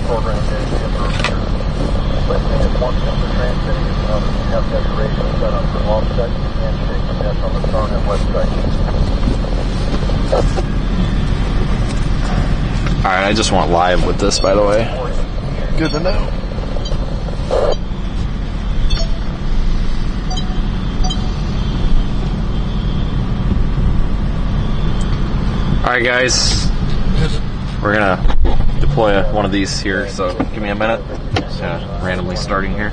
program is listening is one sensor transmitting is another. You have decoration set up for offset and shake, and that's on the Starnet website. Alright, I just want live with this, by the way. Good to know. Alright guys, we're gonna deploy one of these here, so give me a minute. Just randomly starting here.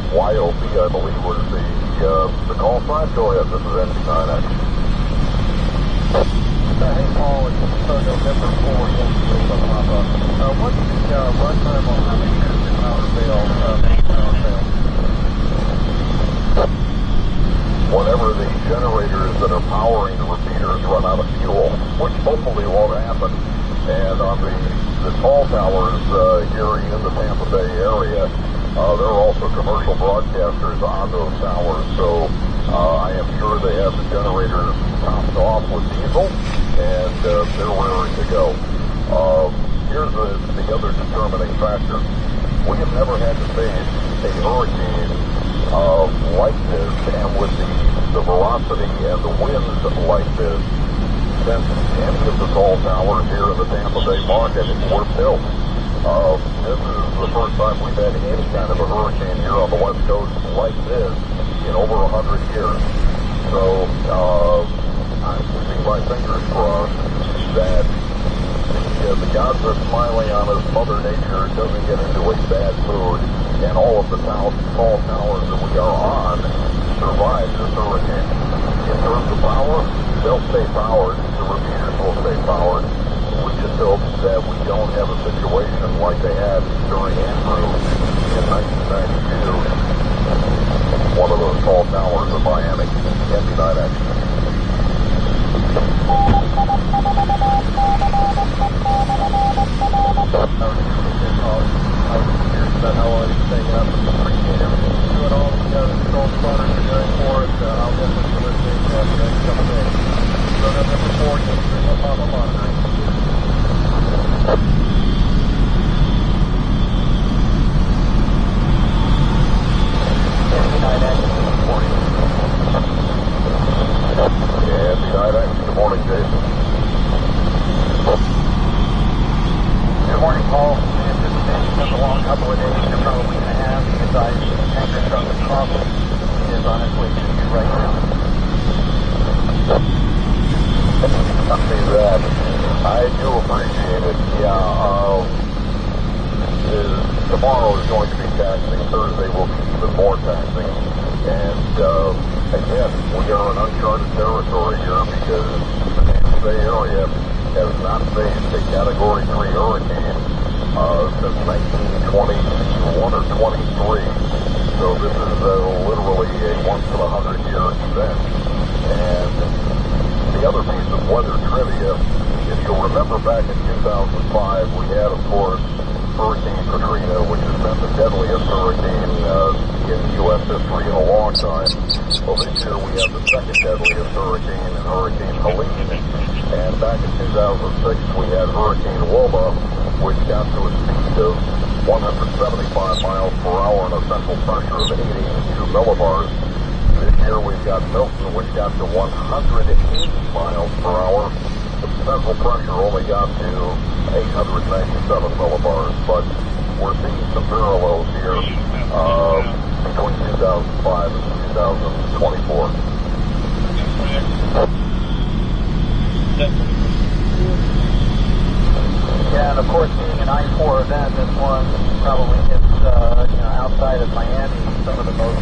Waelti, I believe, was the call sign. Go ahead, this is NB9X. Hey, Paul, it's November 4th. What's the runtime on how many years in power fail, main power fail? Whenever the generators that are powering the repeaters run out of fuel, which hopefully won't happen, and on the tall towers here in the Tampa Bay area, there are also commercial broadcasters on those towers, so I am sure they have the generators topped off with diesel, and they're raring to go. Here's the other determining factor. We have never had to face a hurricane like this, and with the velocity and the winds like this, since any of the tall towers here in the Tampa Bay market were built. This is the first time we've had any kind of a hurricane here on the West Coast like this in over 100 years. So I'm keeping my fingers crossed that the gods are smiling on us, Mother Nature doesn't get into a bad mood, and all of the tall towers that we are on survive this hurricane. In terms of power, they'll stay powered, the repeaters will stay powered. We just hope that we don't have a situation like they had during Andrew in 1992. One of those tall towers in Miami, NB9X. About how long it's taking up. Appreciate everything you're doing, all the control spotters are doing for us. I'll definitely be listening for the next couple days. So November 4th, no problem monitoring. 9X reporting. And the 9X, good morning, Jason. Good morning, Paul. The anticipation of the long couple of days you're probably going to have because I tanker truck of coffee is on its way to you right now. Copy that. I do appreciate it. Yeah, tomorrow is going to be taxing. Thursday will be even more taxing. And again, we are in uncharted territory here because the Tampa Bay area has not faced a Category 3 hurricane since 1921 or 23. So this is literally a once-in-a-100-year event. And the other piece of weather trivia, if you'll remember back in 2005, we had, of course, Hurricane Katrina, which has been the deadliest hurricane in U.S. history in a long time. Well, this year we have the second deadliest hurricane, Hurricane Helene. And back in 2006, we had Hurricane Wilma, which got to a speed of 175 miles per hour and a central pressure of 82 millibars. This year we've got Milton, which got to 180 miles per hour. The central pressure only got to 897 millibars, but we're seeing some parallels here between 2005 and 2024. Yeah, and of course, being an I-4 event, this one probably hits, outside of Miami, some of the most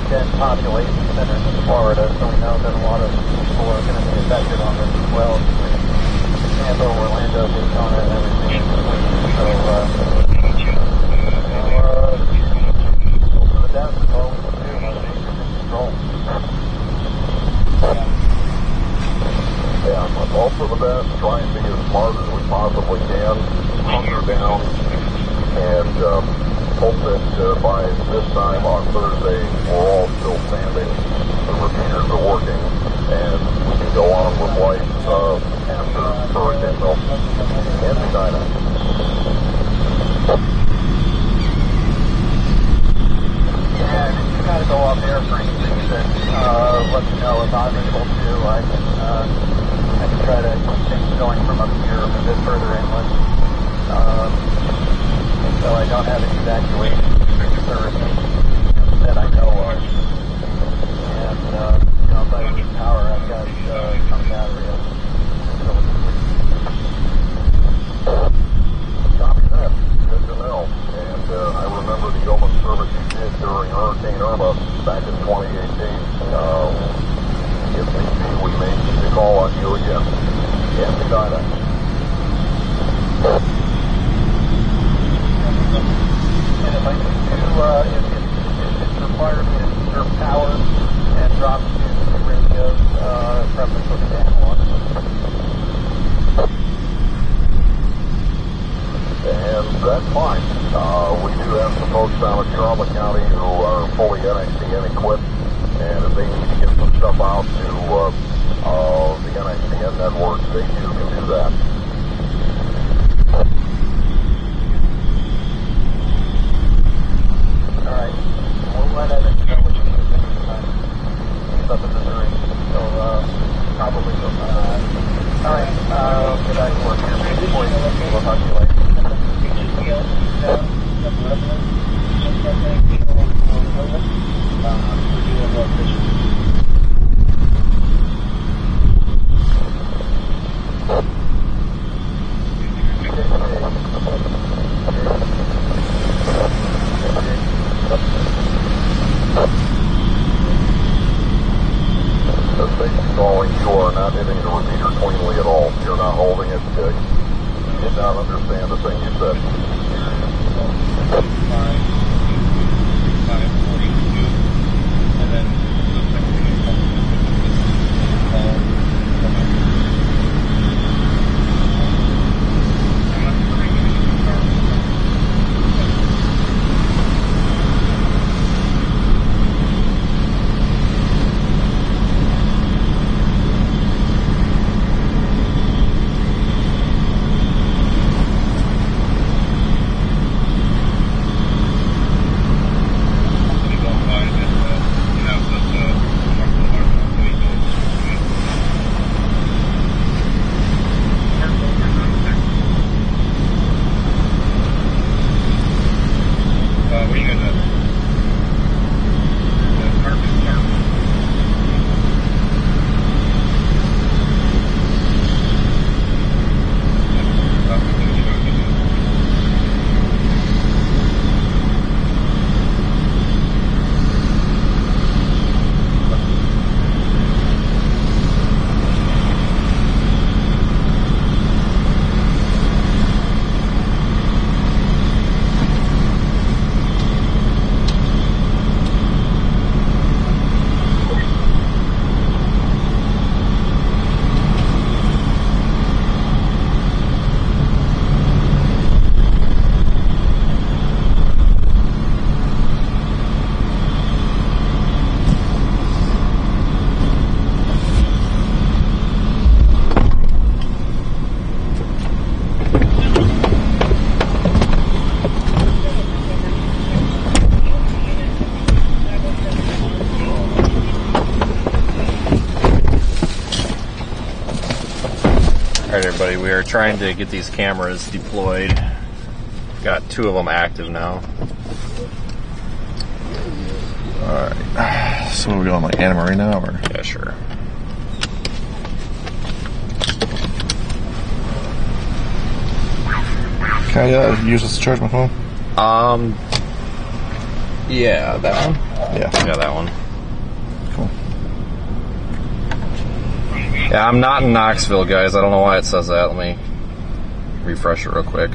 dense population centers in Florida, so we know that a lot of people are going to be affected on this as well, between Tampa, Orlando, Daytona, and everything in between. So, hope for the best is all we can do. Mother Nature's in control. Yeah, hope for the best, try and be as smart as we possibly can, hunker down, and hope that by this time on Thursday, we're all still standing, the repeaters are working, and we can go on with life after Hurricane Milton and the Dinah. Yeah, and if you got to go off air for any reason, let me know. If I'm able to, I can try to keep things going from up here a bit further inland. So I don't have any evacuation hurricane that I know of. And, if I lose power, I've got some battery up. Copy that. Good to know. And I remember the yeoman service you did during Hurricane Irma back in 2018. If need be, we may need to call on you again. And the Dinah. And if I need to, if it's required me to conserve power and drop to the radios, preference will be to analog. And that's fine. We do have some folks down in Charlotte County who are fully NXTN equipped, and if they need to get some stuff out to the NXTN network, they can do that. All right. We'll let Evan know what you need to do time. He's up in Missouri, so probably from. All right. I'll get back to work here before you. We'll talk to you later. The station calling, you are not hitting the repeater cleanly at all. You're not holding it. You did not understand the thing you said. everybody. We are trying to get these cameras deployed. Got 2 of them active now. Alright. So what are we doing, like Anna Marie now? Or? Yeah, sure. Can I use this to charge my phone? Yeah, that one? Yeah. Yeah, that one. Cool. Yeah, I'm not in Knoxville, guys. I don't know why it says that. Let me refresh it real quick.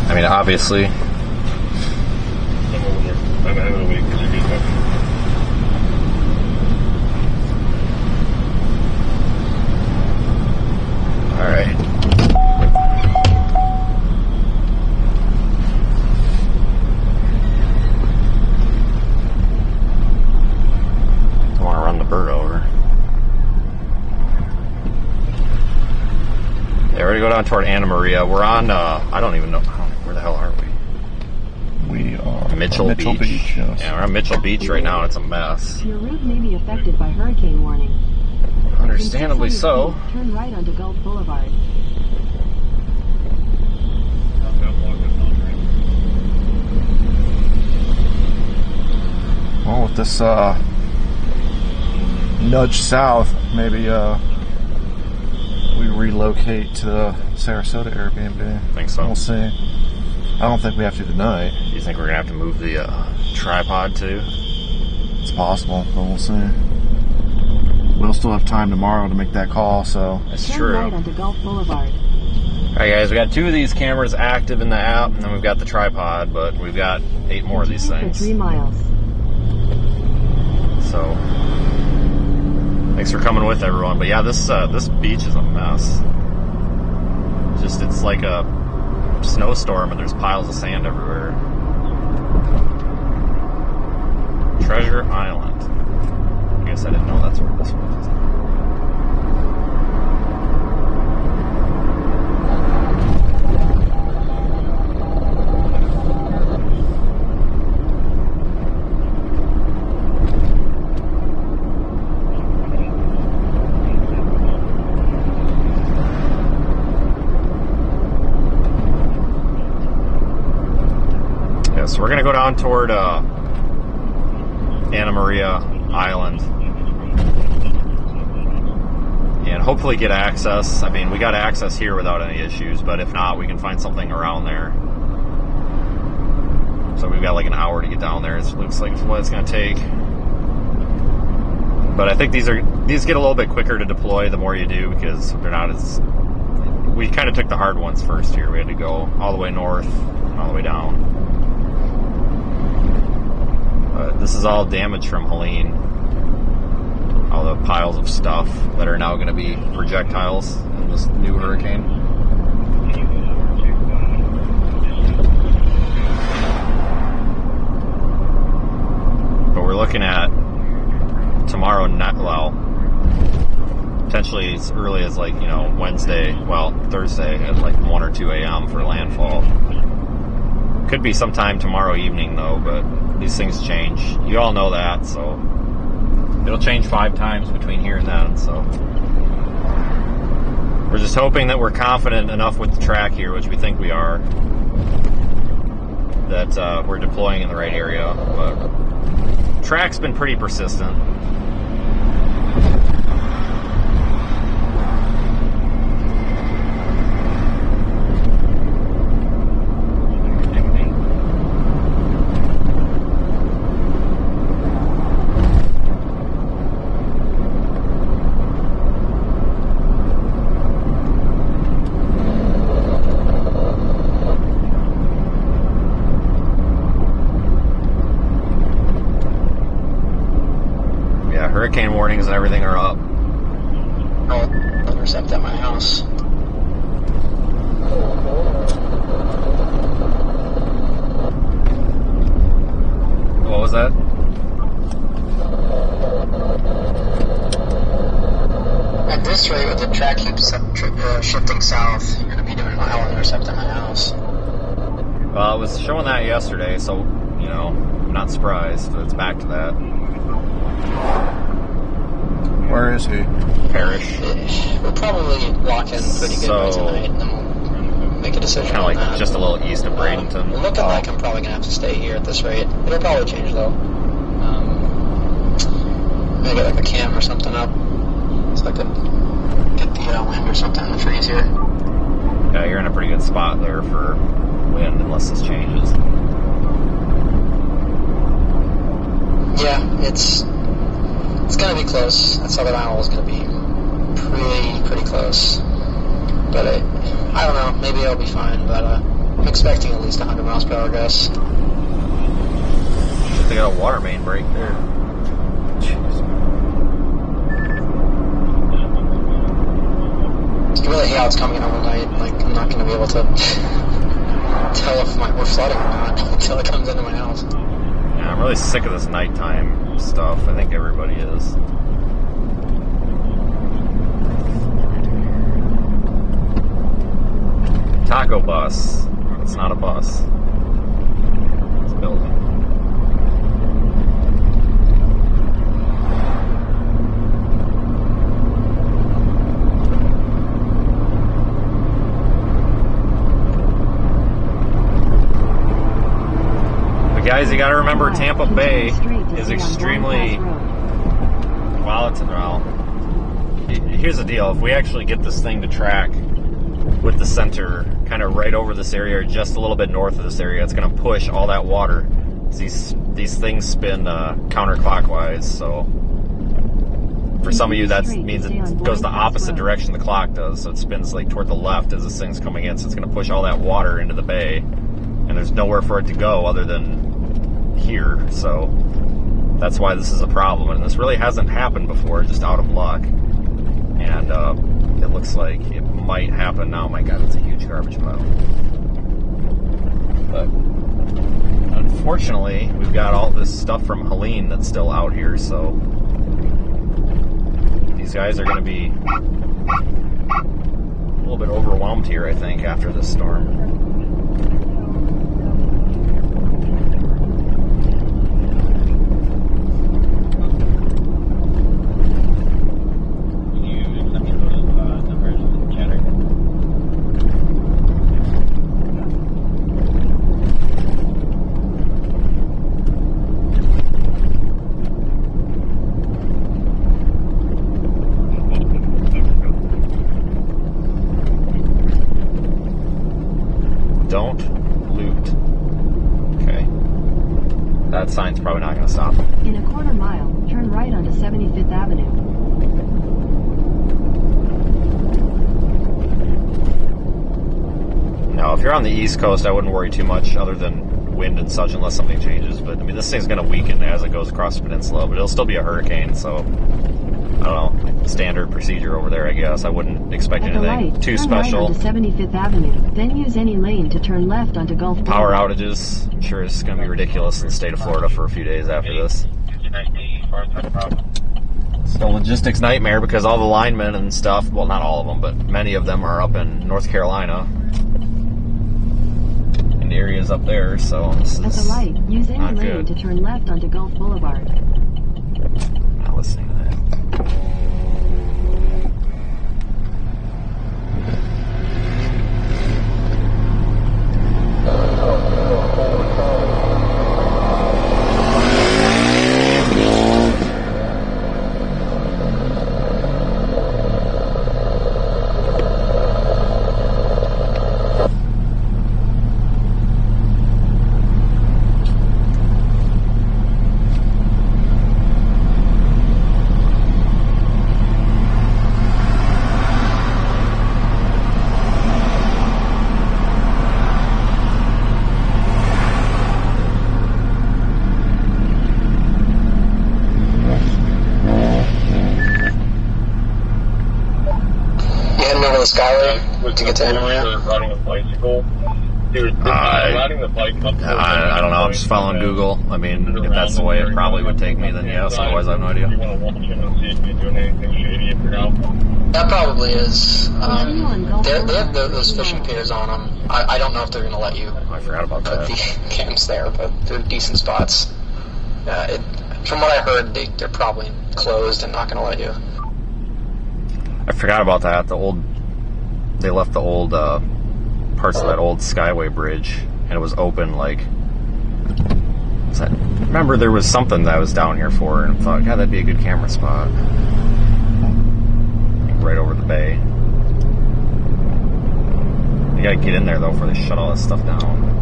I mean, obviously. I'm having a week because you're getting Alright. I want to run the bird over. Yeah, we're gonna go down toward Anna Maria. We're on, I don't even know, where the hell are we? We are Mitchell Beach. Yes. Yeah, we're on Mitchell Beach right now, and it's a mess. Your route may be affected by hurricane warning. Understandably so. Turn right onto Gulf Boulevard. Well, with this nudge south, maybe we relocate to the Sarasota Airbnb. Think so. We'll see. I don't think we have to tonight. Do you think we're gonna have to move the tripod too? It's possible, but we'll see. We'll still have time tomorrow to make that call, so. That's Turn true. right onto Gulf Boulevard. Alright guys, we got 2 of these cameras active in the app, and then we've got the tripod, but we've got 8 more of these For things. 3 miles. So, thanks for coming with everyone. But yeah, this beach is a mess. Just, it's like a snowstorm and there's piles of sand everywhere. Treasure Island. I guess I didn't know that's where this was. So we're going to go down toward Anna Maria Island and hopefully get access. I mean, we got access here without any issues, but if not, we can find something around there. So we've got like an hour to get down there. It looks like what it's going to take. But I think these get a little bit quicker to deploy the more you do, because they're not as... We kind of took the hard ones first here. We had to go all the way north and all the way down. This is all damage from Helene. All the piles of stuff that are now going to be projectiles in this new hurricane. But we're looking at tomorrow night, well, potentially as early as like, Wednesday, well, Thursday at like 1 or 2 a.m. for landfall. Could be sometime tomorrow evening though, but these things change. You all know that, so it'll change 5 times between here and then, so we're just hoping that we're confident enough with the track here, which we think we are, that we're deploying in the right area. But track's been pretty persistent. Hurricane warnings and everything are up. Oh, intercept at my house. What was that? At this rate, with the track keeps shifting south, you're going to be doing an island intercept at my house. Well, I was showing that yesterday, so, I'm not surprised, but it's back to that. Where is he? parish. We'll probably lock in pretty good by tonight, and then we'll make a decision. Kind of on like that. just a little east of Bradenton. Looking like I'm probably gonna have to stay here at this rate. It'll probably change though. Maybe get like a cam or something up, so I could get the wind or something in the trees here. Yeah, you're in a pretty good spot there for wind, unless this changes. Yeah, it's gonna be close. That southern owl is gonna be pretty close. But I don't know. Maybe I'll be fine. But I'm expecting at least 100 miles per hour gusts. They got a water main break there. Jeez. It's really how it's coming in overnight. Like I'm not gonna be able to tell if we're flooding or not until it comes into my house. Yeah, I'm really sick of this nighttime stuff. I think everybody is. Taco bus. It's not a bus. It's a building. But guys, you gotta remember Tampa Bay is extremely... Well, here's the deal. If we actually get this thing to track with the center kind of right over this area or just a little bit north of this area, it's going to push all that water. These things spin counterclockwise, so for some of you that means it goes the opposite direction the clock does, so it spins like toward the left as this thing's coming in, so it's going to push all that water into the bay, and there's nowhere for it to go other than here, so that's why this is a problem, and this really hasn't happened before, just out of luck, and it looks like it might happen now. My God, it's a huge garbage pile. But unfortunately, we've got all this stuff from Helene that's still out here, so these guys are going to be a little bit overwhelmed here, I think, after this storm. Don't loot. Okay. That sign's probably not going to stop. In a quarter mile, turn right onto 75th Avenue. Now, if you're on the East Coast, I wouldn't worry too much other than wind and such unless something changes. But, I mean, this thing's going to weaken as it goes across the peninsula, but it'll still be a hurricane, so I don't know. Standard procedure over there, I guess. I wouldn't expect At the anything light, too turn special. right onto 75th Avenue. Then use any lane to turn left onto Gulf Power Boulevard. outages, I'm sure it's going to be ridiculous in the state of Florida for a few days after this. Still logistics nightmare because all the linemen and stuff, well, not all of them, but many of them are up in North Carolina and areas up there, so this At the is light, use any not lane good. to turn left onto Gulf Boulevard. Not listening to that. The Skyway to get to Anamaria? Riding a bicycle. Dude, riding the bike up to I don't know, I'm just following Google. I mean, if that's the way it probably would take me, then yes, otherwise I have no idea. You want to watch him and see if he's doing anything shady if you're out. That probably is. Continue on Gulf They have Boulevard. those fishing piers on them. I don't know if they're going to let you I forgot about put that. the camps there, but they're decent spots. From what I heard, they're probably closed and not going to let you. I forgot about that. They left the old parts of that old Skyway bridge, and it was open. Like, remember there was something that I was down here for, and I thought, God, that'd be a good camera spot, right over the bay. You gotta get in there though before they shut all that stuff down.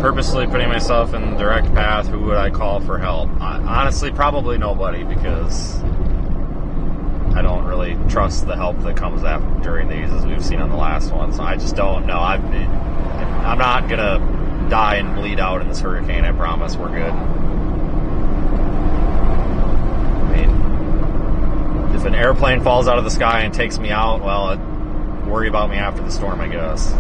Purposely putting myself in the direct path. Who would I call for help? Honestly, probably nobody, because I don't really trust the help that comes after during these, as we've seen on the last one. So I just don't know. I'm not gonna die and bleed out in this hurricane. I promise. We're good. I mean, if an airplane falls out of the sky and takes me out, well, worry about me after the storm, I guess.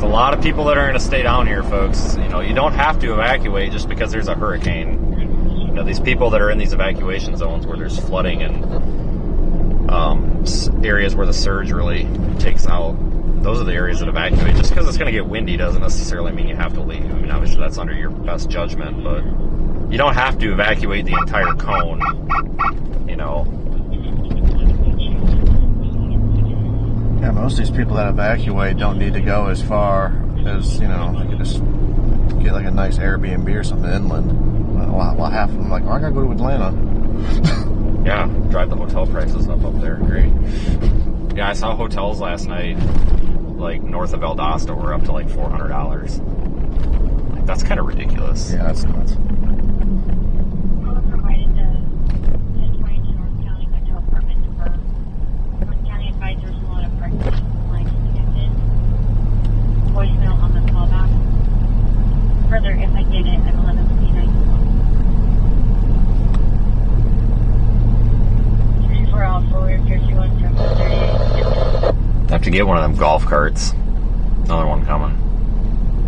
A lot of people that are going to stay down here, folks. You know, you don't have to evacuate just because there's a hurricane. You know, these people that are in these evacuation zones where there's flooding and areas where the surge really takes out, those are the areas that evacuate. Just because it's going to get windy doesn't necessarily mean you have to leave. I mean, obviously that's under your best judgment, but you don't have to evacuate the entire cone, you know. Yeah, most of these people that evacuate don't need to go as far as, you know, they could just get like a nice Airbnb or something inland. Well, half of them are like, oh, I gotta go to Atlanta. Yeah, drive the hotel prices up there. Great. Yeah, I saw hotels last night, like north of Valdosta, were up to like $400. Like, that's kind of ridiculous. Yeah, that's nuts. Voicemail on the callback. Further, if I did it at 11:59. 34 all forward, 31 I have to get one of them golf carts. Another one coming.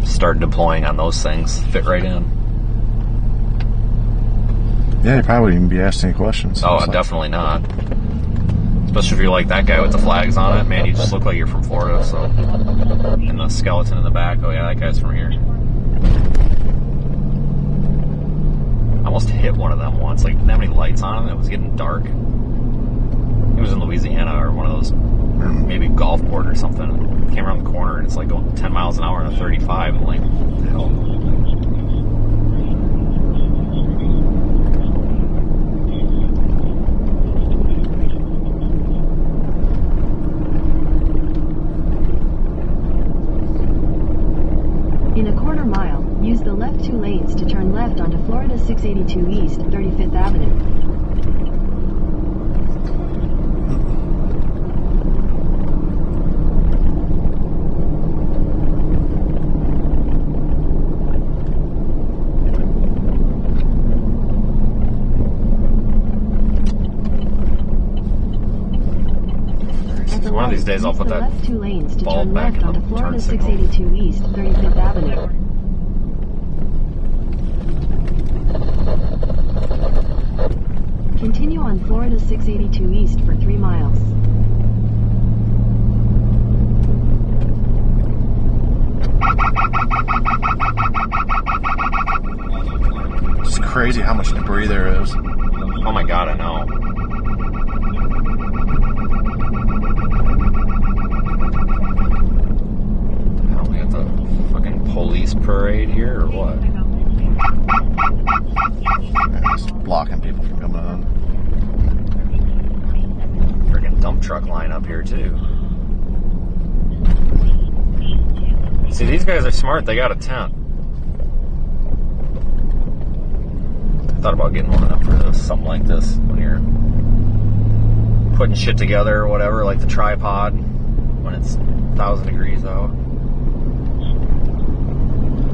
Start deploying on those things. Fit right in. Yeah, you probably wouldn't even be asked any questions. Oh, definitely not. Especially if you're like that guy with the flags on it. Man, you just look like you're from Florida, so. And the skeleton in the back. Oh, yeah, that guy's from here. I almost hit one of them once. Like, didn't have any lights on him. It was getting dark. It was in Louisiana or one of those, or maybe Gulfport or something. Came around the corner and it's like going 10 miles an hour on a 35. I'm like, what the hell? In a quarter mile, use the left 2 lanes to turn left onto Florida 682 East, 35th Avenue. One of these days I'll put that left 2 lanes to bulb turn back left in onto the Florida turn signal. 682 East, 35th Avenue. Continue on Florida 682 East for 3 miles. It's crazy how much debris there is. Oh my God, I know. police parade here or what? It's blocking people from coming on. Freaking dump truck line up here too. See, these guys are smart. They got a tent. I thought about getting one up for this, something like this when you're putting shit together or whatever, like the tripod when it's 1,000 degrees out.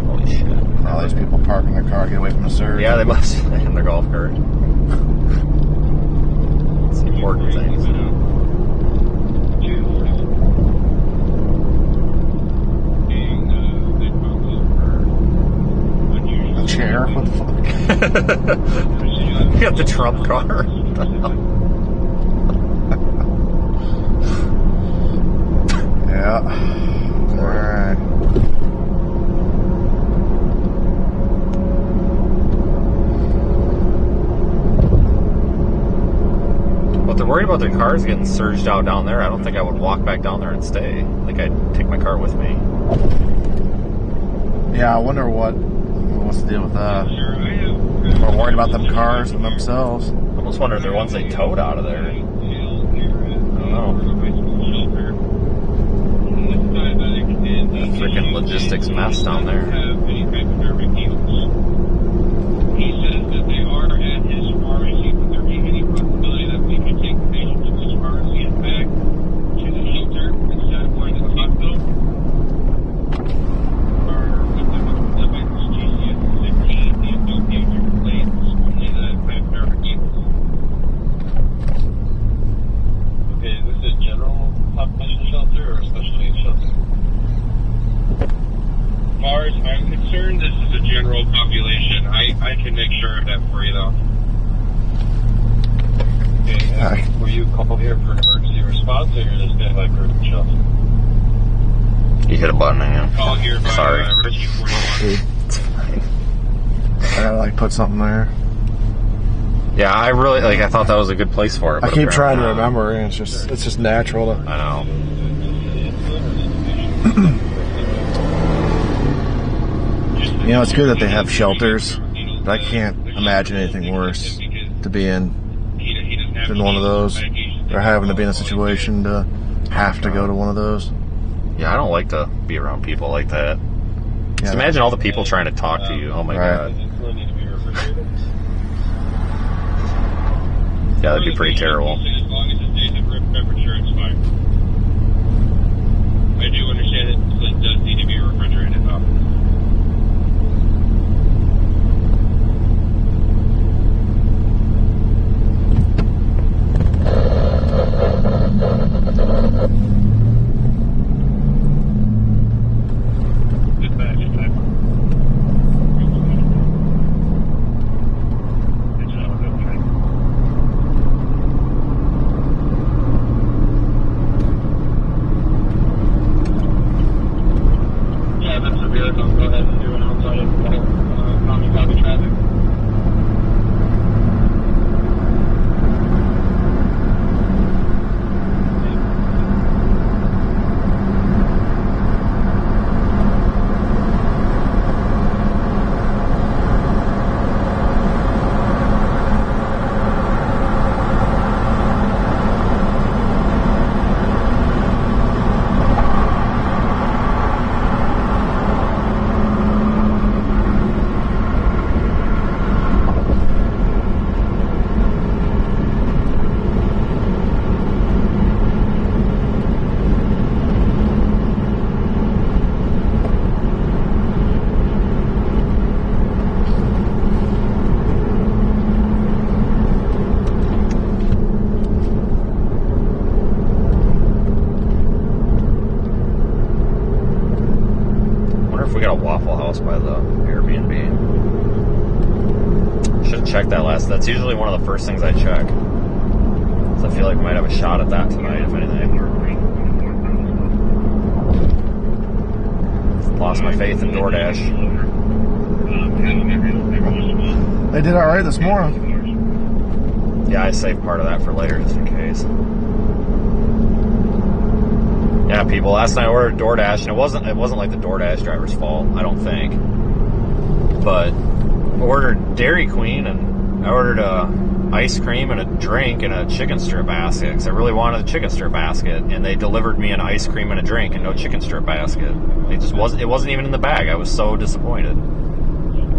Holy shit. All these people parking their car to get away from the surge. Yeah, they must in their golf cart. It's the important things. A chair? What the fuck? You got the Trump car. Yeah. Alright. Well, if they're worried about their cars getting surged out down there, I don't think I would walk back down there and stay. I think I'd take my car with me. Yeah, I wonder what's the deal with that. We're worried about them cars and themselves. I almost wonder if they're ones they towed out of there. I don't know. Freaking logistics mess down there. He says that they are at his pharmacy. Would there be any possibility that we could take the patient to his pharmacy and back to the shelter instead of going to the hospital? Or with the GCS 15, the ability to replace only the paramedics? Okay, is this a general population shelter or a special needs shelter? As far as I'm concerned, this is a general population. I can make sure of that for you, though. Okay, were you called here for emergency response, or you're just standby for the shelter? You hit a button again. Call here by Sorry. Rescue 41. It's fine. I gotta put something there. Yeah, I really I thought that was a good place for it. I but keep trying to apparently remember, and it's just natural to. I know. You know, it's good that they have shelters, but I can't imagine anything worse to be in than one of those, or having to be in a situation to have to go to one of those. Yeah, I don't like to be around people like that. Just imagine all the people trying to talk to you. Oh my god. Yeah, that'd be pretty terrible. As long as it stays at room temperature, it's fine. I do understand it does need to be refrigerated, though. By the Airbnb. Should have checked that last. That's usually one of the first things I check. So I feel like we might have a shot at that tonight, if anything. Lost my faith in DoorDash. They did alright this morning. Yeah, I saved part of that for later, just in case. Yeah, people. Last night I ordered DoorDash, and it wasn't like the DoorDash driver's fault, I don't think. But I ordered Dairy Queen, and I ordered a ice cream and a drink and a chicken strip basket because I really wanted a chicken strip basket, and they delivered me an ice cream and a drink and no chicken strip basket. It wasn't even in the bag. I was so disappointed.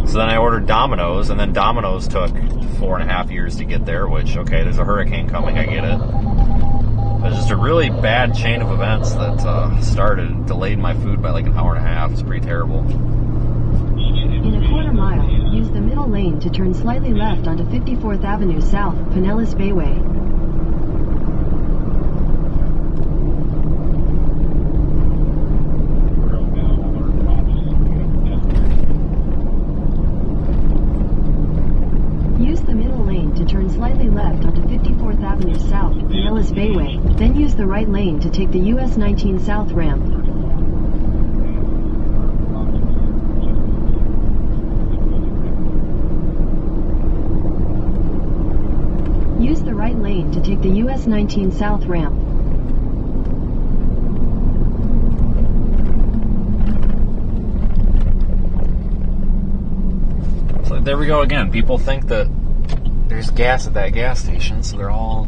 So then I ordered Domino's, and then Domino's took 4.5 years to get there, which, okay, there's a hurricane coming, I get it. But it's just a really bad chain of events that started and delayed my food by like an hour and a half. It's pretty terrible. In a quarter mile, use the middle lane to turn slightly left onto 54th Avenue South, Pinellas Bayway. Use the middle lane to turn slightly left onto 54th Avenue South, Pinellas Bayway, then use the right lane to take the US 19 South ramp. Use the right lane to take the US 19 South ramp. So there we go again. People think that there's gas at that gas station, so they're all...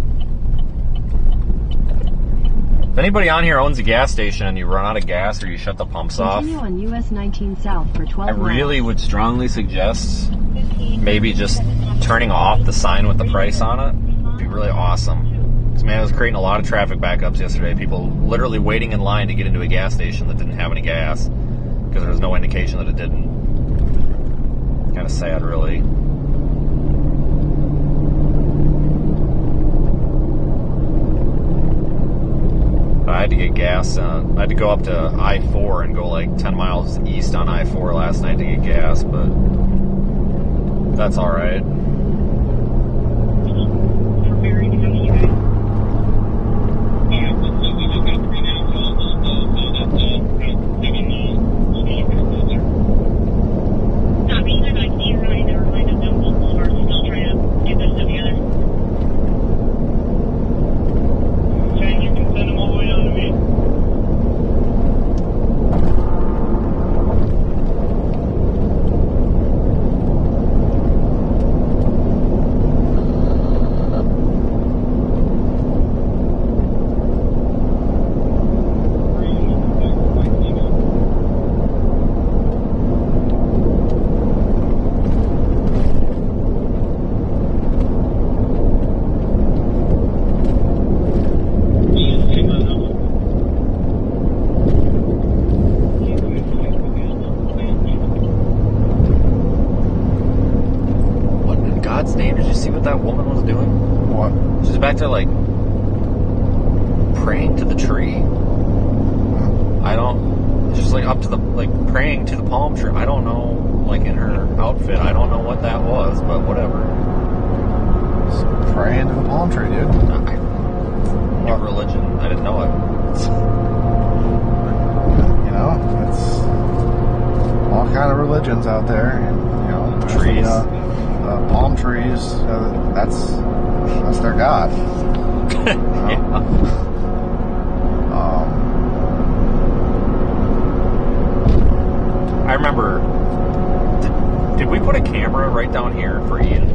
If anybody on here owns a gas station and you run out of gas or you shut the pumps off, Continue on US 19 South for 12 I really would strongly suggest maybe just turning off the sign with the price on it. It'd be really awesome. Because, man, it was creating a lot of traffic backups yesterday. People literally waiting in line to get into a gas station that didn't have any gas because there was no indication that it didn't. Kind of sad, really. I had to get gas. I had to go up to I-4 and go like 10 miles east on I-4 last night to get gas, but that's all right. Back there, like, praying to the tree. I don't, just like up to the, like, praying to the palm tree. I don't know, like, in her outfit, I don't know what that was, but whatever. Just praying to the palm tree, dude. What religion? I didn't know it. You know, it's all kind of religions out there. And, you know, trees. Palm trees, that's their god. Yeah. I remember, did we put a camera right down here for Ian?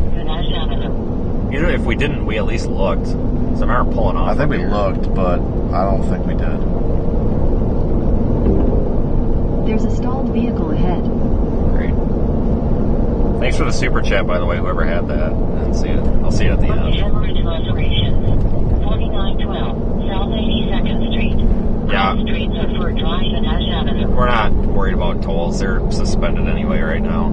Usually if we didn't, we at least looked. So I remember pulling off. I think we looked, but I don't think we did. There's a stalled vehicle ahead. Great. Thanks for the super chat, by the way, whoever had that. I didn't see it. I'll see it at the end. 4912 South 82nd Street. Yeah. Streets are for drive and Avenue. We're not worried about tolls. They're suspended anyway right now.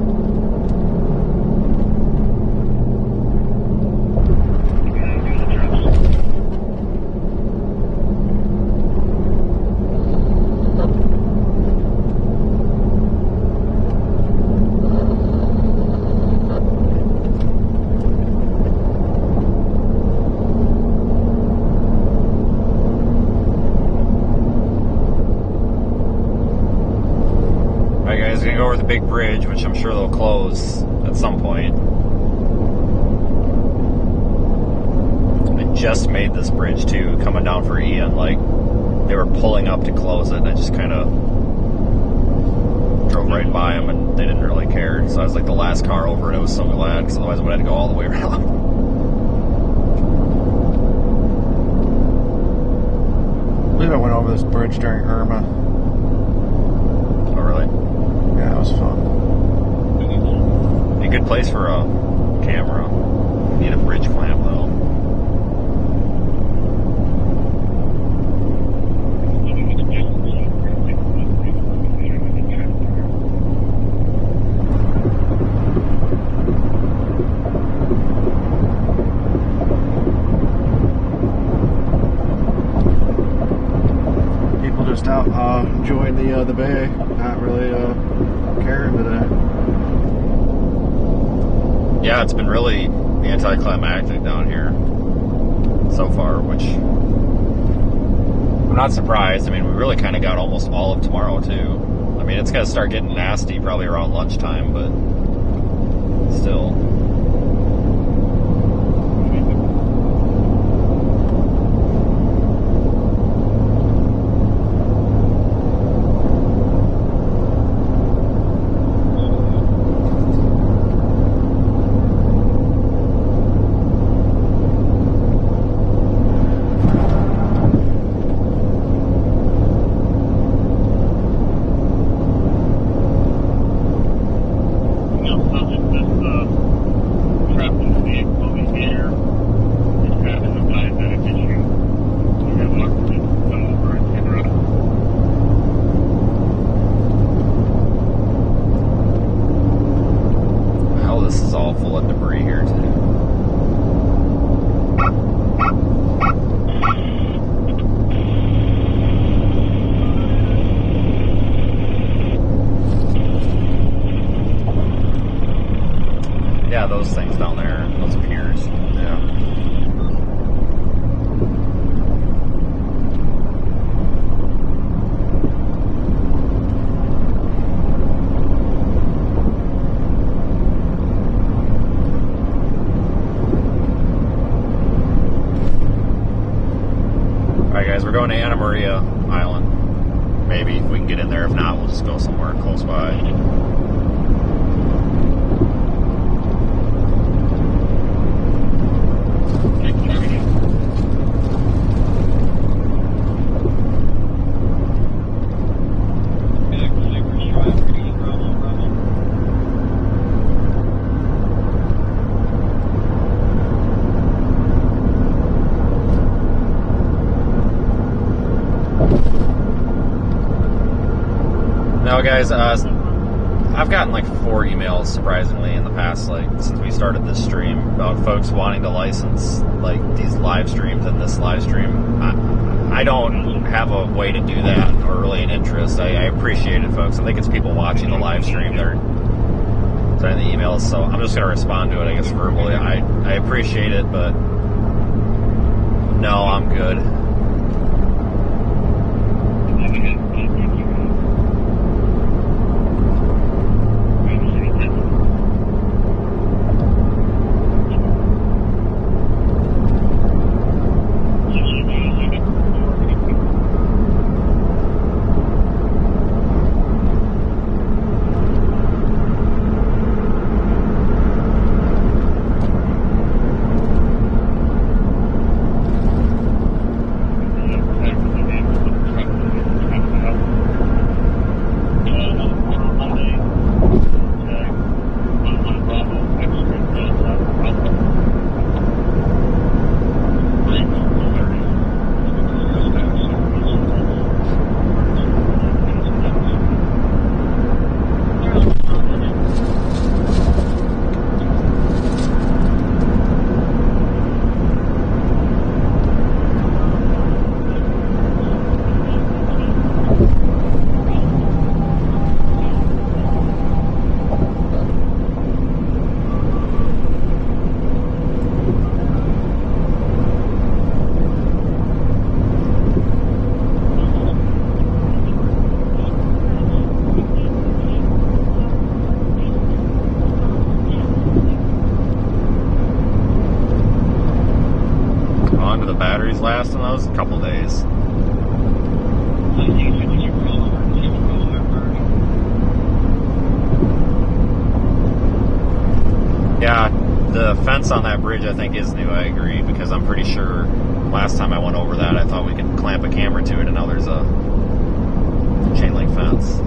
The big bridge, which I'm sure they'll close at some point. They just made this bridge too, coming down for Ian like they were pulling up to close it, and I just kind of drove right by them, and they didn't really care. So I was like the last car over, and I was so glad, because otherwise I would have to go all the way around. I believe I went over this bridge during Irma. Oh, really? Yeah, it was fun. A good place for a camera. Need a bridge clamp, though. Just out enjoying the bay, not really caring today. Yeah, it's been really anticlimactic down here so far, which I'm not surprised. I mean, we really kind of got almost all of tomorrow too. I mean, it's going to start getting nasty probably around lunchtime, but still. Yeah, those things down there, those piers. Yeah. Alright guys, we're going to Anna Maria Island. Maybe, if we can get in there. If not, we'll just go somewhere close by. No, guys, I've gotten like 4 emails, surprisingly, in the past, like, since we started this stream, about folks wanting to license, like, these live streams and this live stream. I don't have a way to do that, or really an interest. I appreciate it, folks. I think it's people watching the live stream that are sending the emails, so I'm just going to respond to it, I guess, verbally. I appreciate it, but no, I'm good. Last on those? A couple days. Yeah, the fence on that bridge I think is new, I agree, because I'm pretty sure last time I went over that I thought we could clamp a camera to it, and now there's a chain link fence.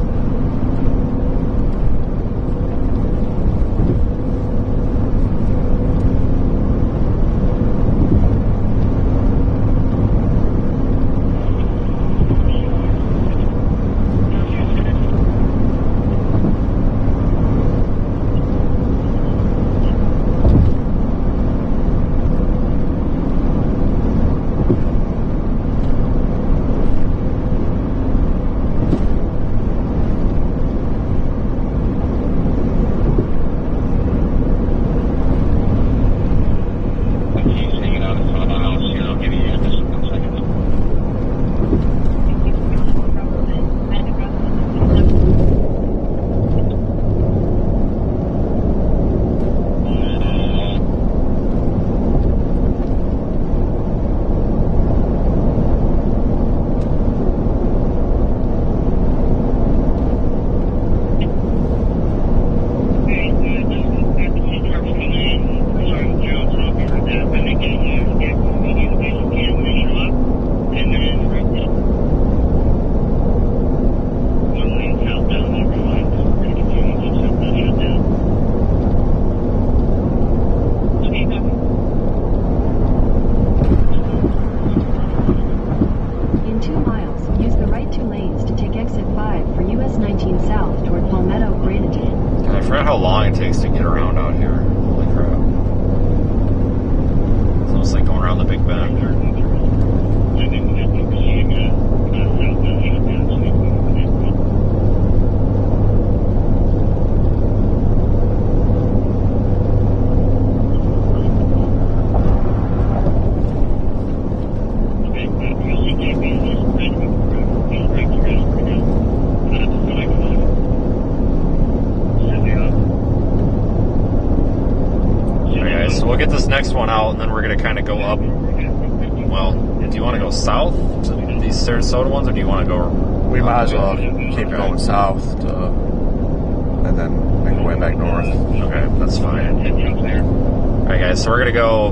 Next one out, and then we're going to kind of go up. Well, do you want to go south to these Sarasota ones, or do you want to go? We might as well keep going south and then make our way back north. Okay, that's fine. All right, guys, so we're going to go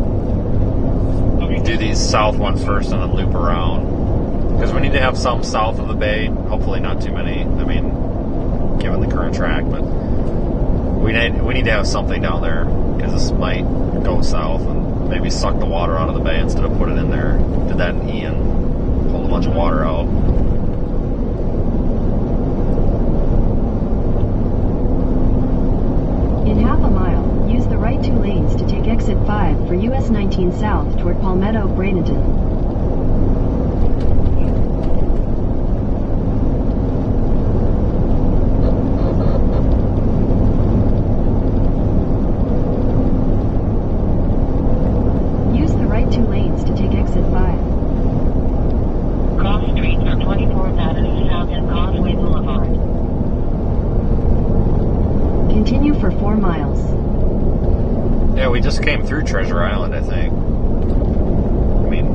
do these south ones first and then loop around, because we need to have some south of the bay. Hopefully not too many. I mean, given the current track, but we need to have something down there, because this might go south and maybe suck the water out of the bay instead of put it in there. Did that in Ian. Pulled a bunch of water out. In half a mile, use the right 2 lanes to take exit 5 for US 19 south toward Palmetto, Bradenton. Came through Treasure Island, I think. I mean,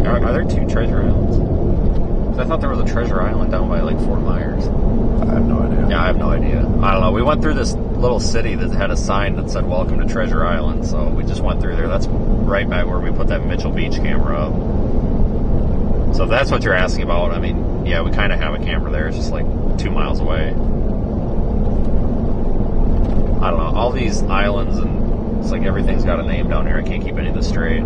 are there 2 Treasure Islands? I thought there was a Treasure Island down by like Fort Myers. I have no idea. Yeah, I have no idea. I don't know. We went through this little city that had a sign that said "Welcome to Treasure Island," so we just went through there. That's right back where we put that Mitchell Beach camera up. So if that's what you're asking about, I mean, yeah, we kind of have a camera there. It's just like 2 miles away. I don't know. All these islands and it's like everything's got a name down here. I can't keep any of this straight.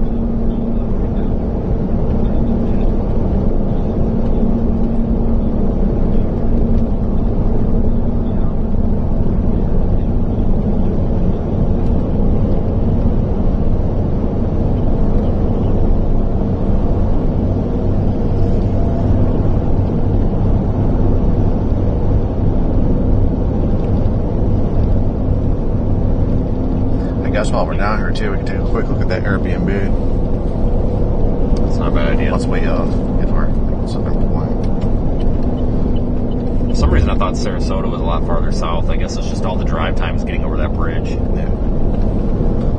While we're down here too, we can take a quick look at that Airbnb. It's not a bad idea. Once we get to our southern point. For some reason I thought Sarasota was a lot farther south. I guess it's just all the drive times getting over that bridge. Yeah.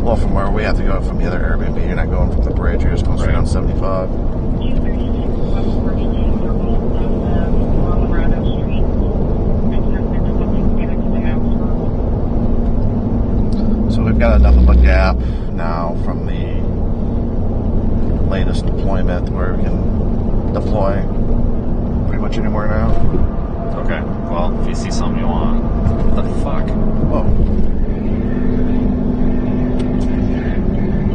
Well, from where we have to go from the other Airbnb, you're not going from the bridge, you're just going straight on 75. So we've got enough of a gap now from the latest deployment where we can deploy pretty much anywhere now. Okay. Well, if you see something you want. What the fuck? Whoa.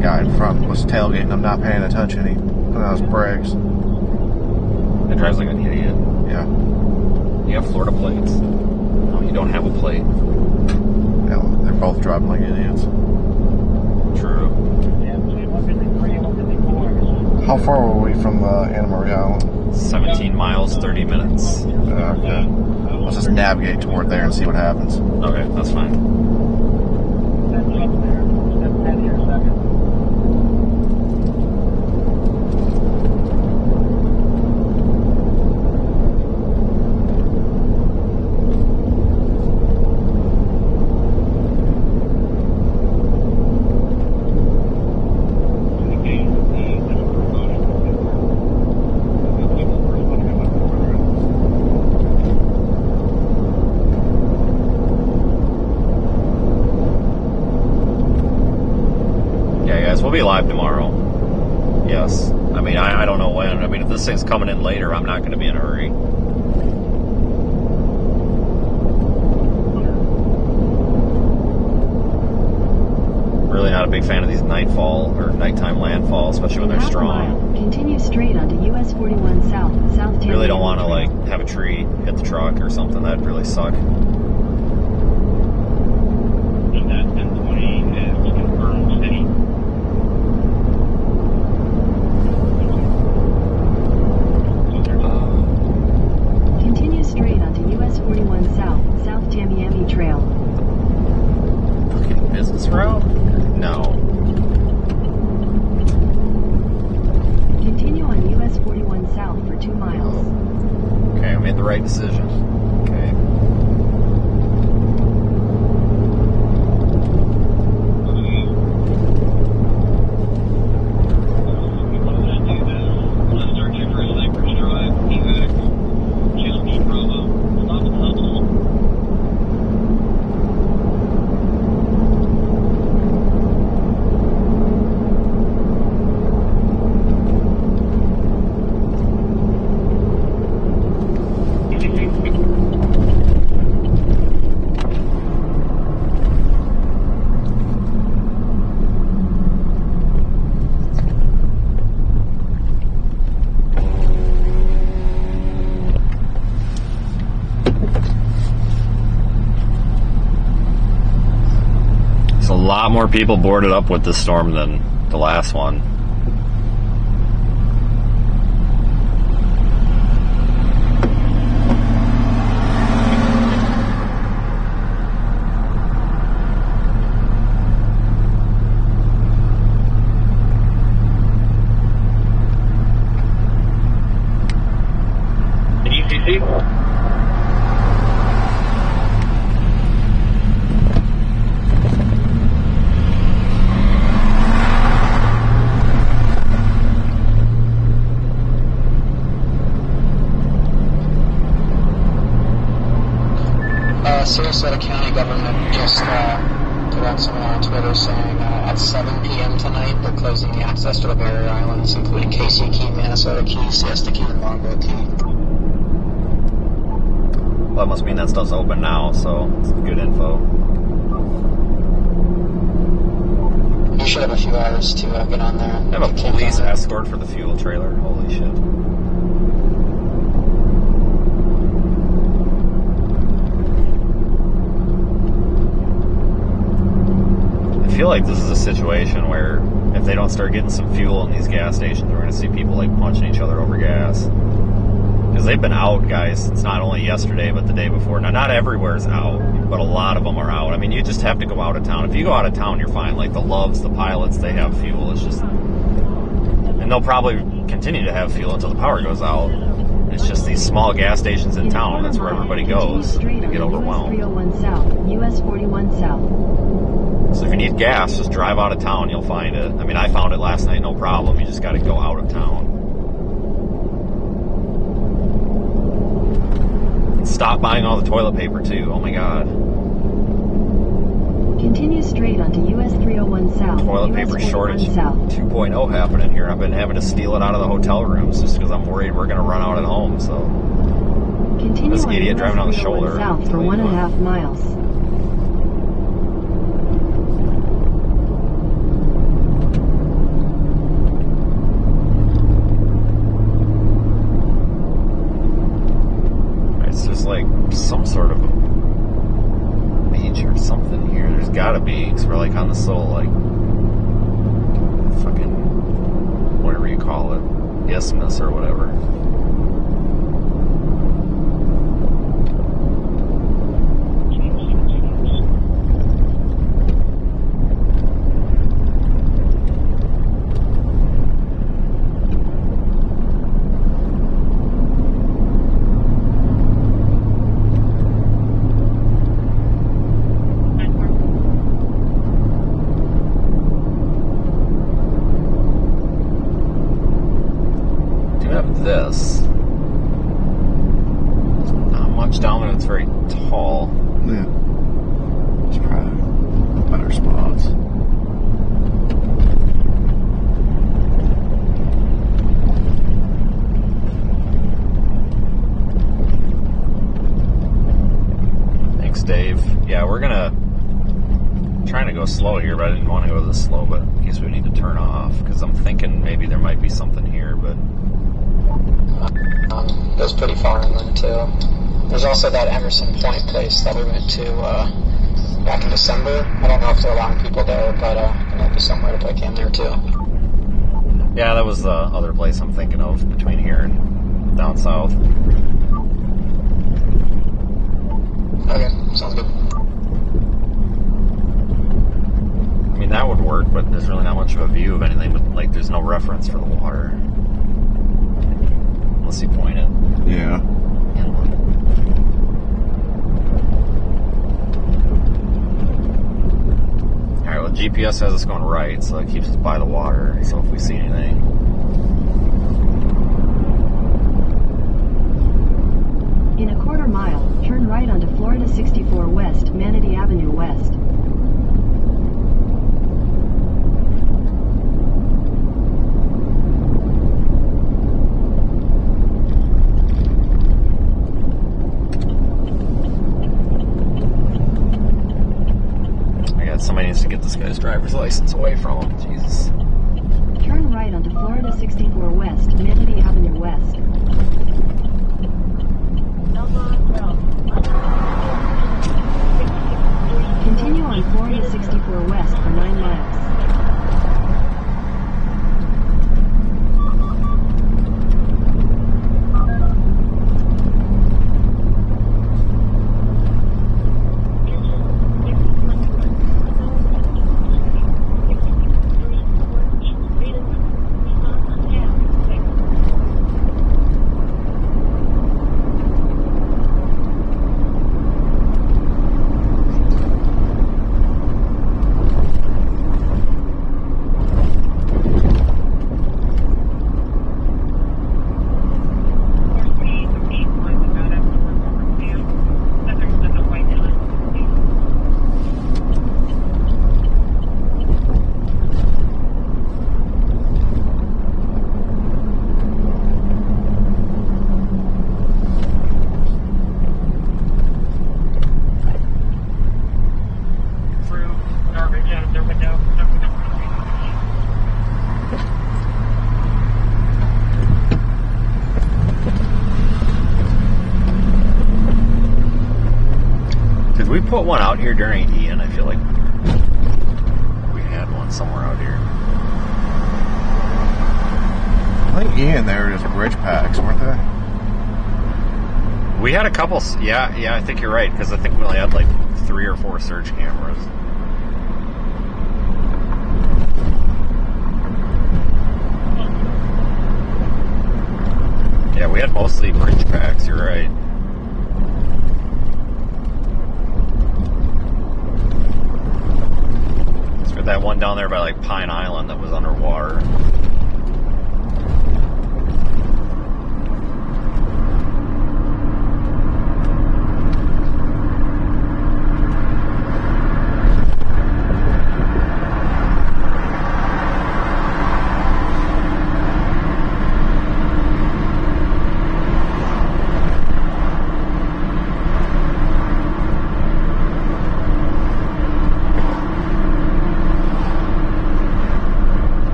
Guy in front was tailgating. I'm not paying attention. He put on his brakes. It drives like an idiot. Yeah. You have Florida plates. No, you don't have a plate. Yeah, they're both driving like idiots. True. How far were we from Anna Maria? 17 miles, 30 minutes. Okay. Let's just navigate toward there and see what happens. Okay, that's fine. We'll be live tomorrow. Yes. I mean, I don't know when. I mean, if this thing's coming in later, I'm not going to be in a hurry. Really not a big fan of these nightfall or nighttime landfall, especially when they're strong. Continue straight onto US 41 South, South. Really don't want to like have a tree hit the truck or something. That'd really suck. Right decision. Okay. A lot more people boarded up with this storm than the last one. Sarasota County government just put out something on Twitter saying at 7 p.m. tonight they're closing the access to the barrier islands, including KC Key, Minnesota Key, Siesta Key, and Longboat Key. Well, that must mean that stuff's open now, so it's good info. You should have a few hours to get on there. I have a police escort for the fuel trailer. Holy shit. I feel like this is a situation where if they don't start getting some fuel in these gas stations, we're going to see people like punching each other over gas. Because they've been out, guys. It's not only yesterday, but the day before. Now, not everywhere's out, but a lot of them are out. I mean, you just have to go out of town. If you go out of town, you're fine. Like the Loves, the Pilots, they have fuel. It's just... And they'll probably continue to have fuel until the power goes out. It's just these small gas stations in town. That's where everybody goes. They get overwhelmed. US 41 South. So if you need gas, just drive out of town. You'll find it. I mean, I found it last night, no problem. You just got to go out of town. Stop buying all the toilet paper, too. Oh, my God. Continue straight onto US 301 South. Toilet US paper 41 shortage South. 2.0 happening here. I've been having to steal it out of the hotel rooms just because I'm worried we're going to run out at home. So Continue this on idiot US driving on the 301 shoulder. South for 1.5 miles. It's just like some sort of beach or something here. There's got to be, because we're like on the like fucking whatever you call it, isthmus or whatever. This. Not much down there that's very tall. Yeah. It's probably better spots. Thanks, Dave. Yeah, we're trying to go slow here, but I didn't want to go this slow, but in case we need to turn off, because I'm thinking maybe there might be something here, but it was pretty far inland too. There's also that Emerson Point place that we went to back in December. I don't know if they're allowing people there, but there might be somewhere to play cam there too. yeah, that was the other place I'm thinking of between here and down south. Okay, sounds good. I mean, that would work, but there's really not much of a view of anything, but like there's no reference for the water. Unless you point it. Yeah. Inland. Alright, well, GPS has us going right, so it keeps us by the water, so if we see anything. In a quarter mile, turn right onto Florida 64 West, Manatee Avenue West. Somebody needs to get this guy's driver's license away from him. Jesus. Turn right onto Florida 64 West, Manatee Avenue West. Continue on Florida 64 West for 9 miles. Put one out here during Ian. I feel like we had one somewhere out here. I think Ian, they were just bridge packs, weren't they? We had a couple. Yeah, I think you're right, because I think we only had like 3 or 4 search cameras. Yeah, we had mostly bridge packs. You're right. That one down there by like Pine Island that was underwater.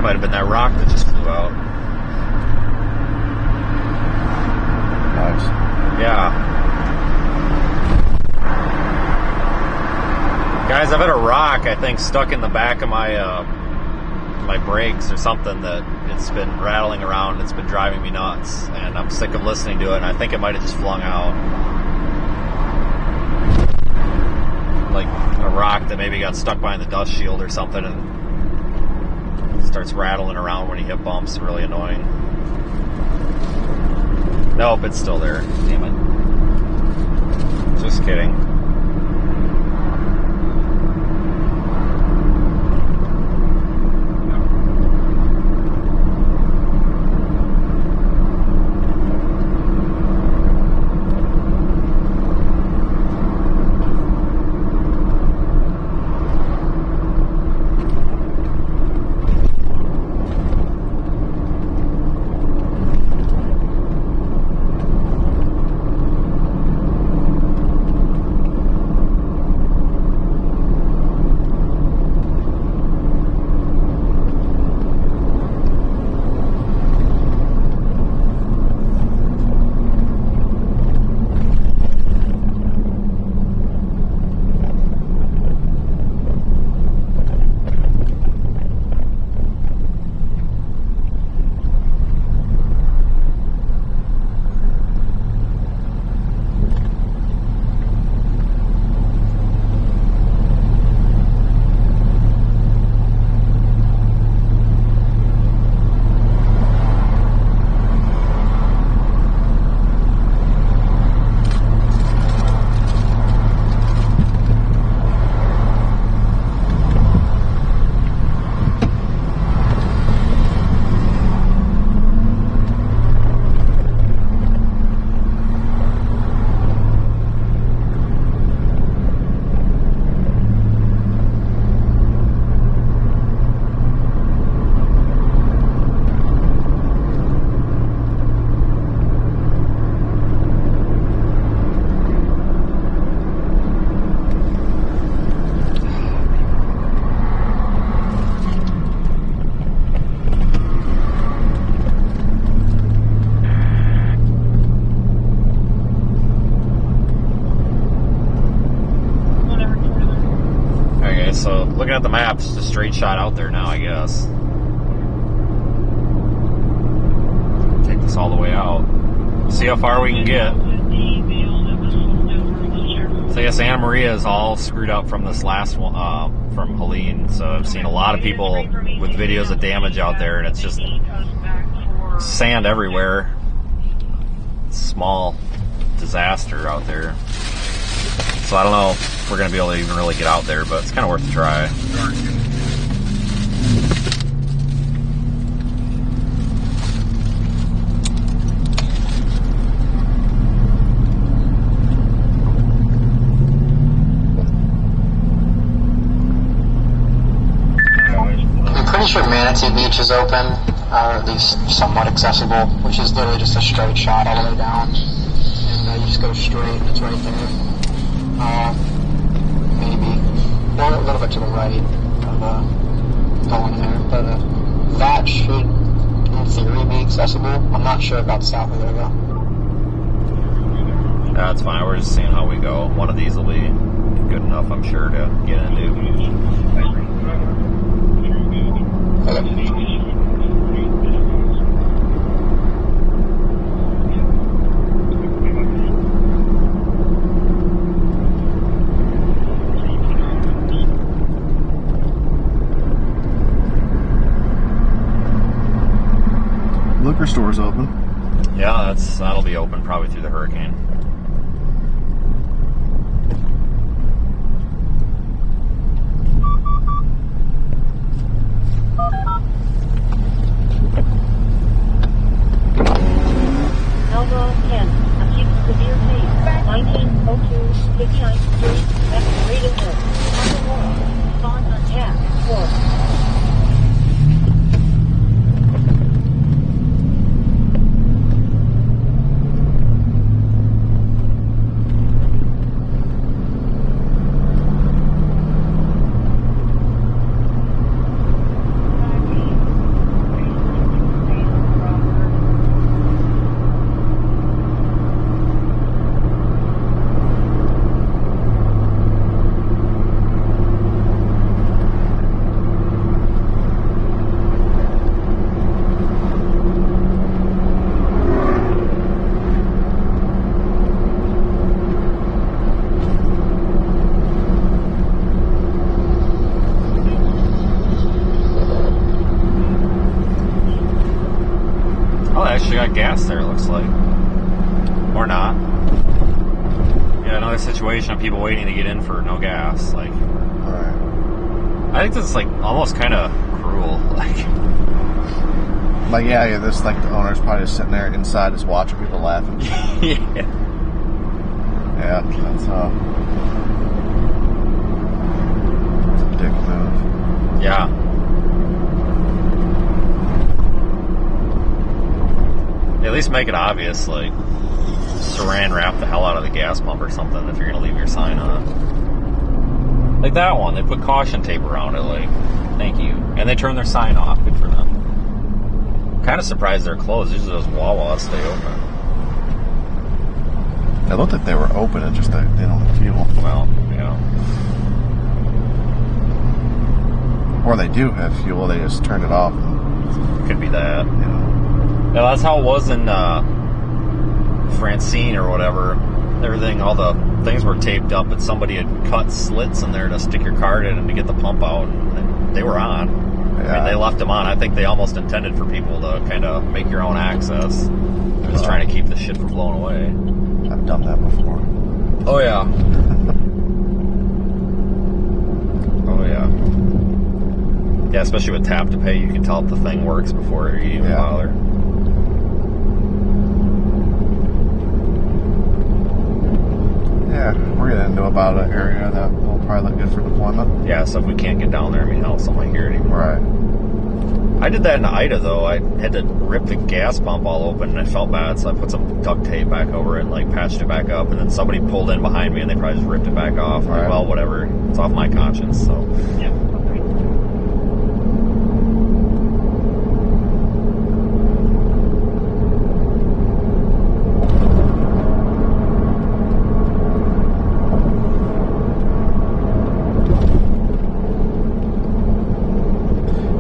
might have been that rock that just flew out. Nice. Yeah. Guys, I've had a rock, I think, stuck in the back of my my brakes or something that it's been rattling around. It's been driving me nuts, and I'm sick of listening to it, and I think it might have just flung out. Like a rock that maybe got stuck behind the dust shield or something and starts rattling around when you hit bumps. Really annoying. Nope, it's still there. Damn it. Just kidding. Looking at the maps, it's a straight shot out there now, I guess. Take this all the way out. See how far we can get. So I guess Santa Maria is all screwed up from this last one, from Helene. So I've seen a lot of people with videos of damage out there, and it's just sand everywhere. Small disaster out there. So I don't know if we're going to be able to even really get out there, but it's kind of worth a try. I'm pretty sure Manatee Beach is open, or at least somewhat accessible, which is literally just a straight shot all the way down. And you just go straight, and it's right there. Maybe. Or a little bit to the right of going there. But that should, in theory, be accessible. I'm not sure about south of there, though. That's fine. We're just seeing how we go. One of these will be good enough, I'm sure, to get into. Okay. Liquor store's open. Yeah, that'll be open probably through the hurricane. Elbow 10, acute severe pain, 1902 59th Street, Radio Hill, Underwater, Spawn attack, 4. gas there, it looks like. Or not. Yeah, another situation of people waiting to get in for no gas. Like, Right. I think that's like almost kind of cruel. Like, yeah, this, like, the owner's probably just sitting there inside just watching people laughing. Yeah. Yeah, that's it's a dick move. Yeah. At least make it obvious, like, saran wrap the hell out of the gas pump or something if you're going to leave your sign on. Like that one, they put caution tape around it, like, thank you. And they turn their sign off, good for them. Kind of surprised they're closed. Usually those Wawa stay open. It looked like they were open, it's just that they don't have fuel. Well, yeah. Or they do have fuel, they just turned it off. Could be that. You know. Yeah, that's how it was in Francine or whatever. Everything, all the things were taped up, but somebody had cut slits in there to stick your card in and to get the pump out. And they were on. Yeah. I mean, they left them on. I think they almost intended for people to kind of make your own access. They're just trying to keep the shit from blowing away. I've done that before. Oh, yeah. Oh, yeah. Yeah, especially with tap to pay, you can tell if the thing works before you even bother. Yeah, we're getting into about an area that will probably look good for deployment. Yeah, so if we can't get down there, I mean, hell, something like here anymore. Right. I did that in Ida, though. I had to rip the gas pump all open, and I felt bad, so I put some duct tape back over it and, like, patched it back up, and then somebody pulled in behind me, and they probably just ripped it back off. Right. Like, well, whatever. It's off my conscience, so... Yeah.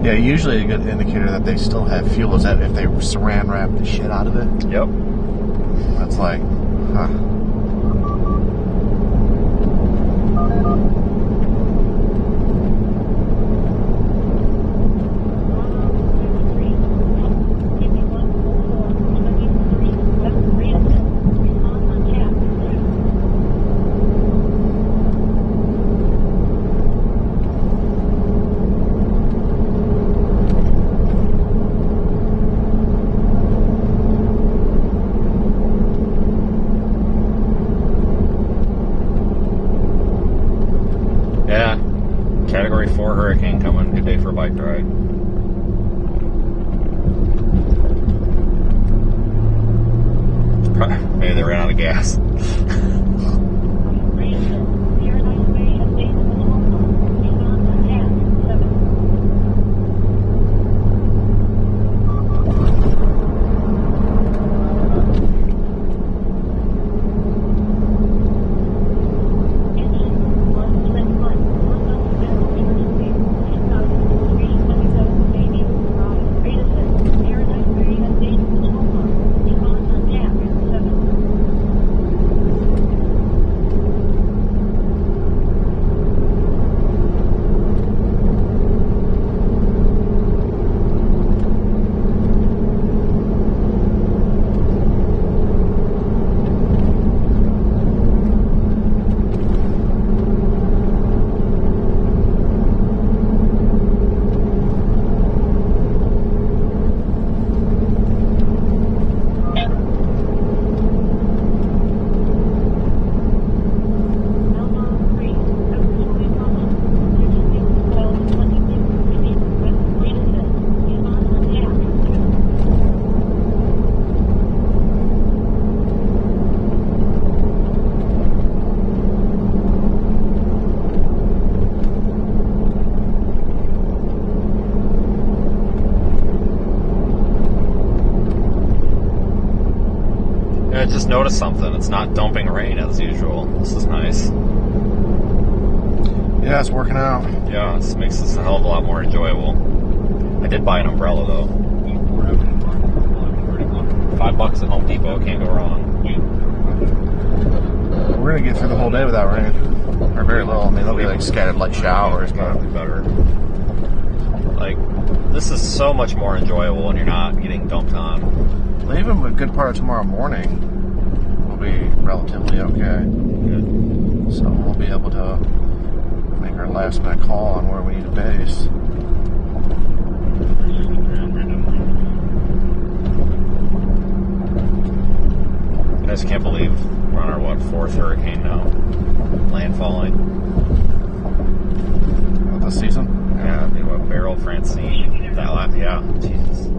Yeah, usually a good indicator that they still have fuel is that if they saran wrap the shit out of it. Yep. That's like, huh. Yeah. Category 4 hurricane coming. Good day for a bike ride. Maybe they ran out of gas. I just noticed something. It's not dumping rain as usual. This is nice. Yeah, it's working out. Yeah, this makes this a hell of a lot more enjoyable. I did buy an umbrella though. $5 at Home Depot, can't go wrong. We're gonna get through the whole day without rain, or very little. I mean, there'll be like scattered light showers, but Probably better. Like, this is so much more enjoyable when you're not getting dumped on. Leaving a good part of tomorrow morning will be relatively okay. Good. So we'll be able to make our last minute call on where we need a base. I just can't believe we're on our, fourth hurricane now? Landfalling. What, this season? Yeah, I mean, what, Beryl, Francine, that lot, yeah, Jesus.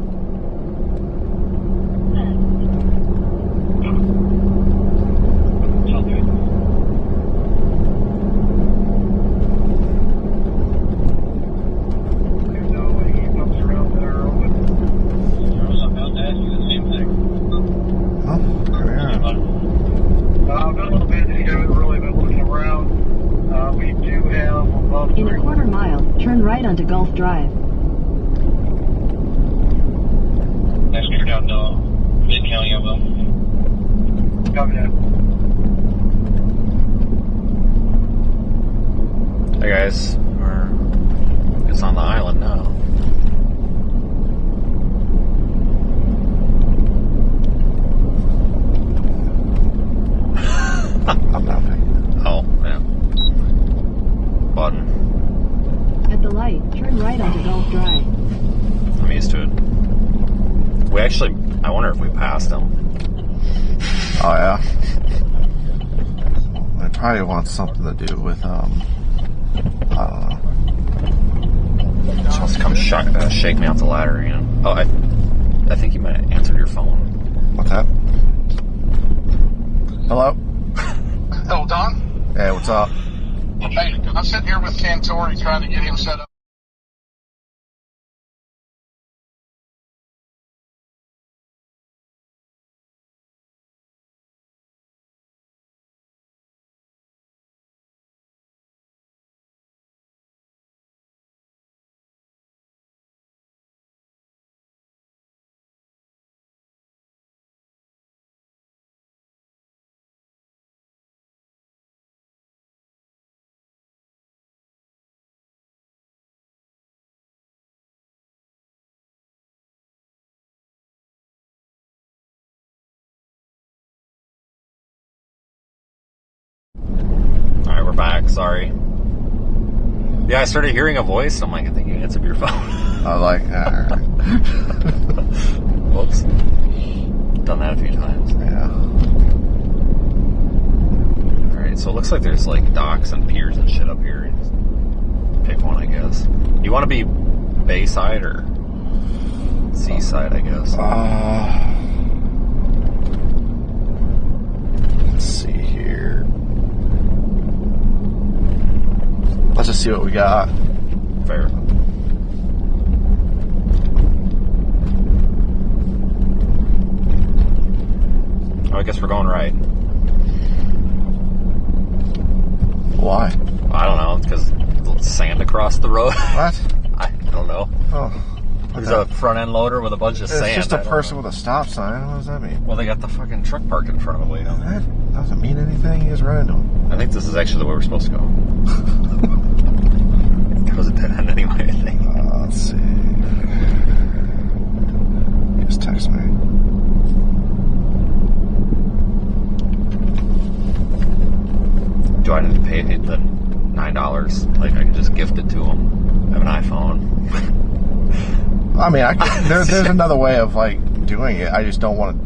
In a quarter mile, turn right onto Gulf Drive. That's clear down to mid-county of them. Copy that. Hey guys, it's on the island now. I'm not paying. Oh, yeah. Button. At the light, turn right onto Gulf Drive. I'm used to it. We actually, I wonder if we passed them. Oh, yeah. It probably wants something to do with, I don't know. She wants to come shake me off the ladder again. Oh, I think you might have answered your phone. What's that? Hello? Hello, Don. Hey, what's up? Hey, I'm sitting here with Cantori trying to get him set up. Alright, we're back, sorry. Yeah, I started hearing a voice, I'm like, I think you answered your phone. I was like, alright. Whoops. Done that a few times. Yeah. Alright, so it looks like there's like docks and piers and shit up here. Just pick one, I guess. You want to be bayside or seaside, I guess? Let's see here. Let's just see what we got. Fair. Oh, I guess we're going right. Why? I don't know, because sand across the road. What? I don't know. Oh. There's a front end loader with a bunch of sand. It's just a person with a stop sign. What does that mean? Well, they got the fucking truck parked in front of the way down there. That doesn't mean anything. You just run into him. I think this is actually the way we're supposed to go. It goes a dead end anyway, I think. Let's see. Just text me. Do I need to pay the $9? Like, I can just gift it to them. I have an iPhone. I mean, there's another way of, like, doing it. I just don't want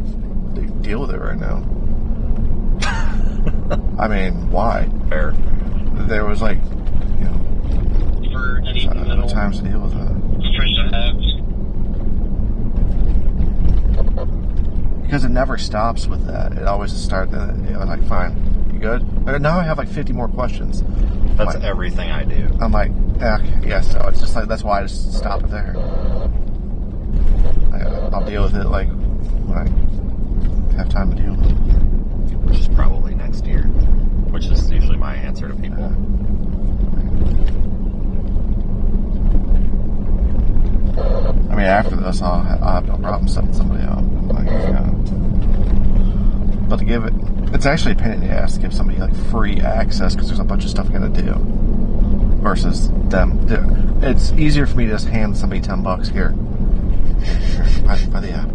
to deal with it right now. I mean, why? Fair. There was, like, you know, For any little times to deal with it. fish I have. Because it never stops with that. It always starts, I was like, fine, you good? But now I have, like, 50 more questions. That's like, everything I do. I'm like, okay, yeah, so it's just like, that's why I just stop it there. I'll deal with it, like, when I have time to deal with it. Which is probably next year. Which is usually my answer to people. I mean, after this, I'll have no problem setting somebody up. Like, but to give it, it's actually a pain in the ass to give somebody, like, free access because there's a bunch of stuff you gotta do. Versus them. It's easier for me to just hand somebody $10 here. By the app.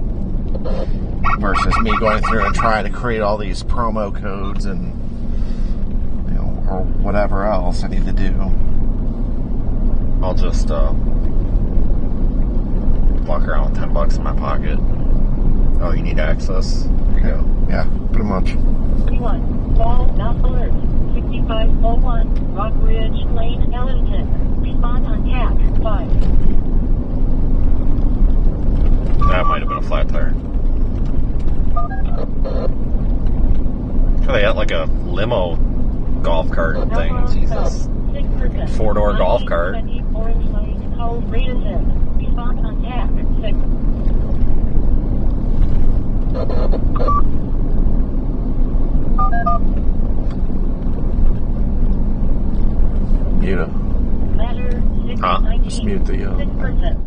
versus me going through and trying to create all these promo codes and, you know, or whatever else I need to do. I'll just walk around with $10 in my pocket. Oh, you need access? Here you go. Yeah, pretty much. 61, Wall, Southward, 6501, Rock Ridge Lane, Ellington. Respond on TAC 5. That might have been a flat tire. Oh, they got like a limo golf cart thing. Jesus. 4-door golf cart. Orange Lane, Cove, Bradenton. Respond on TAC 6. Mute it. Ladder 619. Huh? Just mute the 6%.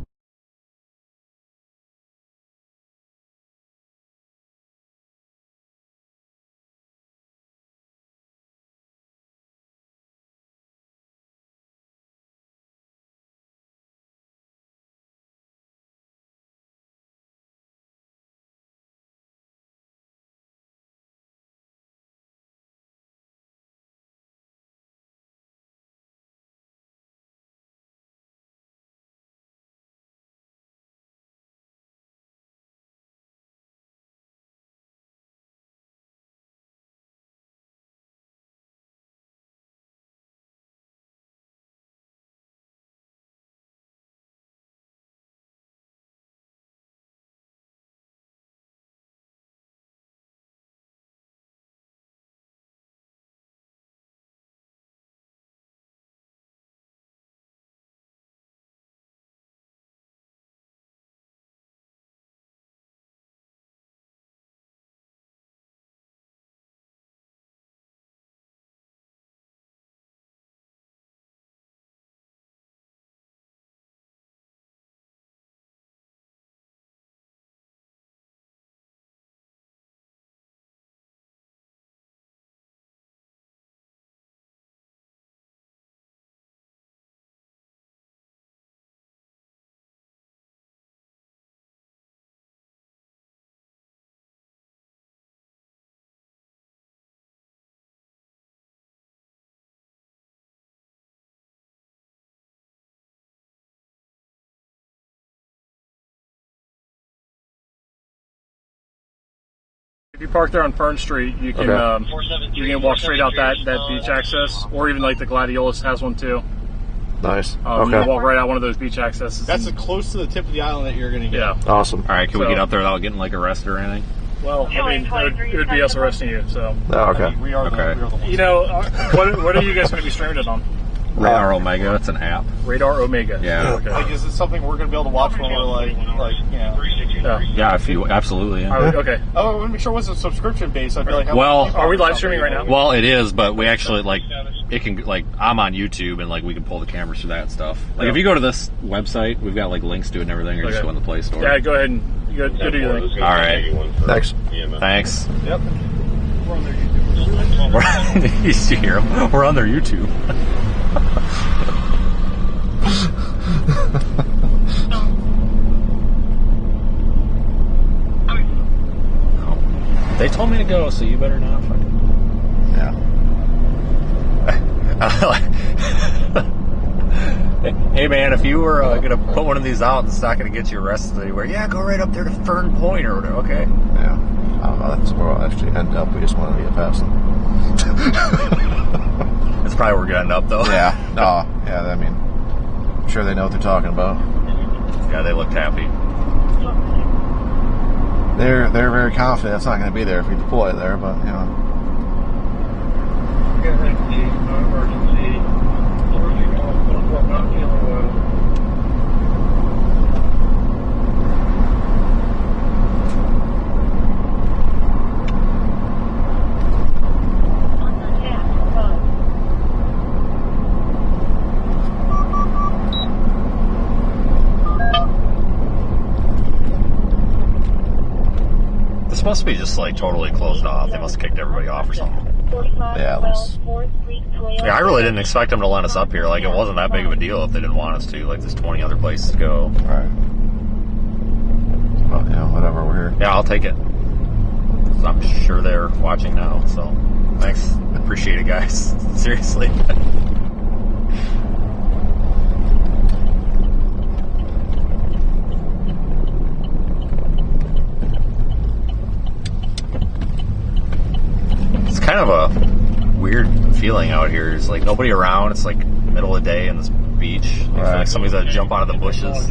If you park there on Fern Street, you can you can walk straight out that beach access, or even like the Gladiolus has one too. Nice. You can walk right out one of those beach accesses. That's as close to the tip of the island that you're going to get. Yeah. Awesome. All right, can we get up there without getting like arrested or anything? Well, I mean, it would be us arresting you. So. Oh, okay. I mean, we are the ones. You know, what are you guys going to be streaming it on? RadarOmega, it's an app. RadarOmega. Yeah. Okay. Like, is it something we're going to be able to watch when we're like, you know? Yeah, if you absolutely. Yeah. Okay. Oh, I want to make sure it wasn't subscription based. I'd be like, Well, are we live streaming right now? Well, it is, but we actually like it can like I'm on YouTube and like we can pull the cameras through that and stuff. Like if you go to this website, we've got like links to it and everything, or just go in the Play Store. Yeah, go ahead and go do your thing. All right. Thanks. Thanks. Yep. We're on their YouTube. We're on their YouTube. They told me to go, so you better not fucking. Yeah. Hey man, if you were gonna put one of these out and it's not gonna get you arrested anywhere, yeah, go right up there to Fern Point or whatever. Okay. Yeah. I don't know. That's where we'll actually end up. We just want to get past them. That's probably where we're gonna end up, though. Yeah. No. Yeah. I mean, I'm sure they know what they're talking about. Yeah, they looked happy. They're very confident it's not going to be there if we deploy there, but you know. This must be just like totally closed off. They must have kicked everybody off or something. Yeah, Yeah, I really didn't expect them to let us up here. Like, it wasn't that big of a deal if they didn't want us to. Like, there's 20 other places to go. Right. Well, yeah, whatever, we're here. Yeah, I'll take it. I'm sure they're watching now. So thanks, appreciate it, guys. Seriously. It's kind of a weird feeling out here. It's like nobody around. It's like middle of the day in this beach. It's like somebody's gonna jump out of the bushes.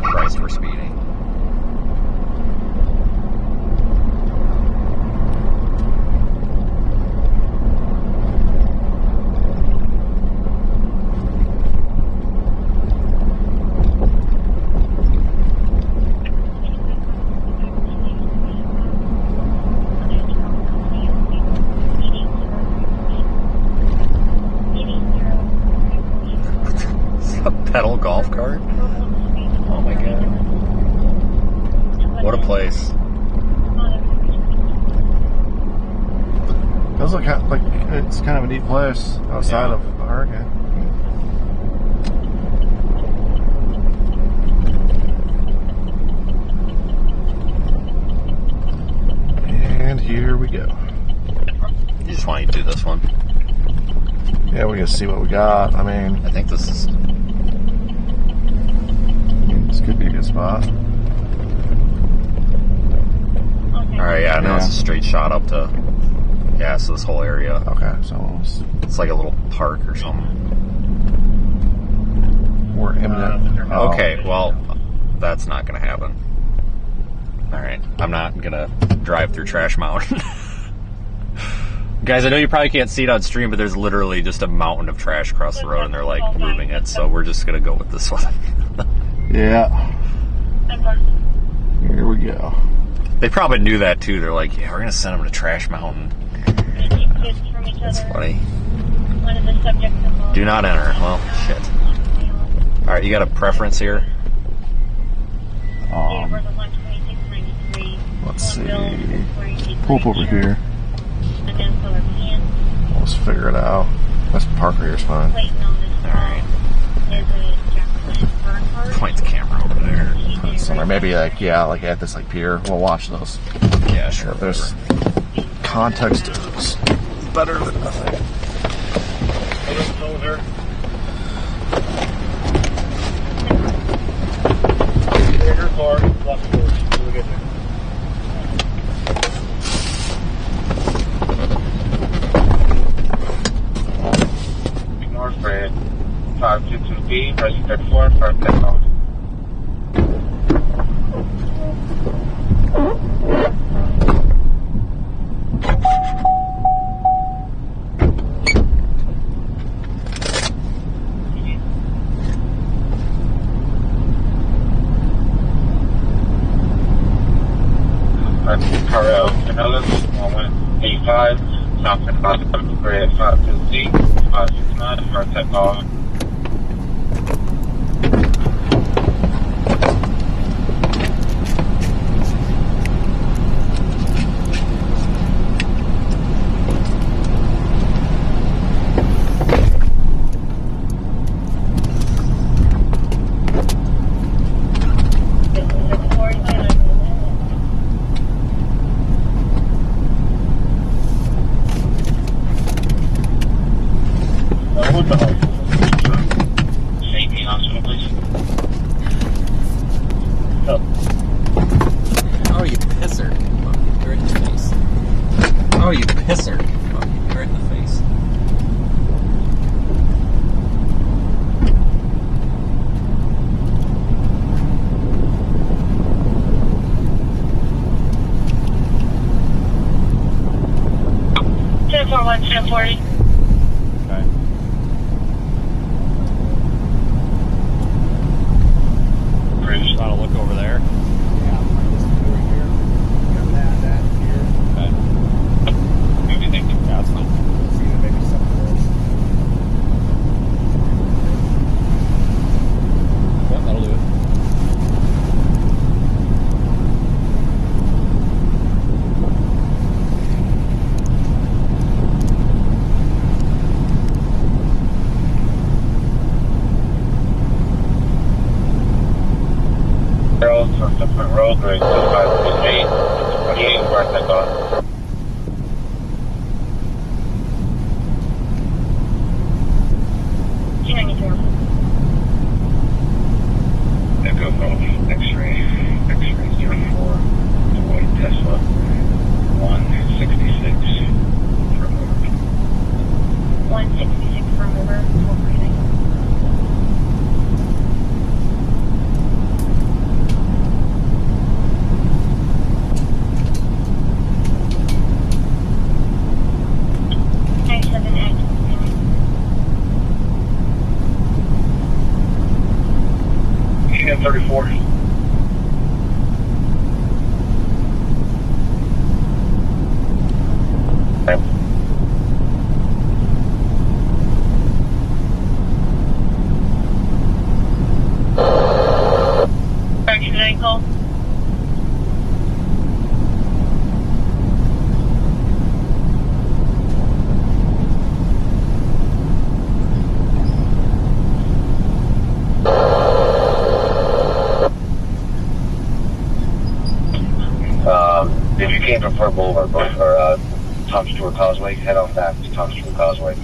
Christ, we're speeding. Pedal golf cart? Oh my god. What a place. Does look like it's kind of a neat place outside of a hurricane. And here we go. You just want to do this one. Yeah, we can see what we got. I mean, I think this is... this could be a good spot. Alright, yeah, now it's a straight shot up to... Yeah, so this whole area. Okay, so it's like a little park or something. We're imminent. Okay, well, that's not going to happen. Alright, I'm not going to drive through Trash Mountain. Guys, I know you probably can't see it on stream, but there's literally just a mountain of trash across the road, and they're, like, moving it, so we're just going to go with this one. Yeah. Here we go. They probably knew that, too. They're like, yeah, we're going to send them to Trash Mountain. That's funny. Do not enter. Well, shit. Alright, you got a preference here? Let's see. Pull up over here. Let's figure it out. This parker here is fine. Alright. Point the camera over there. Put it somewhere. Maybe like, yeah, like at this like pier. We'll watch those. Yeah, sure. If there's context is better than nothing. North Red 522B, pressing 34 for takeoff. Carl Canellis, 1185, South Carolina, Red 550, 569 for takeoff. Oh, you pisser. You're in the face. Oh, you pisser. You're in the face. Ten 4 1 1040. Okay. Just want to look over there. Right, 528, 28, where I set off. Echo Golf, X-ray 04, Deloitte Tesla, 166 for mover. 166 for mover, 449. And 34. Correction ankle. If you came from Pearl Boulevard or Tom Stewart Causeway, head on back to Tom Stewart Causeway.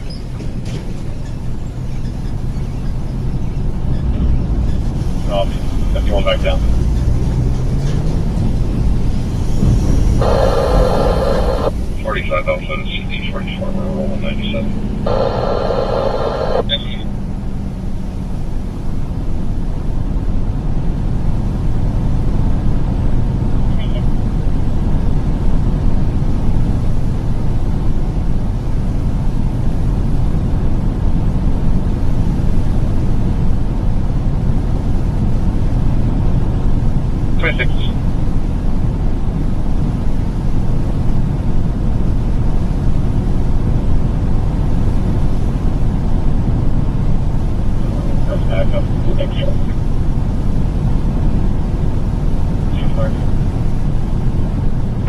That's going back down. $45 Alpha to CD 44, we're rolling 97.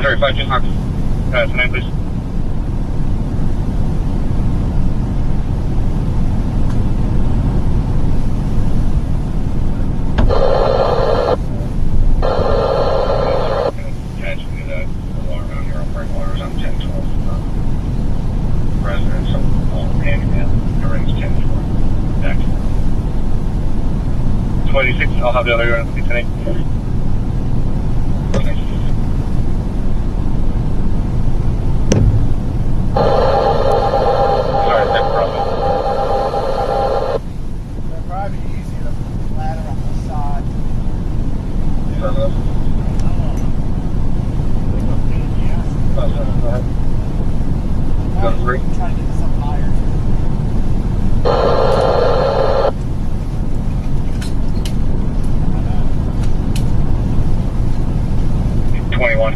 Sorry, 5 just marks. Tonight, please. Residents of Handyman, Orange 10-4. Back. 26, I'll have the other unit with me tonight. Sorry, no problem. It'd probably be easier to ladder on the side. Go ahead. Go 3. Trying to get this up higher. 21.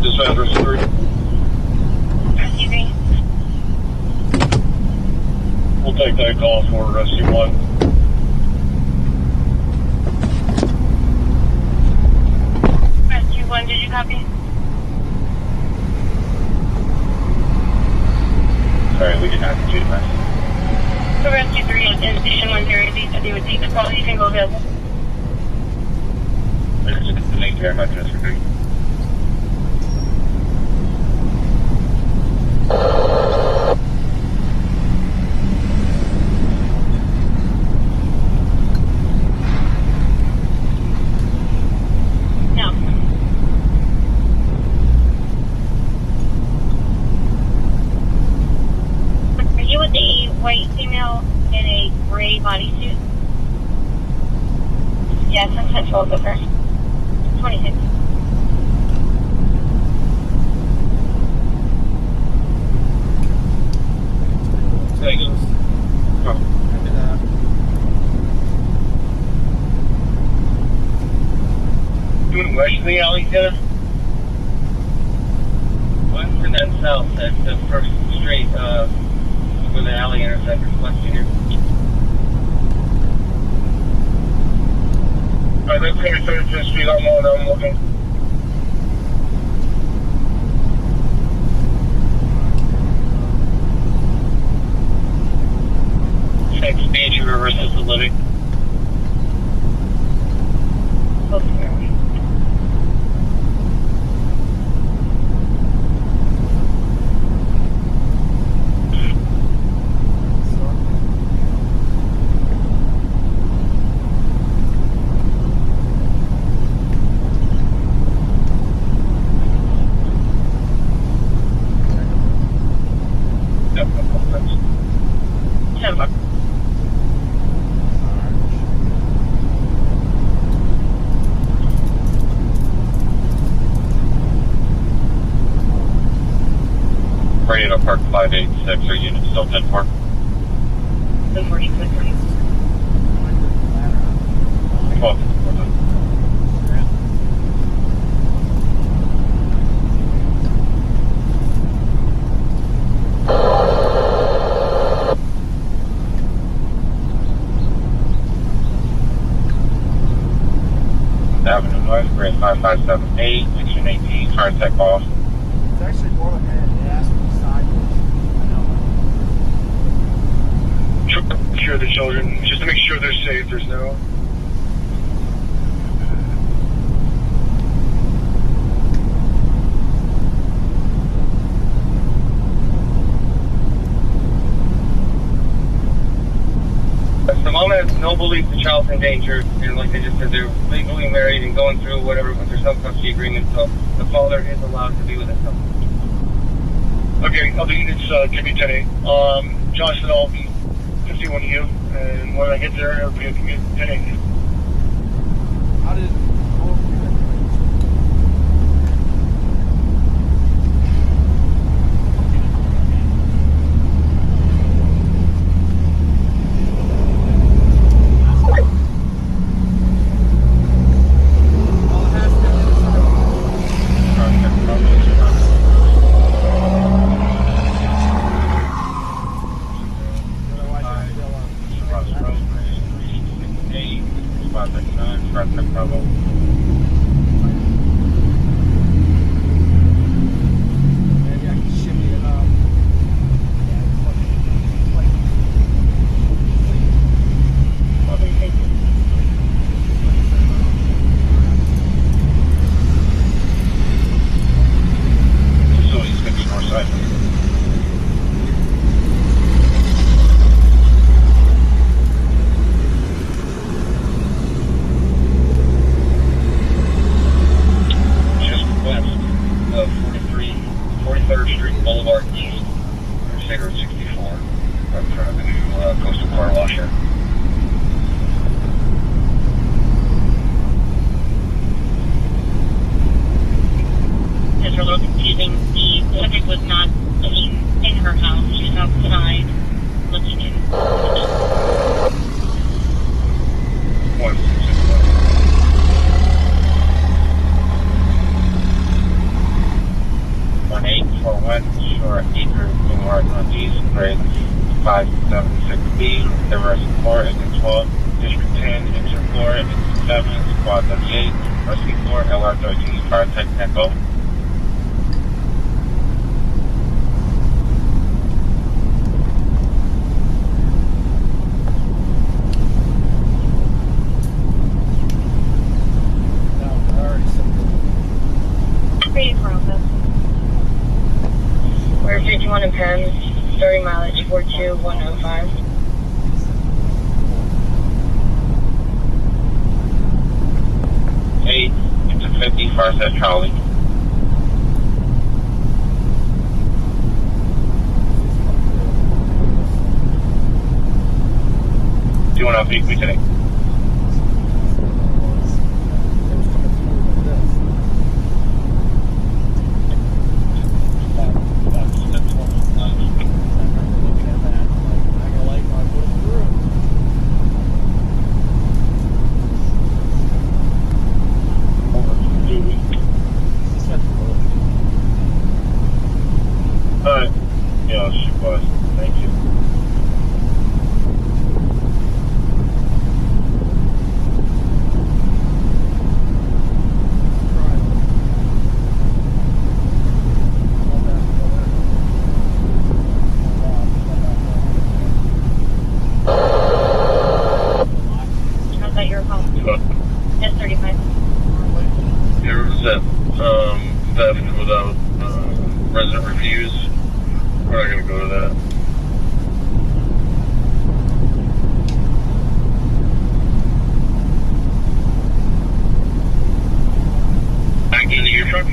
Dispatcher 3. We'll take that call for Rescue 1. Rescue 1, did you copy? Sorry, we did not do that. So Rescue 3 is in Station 108, that they would take the call. You can go available. Thank you very much, Mr. Green. No. Are you with a white female in a gray bodysuit? Yes, I'm central with her. 26. Thank you. Doing west of the alley, Jenna? West and then south. That's the first straight where the alley intersects. West here. Alright, that's going to be 35th Street. I'm looking. 6 speed, you reverses the living. Okay. Radio Park 586, are units still 10-4? 10-4. 12. Avenue North, Grid 5578, 1618, fire tech off. It's actually more like it asked for the sideways. I know. Sure, the children, just to make sure they're safe, there's no. At the moment, no belief the child's in danger, and like they just said, they're legally married and going through whatever, but there's no custody agreement, so the father is allowed to be with his son. Okay, other units, give me 10-8. Johnson, I'll be 51 to you, and when I get there, I'll be 10-8. How did that theft without resident refuse. We're not going to go to that. Back into your truck.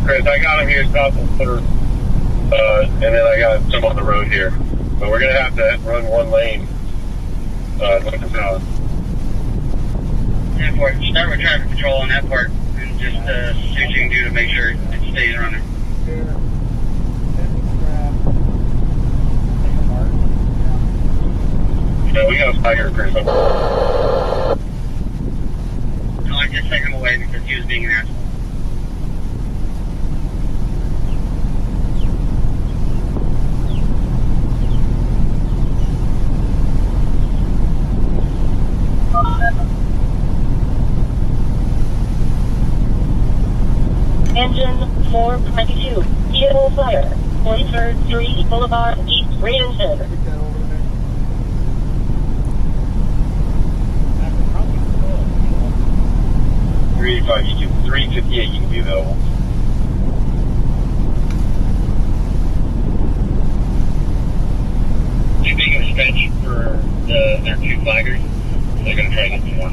Chris, I got him here south of 3rd, and then I got some on the road here. But we're going to have to run one lane north and south. Start with traffic control on that part and just see what you can do to make sure it stays running. Yeah, we got a fire, Chris. No, I just took him away because he was being an asshole. Engine 422, vehicle fire, 43rd Street Boulevard, East Reading Center. 385, you can 358, you can be available. Too big of a stretch for their 2 flaggers. They're going to try to get some more.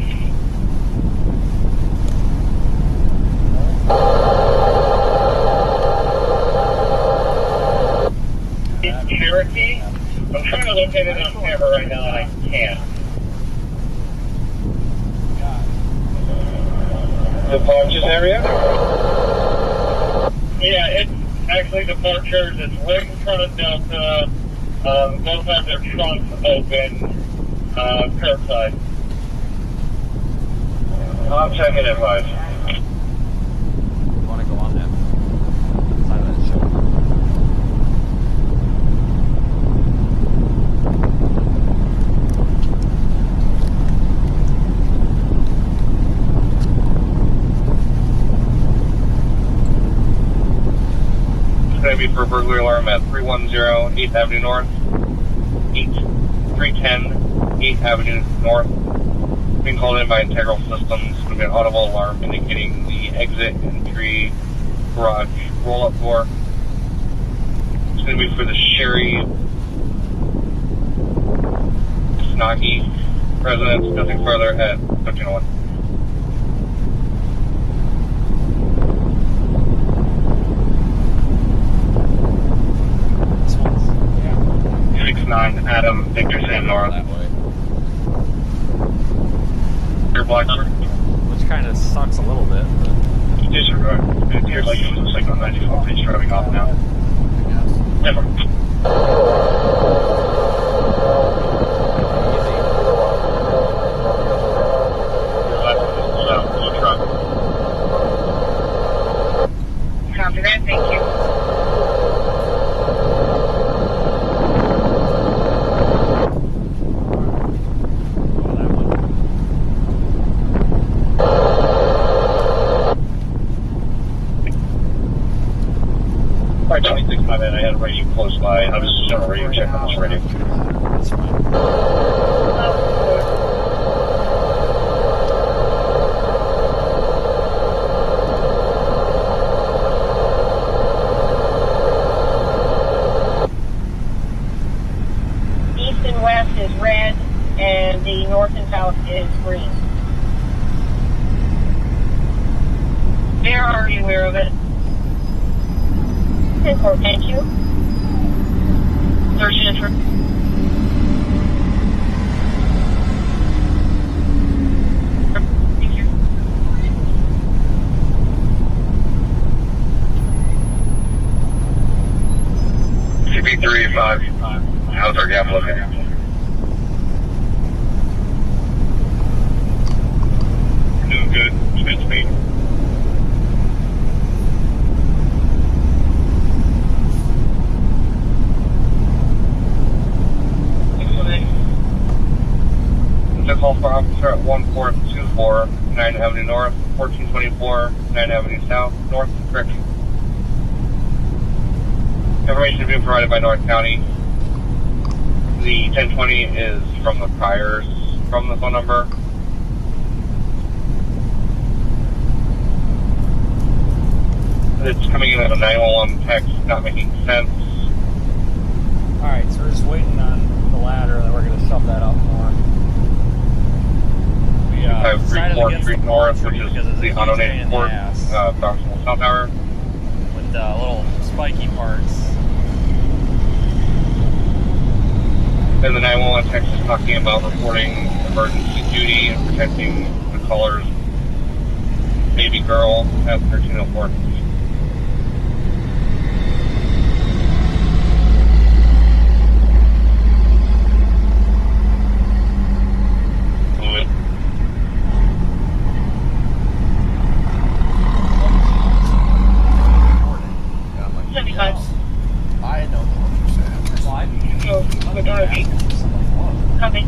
It's Cherokee. I'm trying to locate it on camera right now and I can't. The Ponches area? Yeah, it's actually the Ponchers. It's right in front of Delta. Both have their trunks open, curbside. I'm checking it, 5. You want to go on that side of that show? It's going to be for burglary alarm at 310 8th Avenue North, 310 8th Avenue North. Being called in by Integral Systems. It's going to be an audible alarm indicating the exit, entry, garage, roll-up door. It's going to be for the Sherry Snoggy residence. Nothing further at 1301. This one's 69 Adam Victor Sam North. that way. Your block number? Which kind of sucks a little bit, but Disregard. It appeared like it was like on 94 pitch driving off now. Never. Copy that, thank you. Alright, 26, my bad. I had a radio close by. I was just doing a radio check on this radio. that's fine. East and west is red, and the north and south is green. They're already aware of it. Thank you. Search and entry. Thank you. CP385. How's our gap looking? Doing good. Spin speed. Call for officer at 1424 9th Avenue North, 1424 9th Avenue South, North, correction. Information is being provided by North County. The 1020 is from the prior from the phone number. It's coming in as a 911 text, not making sense. Alright, so we're just waiting on the ladder, and then we're going to shove that up more. We have 34th Street North, which is the undonated port, South Tower. With little spiky parts. And the 911 text is talking about reporting emergency duty and protecting the caller's baby girl at 1304. I know what you said. Copy.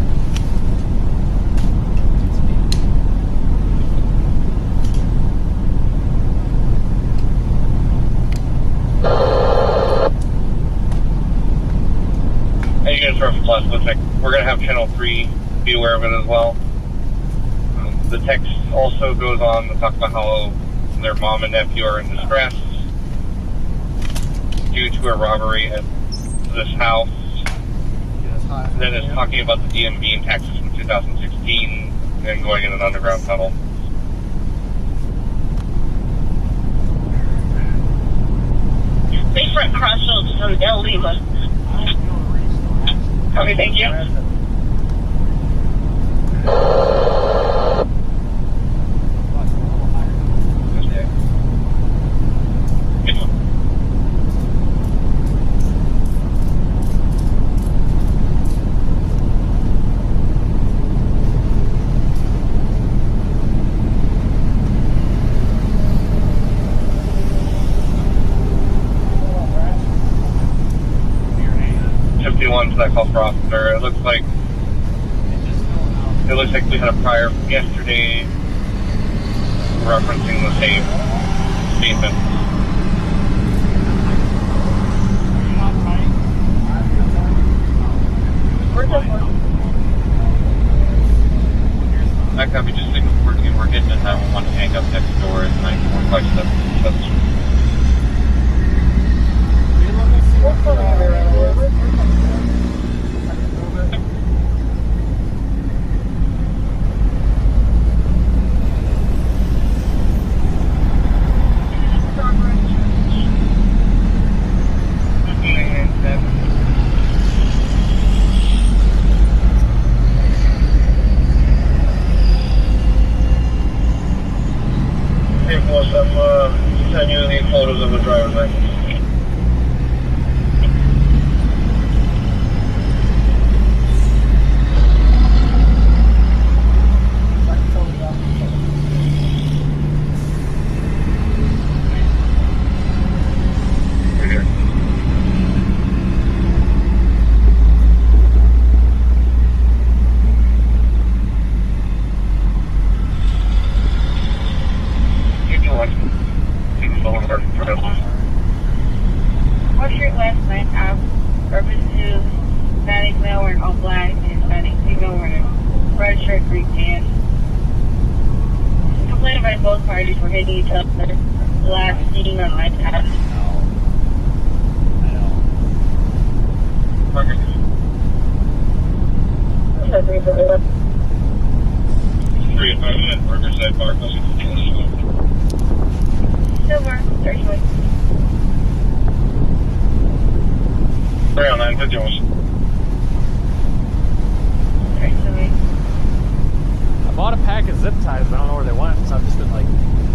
Hey, you guys, Refueling Plus, looks like we're going to have Channel 3 be aware of it as well. The text also goes on to talk about how their mom and nephew are in distress due to a robbery at this house. Then it's talking about the DMV in Texas from 2016 and going in an underground tunnel. Bayfront Crossroads from Del Lima. Okay, thank you. To that call for officer. It looks like we had a prior from yesterday referencing the same statement. That copy, just signal working. We're getting a 911 hang up next door at 945 send you the photos of the driver's license. What's your last night? Urban Zoo, Hispanic male wearing all black, and Hispanic female wearing a red shirt, green pants. Complained about both parties were hitting each other. Last meeting on my path. Okay. 3 and 5 minutes, Riverside Park, Silver, 30. 3 on 951. I bought a pack of zip ties, but I don't know where they went, so I've just been like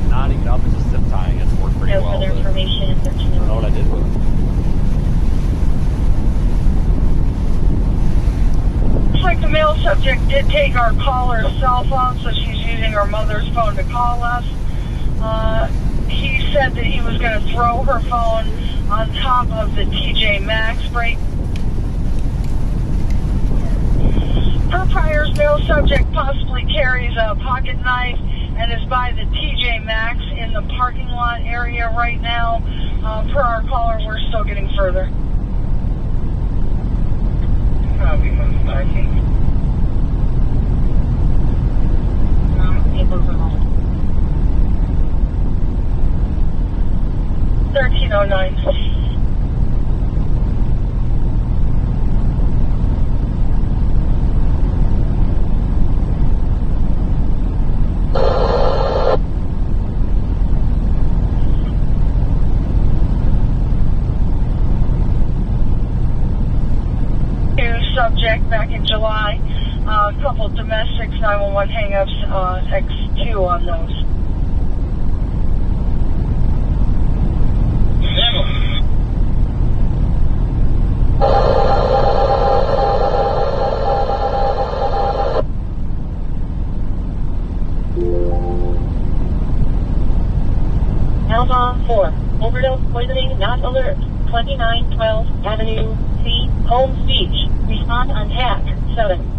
knotting it up and just zip tying it. It's worked pretty well. Further information in 13. I don't know what I did with it. Looks like the male subject did take our caller's cell phone, so she's using her mother's phone to call us. He said that he was going to throw her phone on top of the TJ Maxx break. Per priors, male subject possibly carries a pocket knife and is by the TJ Maxx in the parking lot area right now. Per our caller, we're still getting further. couple domestics 911 hang-ups X2 on those. Alpha 4, overdose poisoning not alert, 2912 Avenue C, home speech, respond on TAC 7.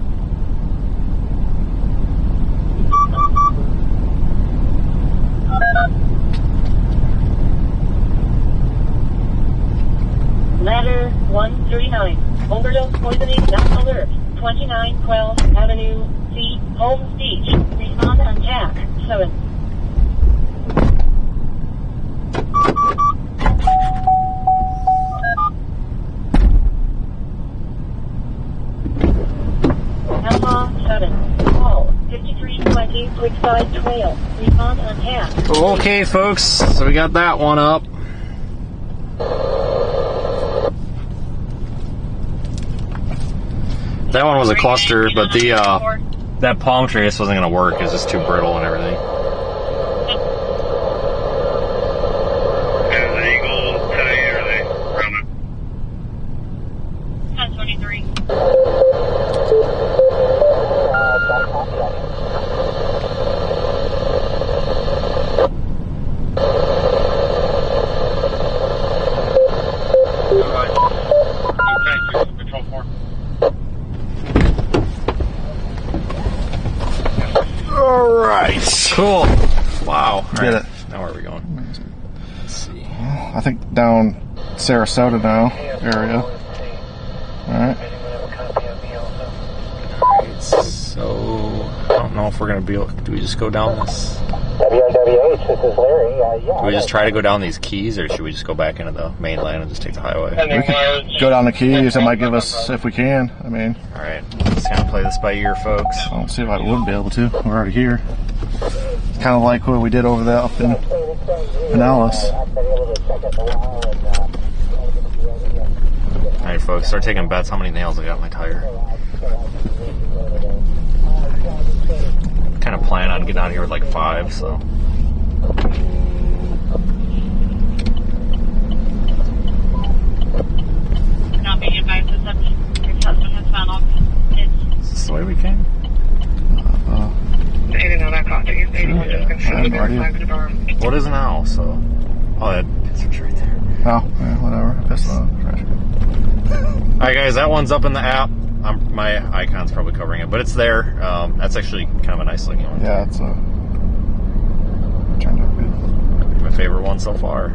Ladder 139, overdose poisoning not alert, 2912 Avenue C, home speech, respond on TAC 7. Alpha 7, call 5320 Brookside Trail, respond on TAC. Okay, folks, so we got that one up. That one was a cluster, but the that palm trace wasn't going to work. It was just too brittle and everything. Is the Eagle today or are they running? 1023. Alright. Cool. Wow. Get it. Now where are we going? Let's see. I think down Sarasota now area. Alright. Alright, so I don't know if we're going to be able, do we just go down this? WRWH, this is Larry. Yeah. Do we just try to go down these keys, or should we just go back into the mainland and just take the highway? We can go down the keys. It might give us, if we can. I mean. Alright, let's kind of play this by ear, folks. I don't see if I would be able to. We're already here. It's kind of like what we did over there up in Pinellas. Alright, folks, start taking bets how many nails I got in my tire. Kind of plan on getting out of here with like 5, so. Not being advised that your husband has found all kids. Is this the way we came? Even though that contact is 81, just confirmed the door. What is now, so? Oh, that picture's right there. Oh, yeah, whatever. That's not trash. Alright, guys, that one's up in the app. My icon's probably covering it, but it's there. That's actually kind of a nice looking one. Yeah, it's turned out good. My favorite one so far.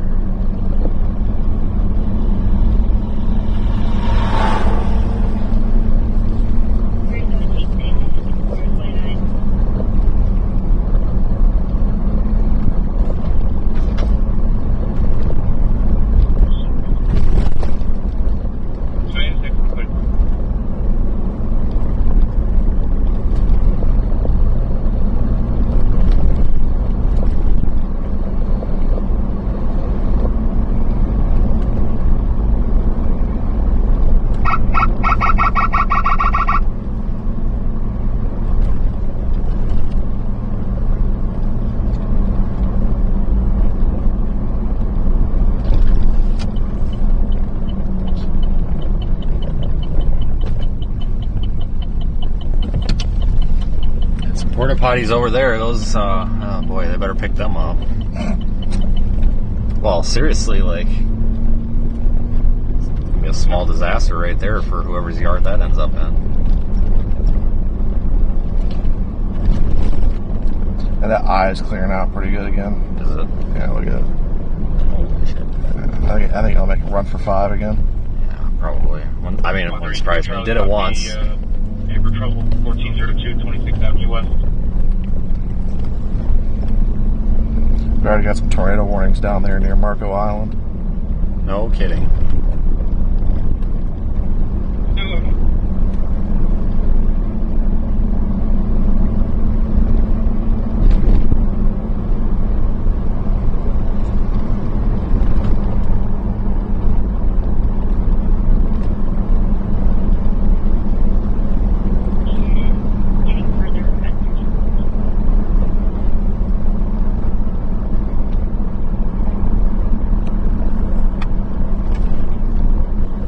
Porta potties over there, those, oh boy, they better pick them up. Well, seriously, like, it's gonna be a small disaster right there for whoever's yard that ends up in. And that eye is clearing out pretty good again. Is it? Yeah, look at it. Holy shit. I think I'll make a run for 5 again. Yeah, probably. I mean, it wouldn't surprise me. Did it once. Paper trouble, 1402, 26th Avenue West. We already got some tornado warnings down there near Marco Island. No kidding.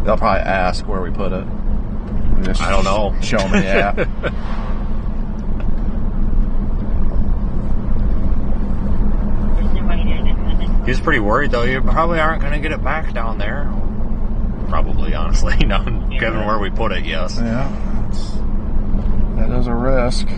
They'll probably ask where we put it. Just I don't know. Show them the app. He's pretty worried, though. You probably aren't going to get it back down there. Probably, honestly. Given where we put it, yes. Yeah. That is a risk.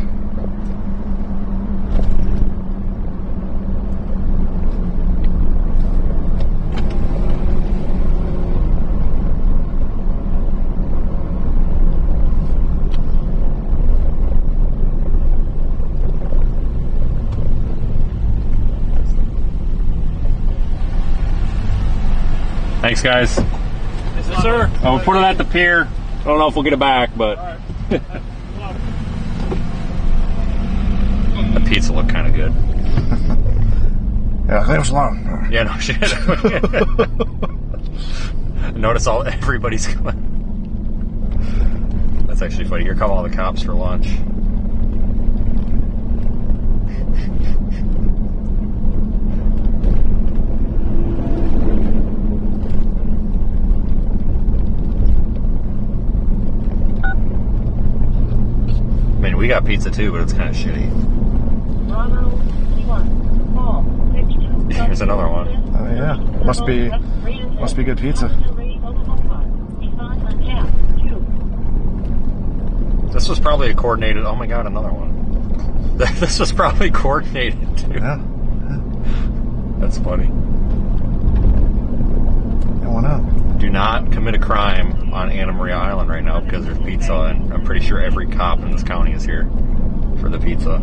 Thanks, guys. Yes, sir. We'll put it at the pier. I don't know if we'll get it back, but the pizza looked kind of good. Yeah, leave us alone. Yeah, no shit. Notice everybody's coming. That's actually funny. Here come all the cops for lunch. We got pizza too, but it's kind of shitty. Here's another one. Oh yeah, must be good pizza. This was probably a coordinated. Oh my god, another one. This was probably coordinated too. Yeah. That's funny. Why not? Do not commit a crime on Anna Maria Island right now because there's pizza, and I'm pretty sure every cop in this county is here for the pizza.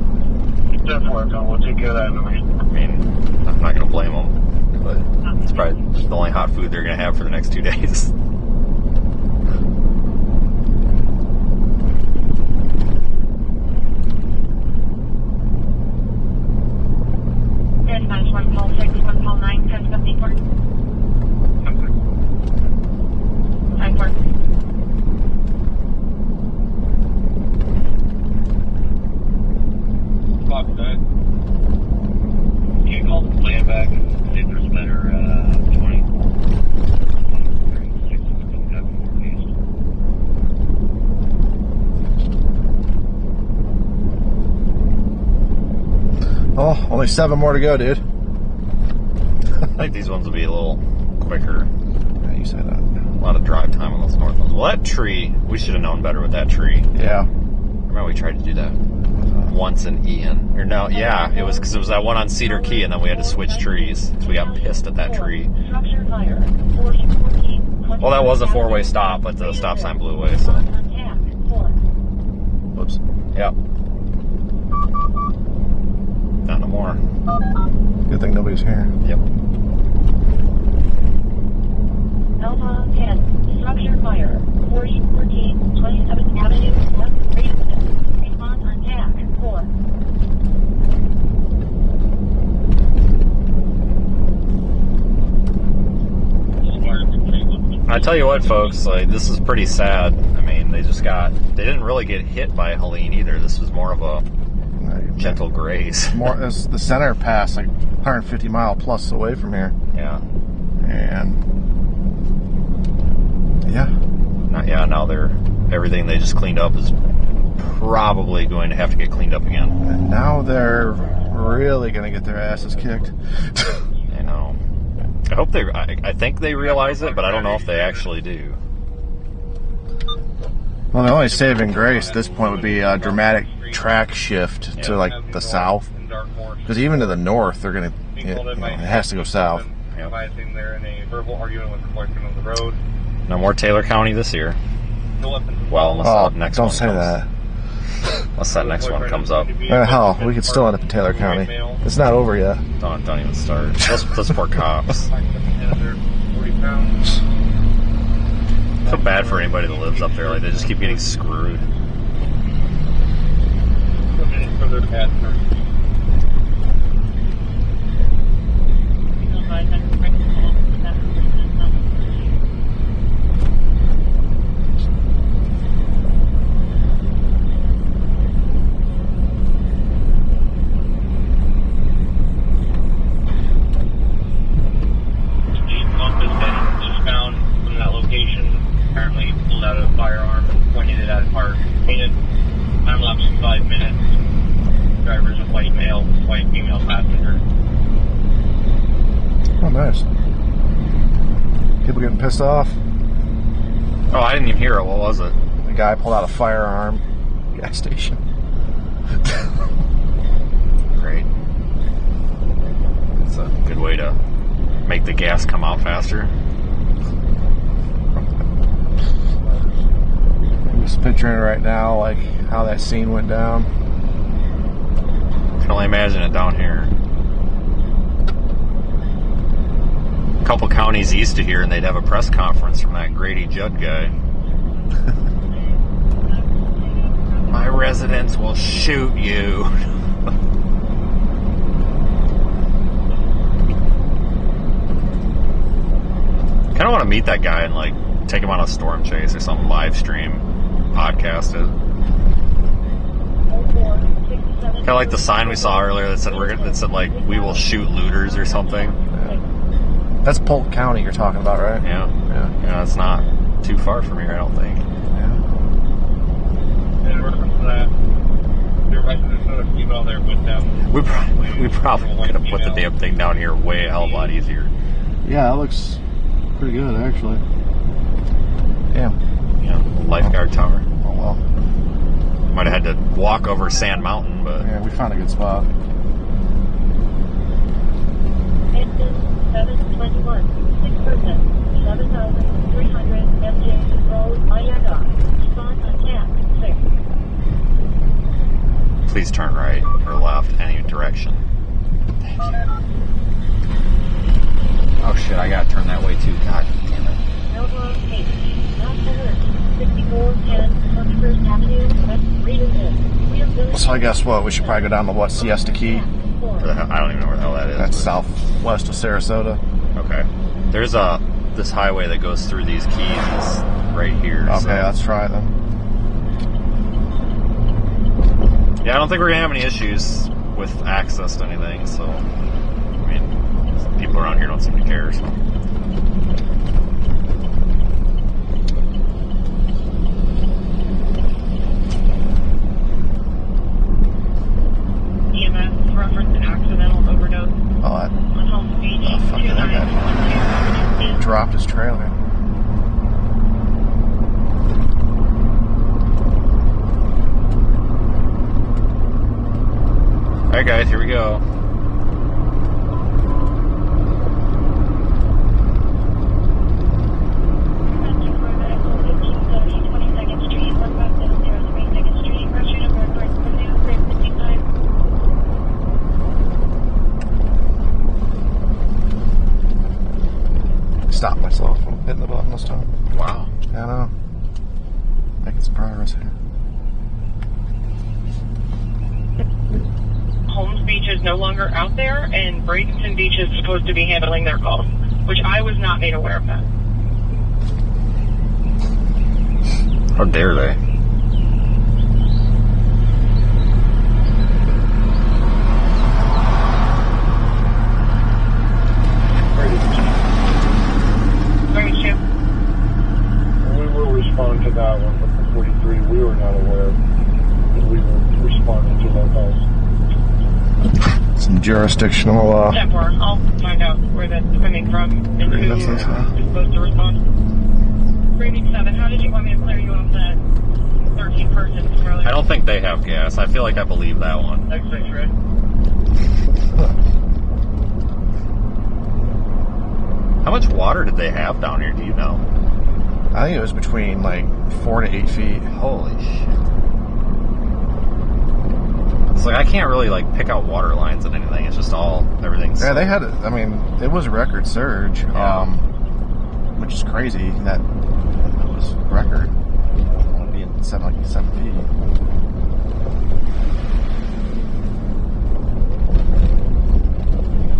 Definitely, we'll take care of that. I mean, I'm not going to blame them, but it's probably the only hot food they're going to have for the next 2 days. One call 6, 1 call 9, 1074. 9-4. Clock that. Can you call the plan back and see if there's better 20? 36, Oh, only 7 more to go, dude. I think these ones will be a little quicker. Yeah, you say that. A lot of drive time on those north ones. Well, that tree, we should have known better with that tree. Yeah. Remember we tried to do that once in Ian. Or no, yeah, it was because it was that one on Cedar Key, and then we had to switch trees. So we got pissed at that tree. Well, that was a 4-way stop, but the stop sign blew away, so. Whoops. Yep. Not no more. Good thing nobody's here. Yep. Alpha 10, structure fire, 4014, 27th Avenue, West Raven. Response on TAC 4. I tell you what, folks, like, this is pretty sad. I mean, they didn't really get hit by Helene either. This was more of a gentle graze. It's the center pass, like 150 mile plus away from here. Yeah. And yeah. Now everything they just cleaned up is probably going to have to get cleaned up again. And now they're really going to get their asses kicked. I know. I think they realize it, but I don't know if they actually do. Well, the only saving grace at this point would be a dramatic track shift to like the south, because even to the north they're going to, it has to go south. No more Taylor County this year. Well, unless next don't one say comes. that. Unless that next one comes up. Hell, we could still end up in Taylor County. It's not over yet. Don't even start. Those poor cops. So bad for anybody that lives up there. Like, they just keep getting screwed. Eastbound from that location. white female passenger. Oh, nice. People getting pissed off. Oh, I didn't even hear it. What was it? The guy pulled out a firearm. Gas station. Great. It's a good way to make the gas come out faster. I'm just picturing it right now, like how that scene went down. I can only imagine it down here. A couple counties east of here, and they'd have a press conference from that Grady Judd guy. My residents will shoot you. Kind of want to meet that guy and like take him on a storm chase or something, live stream, podcast it. Kind of like the sign we saw earlier that said like we will shoot looters or something. Yeah. That's Polk County you're talking about, right? Yeah. Yeah, it's not too far from here, I don't think. In reference to that, there's another female there with them. We probably could have put the damn thing down here way a hell of a lot easier. Yeah, it looks pretty good, actually. Damn. Yeah, lifeguard tower. Oh, well. Might have had to walk over Sand Mountain, but... Yeah, we found a good spot. Engine 721, 6%, 7,300 MJ Road, Mayada. Respond on tap, 6. Please turn right or left, any direction. Thank you. Oh shit, I gotta turn that way too. God damn it. Melbourne 8, not alert. 6410, 21st Avenue, West Readerton. So I guess what? We should probably go down to what? Siesta Key? Where the hell, I don't even know where the hell that is. That's southwest of Sarasota. Okay. There's this highway that goes through these keys right here. Okay, so. let's try them. Yeah, I don't think we're gonna have any issues with access to anything, so I mean, people around here don't seem to care, so. EMS reference an accidental overdose Oh, on Home Beach. oh fuck that guy. He dropped his trailer. Alright guys, here we go. Stopped myself from hitting the button this time. Wow. I know. Making some progress here. Holmes Beach is no longer out there, and Bradenton Beach is supposed to be handling their calls, which I was not made aware of that. How dare they? We will respond to that one, but for 43, we were not aware that we were responding to locals. Some jurisdictional Tempor, I'll find out where that's coming from and who is supposed to respond. Rating 7, how did you want me to clear you off that 13 persons earlier? I don't think they have gas. I feel like I believe that one. X6, right? How much water did they have down here? Do you know? I think it was between like 4 to 8 feet. Holy shit. It's like I can't really like pick out water lines and anything. It's just everything's... Yeah, they had, I mean, it was a record surge, Yeah. Which is crazy that it was record. Only being 7 feet.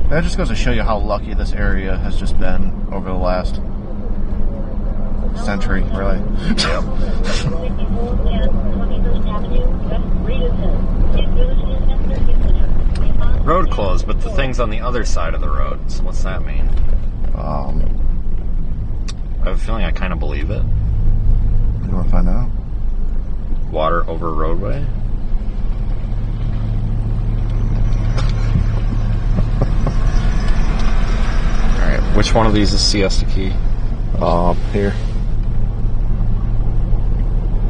That just goes to show you how lucky this area has just been over the last century, really. Road closed, but the thing's on the other side of the road. So what's that mean? I have a feeling I kind of believe it. You want to find out? Water over roadway? Which one of these is Siesta Key? Here.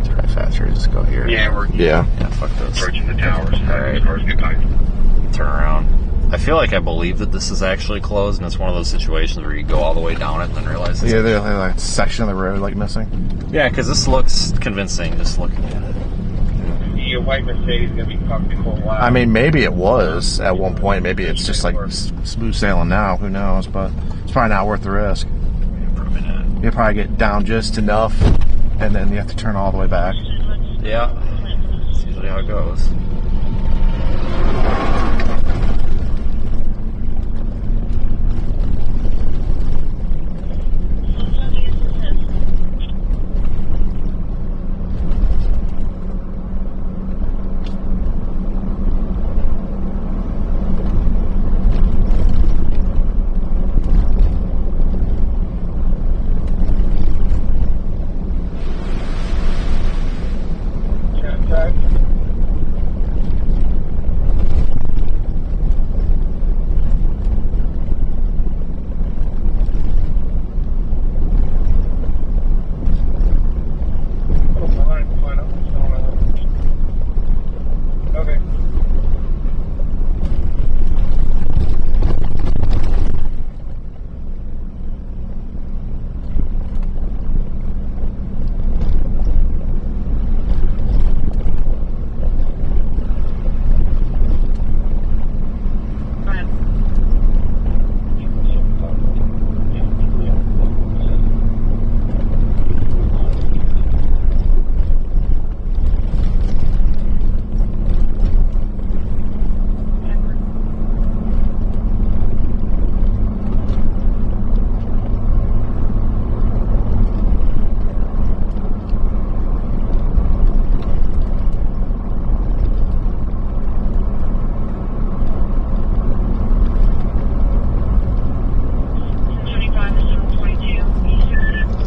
Try faster. Just go here. Yeah, we're yeah. Fuck this. approaching the towers. All right. Cars get by. Turn around. I feel like I believe that this is actually closed, and it's one of those situations where you go all the way down it and then realize it's there's like a section of the road like missing. Yeah, because this looks convincing just looking at it. Your white Mercedes is going to be parked for a while. I mean, maybe it was at one point. Maybe it's just like smooth sailing now. Who knows? But it's probably not worth the risk. You'll probably get down just enough, and then you have to turn all the way back. Yeah, that's usually how it goes.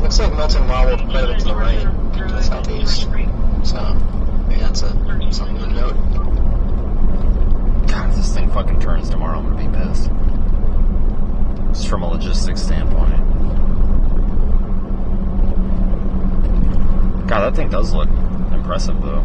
Looks like Milton wobbled quite a bit to the right, to the southeast. So, yeah, that's something to note. God, if this thing fucking turns tomorrow, I'm gonna be pissed. Just from a logistics standpoint. God, that thing does look impressive, though.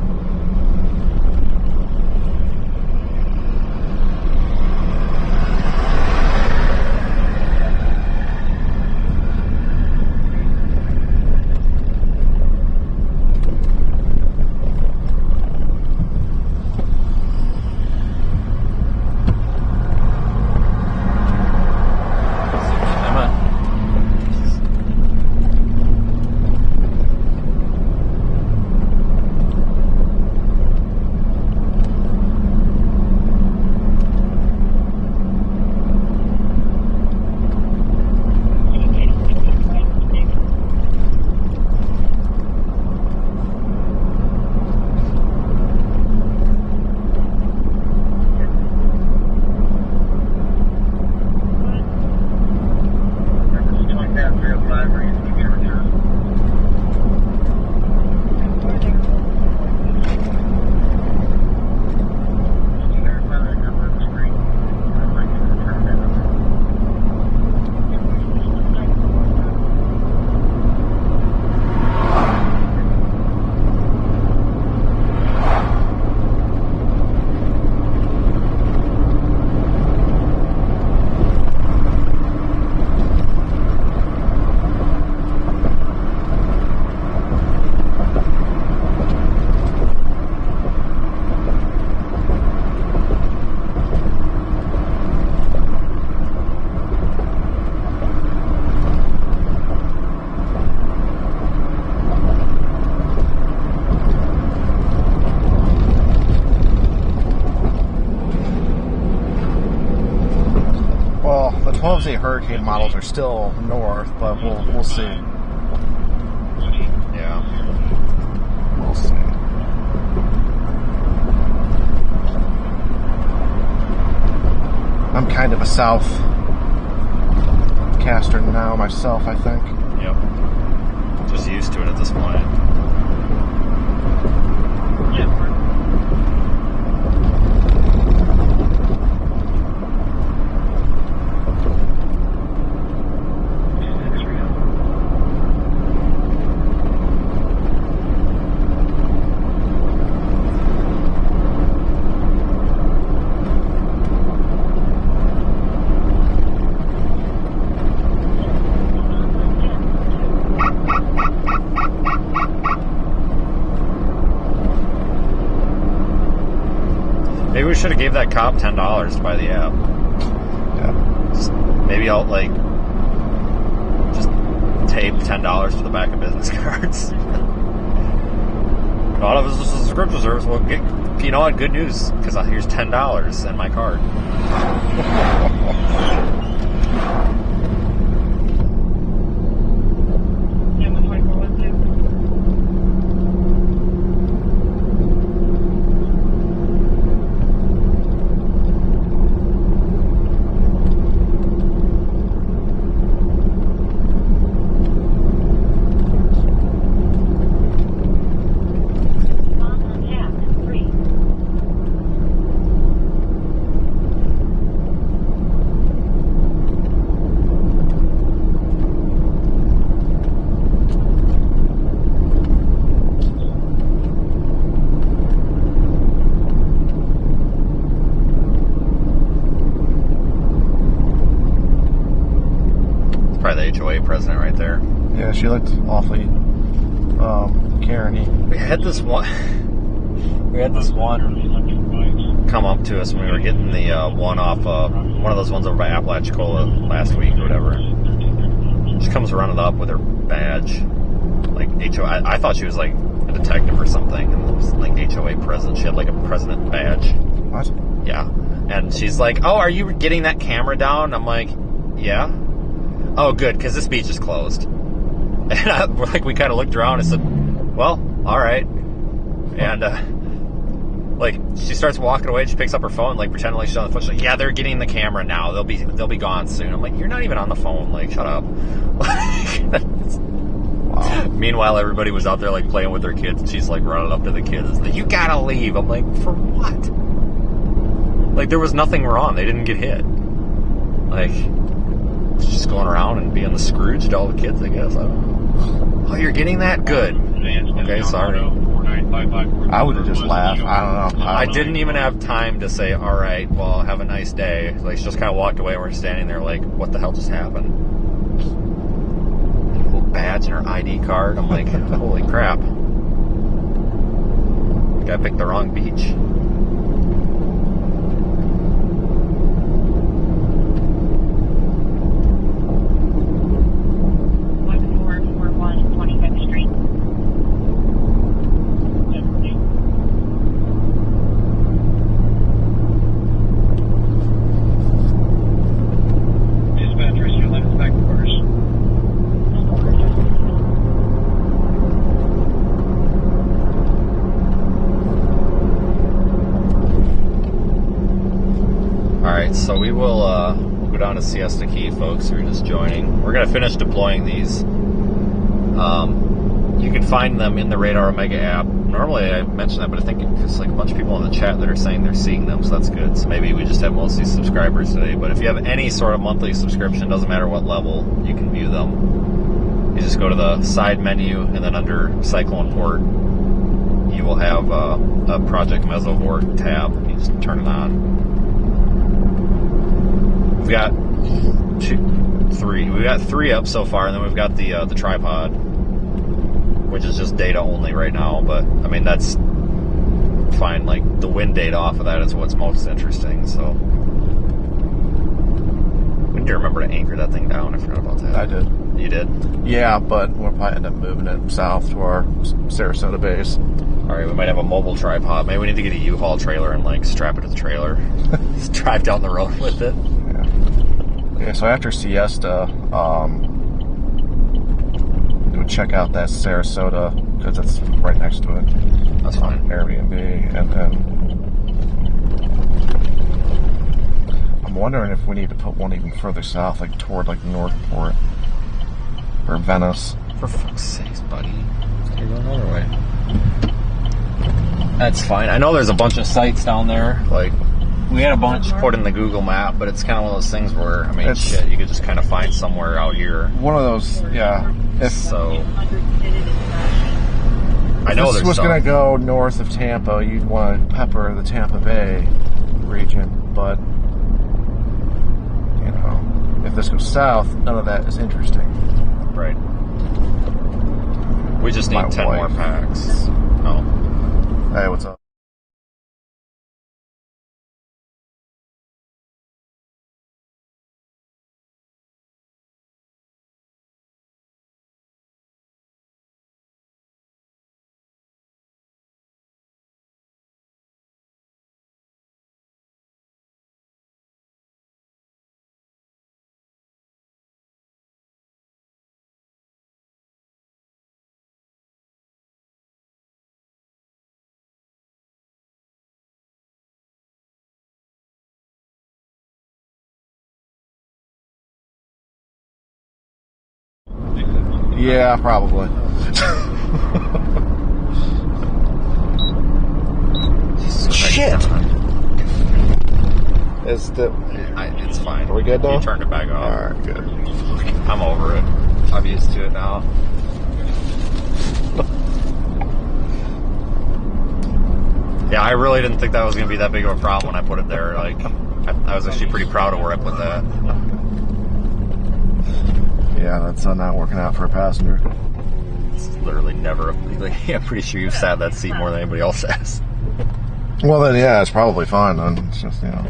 Hurricane models are still north, but we'll see. Yeah. We'll see. I'm kind of a south caster now myself, I think. Yep. Just used to it at this point. Maybe we should have gave that cop $10 to buy the app. Yeah. Maybe I'll like just tape $10 to the back of business cards. A lot of us subscription service will get, you know what, good news, because here's $10 and my card. President right there. Yeah, she looked awfully Karen-y. We had this one come up to us when we were getting the one off one of those ones over by Apalachicola last week or whatever. She comes running up with her badge, like HOA. I thought she was like a detective or something, and it was like HOA president. She had like a president badge. What? Yeah. And she's like, "Oh, are you getting that camera down?" I'm like, "Yeah." "Oh, good, because this beach is closed." And we kind of looked around and said, "Well, all right." And like she starts walking away. She picks up her phone, like pretending like she's on the phone. She's like, "Yeah, they're getting the camera now. They'll be gone soon." I'm like, "You're not even on the phone. Like, shut up." Wow. Meanwhile, everybody was out there like playing with their kids, and she's like running up to the kids. Like, "You gotta leave." I'm like, "For what?" Like there was nothing wrong. They didn't get hit. Like. Just going around and being the Scrooge to all the kids, I guess. I don't know. "Oh, you're getting that? Good." Okay, sorry. I would have just laughed. I don't know. I didn't even have time to say, "All right, well, have a nice day." Like, she just kind of walked away, and we're standing there like, what the hell just happened? A little badge and her ID card. I'm like, holy crap. I think I picked the wrong beach. So we will go down to Siesta Key, folks, who are just joining. We're going to finish deploying these. You can find them in the RadarOmega app. Normally I mention that, but I think it's like a bunch of people in the chat that are saying they're seeing them, so that's good. So maybe we just have mostly subscribers today. But if you have any sort of monthly subscription, doesn't matter what level, you can view them. You just go to the side menu, and then under Cyclone Port, you will have a Project MesoVort tab. You just turn it on. We've got three up so far, and then we've got the tripod, which is just data only right now. But I mean, that's fine. Like the wind data off of that is what's most interesting. So we need to remember to anchor that thing down. I forgot about that. I did. You did? Yeah, but we'll probably end up moving it south to our Sarasota base. All right, we might have a mobile tripod. Maybe we need to get a U-Haul trailer and like strap it to the trailer. Just drive down the road with it. Yeah, so after Siesta, we'll check out that Sarasota, because it's right next to it. That's fine. Airbnb, and then I'm wondering if we need to put one even further south, like toward like Northport or Venice. For fuck's sakes, buddy. You're going another way. That's fine. I know there's a bunch of sites down there, like we had a bunch put in the Google map, but it's kind of one of those things where, I mean, shit, you could just kind of find somewhere out here. One of those, yeah. So, I know this was going to go north of Tampa, you'd want to pepper the Tampa Bay region, but, you know, if this goes south, none of that is interesting. Right. We just need 10 more packs. Oh. Hey, what's up? Yeah, probably. Shit! It's fine. Are we good now? You turned it back off. Alright, good. I'm over it. I'm used to it now. Yeah, I really didn't think that was going to be that big of a problem when I put it there. Like, I was actually pretty proud of where I put that. Yeah, that's not working out for a passenger. It's literally never. Like, I'm pretty sure you've sat in that seat more than anybody else has. Well, then, yeah, it's probably fine. Then it's just, you know.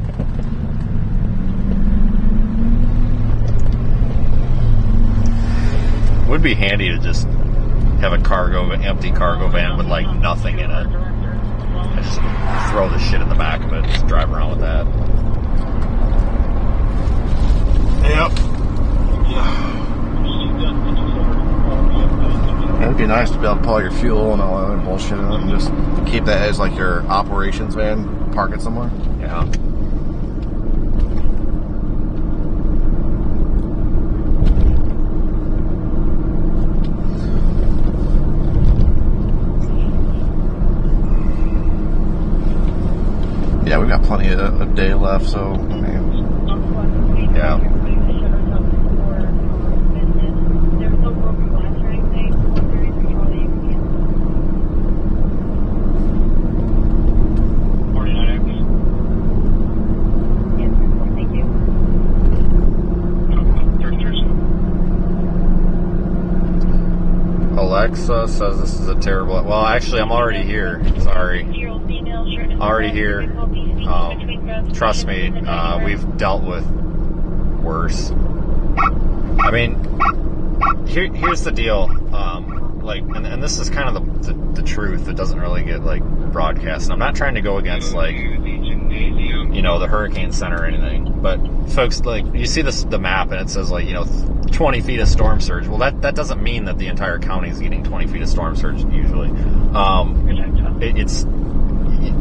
Would be handy to just have an empty cargo van with like nothing in it. I just throw the shit in the back of it, just drive around with that. Yep. It'd be nice to be able to pull your fuel and all that other bullshit in it and just keep that as like your operations van, park it somewhere. Yeah. Yeah, we've got plenty of a day left, so I mean, yeah. Alexa says this is a terrible. Well, actually, I'm already here. Sorry. Already here. Trust me, we've dealt with worse. I mean, here's the deal. Like, and this is kind of the truth that doesn't really get like broadcast. And I'm not trying to go against like, you know, the hurricane center or anything. But folks, like, you see the map and it says like, you know, 20 feet of storm surge. Well, that doesn't mean that the entire county is getting 20 feet of storm surge usually.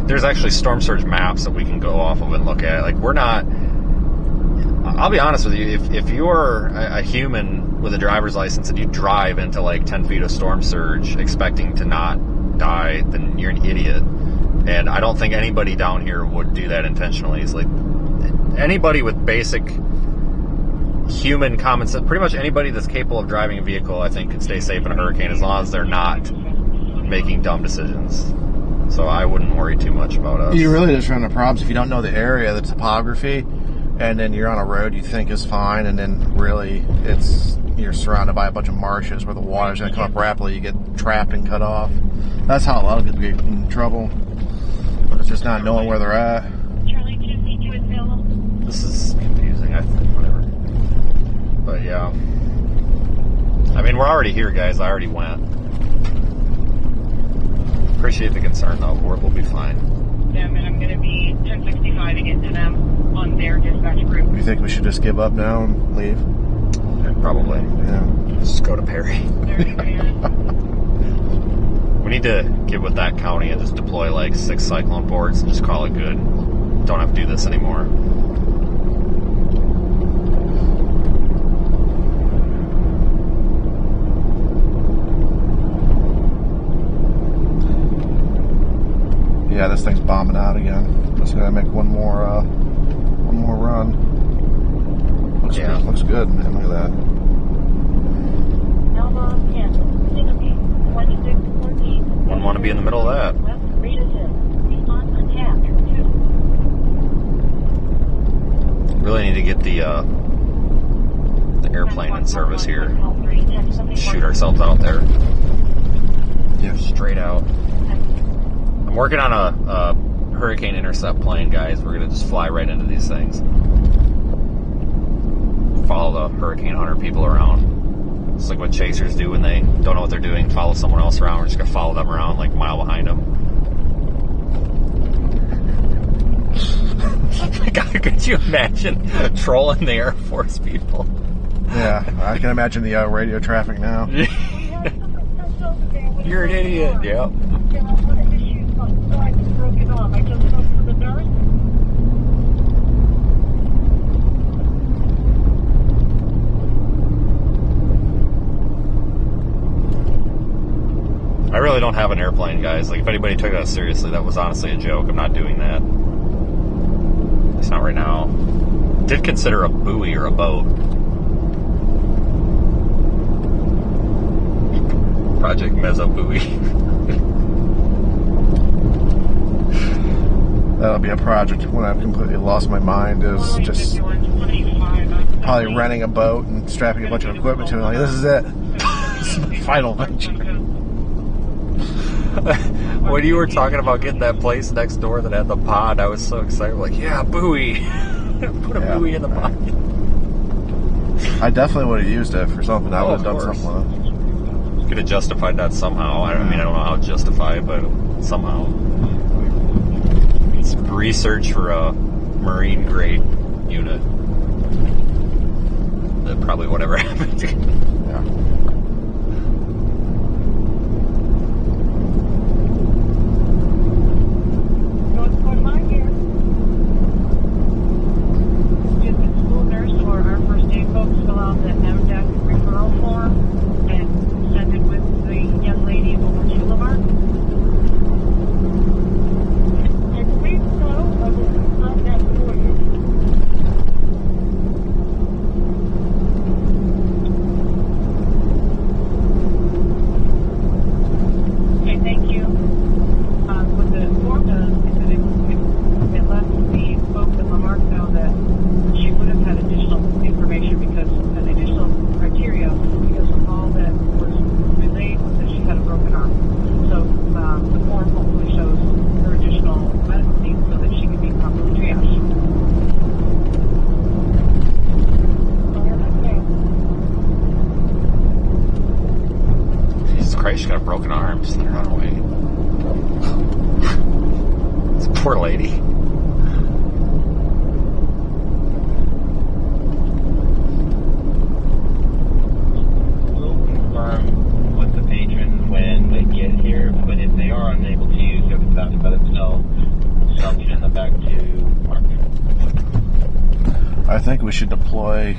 There's actually storm surge maps that we can go off of and look at. Like, we're not. I'll be honest with you. If you're a human with a driver's license and you drive into like 10 feet of storm surge expecting to not die, then you're an idiot. And I don't think anybody down here would do that intentionally. It's like anybody with basic human common sense, pretty much anybody that's capable of driving a vehicle, I think, could stay safe in a hurricane as long as they're not making dumb decisions. So I wouldn't worry too much about us. You really just run into problems if you don't know the area, the topography, and then you're on a road you think is fine, and then really you're surrounded by a bunch of marshes where the water's going to come up rapidly. You get trapped and cut off. That's how a lot of people get in trouble. But it's just not knowing where they're at. Charlie 2C2 is available. This is confusing, I think, whatever. But yeah. I mean, we're already here, guys. I already went. Appreciate the concern, though. We'll be fine. Them, and I'm going to be 1065 to get to them on their dispatch group. You think we should just give up now and leave? Yeah, probably. Yeah. Just go to Perry. We need to get with that county and just deploy like 6 cyclone boards and just call it good. Don't have to do this anymore. Yeah, this thing's bombing out again. Just gonna make one more run. Looks good. Looks good, man. Look at that. Alpha 10, Singapore, 2614. Wouldn't want to be in the middle of that. West Redason, response attack 2. Really need to get the airplane in service here. Shoot ourselves out there. Yeah. Straight out. I'm working on a hurricane intercept plane, guys. We're gonna just fly right into these things. Follow the hurricane hunter people around. It's like what chasers do when they don't know what they're doing. Follow someone else around. We're just gonna follow them around like a mile behind them. God, could you imagine trolling the Air Force people? Yeah, I can imagine the radio traffic now. You're an idiot. Yep. really don't have an airplane, guys. Like, if anybody took that seriously, that was honestly a joke. I'm not doing that. At least not right now. Did consider a buoy or a boat. Project Meso Buoy. That'll be a project when I've completely lost my mind, is just probably renting a boat and strapping a bunch of equipment to it. Like, this is it. This is my final venture. When you were talking about getting that place next door that had the pod, I was so excited. Like, yeah, buoy. Put a buoy in the pod. I definitely would have used it for something. I would have done something with it. Could have justified that somehow. I mean, I don't know how to justify it, but somehow. It's research for a marine grade unit. That probably whatever happened. Yeah. What's going on here? Did the school nurse or our first aid folks fill out the MDEC referral form and send it with the young lady over to Lamar? I believe so. I will confirm that for you. Okay, thank you. What the form does is that it lets the folks at Lamar know that she would have had additional information because of the additional criteria because of all that was relayed was that she had a broken arm. So the form hopefully shows her additional medical needs so that she can be properly triaged. Jesus Christ, she's got a broken arm. Just let her run away. This poor lady. We'll confirm with the patron when they get here, but if they are unable to use it without by themselves, they'll send them back to Mark. I think we should deploy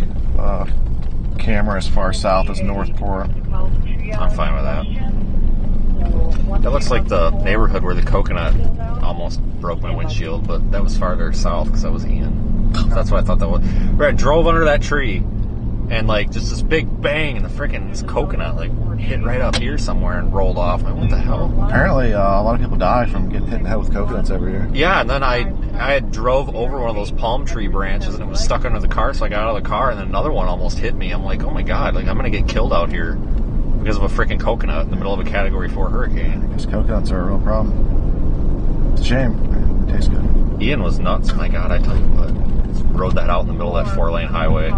camera as far south as Northport. I'm fine with that. That looks like the neighborhood where the coconut almost broke my windshield, but that was farther south because I was in. That's what I thought that was. I drove under that tree, and like just this big bang, and the freaking this coconut like hit right up here somewhere and rolled off. Like, what the hell? Apparently, a lot of people die from getting hit in the head with coconuts every year. Yeah, and then I had drove over one of those palm tree branches, and it was stuck under the car, so I got out of the car, and then another one almost hit me. I'm like, oh my god, like I'm gonna get killed out here because of a freaking coconut in the middle of a Category 4 hurricane. Because coconuts are a real problem. It's a shame. It tastes good. Ian was nuts. My god, I tell you what. Rode that out in the middle of that 4-lane highway.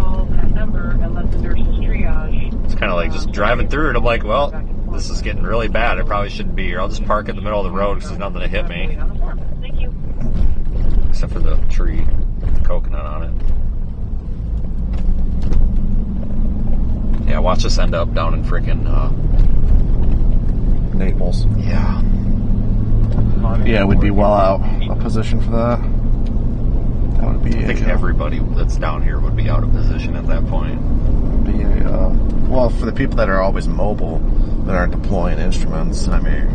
It's kind of like just driving through it. I'm like, well, this is getting really bad. I probably shouldn't be here. I'll just park in the middle of the road because there's nothing to hit me. Except for the tree with the coconut on it. Yeah, watch us end up down in frickin' Naples. Yeah. Yeah, we'd be well out of position for that. That would be. I think everybody that's down here would be out of position at that point. Well, for the people that are always mobile, that aren't deploying instruments, I mean,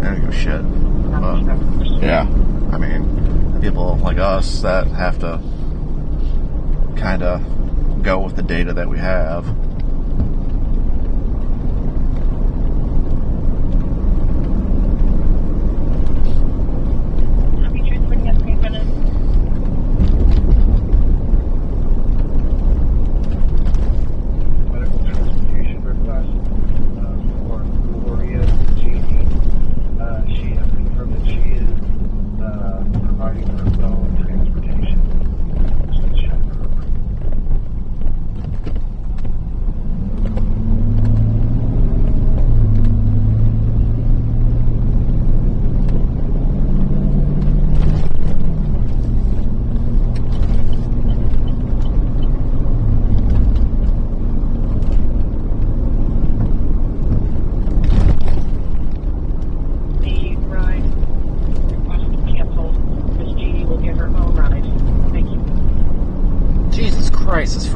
I don't give a shit. Yeah, I mean, people like us that have to kind of go with the data that we have.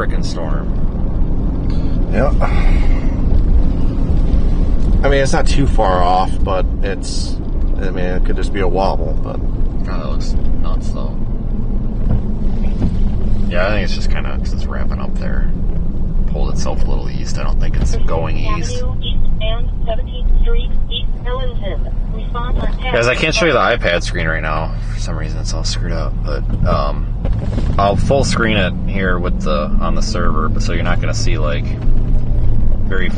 Frickin' storm. Yep. I mean, it's not too far off, but it's, I mean, it could just be a wobble, but. God, that looks nuts, though. Yeah, I think it's just kind of, because it's wrapping up there. Pulled itself a little east. I don't think it's going east. East and 17th Street, East Ellington. Guys, I can't show you the iPad screen right now. For some reason, it's all screwed up. But I'll full screen it here with on the server, but so you're not going to see like very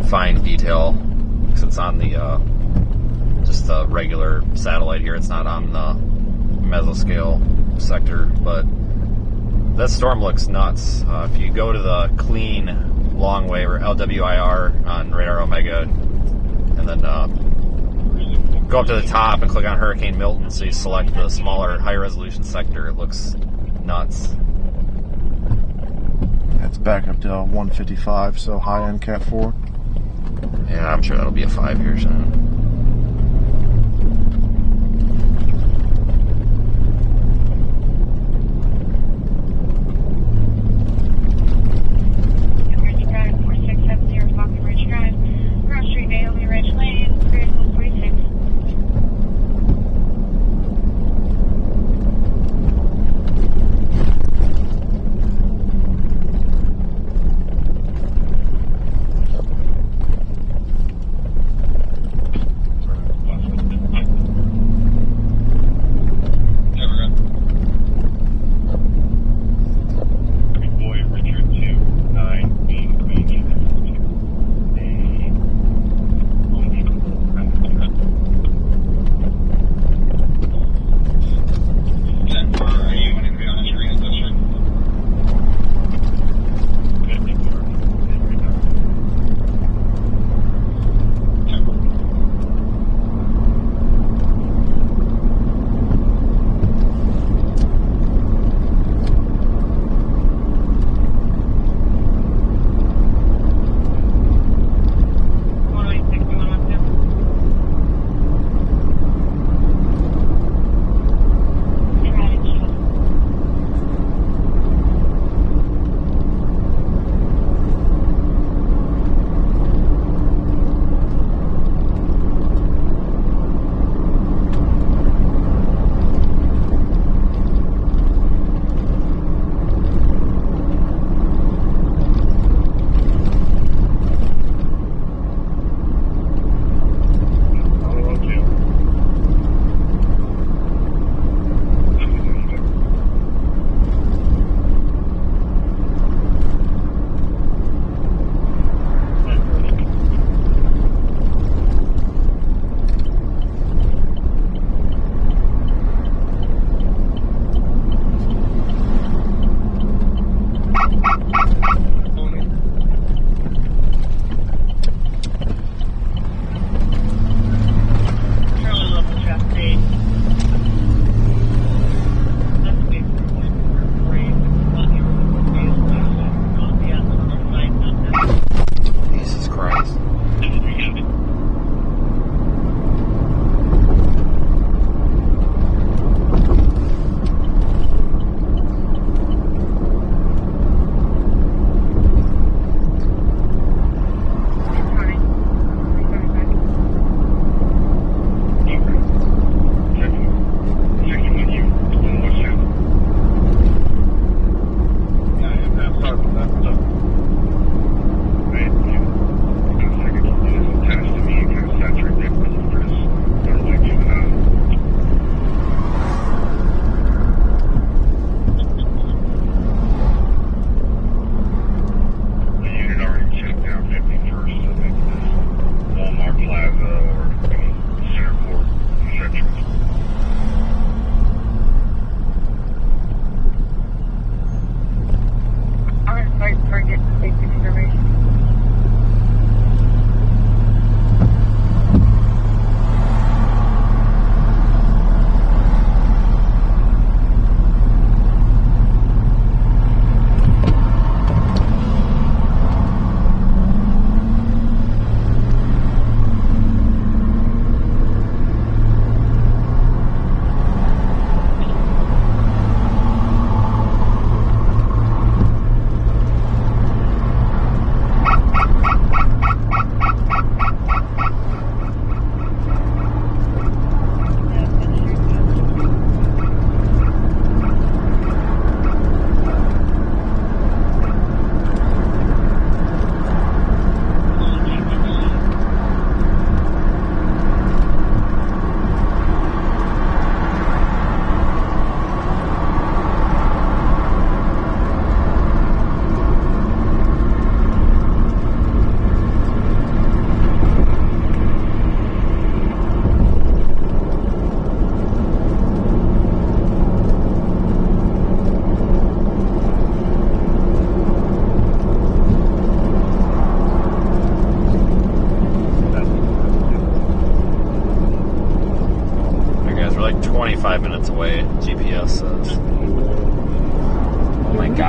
fine detail because it's on the just the regular satellite here. It's not on the mesoscale sector, but that storm looks nuts. If you go to the clean long wave or LWIR on RadarOmega, and then go up to the top and click on Hurricane Milton, so you select the smaller, high resolution sector. It looks nuts. It's back up to 155, so high end Cat 4. Yeah, I'm sure that'll be a 5 here soon.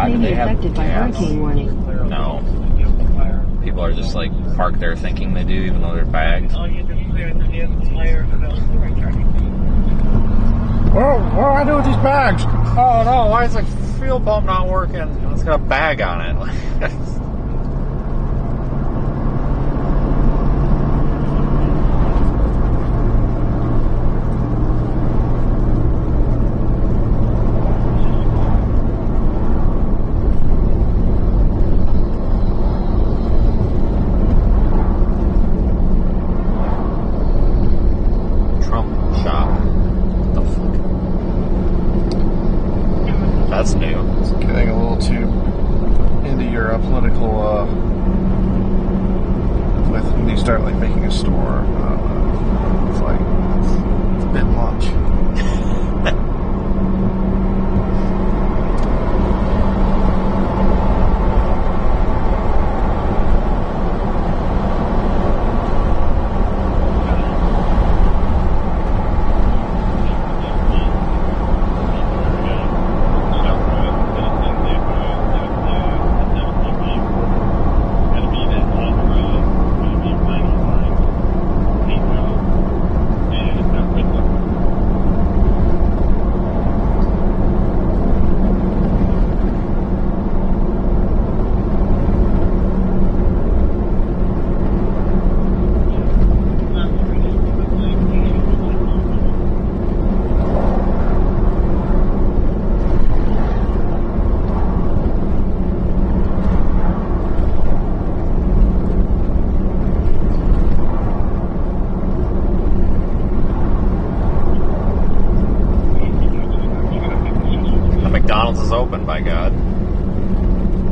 may be they have affected by gas. hurricane warning. No. People are just like parked there thinking they do, even though they're bagged. All you just clear the vehicle layer of the storage area. Whoa, what do I do with these bags? Oh no, why is the fuel pump not working? It's got a bag on it. That's new. It's getting a little too into your political when you start like making a store. It's like it's a bit much. McDonald's is open, by God.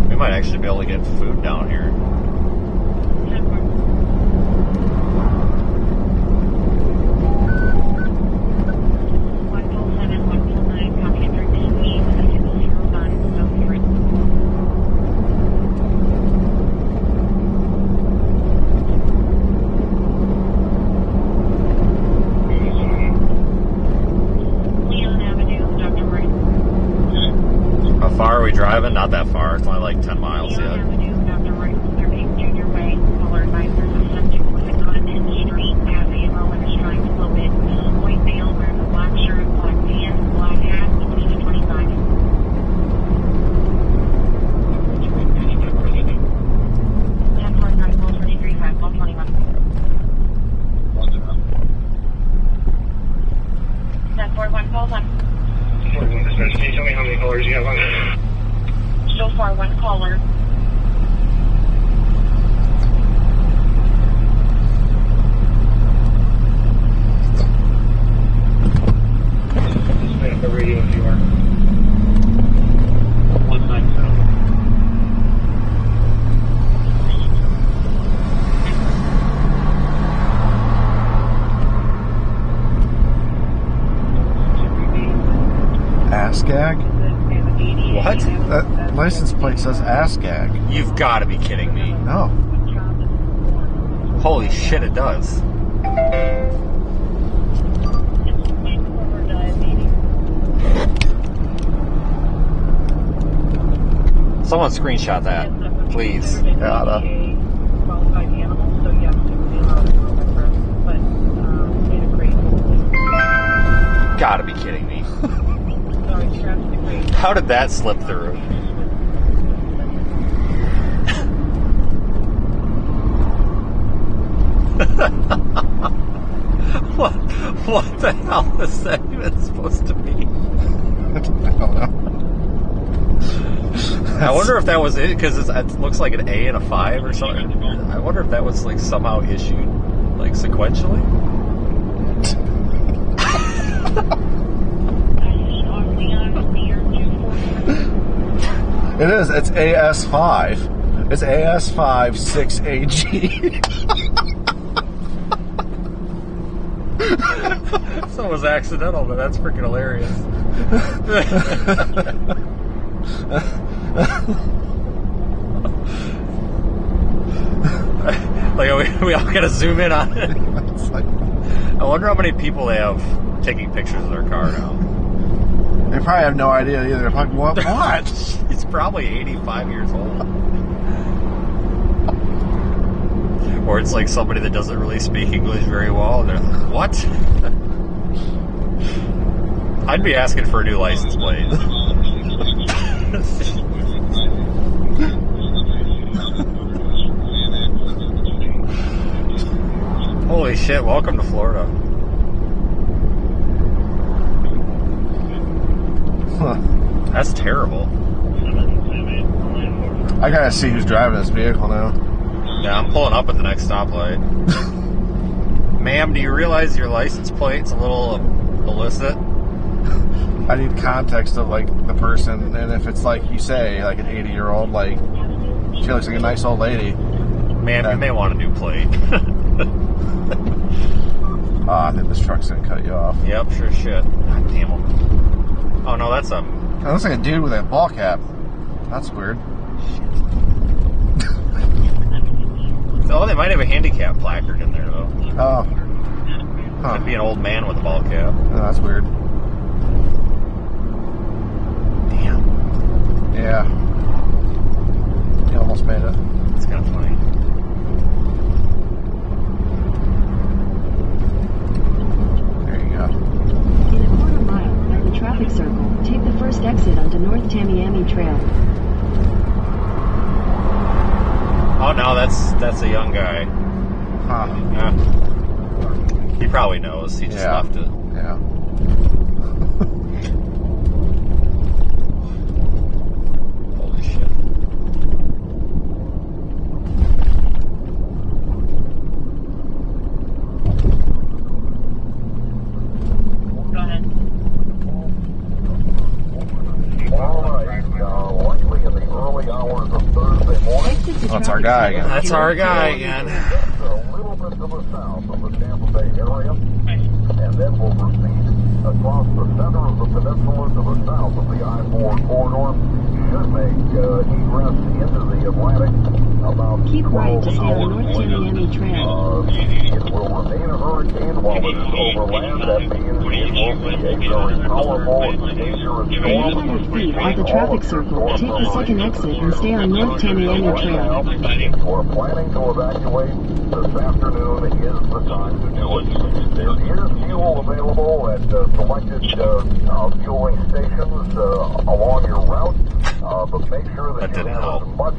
We might actually be able to get food down here. How far are we driving? Not that far. It's only like 10 miles yet. Can you tell me how many callers you have on there? So far, one caller. Just pick up the radio if you are. 197. Ass gag? What? That license plate says ass gag. You've got to be kidding me. No. Holy shit, it does. Someone screenshot that, please. Gotta. Gotta be kidding me. How did that slip through? What the hell is that even supposed to be? I don't know. I wonder if that was it, because it looks like an A and a 5 or something. I wonder if that was like somehow issued like sequentially. It is. It's AS5. It's AS5 6AG. So it was accidental, but that's freaking hilarious. Like, we all gotta zoom in on it. I wonder how many people they have taking pictures of their car now. They probably have no idea either. They're like, what? He's probably 85 years old. Or it's like somebody that doesn't really speak English very well, and they're like, what? I'd be asking for a new license plate. Holy shit, welcome to Florida. Huh. That's terrible. I gotta see who's driving this vehicle now. Yeah, I'm pulling up at the next stoplight. Ma'am, do you realize your license plate's a little illicit? I need context of like the person, and if it's like you say, like an 80-year-old, like she looks like a nice old lady. Ma'am, you may want a new plate. I think this truck's gonna cut you off. Yep, sure shit. God damn them. Oh no, that's a... That looks like a dude with a ball cap. That's weird. Oh, they might have a handicap placard in there though. Oh. Huh. Could be an old man with a ball cap. Oh, that's weird. Damn. Yeah. You almost made it. It's kind of funny. There you go. In a quarter mile, at the traffic circle, take the first exit onto North Tamiami Trail. Oh no, that's a young guy. Huh. Yeah. He probably knows. He just left it. Yeah. Holy shit. Go ahead. All right, likely in the early hours of Thursday morning. That's our guy again. That's our guy again. Just a little bit to the south of the Tampa Bay area, and then we'll proceed across the center of the peninsula to the south of the I-4 corridor. Should make egress into the Atlantic about Keep right to 12 stay on hours North later. Tamiami Trail. It will remain a hurricane while it is overland. That means it will be a very powerful and dangerous In storm. 800 feet at the traffic circle, take the second exit and stay on North Tamiami Trail. If you are planning to evacuate, this afternoon is the time to do it. There is fuel available at selected fueling stations along your route, but make sure that you have as much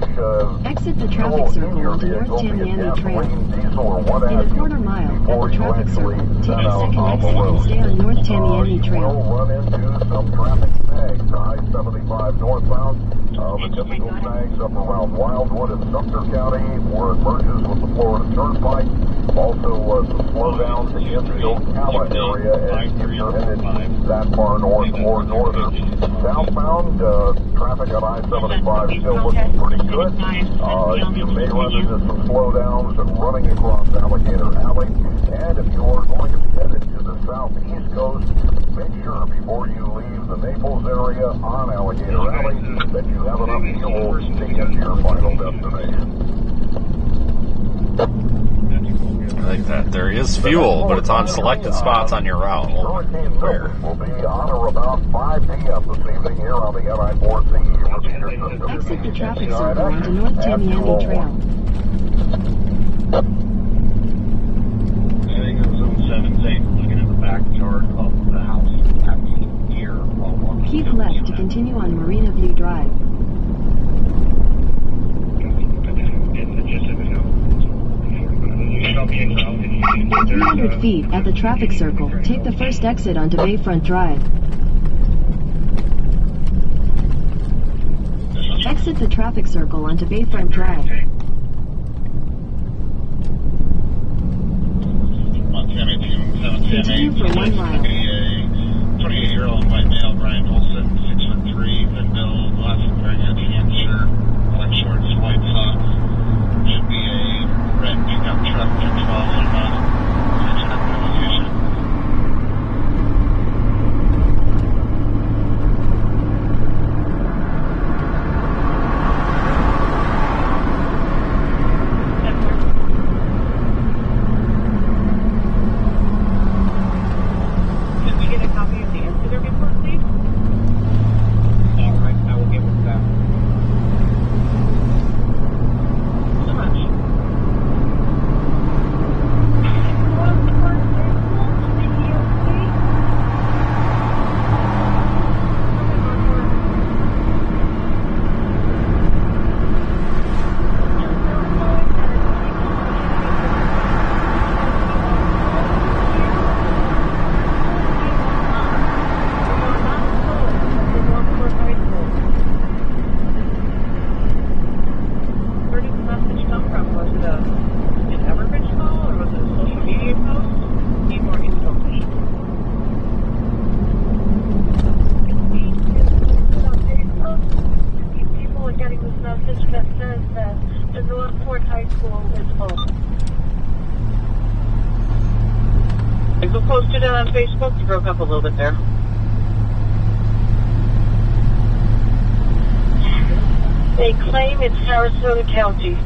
Exit the traffic circle onto North Tamiami Trail. diesel or what In a have you quarter mile at before the you traffic actually circle, take set the out second on the exit and road. stay on North Tamiami You Trail. will run into some traffic snags. I-75 northbound, the typical snags up around Wildwood in Sumter County, where it merges with the Florida Turnpike. Also, some slowdowns in the Ocala area as you're headed that far north or northern. Southbound, traffic on I-75 still looking pretty good. You may run into some slowdowns running across Alligator Alley. And if you are going to be headed to the southeast coast, make sure before you leave the Naples area on Alligator Alley that you have enough fuel to get to your final destination. I like that. There is fuel, but it's on selected spots on your route. Hurricane Milton will be on or about 5 p.m. this evening here on the NI4CE repeater system. Exit the traffic circle onto North Tamiami Trail. I think it was on 7-8, looking at the back chart of the house here while walking. Keep left to continue on Marina View Drive. In 300 feet at the traffic circle, take the first exit onto Bayfront Drive. Exit the traffic circle onto Bayfront Drive. Continue for 1 mile. 28-year-old white male, Brian Olson, 6'3", thin build, glasses, very good cancer, black shorts, white socks. Should be a red pickup truck, 10-12 on about 600 location. school is open. If you posted it on Facebook, you broke up a little bit there. They claim it's Sarasota County.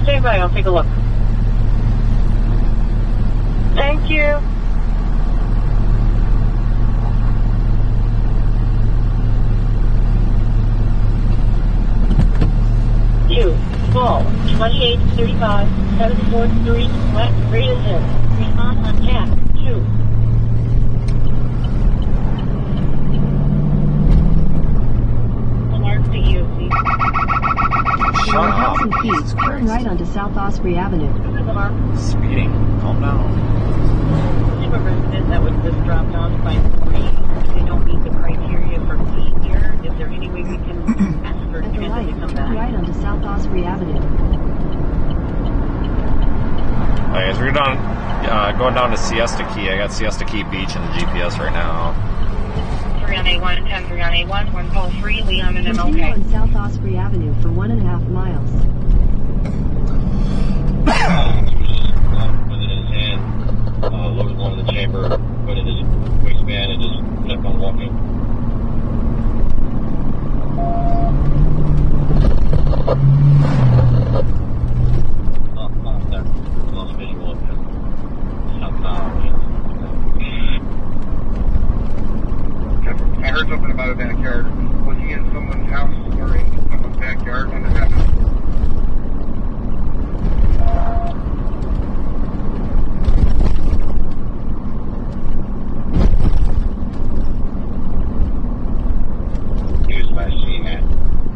Stay by, I'll take a look. Thank you. Call 2835 7th Street, West Reason. Recon on tap 2. Alarm to you. In 1,000 feet, turn right onto South Osprey Avenue. Speeding. Calm down. I'm a resident that was just dropped off by 3. They don't meet the criteria for being here. Is there any way we can ask for At the transit light, to come turn back? right onto South Osprey Avenue. Alright guys, we're going down to Siesta Key. I got Siesta Key Beach in the GPS right now. 3 on A1, 10, 3 on A1, 1 call 3, Leon and Continue MLK. on South Osprey Avenue for 1.5 miles. Put it in his hand, loaded one in the chamber, put it in his waistband, and just kept on walking. That lost visual of him. Somehow. I heard something about a backyard. Was he in someone's house or in someone's backyard when it happened? He was last seen at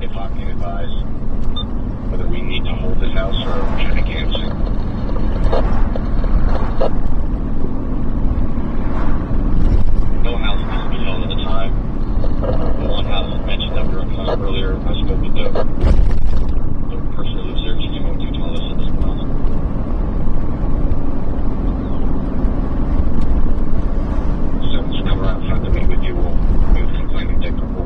if I can advise whether we need to hold this house or should I cancel. No house needs to be held at a time. The one house mentioned that we were on earlier, I spoke with the person who lives there, she came over to tell us at this house. So just come around front to meet with you, we'll move to claiming technical.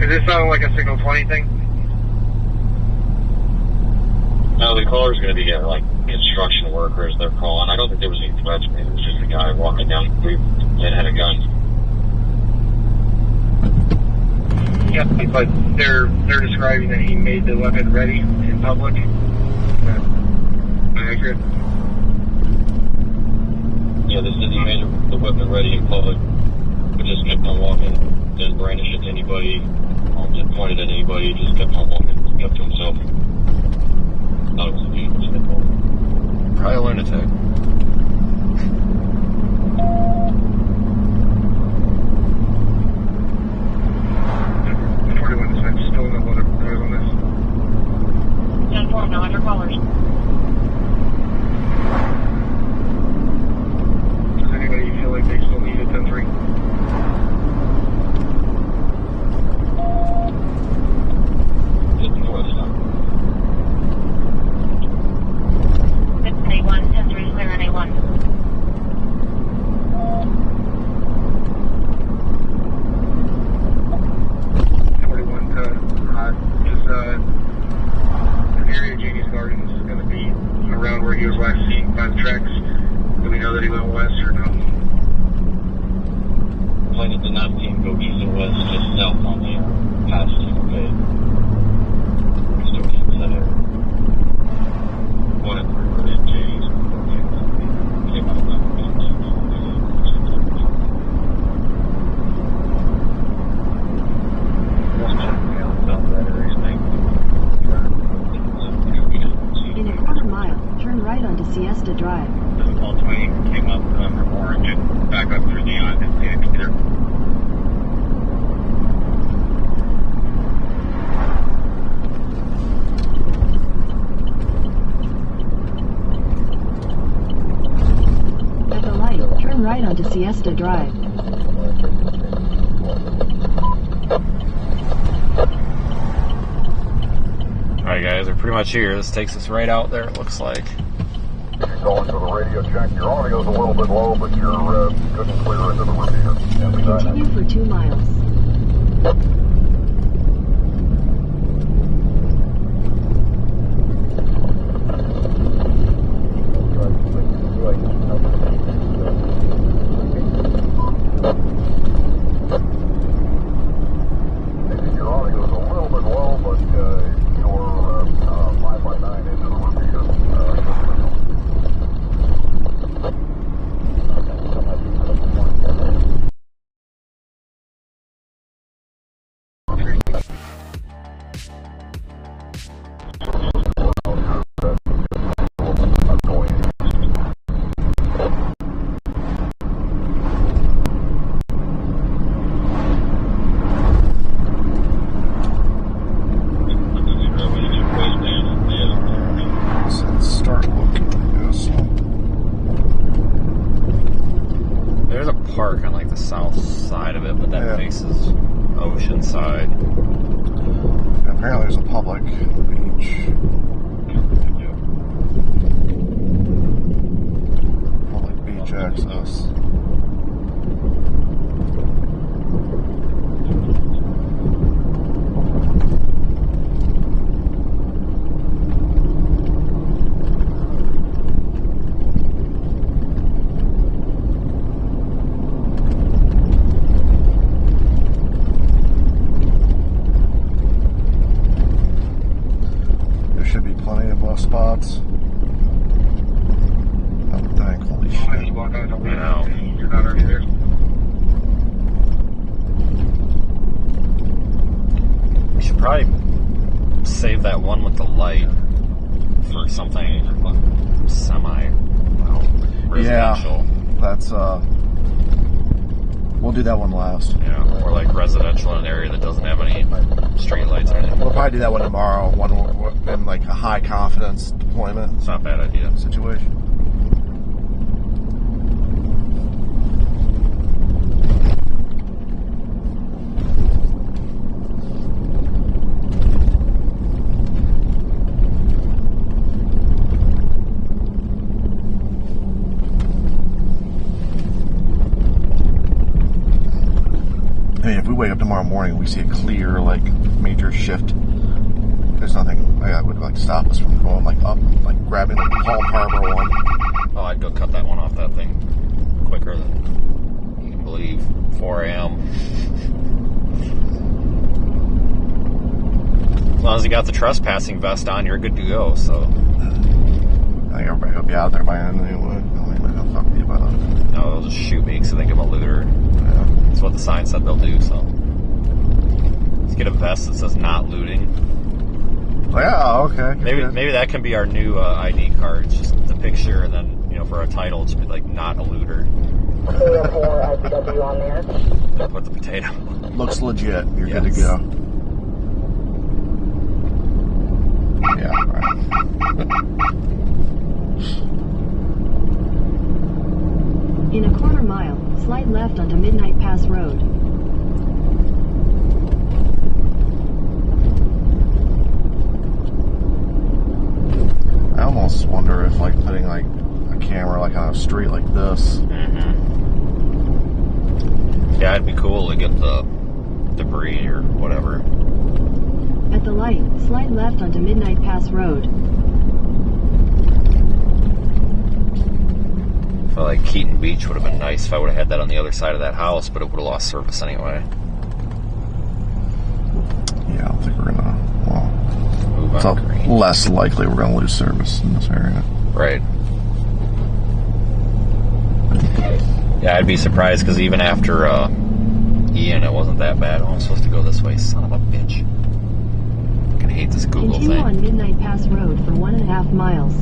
Is this sounding like a signal 20 thing? No, the caller's going to be like construction workers, they're calling. I don't think there was any threats. It was just a guy walking down the street that had a gun. Yeah, but they're describing that he made the weapon ready in public. Is that accurate? Yeah, this is he made the weapon ready in public, but just kept on walking, didn't brandish it to anybody, didn't point it at anybody, just kept on walking, kept to himself. Thought it was a dangerous thing. Probably a lunatic. Still no other players on this. 10-4, no other callers. Does anybody feel like they still need a 10-3? A1, 10-3, clear Sarasota Drive. Alright guys, we're pretty much here. This takes us right out there, it looks like. You're going to the radio check. Your audio's a little bit low, but you're good and clear into the repeater. Continue for 2 miles. Your audio's a little bit low, but you're 5x9 into the repeater. Start looking, I guess. There's a park on like the south side of it, but that faces ocean side. Apparently there's a public beach. Public beach access. Spots. I would think. Holy shit. You walk out of the window. You're not already there. We should probably save that one with the light for something residential. Yeah, that's we'll do that one last. Yeah, or like residential in an area that doesn't have any street lights or anything. We'll probably do that one tomorrow. One in like a high confidence deployment. It's not a bad idea. Situation. I mean, if we wake up tomorrow morning, we see a clear, like, major shift. There's nothing that would like stop us from going like up, like grabbing the Palm Harbor one. Oh, I'd go cut that one off that thing quicker than you can believe. 4 a.m. As long as you got the trespassing vest on, you're good to go. So I think everybody will be out there by then anyway. They'll fuck me about it. No, they'll just shoot me because they think I'm a looter. Yeah. That's what the sign said they'll do. So let's get a vest that says "not looting." Yeah, okay. Maybe that can be our new ID card. It's just the picture, and then for a title, it's be like "not a looter." Potato 4 IPW on there. Then put the potato. Looks legit. You're good to go. Yeah, right. In a quarter mile, slide left onto Midnight Pass Road. I almost wonder if like putting like a camera like on a street like this. Mm-hmm. Yeah, it'd be cool to get the debris or whatever. At the light, slide left onto Midnight Pass Road. I feel like Keaton Beach would have been nice if I would have had that on the other side of that house, but it would have lost service anyway. Yeah, I don't think we're gonna. Well, move it's less likely we're gonna lose service in this area. Right. Yeah, I'd be surprised because even after Ian, it wasn't that bad. Oh, I'm supposed to go this way. Son of a bitch. I fucking hate this Google Continue thing. on Midnight Pass Road for 1.5 miles.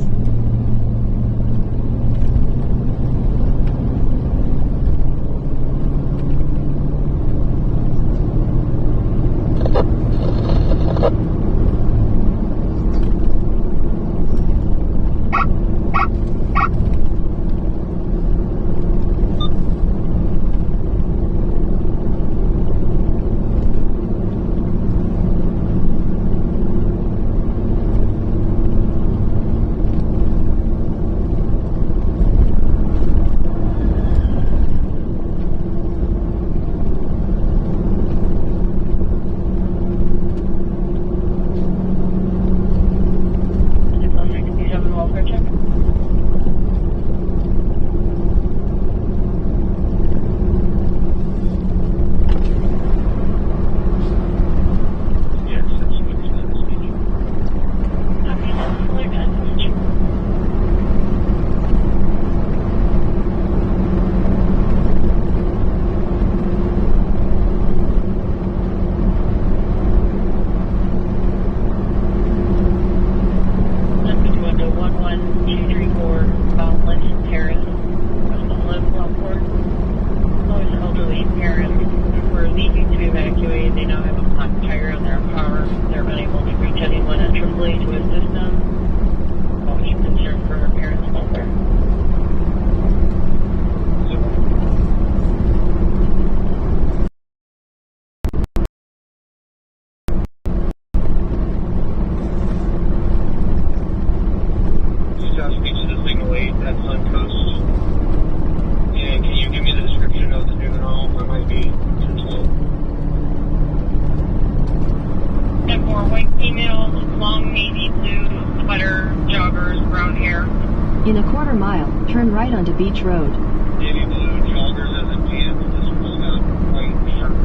onto Beach Road. Navy blue joggers as in pants. This one's got white shirt.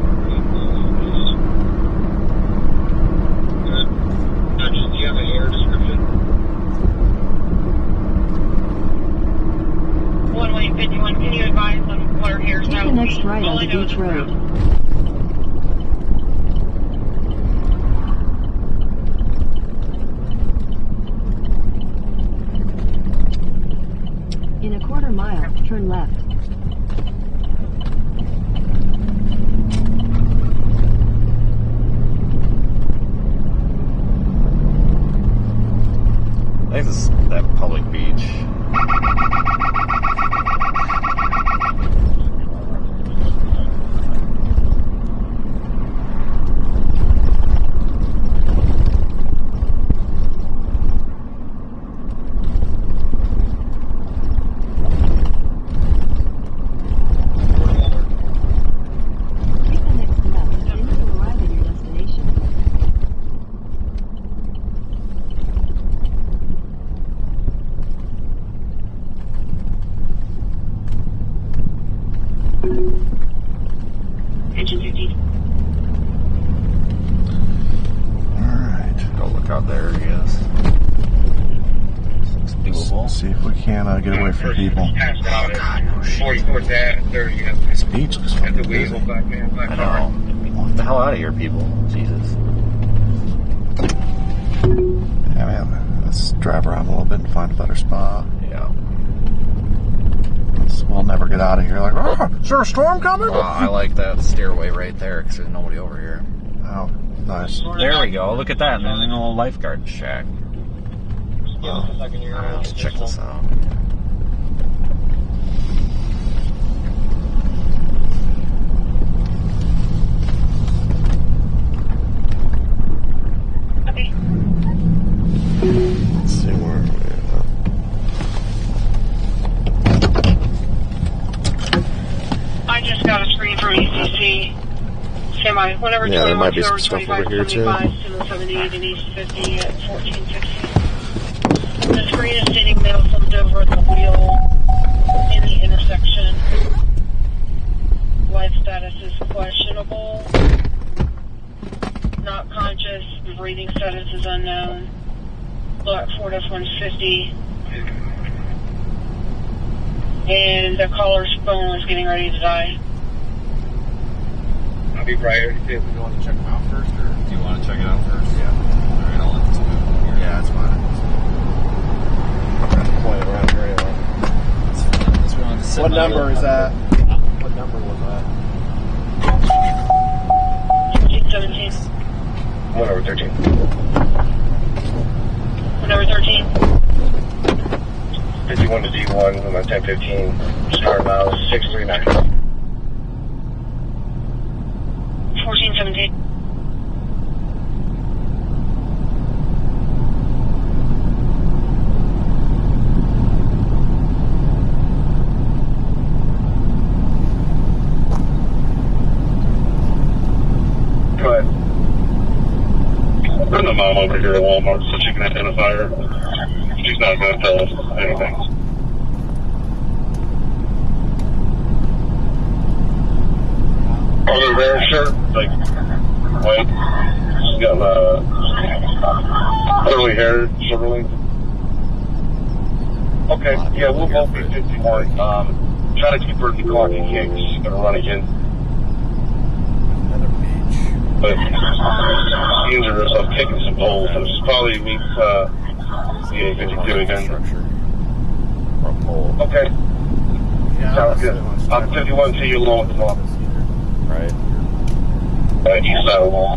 Good. Just, do you have an air description? 1-151, can you advise on what are here? Take the next right onto Beach Road. In a quarter mile, turn left. I think this is that public beach. Get away from people. Oh God, no shit. 44th Ave, 30th. This beach looks fucking busy. I know. Get the hell out of here, people. Jesus. Yeah, man. Let's drive around a little bit and find a better spot. Yeah. We'll never get out of here. Like, oh, is there a storm coming? I like that stairway right there because there's nobody over here. Oh, nice. There we go. Look at that. And then a little lifeguard shack. Let's check this out. Let's see where we're I just got a screen from ECC. Semi, whenever yeah, there might be some 25, stuff over here too. 78 and East 50 at 1460. The screen is stating male slumped over at the wheel in the intersection. Life status is questionable. Not conscious. Breathing status is unknown. Black Ford F-150. And the caller's phone was getting ready to die. I'll be right here. Do you want to check them out first, or do you want to check it out first? Yeah. All right, I'll let this move here. Yeah, it's fine. Point it around here anyway. What number is that? What number was that? 1417. Whatever, 13. Whatever, 13. 51 to D1, I'm at 1015. Start now, 639. 1417. Go ahead. Bring the mom over here at Walmart so she can identify her. She's not going to tell us anything. Other wear shirt, like white. She's got curly hair, shoulder length. Okay, yeah, we'll both be 51. Try to keep her at the clock and kick. She's going to run again. But these are kicking some holes, and it's probably meets the 52 again. Or a pole. Okay. Yeah, Sounds good. I'm 51 to you along with the law. Right. East side of the wall.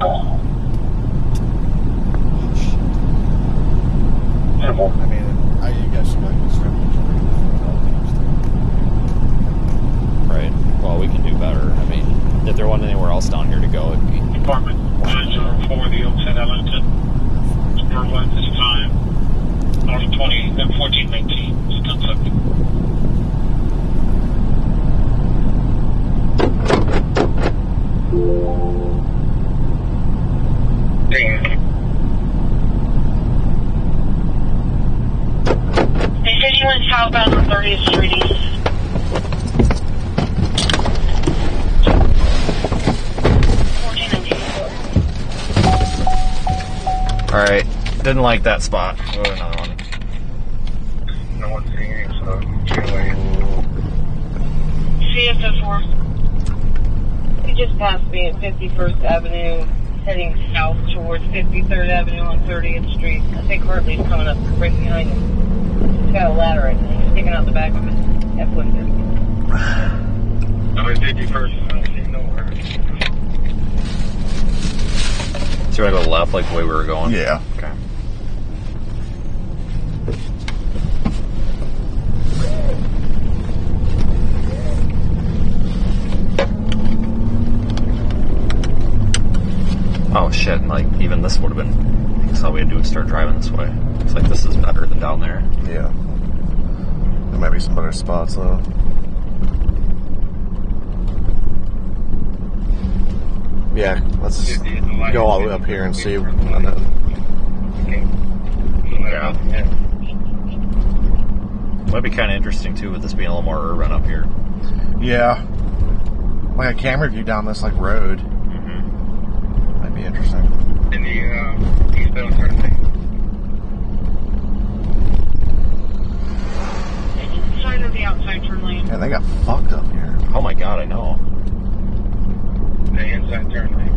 Beautiful. I mean, you guys should go get Right. Well, we can do better. I mean, if there wasn't anywhere else down here to go, it'd be. Department Manager for the Oakland Ellington. Berlin this time. North 20 and 1419. Still subject. Ding. They said you went southbound on 30th Street East. Alright, didn't like that spot. Go to another one. No one's seeing you, so anyway. CSS4. He just passed me at 51st Avenue, heading south towards 53rd Avenue on 30th Street. I think Hartley's coming up right behind him. He's got a ladder and he's sticking out the back of his F-150. I'm at 51st. I don't see nowhere. So I go left like the way we were going? Yeah. Okay. Oh shit, and like even this would have been, I guess all we had to do is start driving this way. It's like this is better than down there. Yeah. There might be some better spots though. Yeah, let's go all the way up here and see. And then, yeah. Might be kind of interesting too with this being a little more urban up here. yeah. Like a camera view down this like road. Mm-hmm. Might be interesting. In the eastbound turn thing. Inside of the outside turn lane. Yeah, they got fucked up here. Oh my god, I know. The inside turn lane.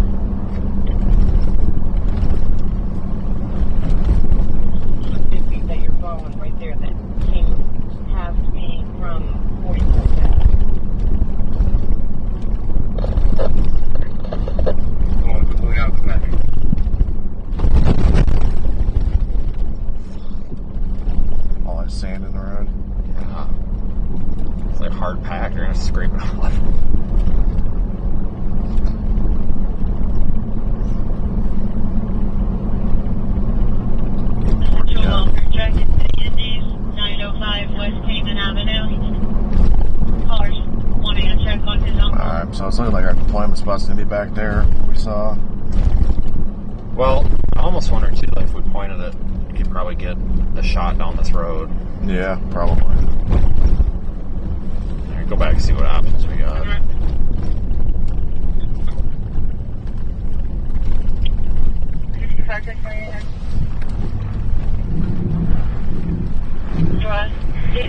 That you're following right there that came past me from 44th Ave. Going out the back. All that sand in the road. Yeah. It's like hard pack, you're gonna scrape it off. Directed to the Indies, 905 West Cayman Avenue. Callers wanting to check on his uncle. Alright, so it's looking like our deployment spot's gonna be back there. We saw. Well, I almost wonder too, like if we pointed it, you could probably get a shot down this road. Yeah, probably. All right, go back and see what options we got.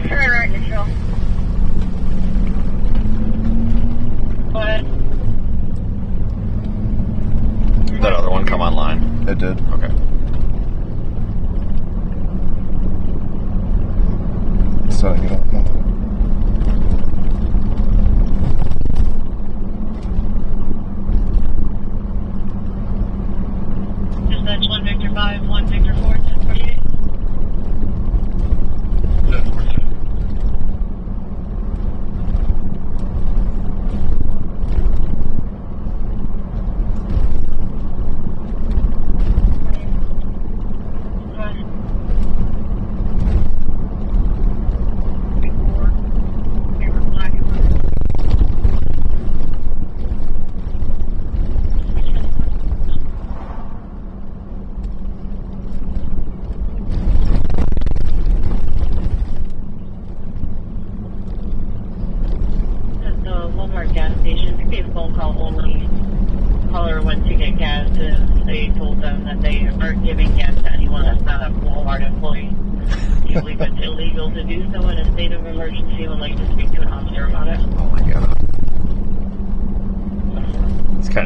Turn right neutral. Go ahead. Did that other one come online? It did. Okay. Setting it up now. Dispatch 1 Victor 5, 1 Victor 4, 1048.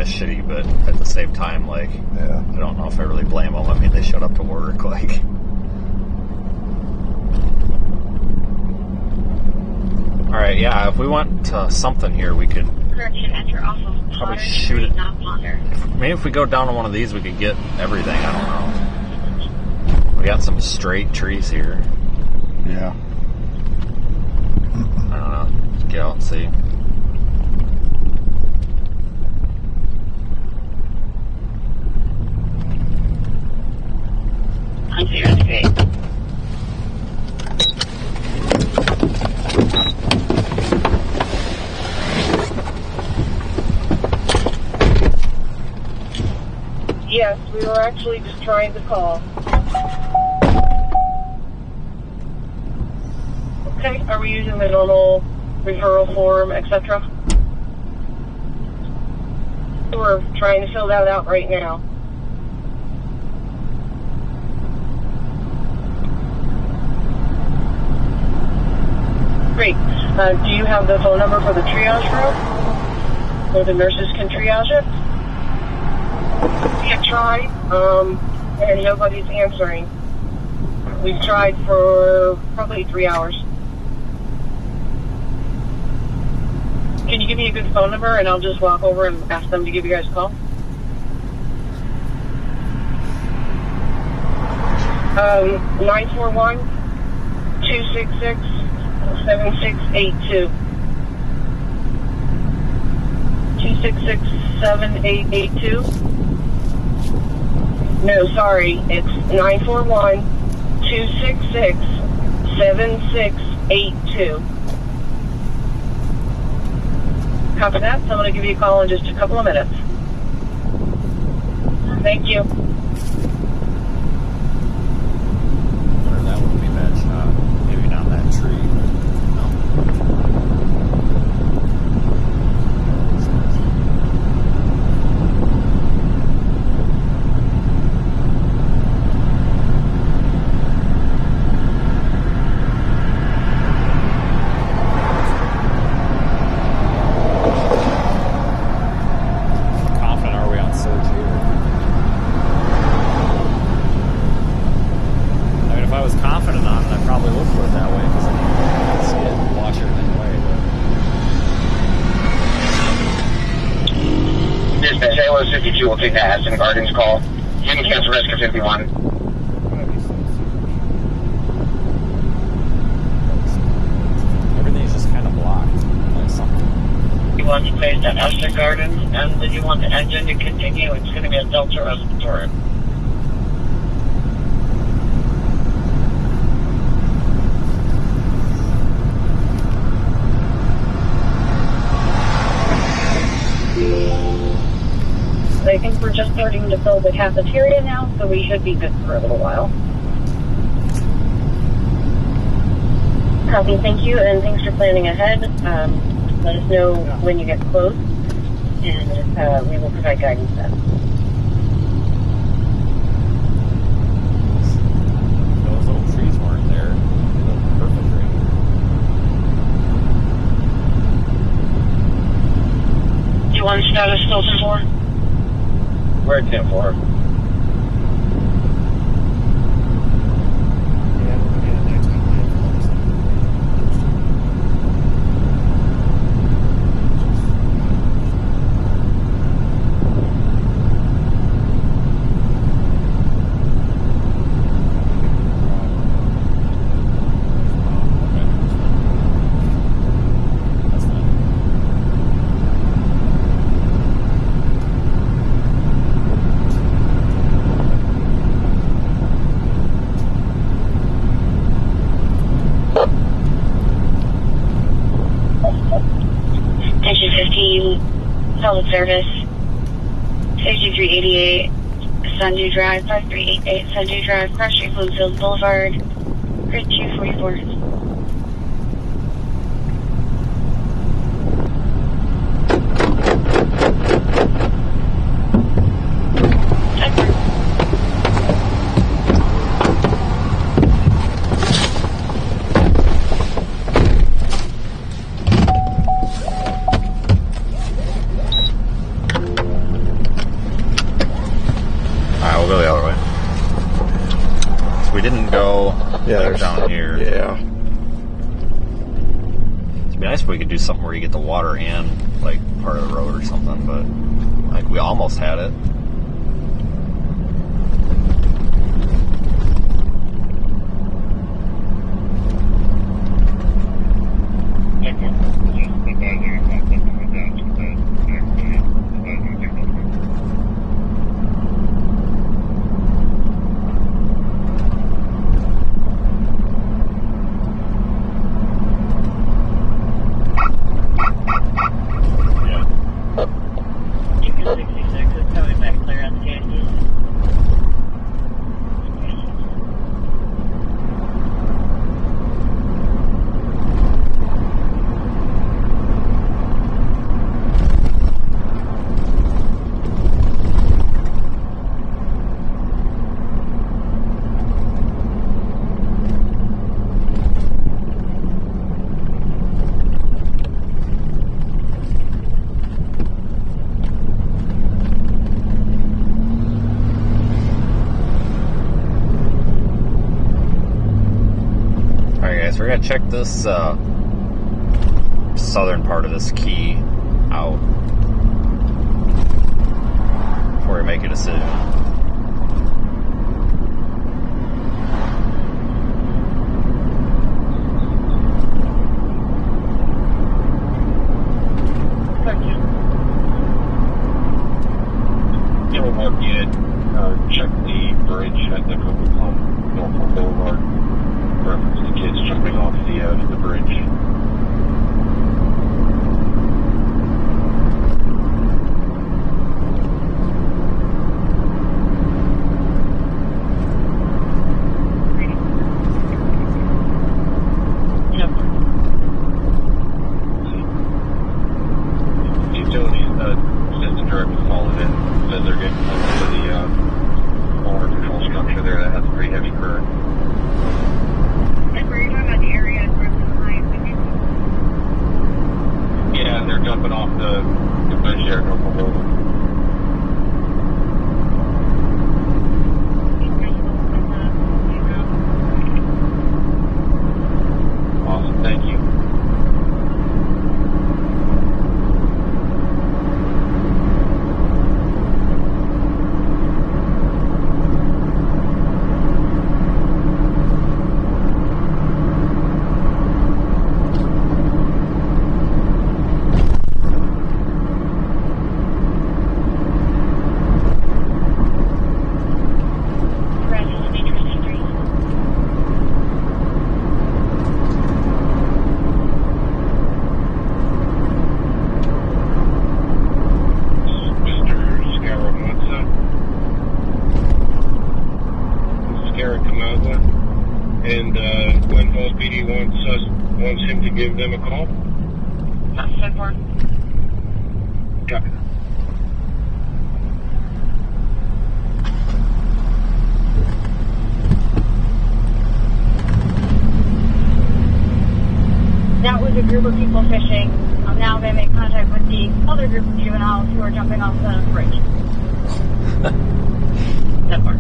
Shitty, but at the same time, like, yeah, I don't know if I really blame them. I mean, they showed up to work, like. All right, yeah. If we went to something here, we could probably shoot it. Maybe if we go down to one of these, we could get everything. I don't know. We got some straight trees here. Yeah. I don't know. Just get out and see. Yes, we were actually just trying to call. Okay, are we using the normal referral form, etc.? We're trying to fill that out right now. Great. Do you have the phone number for the triage room? Where the nurses can triage it? We have tried, and nobody's answering. We've tried for probably 3 hours. Can you give me a good phone number and I'll just walk over and ask them to give you guys a call? 941-266-7682. 266-7882. No, sorry, it's 941-266-7682. Copy that. So I'm going to give you a call in just a couple of minutes. Thank you. That wouldn't be a bad shot. Maybe not that tree, but no. Confident are we on surge here? I mean, if I was confident on it, I probably would put it that way because then you can see it and watch everything away. Dispatch, ALO 52 will take that Aston Gardens call. You can cancel Rescue 51. Everything's just kind of blocked, like something. You want to place that Aston Gardens, and then you want the engine to continue. It's going to be a Delta respiratory. I think we're just starting to fill the cafeteria now, so we should be good for a little while. Copy, thank you, and thanks for planning ahead. Let us know when you get close, and we will provide guidance then. Those little trees weren't there. They look perfect right here. Do you want status still 10-4? We're at 10-4. Public service, 5388, Sundew Drive, 5388, Sundew Drive, Cross Street, Bloomfield Boulevard, grid 244. Down here. Yeah. It'd be nice if we could do something where you get the water and like part of the road or something, but like we almost had it. Yeah. 66 is coming back. we're gonna check this southern part of this key out before we make a decision. Check the bridge at the Coca Plum, Norfolk Boulevard. Reference the kids jumping off the bridge. Utilities, assistant director calling in, says they're getting close to the water control structure there that has a pretty heavy current. And were you talking about the area where the client would be? Yeah, they're jumping off the bridge there at Norfolk Boulevard. Awesome, thank you. And when PD wants him to give them a call? Southward. Copy. That was a group of people fishing. I'm now going to make contact with the other group of juveniles who are jumping off the bridge. Southward.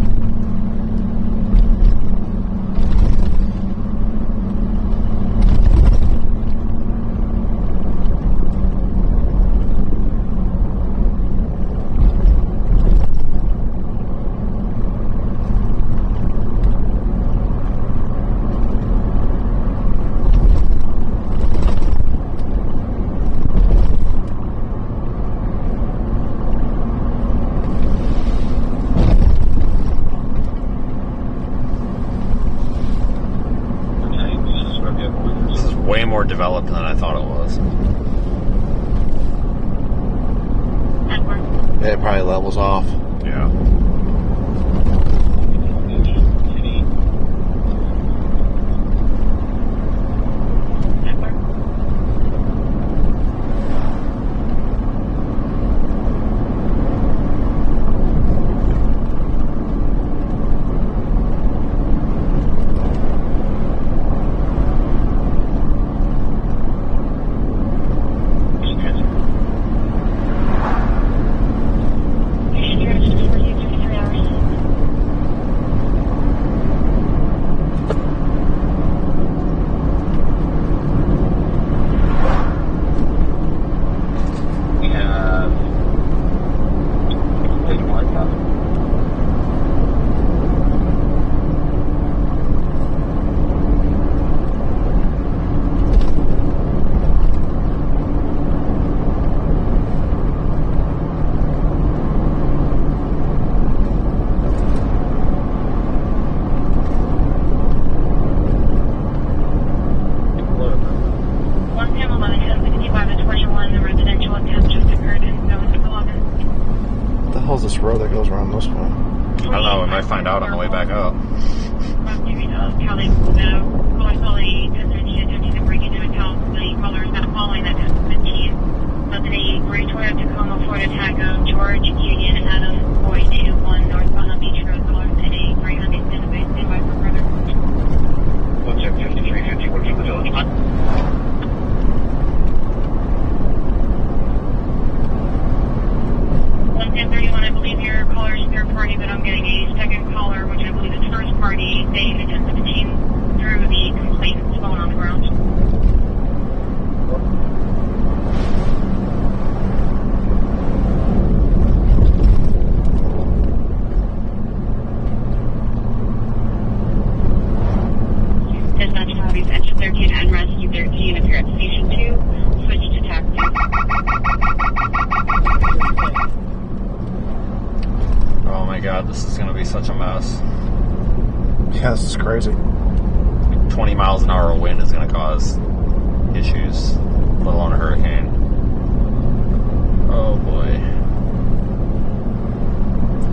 Way more developed than I thought it was. Yeah, it probably levels off. Yeah. This road that goes around this one. I don't know, we might find out on the way back up. Probably going fully attempting to break into a house. The caller is not following that 15. But the Gray Toyota Tacoma Ford Taco, George, Union, Adam, Boy, 2-1 northbound on Beach Road, callers at a 300 standby for further. 1-7-53-51 from the village. 1031, I believe your caller is third party, but I'm getting a second caller, which I believe is first party, saying the 1017 through the complainant's phone on the God, this is going to be such a mess. Yeah, this is crazy. 20 miles an hour of wind is going to cause issues, let alone a hurricane. Oh boy.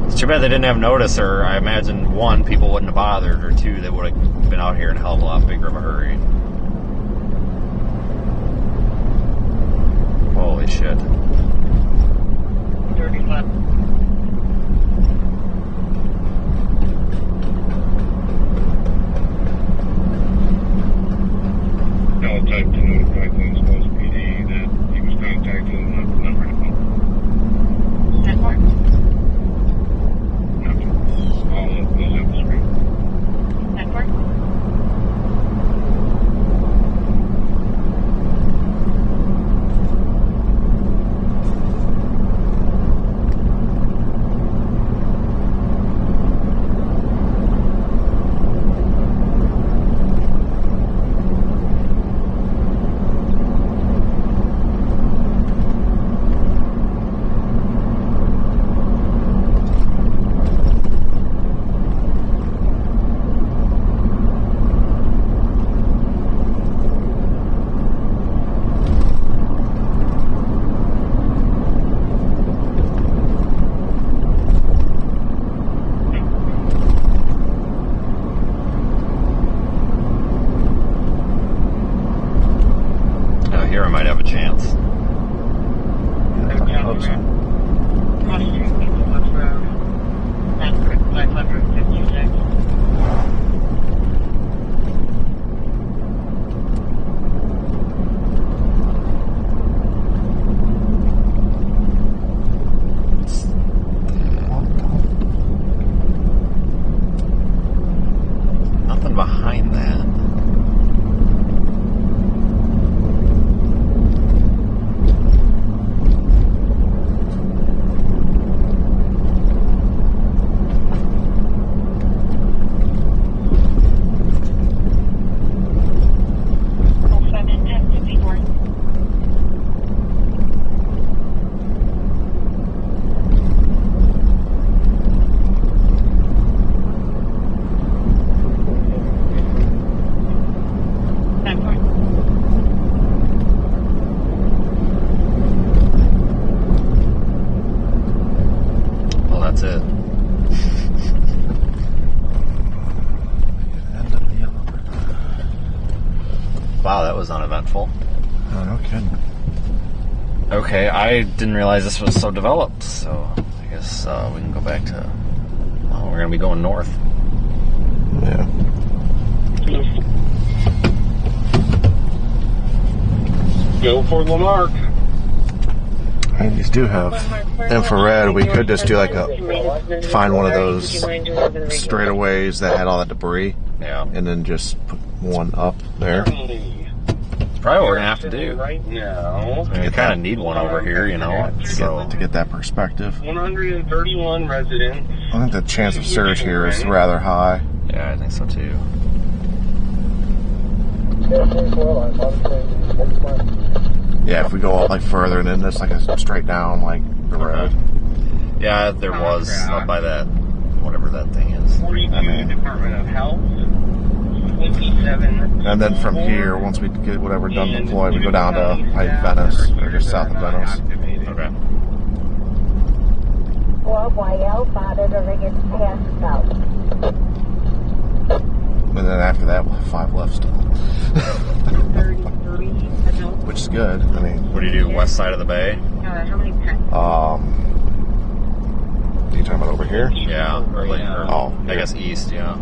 It's too bad they didn't have notice, or I imagine, one, people wouldn't have bothered, or two, they would have been out here in a hell of a lot bigger of a hurry. Holy shit. 35. I'll type to notify Queens Falls PD that he was contacted and left the number to call. That part. All of those up the screen. That part. Here I might have a chance. I hope so. Cross Street, People Woods Road. Sanskrit, 556. Nothing behind that. That's it. Wow, that was uneventful. Oh, no kidding. Okay, I didn't realize this was so developed, so I guess we can go back to... Well, we're going to be going north. Yeah. Go for Lamarck. And these do have infrared. We could just do like find one of those straightaways that had all that debris. Yeah. And then just put one up there. Probably what we're going to have to do. Right now. I mean, we kind of need one over here, you know. To get that perspective. 131 residents. I think the chance of surge here is rather high. Yeah, I think so too. Yeah, if we go like further and then just like a straight down like the road. Yeah, there was up by that, whatever that thing is. 42 Department of Health. 27. And then from here, once we get whatever done deployed, we go down to like Venice or just south of Venice. Okay. Well, Waelti, Father, the ring is passed out. And then after that, we'll have 5 left still. 33 adults. Which is good. I mean, what do you do, west side of the bay? How many pets? Are you talking about over here? Yeah, or like, oh, I guess east, yeah.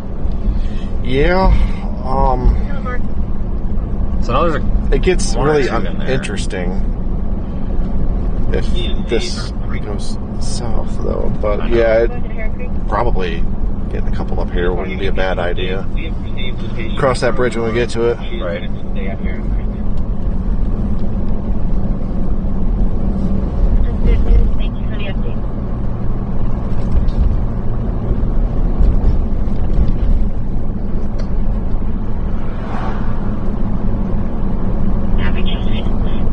Yeah. So now there's it gets really interesting if this goes south, though. But yeah, probably getting a couple up here wouldn't be a bad idea. Cross that bridge when we get to it. Right. Thank you for the update.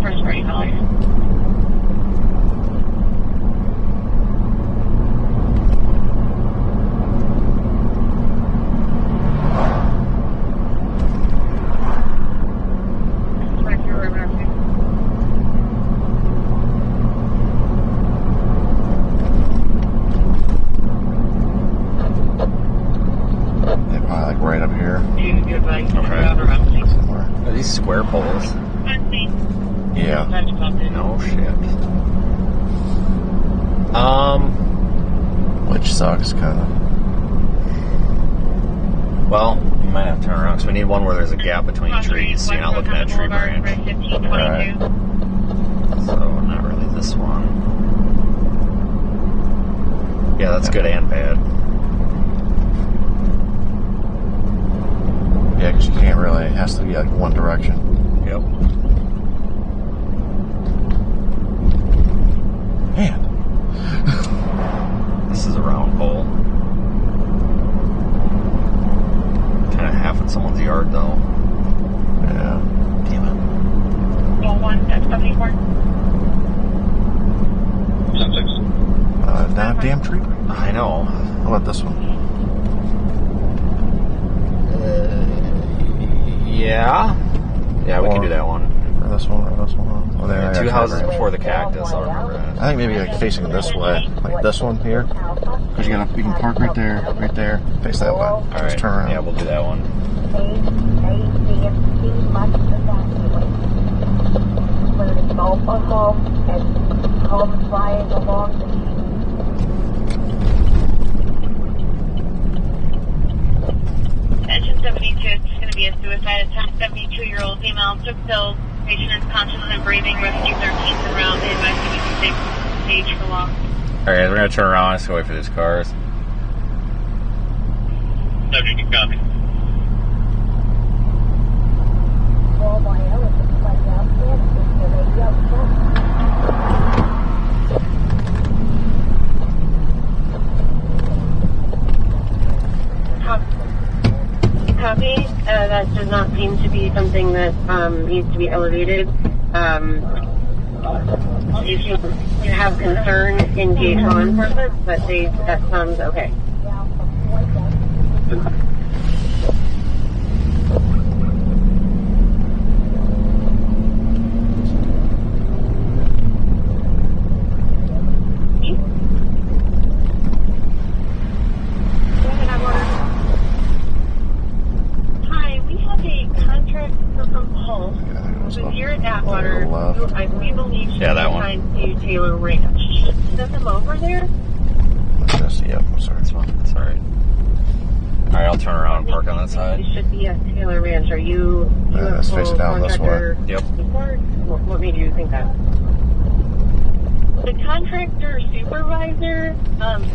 First party caller. square poles. Yeah. No shit. Which sucks, kind of. Well, you might have to turn around because we need one where there's a gap between trees, so you're not looking at a tree branch. Right. So, not really this one. Yeah, that's good and bad. Yeah, because you can't really, it has to be like one direction. Yep. Man. This is a round pole. Kind of half in someone's yard, though. Yeah. Damn it. Well, 1, that's 74. Damn tree. I know. How about this one? Yeah. Yeah, we can do that one. Or this one, or this one. Oh, there, Two houses before the cactus, I'll remember that. I think maybe like facing this way. Like this one here. Because you can park right there, face that way. Alright. Just turn around. Yeah, we'll do that one. Engine 72, it's going to be a suicide attempt. 72-year-old female took pills. Patient is conscious and breathing. Rescue 13th and round. They advise you to take stage for loss. Alright, we're going to turn around. Let's go wait for these cars. Subject to copy. Copy. That does not seem to be something that needs to be elevated. If you have concern, engage law enforcement, but that sounds okay. Yeah, that one. To Taylor Ranch. Send them over there? Yep, I'm sorry. It's fine. It's alright. Alright, I'll turn around and park on that side. You should be at Taylor Ranch. Are you let's face it down this way. Yep. What made you think that? The contractor supervisor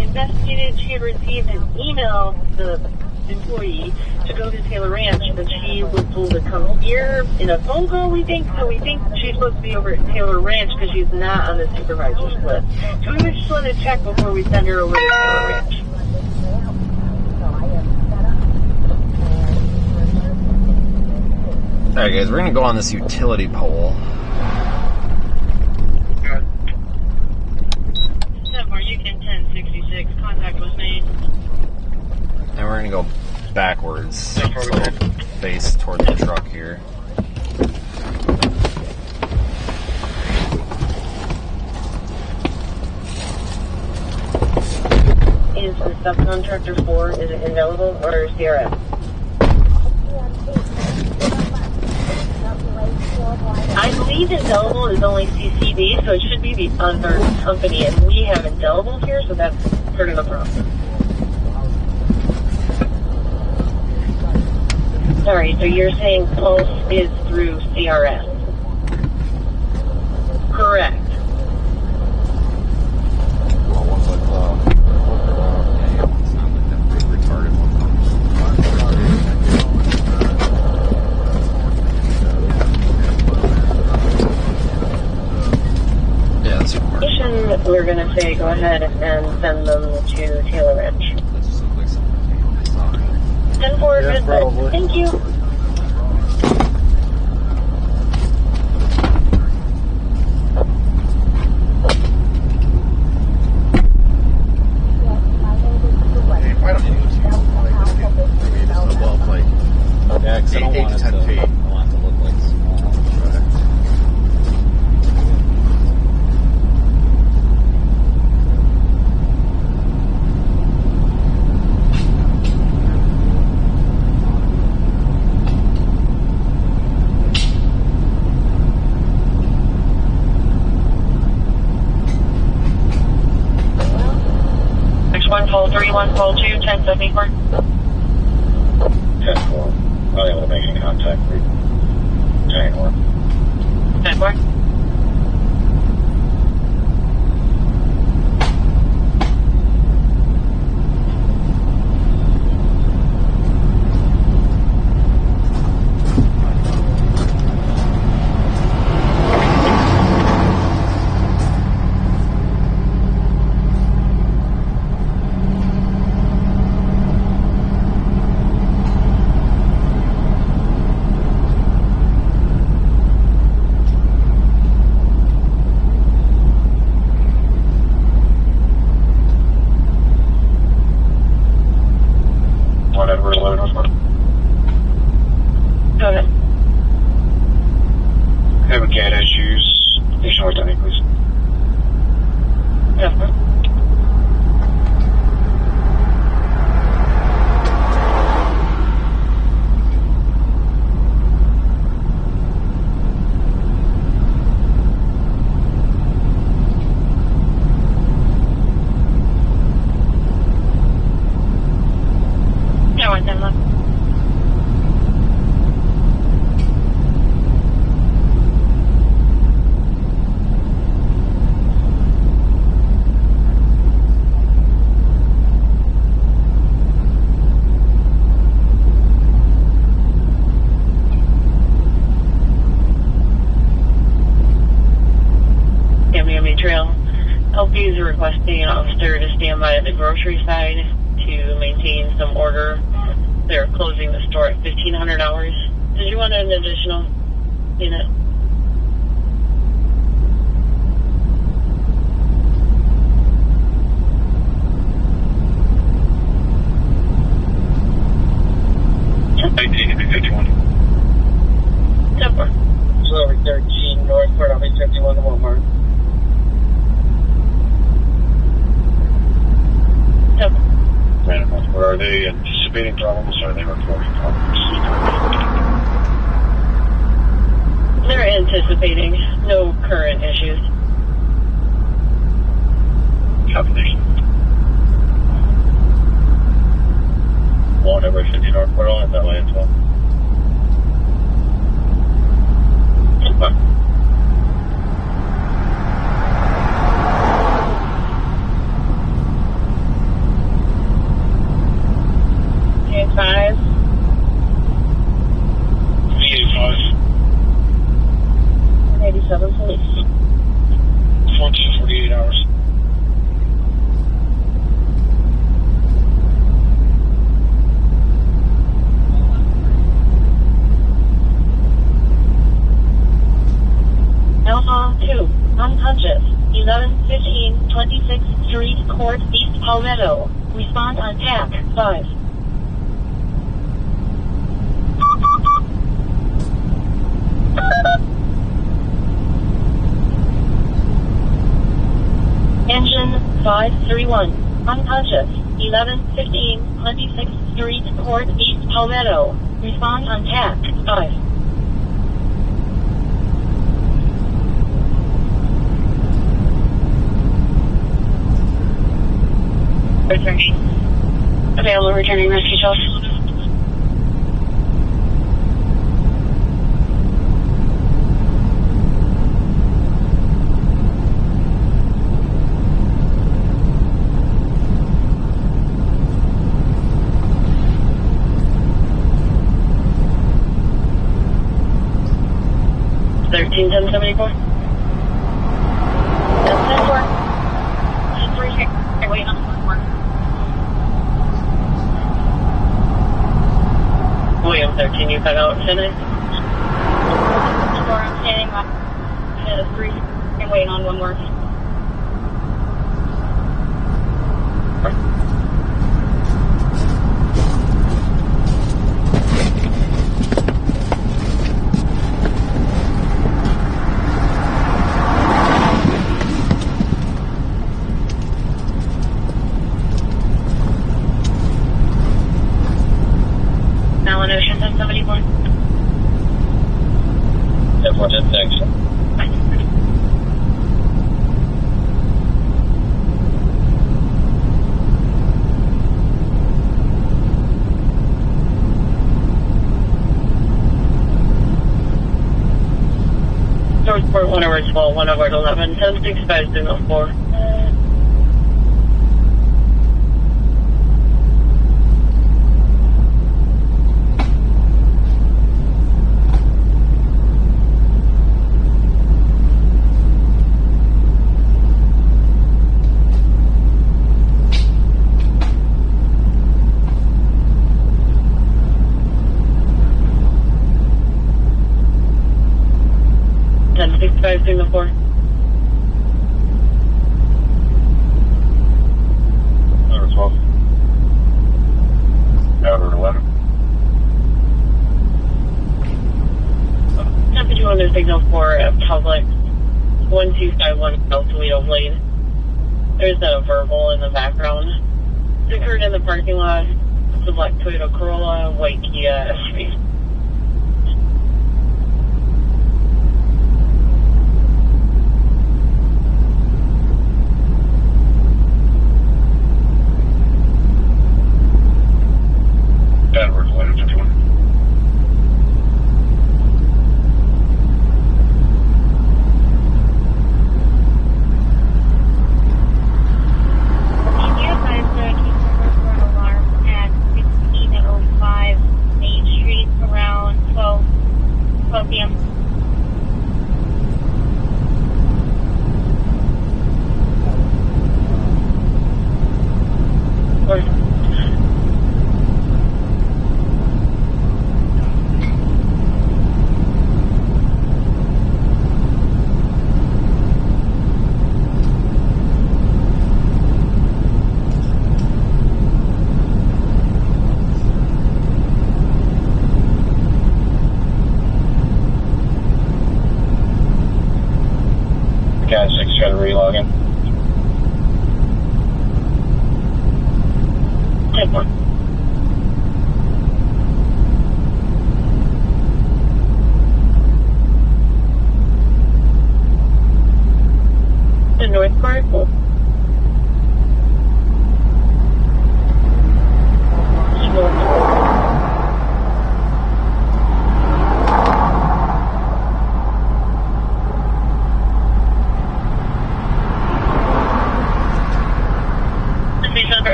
investigated she had received an email, the employee, to go to Taylor Ranch, but she was told to come here in a phone call, we think. So we think she's supposed to be over at Taylor Ranch because she's not on the supervisor's list. So we just want to check before we send her over to Taylor Ranch. Alright guys, we're going to go on this utility pole. Yukon 1066, contact was made. And we're going to go backwards, so face towards the truck here. Is the subcontractor 4, is it indelible or CRS? I believe indelible is only CCD, so it should be the other company, and we have indelible here, so that's part of the problem. Sorry, so you're saying Pulse is through CRS? Correct. We're going to say go ahead and send them to Taylor Ranch. 10-4, good. Thank you. Why don't you use maybe just a well plate? Yeah, because I don't want it to, I want it to look like small. 1, call 3, 1, call 2, 1074. 10-4. Not able to make any contact. 10-4. 10-4. Go ahead. Have a cat issues. Nationwide timing, please. Yeah. Yeah, right then, love. Trail. LPs are requesting an officer to stand by at the grocery side to maintain some order. They're closing the store at 1500 hours. Did you want an additional unit? Temper. Silver 13, Northport, I'll be 51 to Walmart. Where are they anticipating problems or are they reporting problems? They're anticipating no current issues. Combination. 1 over 50 Northport, I'll have that way as well. Five. 187, please. 48 hours. Alpha 2, unconscious. 1115 26th Street, Court, East Palmetto. Respond on TAC 5. Engine 531, unconscious, 1115 26th Street, Court, East Palmetto. Respond on TAC 5. Returning. Available returning rescue shells. Thirteen 1074. 1074. 10-3 here. Wait on William 13, you cut out 10. Store, I'm standing by. 3 and waiting on one more. Ocean 1074. Everyone in, thanks. 1 over 12, 1 over 11, 1065 signal 4. Signal 4. Number 12. Outer 11. Temperature under signal 4 at public 1251 South Toledo Lane. There's a verbal in the background. It occurred in the parking lot. It's a black Toyota Corolla, white Kia SUV. Edwards, 1151. Can you advise the case number for an alarm at 1605 Main Street around 12 p.m.? Cat 6, try to relog in. Take one. The North Court.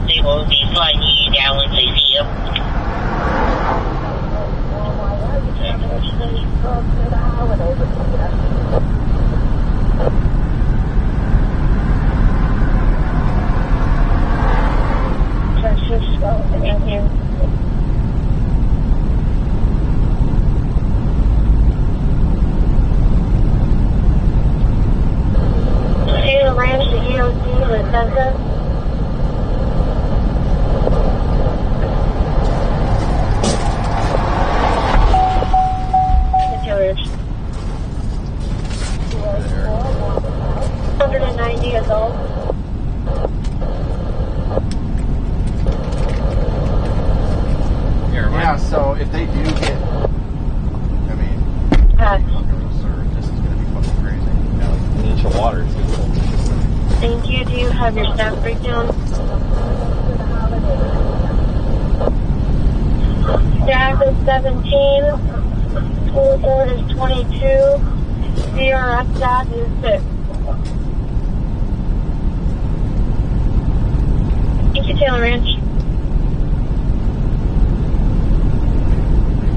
They will be flying you down when they see you. Thank you. Taylor Ranch to EOC with Census. Taylor 190 adults. Yeah, so if they do get, I mean, this is going to be fucking crazy. An inch of water too. Thank you. Do you have your staff breakdown? Staff is 17. Full board is 22. CRF staff is 6. Thank you, Taylor Ranch.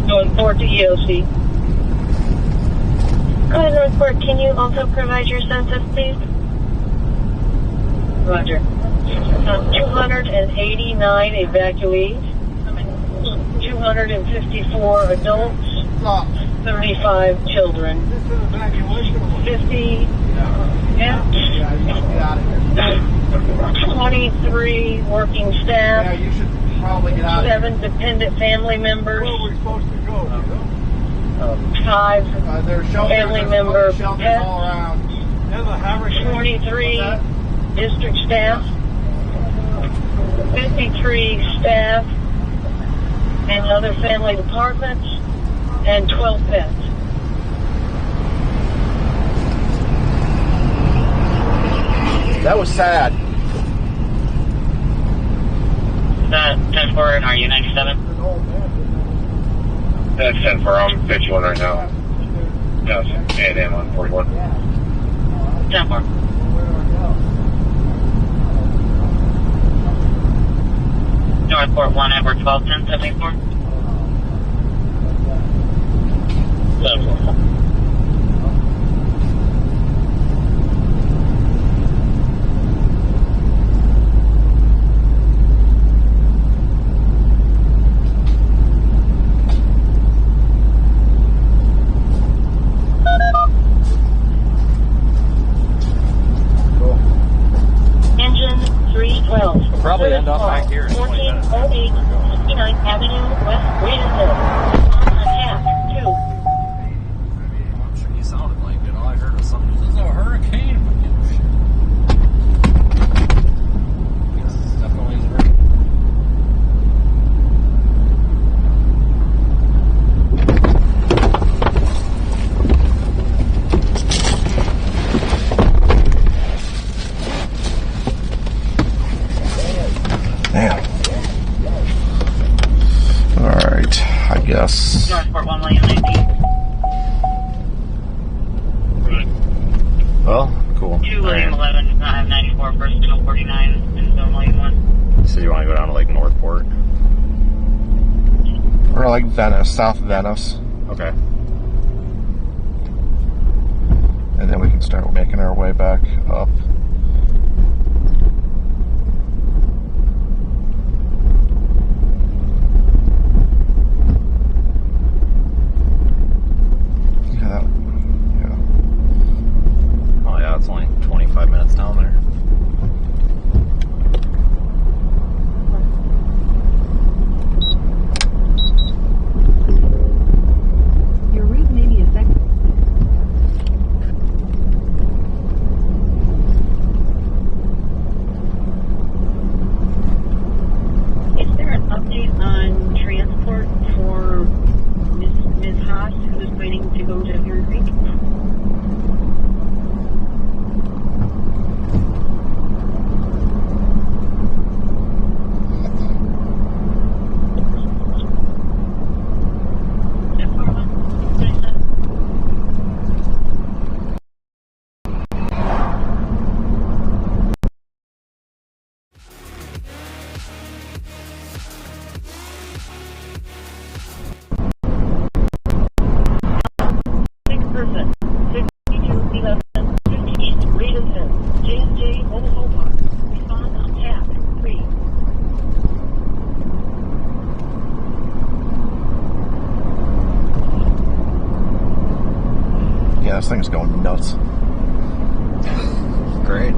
Going forward to EOC. Go ahead, Northport. Can you also provide your census, please? Roger. 289 evacuees, 254 adults, 35 children, 50 23 working staff, 7 dependent family members, 5 family member pets, 23 district staff, 53 staff and other family departments, and 12 pets. That was sad. that 10-4, and are you 97? That's 10-4, I'm 51 right now. That's 8 a.m. on 41. 10-4. Northport 1, Edward 12, 1074. 10-4. Engine 312. We'll probably end up back here in 20 minutes. 1408 69th Avenue, West Graysville. On attack, 2. I'm sure you sounded like it. All I heard was something. This is a hurricane. Yes, it's definitely a hurricane. Damn. Alright, I guess. Northport 1, William 19. Well, cool. 2, William 11, does not have 94, first to 49, and zone William 1. You said you want to go down to like Northport? Or like Venice, South Venice. Okay. And then we can start making our way back up. Oh yeah, it's only 25 minutes down there. Your route may be affected. Is there an update on transport for Ms. Haas, who's waiting to go to Heron Creek? Yeah, this thing's going nuts. Great.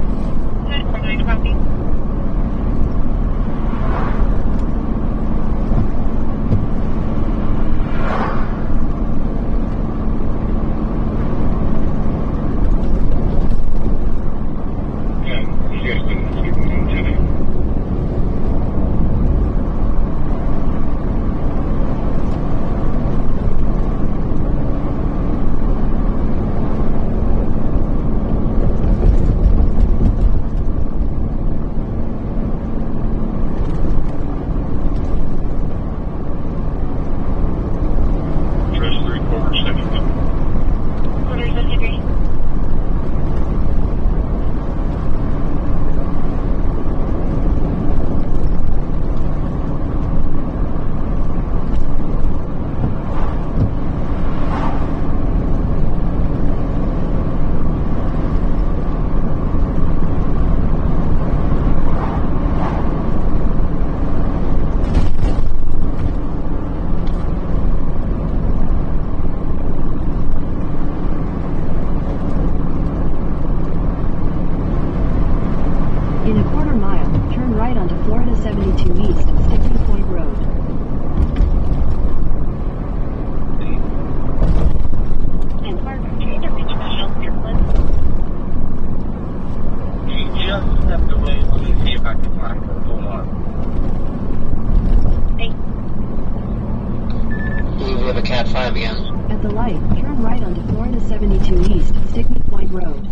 Cat 5 again. At the light, turn right onto Florida 72 East, Stickney Point Road.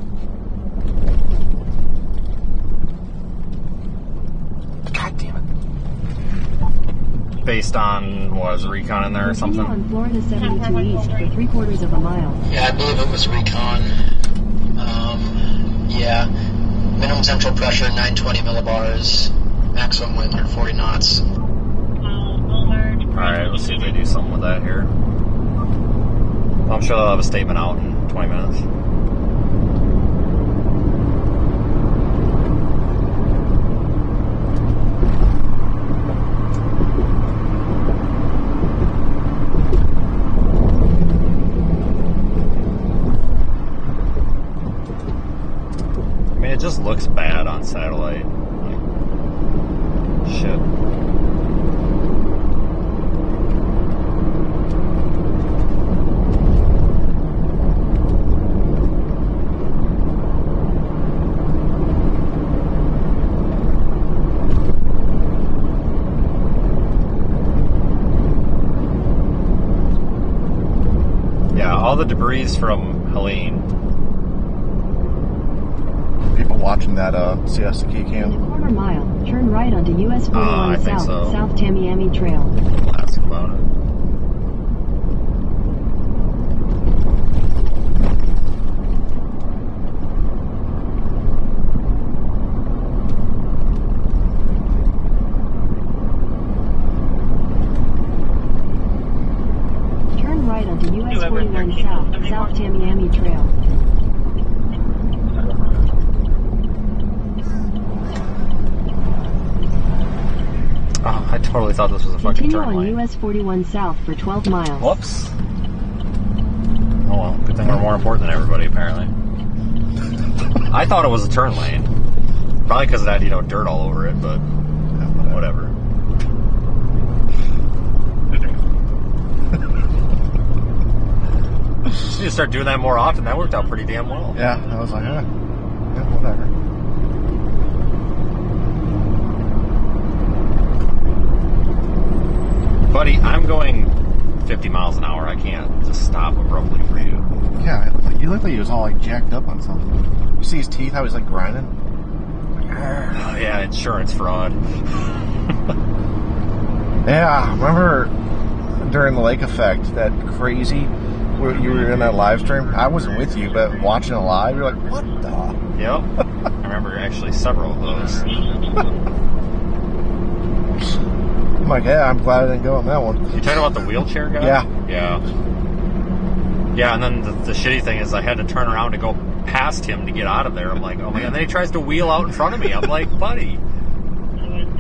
God damn it. based on, what was Recon in there or something? On Florida 72 East for 3/4 of a mile. Yeah, I believe it was Recon. Yeah. Minimum central pressure 920 millibars. Maximum wind 140 knots. Alright, let's see if they do something with that here. I'm sure they'll have a statement out in 20 minutes. I mean, it just looks bad on satellite. Like, shit. All the debris from Helene. People watching that Siesta Key cam. In a quarter mile, turn right onto US 41 South, so. South Tamiami Trail. I'll ask about it. US 41 South, South Tamiami Trail. Oh, I totally thought this was a fucking turn lane. Continue on US 41 South for 12 miles. Whoops. Oh well, good thing we're more important than everybody, apparently. I thought it was a turn lane. Probably because it had, dirt all over it, but whatever. You need to start doing that more often. That worked out pretty damn well. Yeah, I was like, yeah, whatever. Buddy, I'm going 50 miles an hour. I can't just stop abruptly for you. Yeah, you look like he was all like jacked up on something. You see his teeth, how he's like grinding? Oh, yeah, insurance fraud. Yeah, remember during the lake effect, that crazy... where you were in that live stream? I wasn't with you, but watching it live, you're like, what the? Yep. I remember actually several of those. I'm like, yeah, I'm glad I didn't go on that one. You talking about the wheelchair guy? Yeah. Yeah. Yeah, and then the shitty thing is I had to turn around to go past him to get out of there. I'm like, oh my god. And then he tries to wheel out in front of me. I'm like, buddy.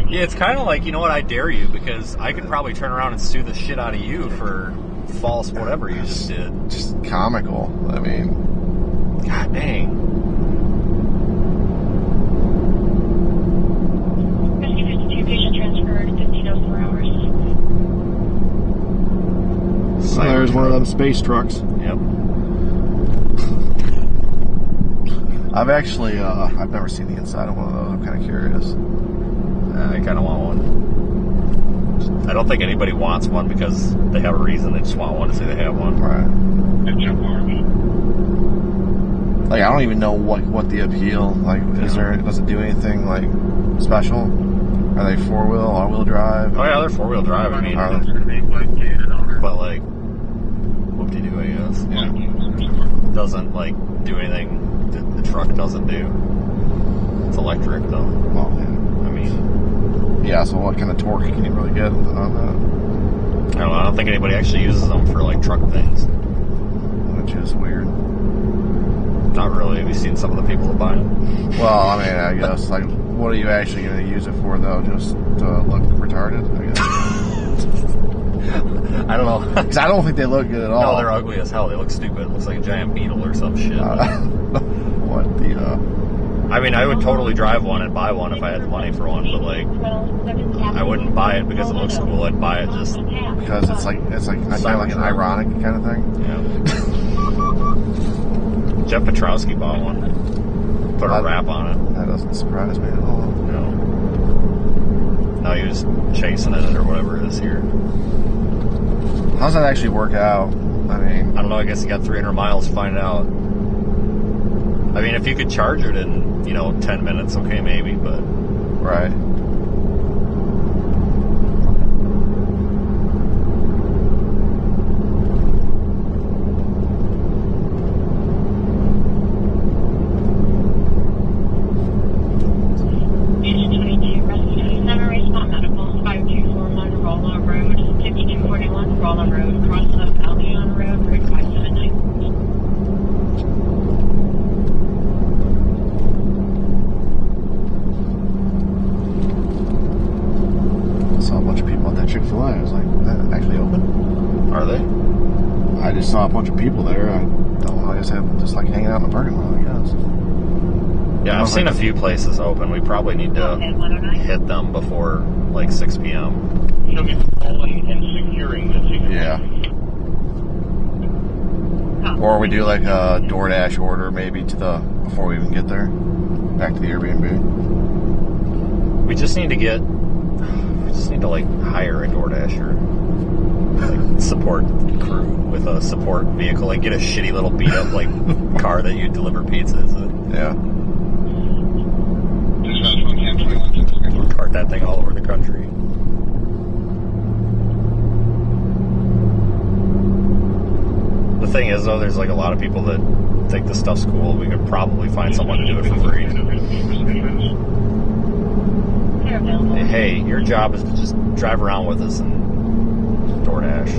Yeah, it's kind of like, you know what, I dare you, because I could probably turn around and sue the shit out of you for... false whatever you just did. Just comical. I mean, god dang. Rescue 52 patient transferred 15:04 hours. So there's one of them space trucks. Yep. I've actually I've never seen the inside of one of those. I'm kind of curious. I kind of want one. I don't think anybody wants one because they have a reason. They just want one to say they have one. Right. Like, I don't even know what the appeal, like, does it do anything, like, special? Are they four-wheel, all-wheel drive? Oh, yeah, they're four-wheel drive, I mean. But, like, whoop-de-doo, I guess. Yeah. Doesn't, like, do anything the truck doesn't do. It's electric, though. Well, yeah. I mean... Yeah, so what kind of torque can you really get on that? I don't know. I don't think anybody actually uses them for, like, truck things. Which is weird. Not really. Have you seen some of the people that buy them? Well, I mean, I guess, like, what are you actually going to use it for, though? Just to look retarded, I guess? I don't know. Because I don't think they look good at all. No, they're ugly as hell. They look stupid. It looks like a giant beetle or some shit. What the... I mean, I would totally drive one and buy one if I had the money for one, but, like, I wouldn't buy it because it looks cool. I'd buy it just... Because it's like kind of like an ironic kind of thing? Yeah. Jeff Petrowski bought one. Put a wrap on it. That doesn't surprise me at all. No. Now he was chasing it or whatever it is here. How does that actually work out? I mean... I don't know. I guess he got 300 miles to find out. I mean, if you could charge it in, 10 minutes, okay, maybe, but... Right. across the Albion Road, right by 79. I saw a bunch of people at that Chick-fil-A. I was like, is that actually open? Are they? I just saw a bunch of people there. I don't know. I just have just like hanging out in the parking lot, I guess. Yeah, I've seen a few places open. We probably need to hit them before like 6 p.m. She'll be patrolling and securing the secret. Yeah. Or we do like a DoorDash order maybe before we even get there. Back to the Airbnb. We just need to like hire a DoorDasher. Like, support crew with a support vehicle. Like get a shitty little beat up like car that you deliver pizzas in. Yeah. Cart that thing all over the country. The thing is, though, there's like a lot of people that think this stuff's cool. We could probably find someone to do it for free. Hey, your job is to just drive around with us and DoorDash.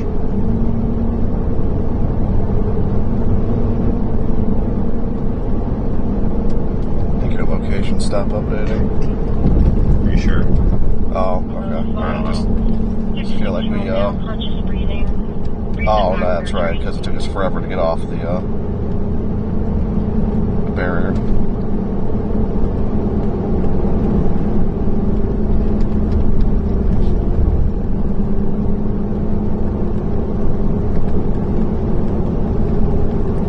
Think your location stop updating. Are you sure? Oh, okay. Alright, just feel like we, oh, that's right, because it took us forever to get off the barrier.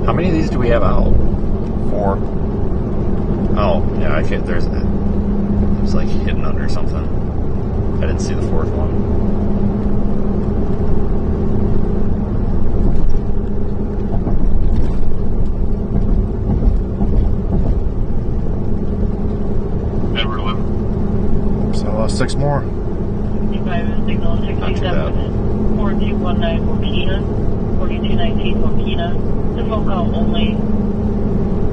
How many of these do we have out? 4. Oh, yeah, I can't, there's like hidden under something. I didn't see the 4th one. So 6 more. 55 signal 67, 4219 Mokina, 4219 Mokina. The phone call only.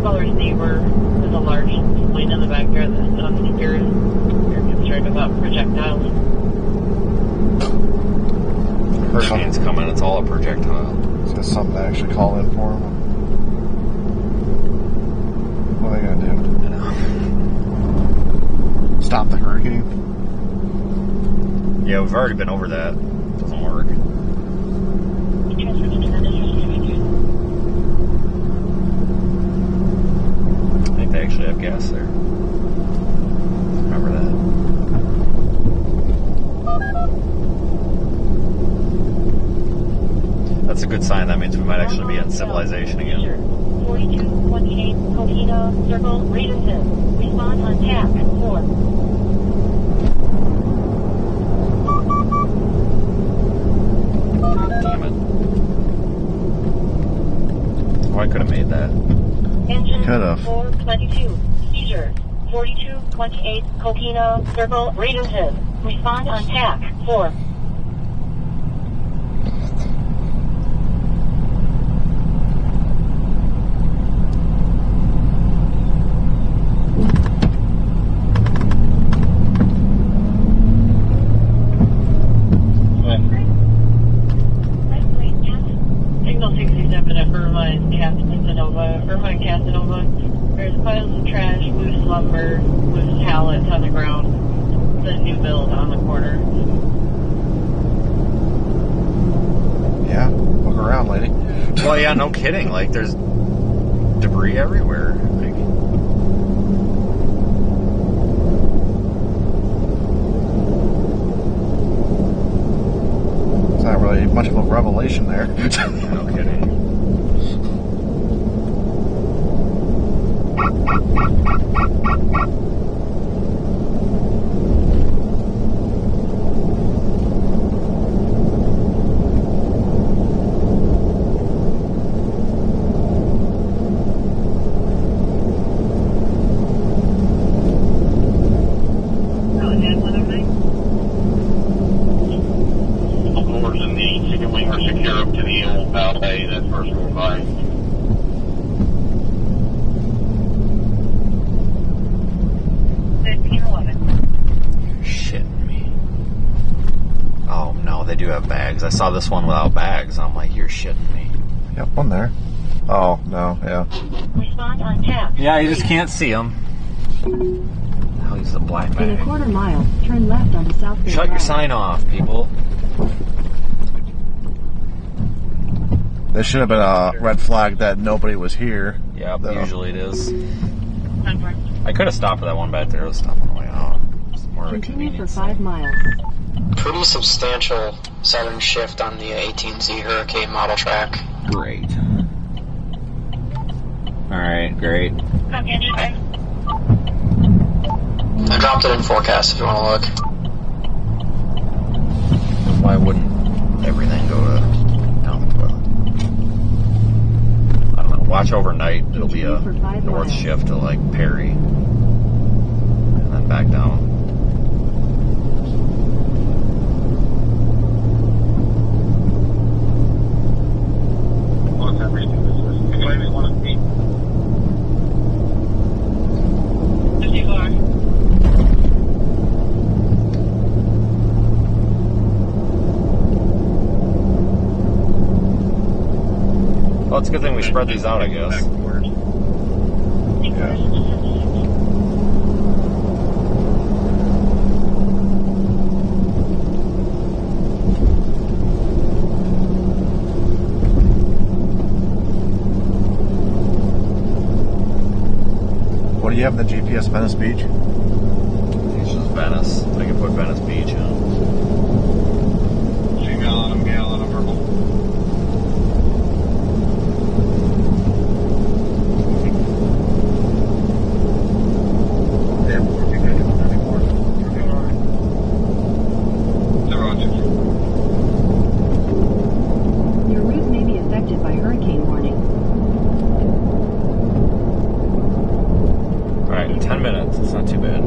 Caller's neighbor is a large plane in the backyard that's unsecured. You're concerned about projectiles. Hurricane's coming, it's all a projectile. Is there something to actually call in for them? What are they going to do? Stop the hurricane? Yeah, we've already been over that. It doesn't work. I think they actually have gas there. Remember that. That's a good sign. That means we might actually be in civilization again. 4228 Coquina Circle, Bradenton. Respond on tap 4. Damn it. Oh, I could have made that. Engine Could have. 422. Seizure. 4228 Coquina Circle, Bradenton. Respond on tap 4. Signal 67 at Irvine Casanova. There's piles of trash, loose lumber, loose pallets on the ground. The new build on the corner. Yeah, look around, lady. Well, yeah, no kidding. Like, there's debris everywhere. Like, it's not really much of a revelation there. no kidding. Doors in the chicken wing are secure up to the old valet that first rolled by. Shitting me. Oh, no, they do have bags. I saw this one without bags. I'm like, you're shitting me. Yep, one there. Oh, no, yeah. Respond on tap. Yeah, you just can't see them. Hell, he's a black bag. In a quarter mile, turn left onto South Bay. Shut your sign off, people. There should have been a red flag that nobody was here. Yep, usually it is. I could have stopped for that one back there. Let's stop on the way out. It's more of a Continue for convenience. 5 miles. Pretty substantial southern shift on the 18Z Hurricane model track. Great. Alright, great. I dropped it in forecast if you want to look. Why wouldn't everything go down the toilet? I don't know. Watch overnight. It'll be a north shift to like Perry. And then back down. Well, it's a good thing we spread these out, I guess. Yeah. What do you have in the GPS, Venice Beach? It's just Venice. I can put Venice Beach in. I'm gallon of purple. Your route may be affected by hurricane warning. Alright, 10 minutes. It's not too bad.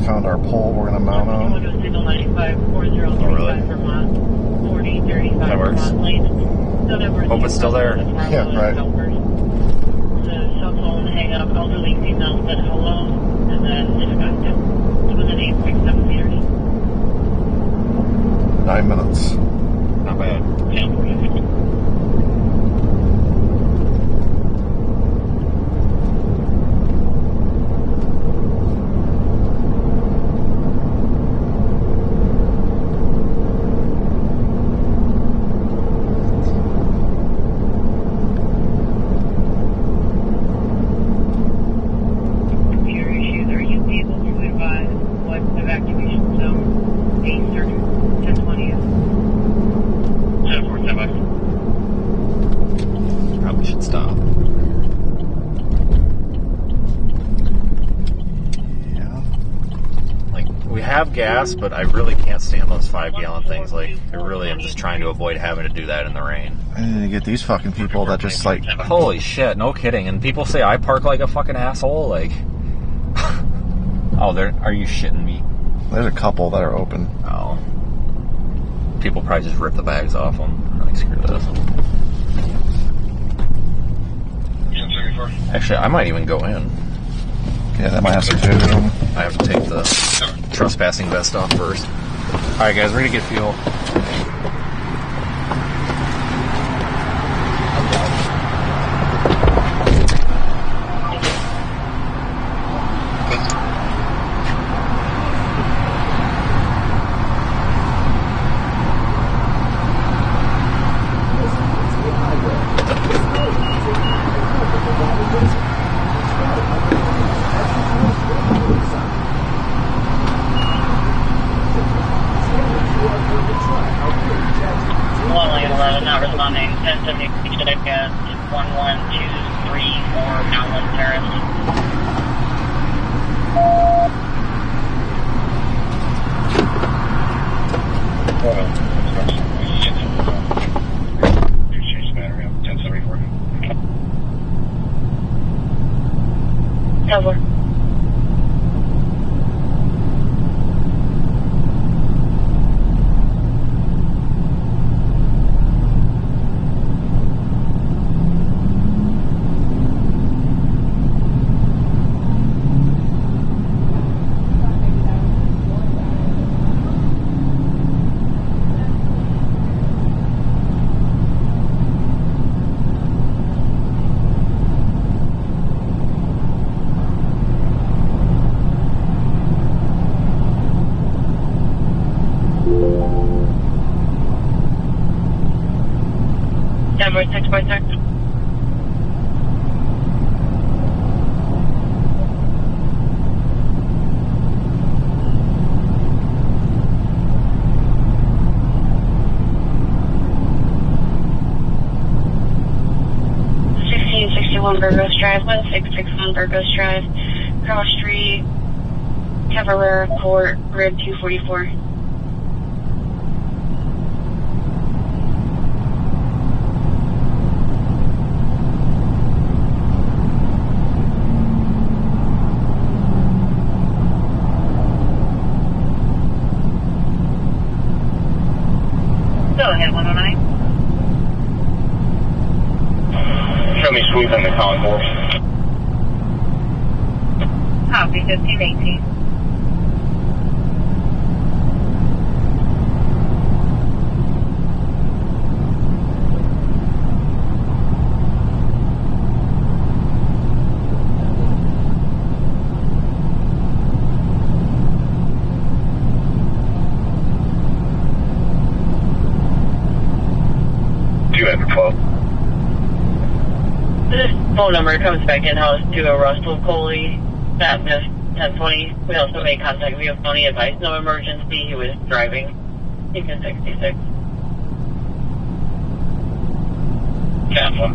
Found our pole we're going to mount on. That works. Hope it's still there. Yeah, right. The cell phone hang up, elderly female said hello, and then disconnected. It was an 8.7 meters. 9 minutes. Not bad. Evacuation zone, Eastern, 1020. 10-4, Probably should stop. Yeah. Like, we have gas, but I really can't stand those 5-gallon things. Like, I really am just trying to avoid having to do that in the rain. I need to get these fucking people that just like... Holy shit, no kidding. And people say I park like a fucking asshole, like... Oh, are you shitting me? There's a couple that are open. Oh. People probably just rip the bags off them. Like, screw this. Actually, I might even go in. Yeah, that might have some food in them. I have to take the trespassing vest off first. Alright guys, ready to get fuel. responding. 1070 at 11234 Mountain Terrace. Southward. Denver 6.6. Burgos Drive, 1661 Burgos Drive, Cross Street, Cavalera Court, Grid 244. Go ahead, 109. Show me sweeping the concourse. Copy, 1518. This phone number comes back in-house to a Russell Coley that missed 1020. We also made contact via phone. He advised no emergency. He was driving. Beacon 66. Tampa.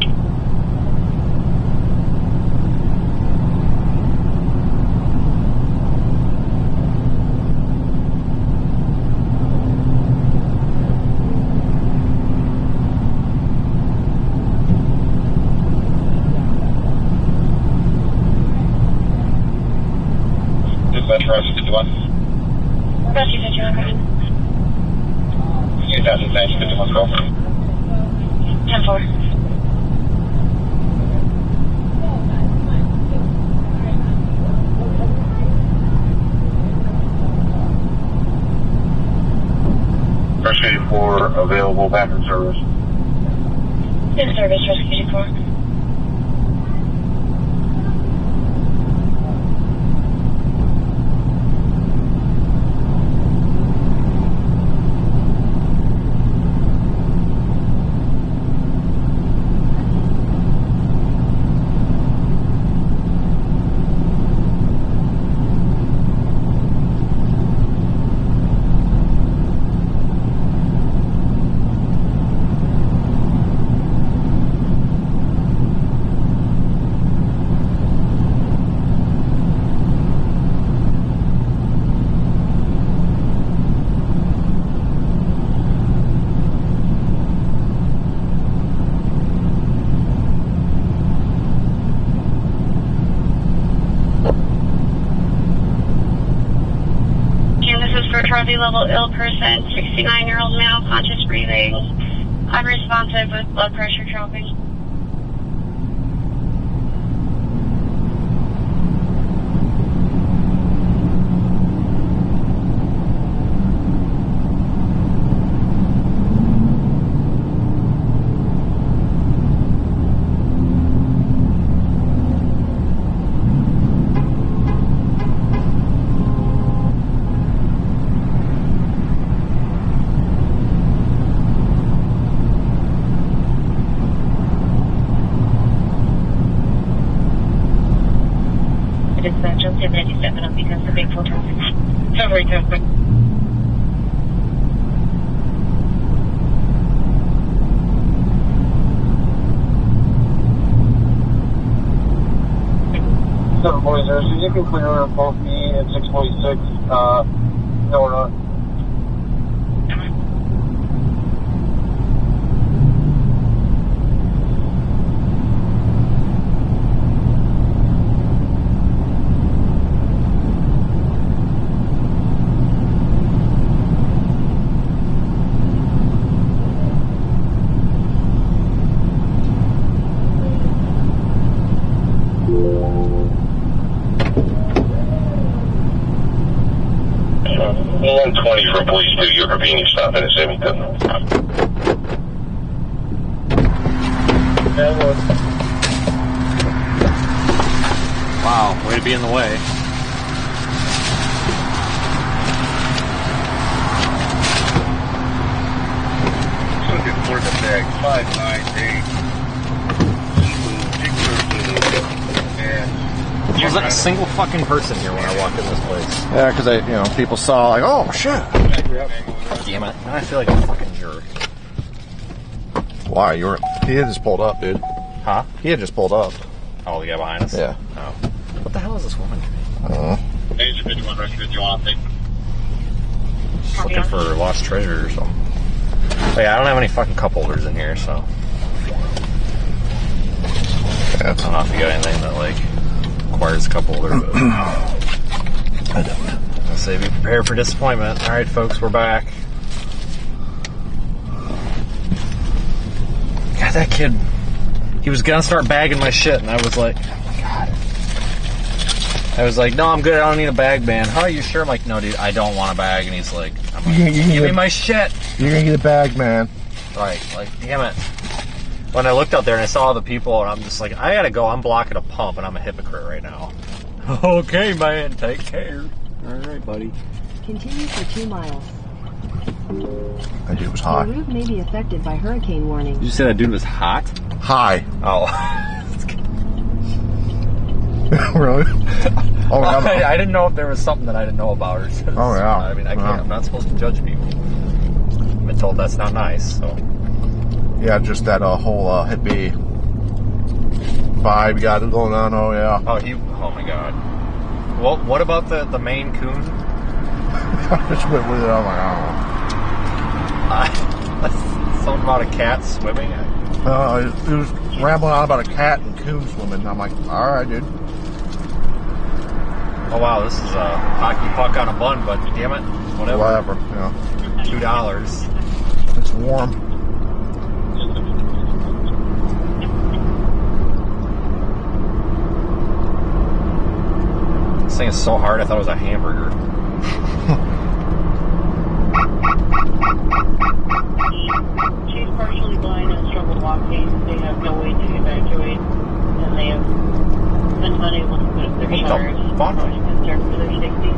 Rescue 51. Rescue 51. You got advance 51 call. 10-4. Rescue 84 available back in service. In service, Rescue 84. Level ill person, 69-year-old male, conscious breathing, unresponsive with blood pressure dropping. can clear both me and 646 Nora. For police do your convenience stop in Remington. Wow, way to be in the way. Looking for the bag 598. There wasn't a single fucking person here when I walked in this place. Yeah, because people saw like, oh shit. Damn it! Now I feel like a fucking jerk. Why? He had just pulled up, dude. Huh? He had just pulled up. Oh, the guy behind us? Yeah. Oh. What the hell is this woman doing? I don't know. Hey, 51 rescue, do you want to take? Looking for lost treasure or something. Oh, yeah, I don't have any fucking cup holders in here, so. Yeah, I don't know if you got anything that, like, requires a cup holder, but. I don't. Let's say be prepared for disappointment. Alright, folks, we're back. God, that kid, he was gonna start bagging my shit, and I was like, oh my god. I was like, no, I'm good, I don't need a bag, man. How are you sure? I'm like, no, dude, I don't want a bag. And he's like, give me my shit. You're gonna get a bag, man. Right, like, damn it. When I looked out there and I saw all the people, and I'm just like, I gotta go, I'm blocking a pump, and I'm a hypocrite right now. Okay, man, take care. Alright, buddy. Continue for 2 miles. That dude was hot. The route may be affected by hurricane warning. Did you say that dude was hot? High. Oh. Really? Oh, yeah. I didn't know if there was something that I didn't know about. Or oh, yeah. I mean, I can't. I'm not supposed to judge people. I've been told that's not nice, so. Yeah, just that whole hippie vibe you got going on. Oh, yeah. Oh my god. Well, what about the Maine Coon? I just went with it. I'm like, something about a cat swimming? He was rambling on about a cat and coon swimming. I'm like, alright, dude. Oh, wow, this is a hockey puck on a bun, but damn it. Whatever. Yeah. $2. It's warm. This thing is so hard, I thought it was a hamburger. She's partially blind and struggle walking. They have no way to evacuate, and they have been unable to put up their shutters. Concerned for their safety.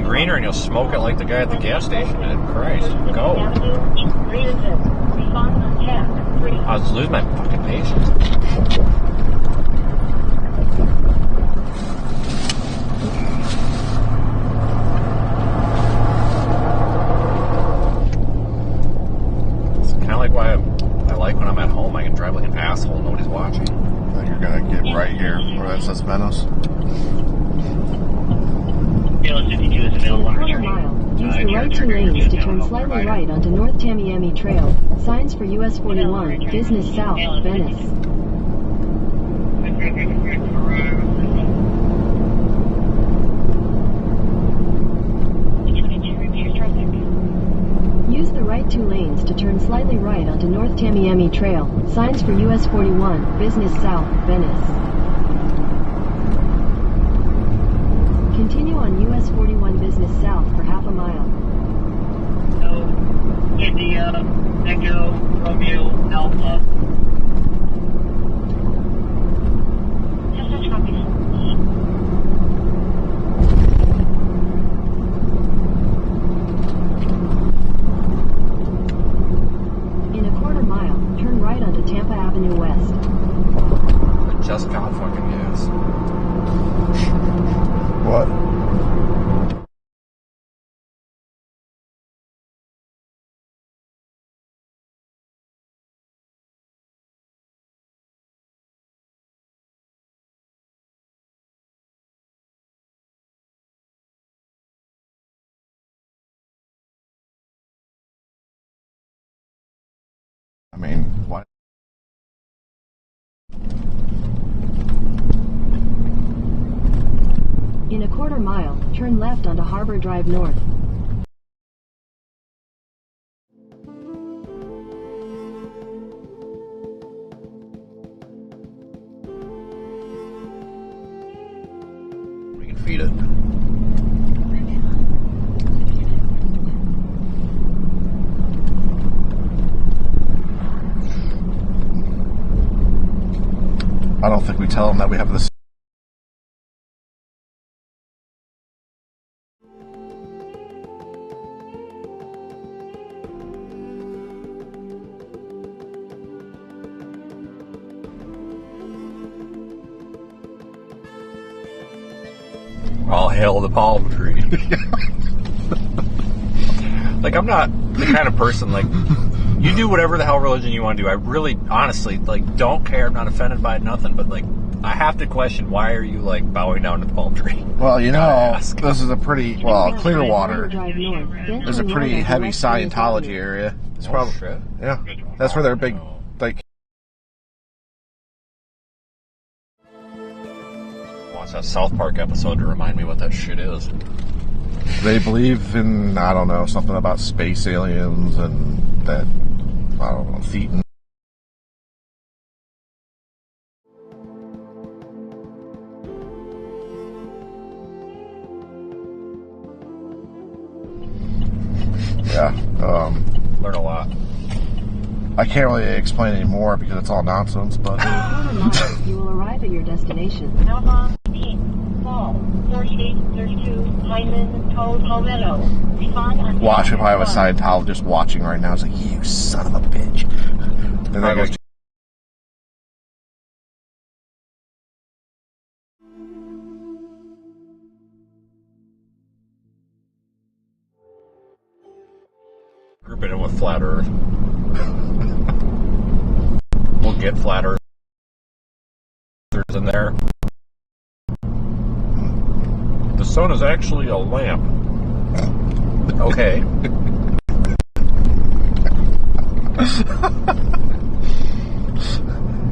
Greener and you'll smoke it like the guy at the gas station. Christ. Go. I was losing my fucking patience. It's kind of like why I like when I'm at home. I can drive like an asshole. Nobody's watching. Then you're going to get right here where that says Venice. In a quarter mile, use the right two lanes to turn slightly right onto North Tamiami Trail. Signs for US 41, Business South, Venice. Use the right two lanes to turn slightly right onto North Tamiami Trail. Signs for US 41, Business South, Venice. Continue on US 41 Business South for half a mile. India, Echo, Romeo, Alpha. In a quarter mile, turn right onto Tampa Avenue West. Just got fucking gas. What? I mean, what? In a quarter mile, turn left onto Harbor Drive North. We can feed it. I don't think we tell them that we have this. All hail the palm tree. Like, I'm not the kind of person, like, you do whatever the hell religion you want to do. I really, honestly, like, don't care. I'm not offended by nothing, but, like, I have to question, why are you, like, bowing down to the palm tree? Well, you know, this is a pretty, well, Clearwater is a pretty heavy Scientology area. It's probably, shit. yeah, that's where they're big, like. Watch that South Park episode to remind me what that shit is. They believe in, I don't know, something about space aliens and that, I don't know, Thetan. Yeah, learn a lot. I can't really explain any more because it's all nonsense, but. In a quarter mile, you will arrive at your destination. Alpha, 18, Fall, 4832, Hyman, Palmetto. Respond on Watch if I have a Scientologist watching right now. It's like, you son of a bitch. And then goes. Group it in with Flat Earth. We'll get Flat Earthers in there. The sun is actually a lamp. Okay.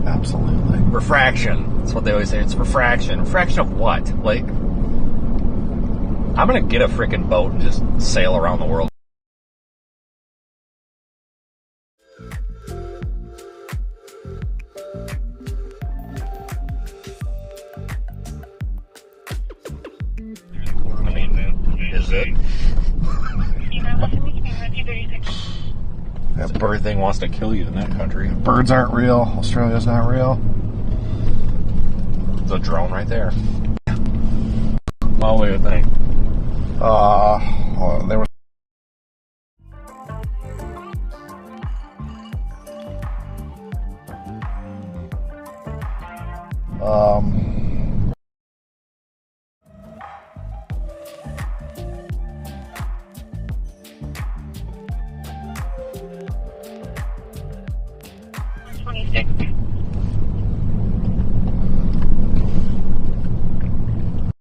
Absolutely. Refraction. That's what they always say. It's refraction. Refraction of what? Like, I'm gonna get a freaking boat and just sail around the world. I mean, is it? Yeah, Everything wants to kill you in that country. Birds aren't real. Australia's not real. There's a drone right there. Well, what do you think? There was.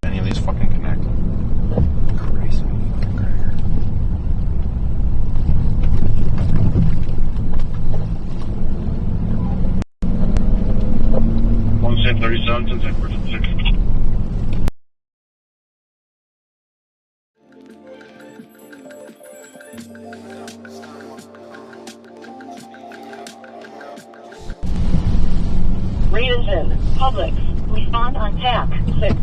Any of these fucking connect? Crazy fucking cracker. One 37, 10 seconds, 6. Bradenton, Publix, respond on TAC 6.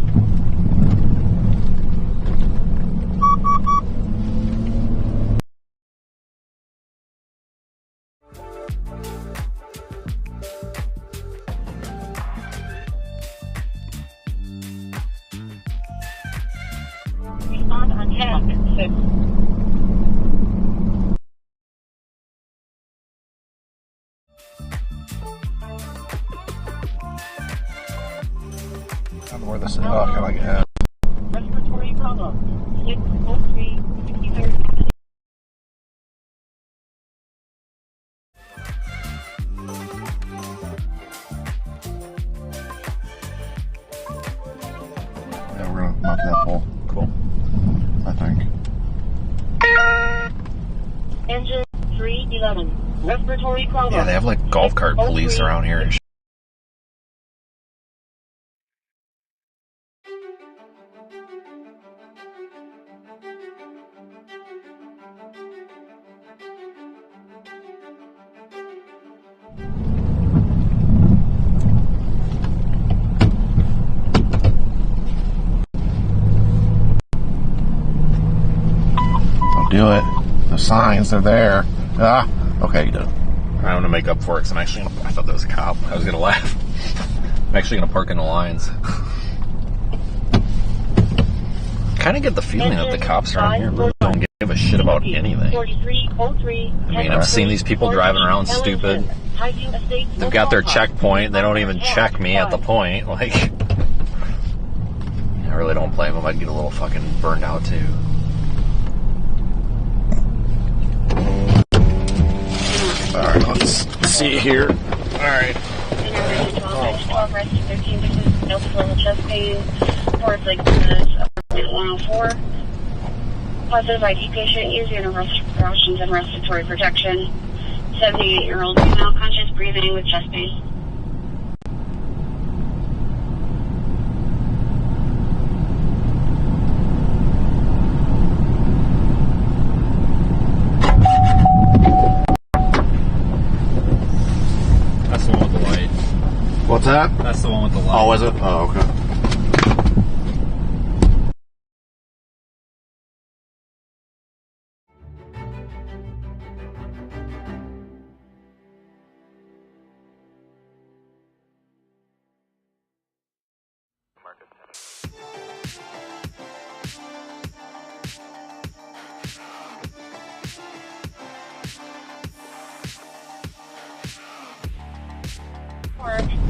Respond on TAC 6. I don't know where this is. Oh, I like it. Respiratory problem. 603, 63rd. Yeah, we're gonna knock that pole. Cool. I think. Engine 311. Respiratory problem. Yeah, they have like golf cart police around here and shit. Do it. The signs are there. Ah, okay, you do it. I'm gonna make up for it because I'm actually gonna, I thought that was a cop. I was gonna laugh. I'm actually gonna park in the lines. Kind of get the feeling that the cops around here really don't give a shit about anything. I mean, I've seen these people driving around stupid. They've got their checkpoint. They don't even check me at the point. Like, I really don't blame them. I'd get a little fucking burned out too. Alright, let's see here. Alright. 12, rescue 13, this is notice level chest pain, towards like 104. Positive ID patient using rations and respiratory protection. 78-year-old female, conscious breathing with chest pain. What's that? That's the one with the light. Oh, is it? Oh, okay.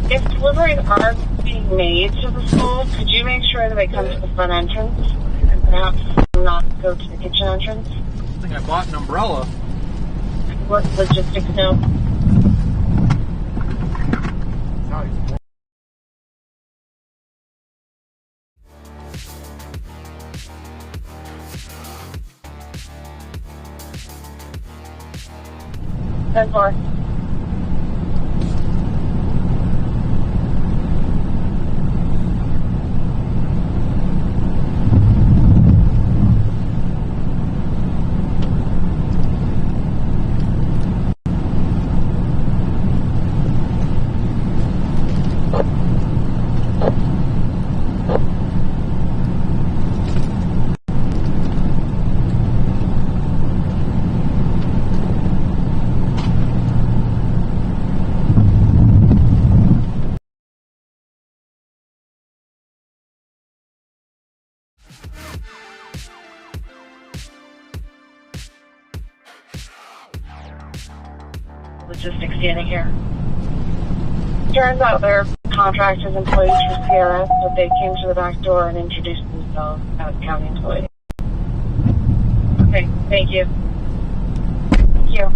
If deliveries are being made to the school, could you make sure that they come to the front entrance and perhaps not go to the kitchen entrance? I think I bought an umbrella. What logistics now? Ten four. Logistics standing here. Turns out they're contractors, employees for CRS, but they came to the back door and introduced themselves as county employees. Okay, thank you. Thank you.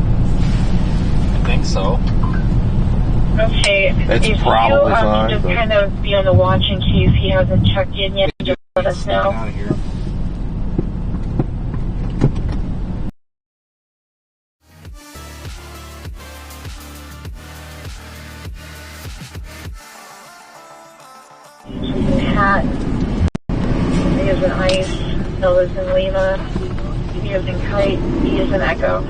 I think so. Okay, It's if probably you fine, just but- kind of be on the watch in case he hasn't checked in yet, just let us know. Out of here. Pat, E is in ice, L is in Lima, E is in kite, E is in echo.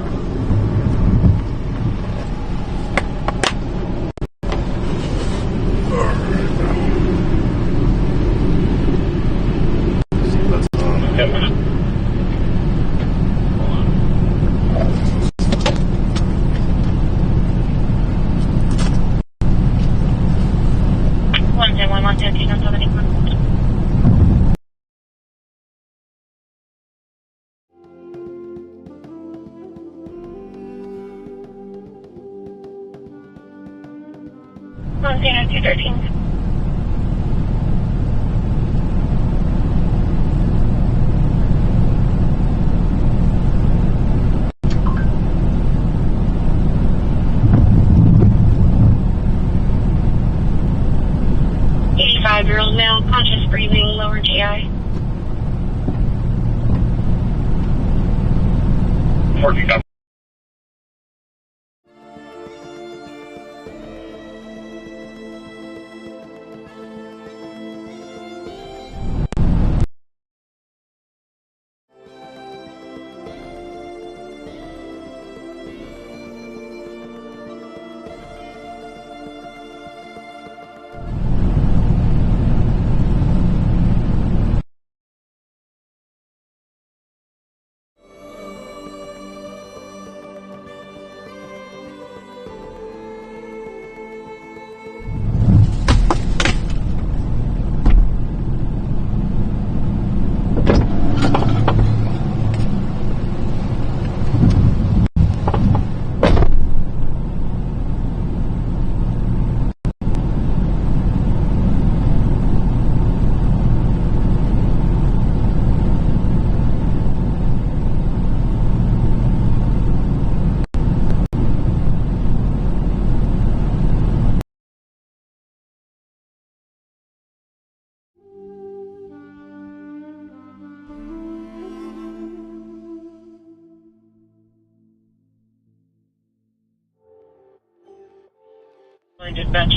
Montana 213. Year-old male, conscious breathing, lower GI. 14 copy. Dispatch.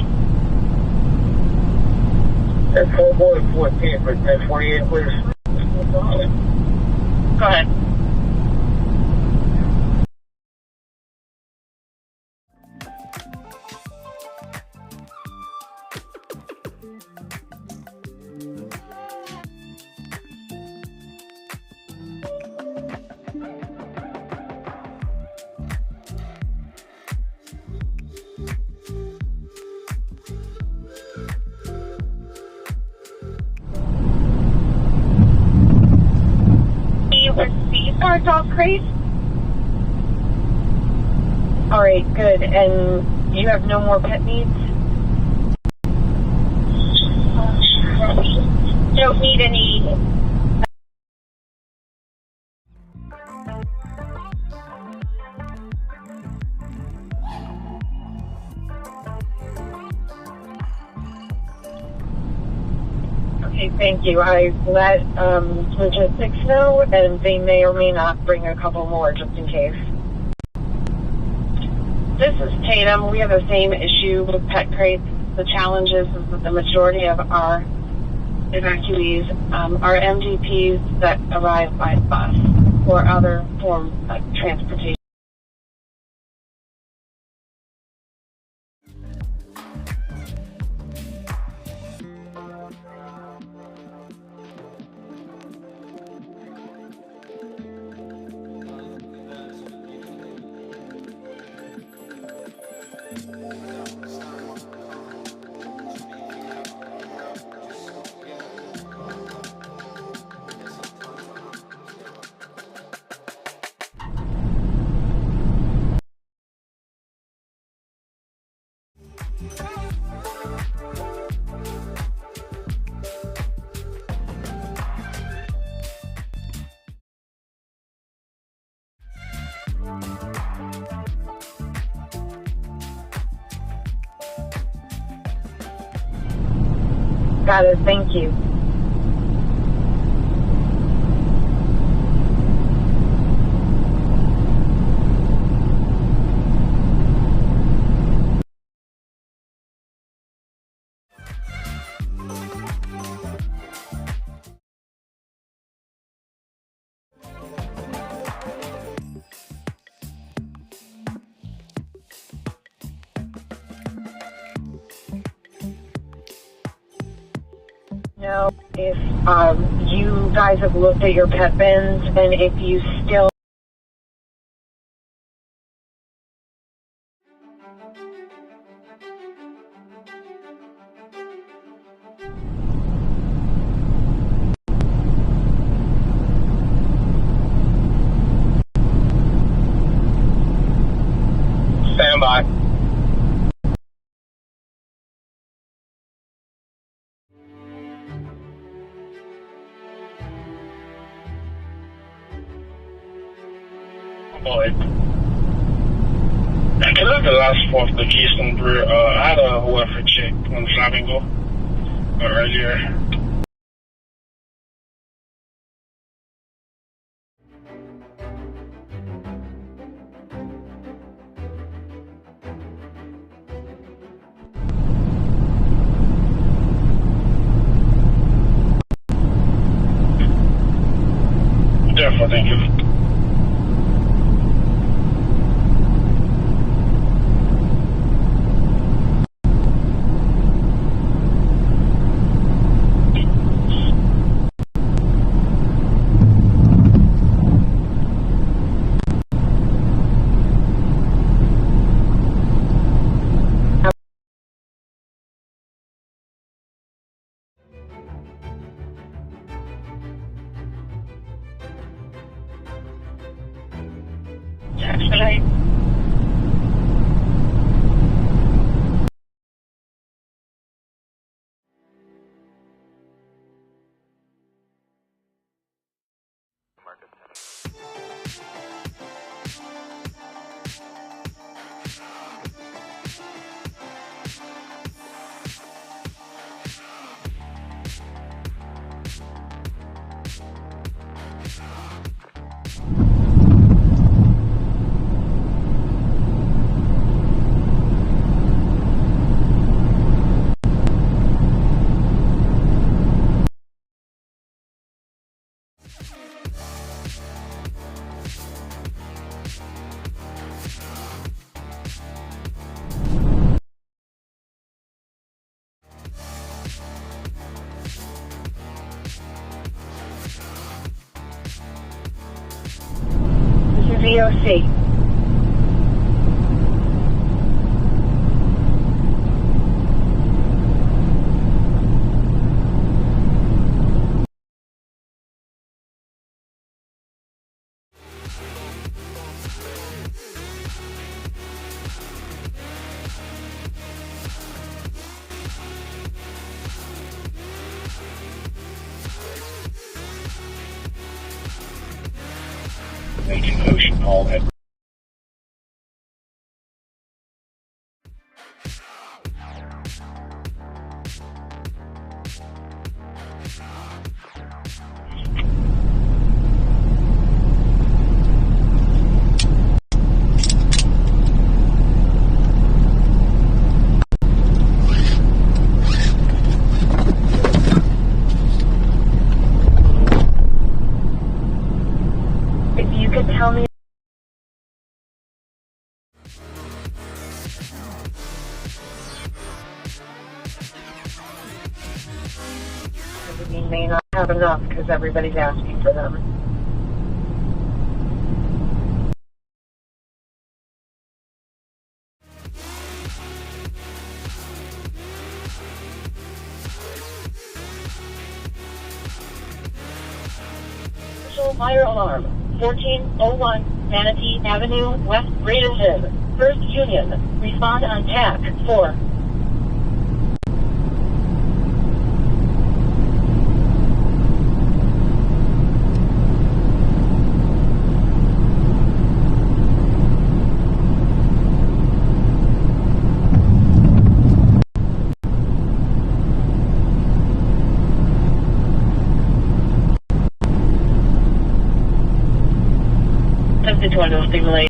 That's 414 for 1048, please. Go ahead. Dog crate? Alright, good. And you have no more pet needs? Don't need any. Okay, thank you. I let logistics know, and they may or may not bring a couple more just in case. This is Tatum. We have the same issue with pet crates. The challenge is that the majority of our evacuees are MDPs that arrive by bus. or other form of transportation. Got it. Thank you. Know if you guys have looked at your pet bins and if you still stand by. I could have the last four of the Keystone Brewer. I had a welfare check on Flamingo earlier. Therefore, thank you. expedite. VOC. Making ocean call at tell me? You may not have enough because everybody's asking for them. Fire alarm, 1401 Manatee Avenue, West Bradenton. First Union, respond on TAC 4. One of stimulate.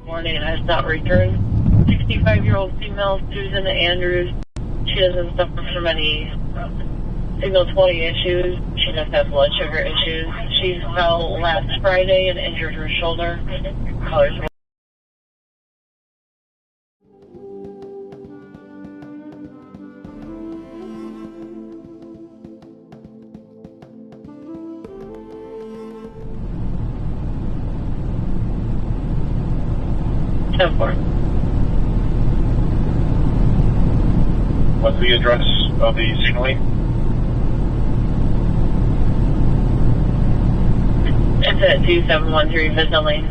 Morning, has not returned. 65-year-old female, Susan Andrews. She doesn't suffer from any signal 20 issues. She does have blood sugar issues. She fell last Friday and injured her shoulder. Colors. Southward. What's the address of the signaling? It's at 2713 Vista Lane.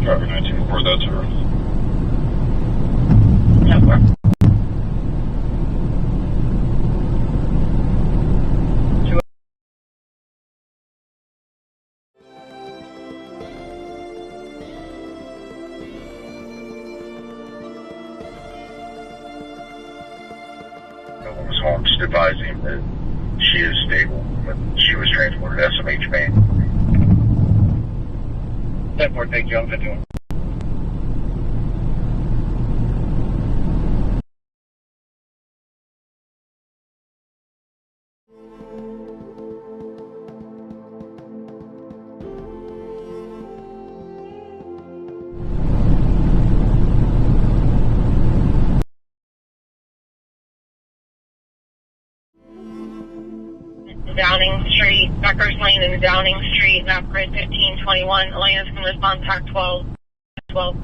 Driver 1904, that's her. Southward. Was home just advising that she is stable, but she was transported to SMH Main. 10-4, thank you, I'm good doing. Downing Street, Beckers Lane and Downing Street, map grid 1521. Elena's can respond TAC 12. 12.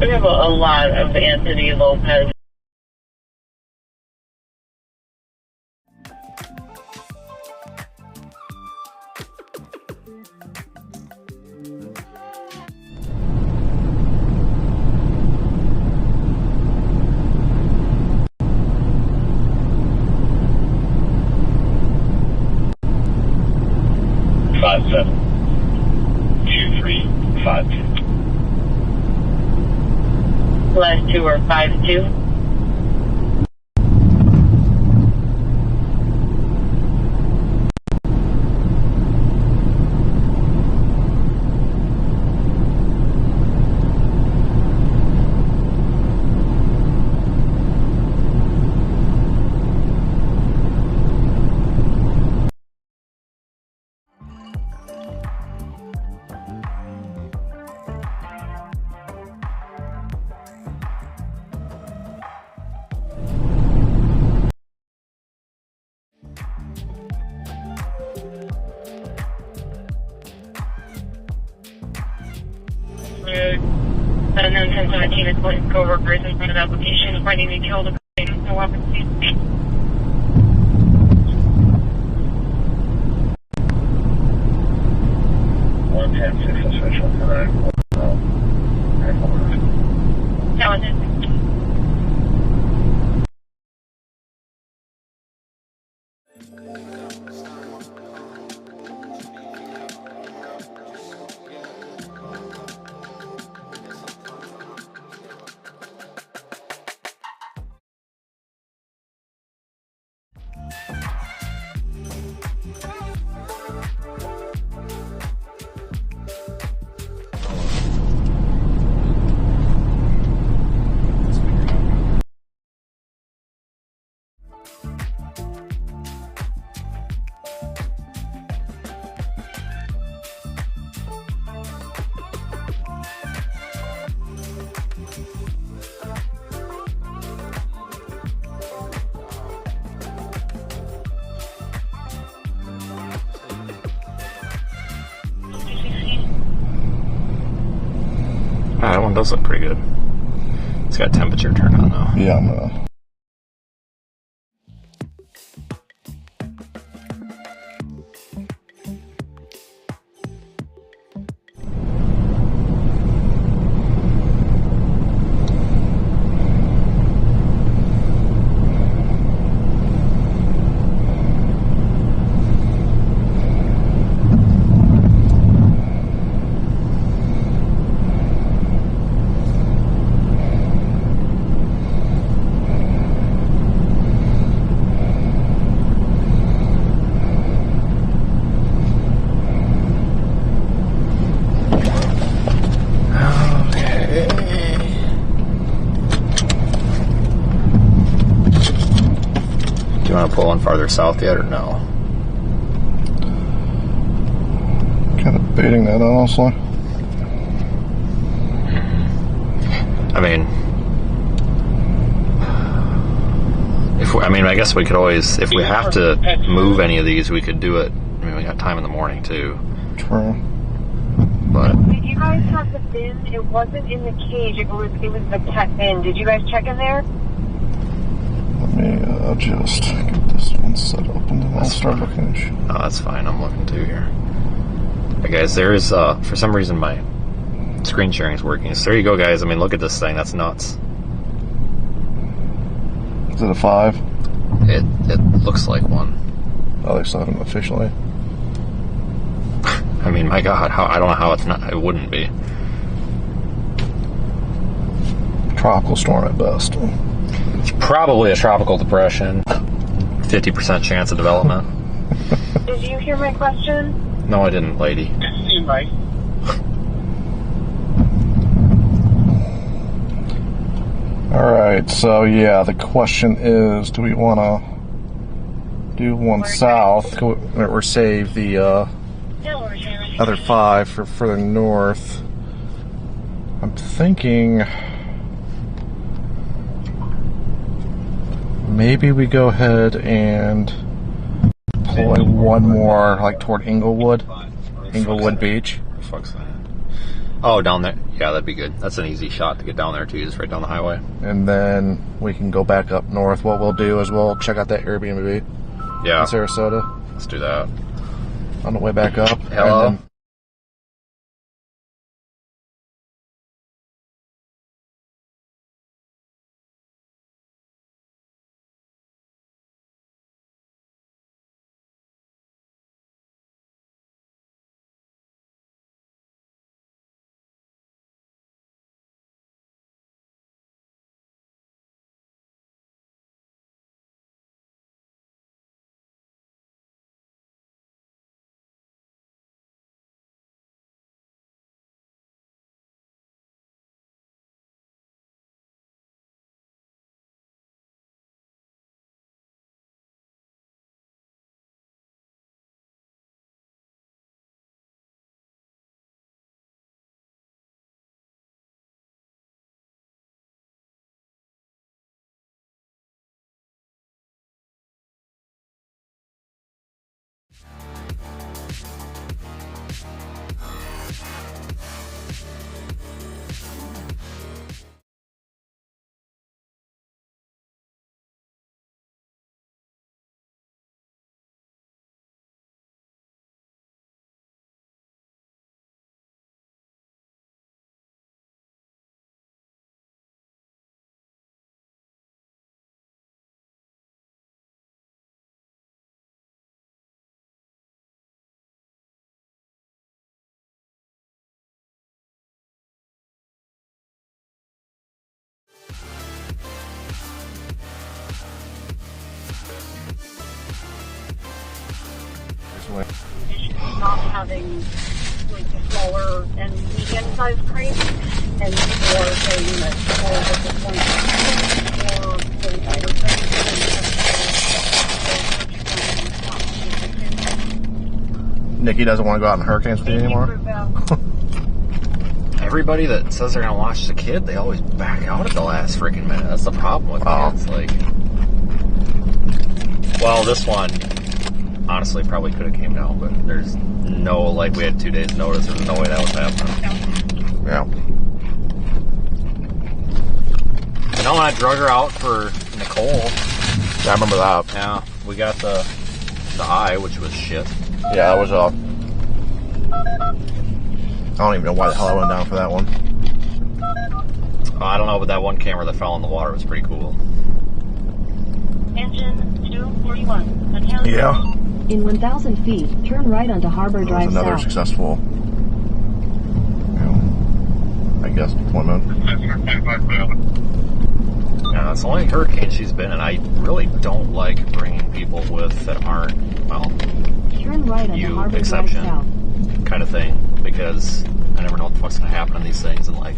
We have a lot of Anthony Lopez. Last two are 52. And then 1017 is going to co-workers in front of applications finding they killed a person. No weapons. 110 official tonight. That was it. That one does look pretty good. It's got temperature turned on though. Yeah, I'm gonna. Do you want to pull in farther south yet or no? Kind of baiting that, honestly. I mean, I guess we could always, if we have to move any of these, we could do it. I mean, we got time in the morning too. True. But Did you guys have the bin? It wasn't in the cage. It was the pet bin. Did you guys check in there? Let me just get this one set up and then I'll start looking. Oh, that's fine. I'm looking too here. Hey guys, there is for some reason my screen sharing is working. So there you go, guys. I mean, look at this thing. That's nuts. Is it a 5? It looks like one. Oh, they still haven't officially. I mean, my God, I don't know how it's not. It wouldn't be. Tropical storm at best. It's probably a tropical depression. 50% chance of development. Did you hear my question? No, I didn't, lady. Right. Alright, so yeah, the question is, do we want to do one south or save the other 5 for further north? I'm thinking maybe we go ahead and deploy one more like toward Inglewood Beach. Fuck's that? Oh, down there. Yeah, that'd be good. That's an easy shot to get down there too, just right down the highway. And then we can go back up north. What we'll do is we'll check out that Airbnb in Sarasota. Let's do that. On the way back up. Hello? Sweet. Not having like the smaller and medium-sized crates, and people are saying that all of the points or those bigger crates. Nikki doesn't want to go out in hurricanes with you anymore. Everybody that says they're gonna watch the kid, they always back out at the last freaking minute. That's the problem with kids. Like, well, this one honestly probably could have came down, but there's no, like, we had 2 days notice. There's no way that was happening. Yeah. You know, when I drug her out for Nicole. Yeah, I remember that. Yeah, we got the eye, which was shit. Yeah, that was I don't even know why the hell I went down for that one. Oh, I don't know, but that one camera that fell in the water was pretty cool. Engine 241. Yeah. In 1,000 feet, turn right onto Harbor Drive That was another South. successful, I guess, deployment. Yeah, it's the only hurricane she's been in. I really don't like bringing people with that aren't, well, Turn right onto you Harbor Drive exception South. kind of thing, because I never know what the fuck's gonna happen in these things, and like,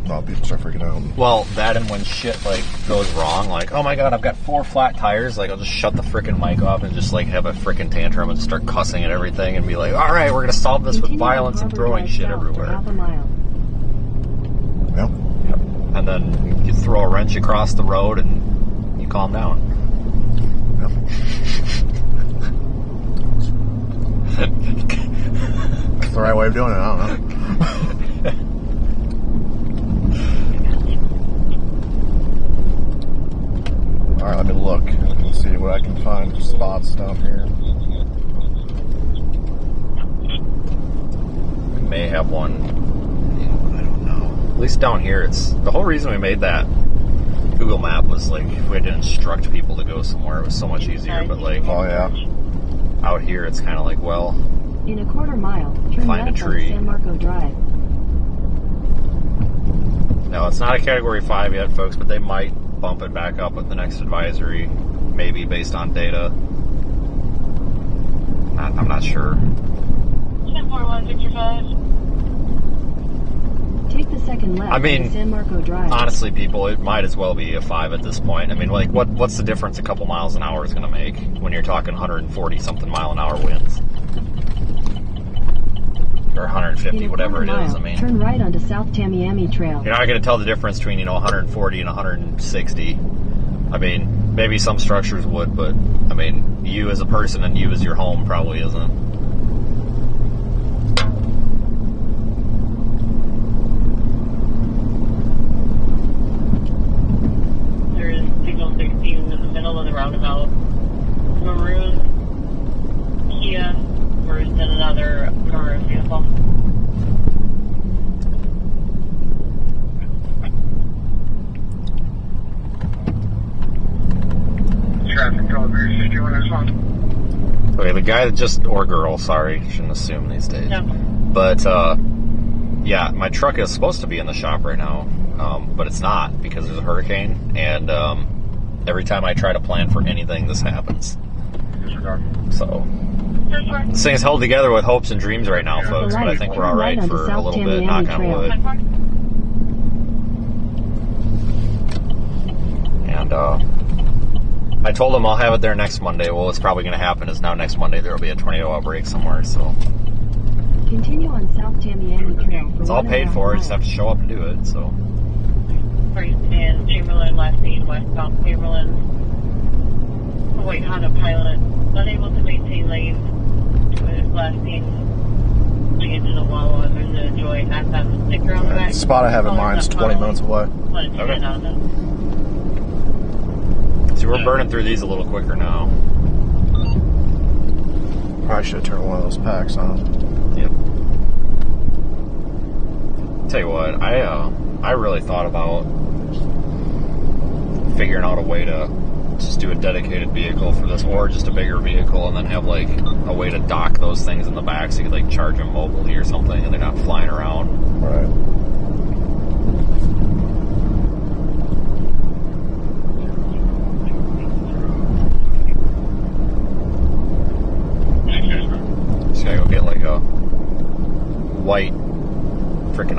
well, people start freaking out. Well, that and when shit like goes wrong, like, oh my god, I've got 4 flat tires, like I'll just shut the freaking mic off and just like have a freaking tantrum and start cussing at everything and be like, all right, we're gonna solve this with violence and throwing shit everywhere. Half a mile. Yep. And then you throw a wrench across the road and you calm down. That's the right way of doing it, I don't know. Alright, let me look. Let's see what I can find for spots down here. We may have one, I don't know. At least down here, it's the whole reason we made that Google map was like if we had to instruct people to go somewhere, it was so much easier. But like, oh yeah, out here it's kind of like, well, in a quarter mile, turn find a left tree. on San Marco Drive. No, it's not a Category 5 yet, folks, but they might bump it back up with the next advisory, maybe based on data. I'm not sure. 104165. Take the second left I mean, on San Marco Drive. Honestly, people, it might as well be a 5 at this point. I mean, like, what's the difference a couple miles an hour is going to make when you're talking 140-something mile an hour winds? Or 150, whatever it is. I mean, turn right onto South Tamiami Trail. You're not going to tell the difference between, 140 and 160. I mean, maybe some structures would, but, I mean, you as a person and you as your home probably isn't. There is signal 16 in the middle of the roundabout. Maroon Kia worse than another maroon vehicle. Traffic code 61 is on. Okay, the guy that just, or girl, sorry, shouldn't assume these days. No. But, yeah, my truck is supposed to be in the shop right now, but it's not because there's a hurricane, and every time I try to plan for anything, this happens. So, this thing's held together with hopes and dreams right now, folks, but I think we're all right for a little bit, knock on wood. And, I told him I'll have it there next Monday. Well, what's probably going to happen is now next Monday there will be a tornado outbreak somewhere, so. Continue on South Tamiami Trail. It's all paid for, I just have to show up and do it, so. First in Chamberlain, last name westbound Chamberlain. A white Honda Pilot, unable to maintain lanes. With last name, the engine of Waelti, and there's a Joy FM sticker on the back. The spot I have in mind is 20 minutes away. Okay. See, we're burning through these a little quicker now. Probably should have turned one of those packs on. Yep. Tell you what, I really thought about figuring out a way to just do a dedicated vehicle for this, or just a bigger vehicle, and then have like a way to dock those things in the back so you could like charge them mobilely or something, and they're not flying around. Right.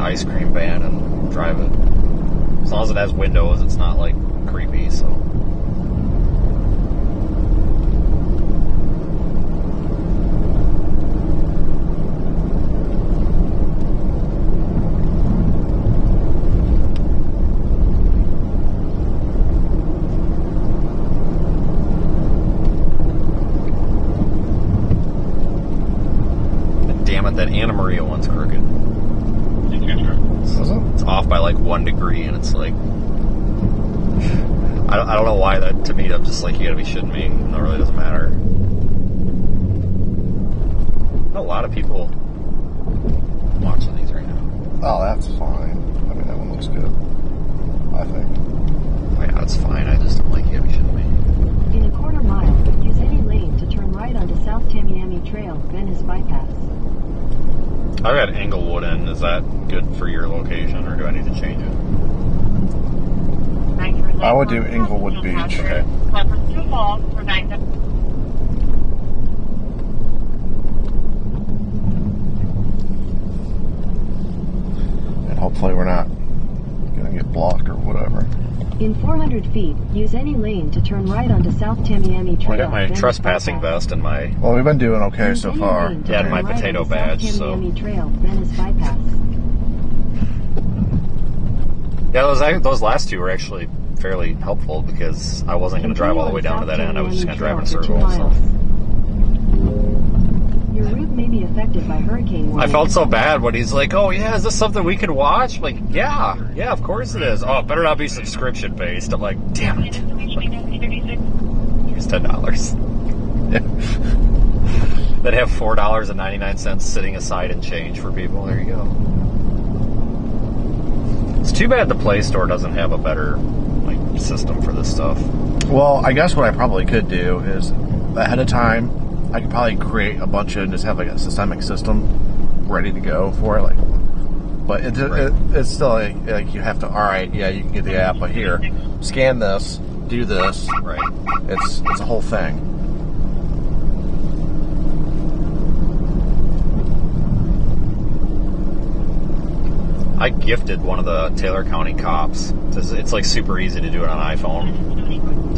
ice cream van and drive it. As long as it has windows, it's not like creepy, so. That Anna Maria one's crooked. It's off by like 1 degree, and it's like I don't know why that. To me, I'm just like, you gotta be shitting me. It really doesn't matter. A lot of people watching these right now. Oh, that's fine. I mean, that one looks good, I think. Oh, yeah, that's fine. I just don't like you gotta be shitting me. In a quarter mile, use any lane to turn right onto South Tamiami Trail, Venice Bypass. I've got Englewood in. Is that good for your location, or do I need to change it? I would do Englewood Beach. Okay. And hopefully we're not going to get blocked or whatever. In 400 feet, use any lane to turn right onto South Tamiami Trail. I got my trespassing vest and my... Well, we've been doing okay so far. Yeah, and my potato badge, so... Trail, Venice Bypass. Yeah, those last two were actually fairly helpful because I wasn't going to drive all the way down to that end. I was just going to drive in a circle. So. Your route may be affected by hurricane warning. I felt so bad when he's like, oh yeah, is this something we can watch? I'm like, yeah, of course it is. Oh, it better not be subscription based. I'm like, damn it. Here's $10. That have $4.99 sitting aside in change for people. There you go. It's too bad the Play Store doesn't have a better system for this stuff. Well, I guess what I probably could do is ahead of time, I could probably create a bunch of and just have like a systemic system ready to go for it. But it's still like you have to. All right, yeah, you can get the app, but here, scan this, do this. Right. It's a whole thing. I gifted one of the Taylor County cops. It's like super easy to do it on iPhone.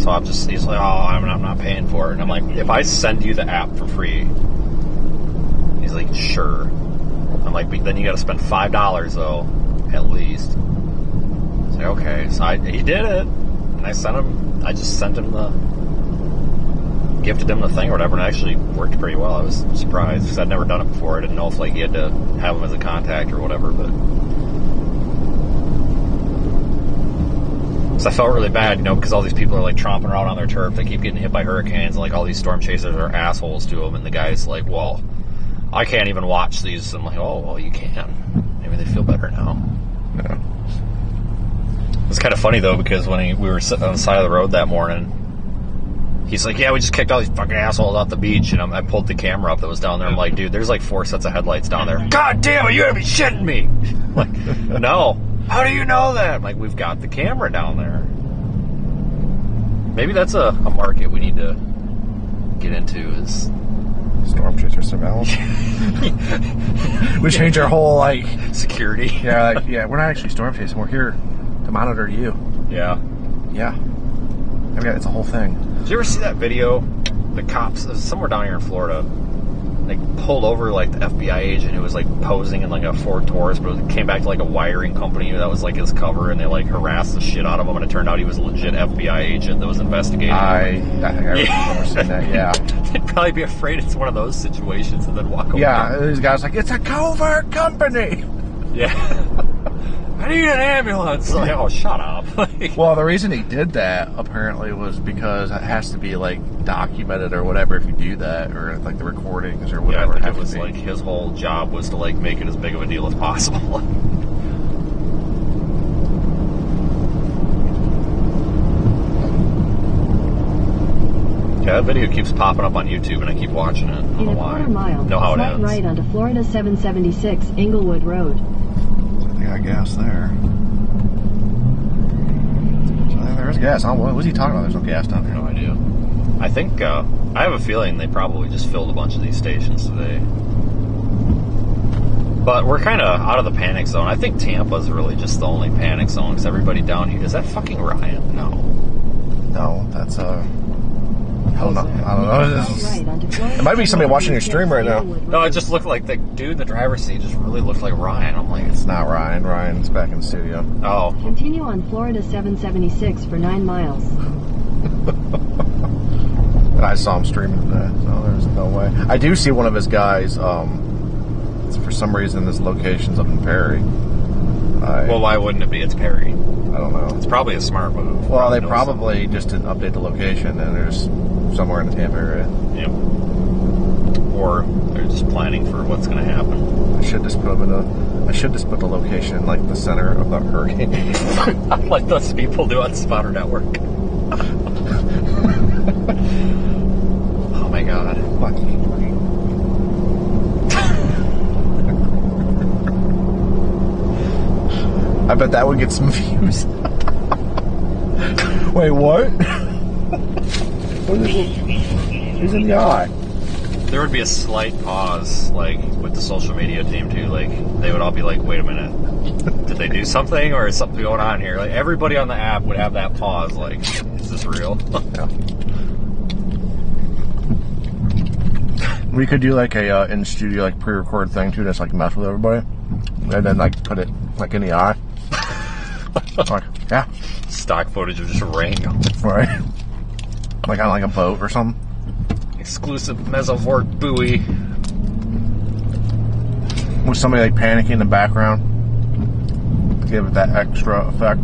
So he's like, oh, I'm not paying for it. And I'm like, if I send you the app for free, he's like, sure. I'm like, but then you got to spend $5 though, at least. It's like, okay. So he did it, and I just sent him gifted him the thing or whatever, and it actually worked pretty well. I was surprised because I'd never done it before. I didn't know if you had to have him as a contact or whatever, but. So I felt really bad, because all these people are tromping around on their turf. They keep getting hit by hurricanes, and all these storm chasers are assholes to them. And the guy's like, "Well, I can't even watch these." I'm like, "Oh, well, you can. Maybe they feel better now." Yeah. It's kind of funny though, because when we were sitting on the side of the road that morning, he's like, "Yeah, we just kicked all these fucking assholes off the beach." And I pulled the camera up that was down there. I'm like, "Dude, there's 4 sets of headlights down there." God damn it, you gotta be shitting me! I'm like, no. How do you know that? I'm like, we've got the camera down there. Maybe that's a market we need to get into is storm chaser surveillance. We change our whole security. Yeah, we're not actually storm chasing. We're here to monitor you. Yeah. Yeah. I mean, it's a whole thing. Did you ever see that video? The cops somewhere down here in Florida. They pulled over the FBI agent who was posing in a Ford Taurus, but it came back to a wiring company that was his cover, and they harassed the shit out of him, and it turned out he was a legit FBI agent that was investigating. I think I remember seeing that. Yeah. They'd probably be afraid it's one of those situations and then walk away. Yeah, these guys it's a covert company. Yeah. I need an ambulance. Oh, shut up. Well, the reason he did that apparently was because it has to be documented or whatever if you do that, or the recordings or whatever. Yeah, I think it was his whole job was to make it as big of a deal as possible. Yeah, that video keeps popping up on YouTube, and I keep watching it. I don't know why. In a quarter mile, know how it ends. right onto Florida 776 Englewood Road. I got gas there. So there's gas. What was he talking about? There's no gas down here. No idea. I think, I have a feeling they probably just filled a bunch of these stations today. But we're kind of out of the panic zone. I think Tampa's really just the only panic zone because everybody down here. Is that fucking Ryan? No, that's I don't know. It might be somebody watching your stream right now. No, it just looked like the dude in the driver's seat just really looked like Ryan. I'm like, it's not Ryan. Ryan's back in the studio. Oh. Continue on Florida 776 for 9 miles. And I saw him streaming today, so there's no way. I do see one of his guys. For some reason, this location's up in Perry. Well, why wouldn't it be? It's Perry. I don't know. It's probably a smart move. Well, they probably just didn't update the location, and there's somewhere in the Tampa area. Yep. Or they're just planning for what's going to happen. I should just put the location in, like, the center of the hurricane. Like those people do on Spotter Network. Oh my god. Lucky. I bet that would get some views. Wait, what? Who's in the eye? There would be a slight pause, like, with the social media team, too. Like, they would all be like, wait a minute. Did they do something, or is something going on here? Like, everybody on the app would have that pause, like, is this real? Yeah. We could do, like, a in-studio, like, pre-recorded thing, too, just, like, mess with everybody. And then, like, put it, like, in the eye. Like, yeah. Stock footage of just rain. Right. Like on, like, a boat or something. Exclusive MesoVort buoy. With somebody, like, panicking in the background. To give it that extra effect.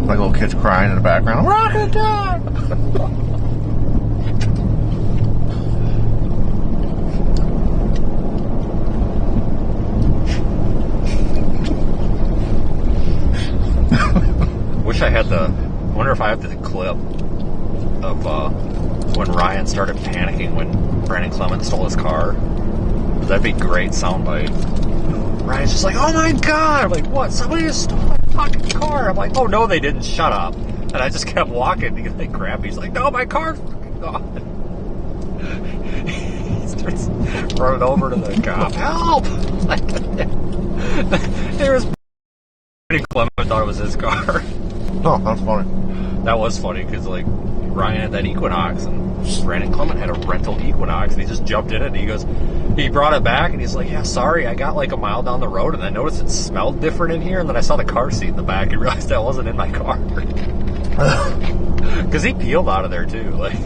Like little kids crying in the background. Rocket time! Wish I had I wonder if I have the clip of when Ryan started panicking when Brandon Clement stole his car. That'd be great soundbite. Ryan's just like, oh my god! I'm like, what? Somebody just stole my fucking car! I'm like, oh no, they didn't. Shut up. And I just kept walking because they grabbed me. He's like, no, my car's fucking gone. He starts running over to the cop. Help! There was Clement thought it was his car. Oh, that's funny. That was funny because, like, Ryan had that Equinox and Brandon Clement had a rental Equinox and he just jumped in it and he brought it back and he's like, yeah, sorry, I got like a mile down the road and I noticed it smelled different in here and then I saw the car seat in the back and realized that wasn't in my car. Because he peeled out of there too, like.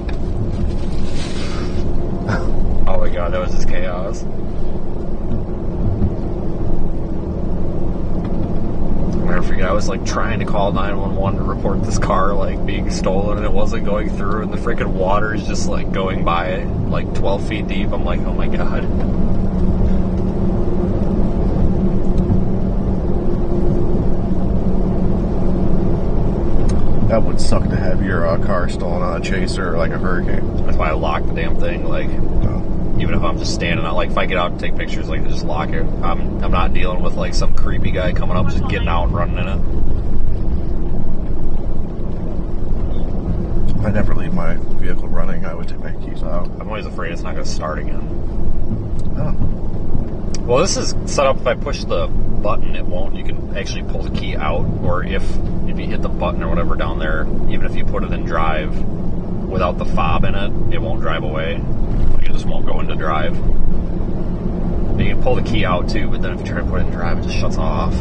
Oh my god, that was just chaos. I'll never forget, I was like trying to call 911 to report this car like being stolen and it wasn't going through and the freaking water is just like going by it like 12 feet deep. I'm like, oh my god. That would suck to have your car stolen on a chaser or like a hurricane. That's why I locked the damn thing. Like, even if I'm just standing out, like if I get out and take pictures, like just lock it. I'm not dealing with like some creepy guy coming up, just getting out and running in it. I never leave my vehicle running. I would take my keys out. I'm always afraid it's not going to start again. Oh. Well, this is set up. If I push the button, it won't. You can actually pull the key out, or if you hit the button or whatever down there, even if you put it in drive without the fob in it, it won't drive away. Like it just won't go into drive. And you can pull the key out too, but then if you try to put it in drive, it just shuts off.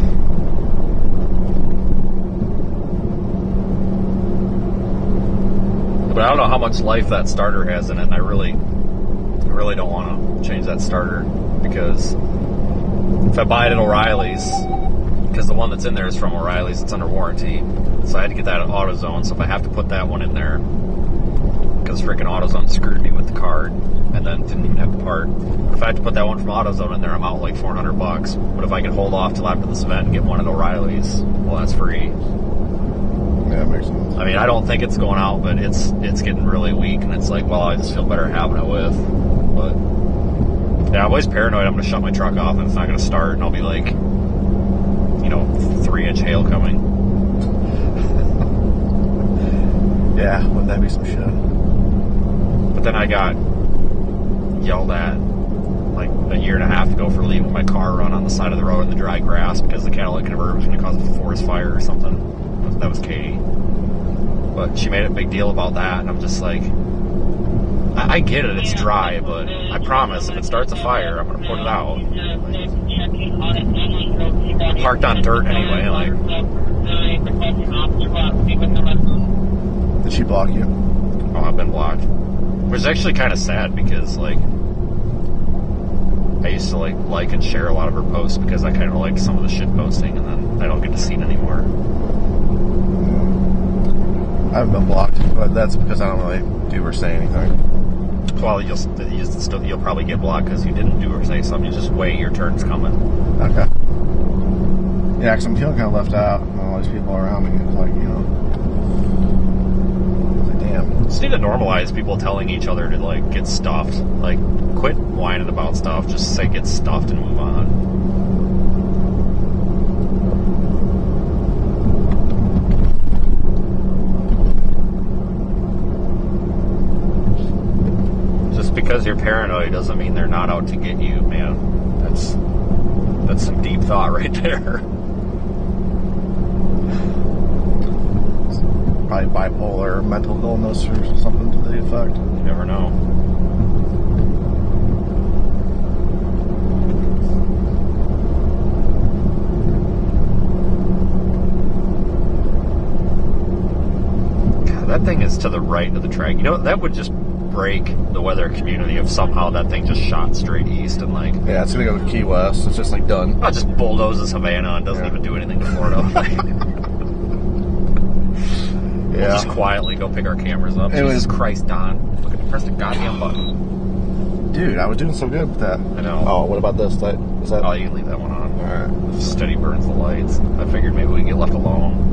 But I don't know how much life that starter has in it, and I really don't want to change that starter because if I buy it at O'Reilly's, because the one that's in there is from O'Reilly's, it's under warranty, so I had to get that at AutoZone. So if I have to put that one in there, because freaking AutoZone screwed me with the card and then didn't even have the part. If I had to put that one from AutoZone in there, I'm out like $400. But if I can hold off till after this event and get one at O'Reilly's, well, that's free. Yeah, that makes sense. I mean, I don't think it's going out, but it's getting really weak, and it's like, well, I just feel better having it with. But yeah, I'm always paranoid I'm going to shut my truck off and it's not going to start, and I'll be like, 3-inch hail coming. Yeah, wouldn't that be some shit? But then I got yelled at like a year and a half ago for leaving my car run on the side of the road in the dry grass because the catalytic converter was going to cause a forest fire or something. That was Katie. But she made a big deal about that, and I'm just like, I get it, it's dry, but I promise if it starts a fire, I'm going to put it out. Like, parked on dirt anyway, like. Did she block you? Oh, I've been blocked. Which is actually kind of sad because, like, I used to like and share a lot of her posts because I kind of liked some of the shit posting, and then I don't get to see it anymore. I haven't been blocked, but that's because I don't really do or say anything. Well, you'll probably get blocked because you didn't do or say something. You just wait, your turn's coming. Okay. Yeah, because I'm feeling kind of left out, and all these people around me. It's like, you know, like, damn. Just need to normalize people telling each other to like get stuffed. Like, quit whining about stuff. Just say get stuffed and move on. Just because you're paranoid doesn't mean they're not out to get you, man. That's some deep thought right there. Probably bipolar, mental illness, or something to the effect. You never know. God, that thing is to the right of the track. You know, that would just break the weather community if somehow that thing just shot straight east and like... Yeah, it's going to go to Key West. It's just like done. Oh, just bulldozes Havana and doesn't even do anything to Florida. We'll just quietly go pick our cameras up. Jesus Christ, Don. Look at the press the goddamn button. Dude, I was doing so good with that. I know. Oh, what about this? Is that... Oh, you can leave that one on. Alright. Steady burns the lights. I figured maybe we can get left alone.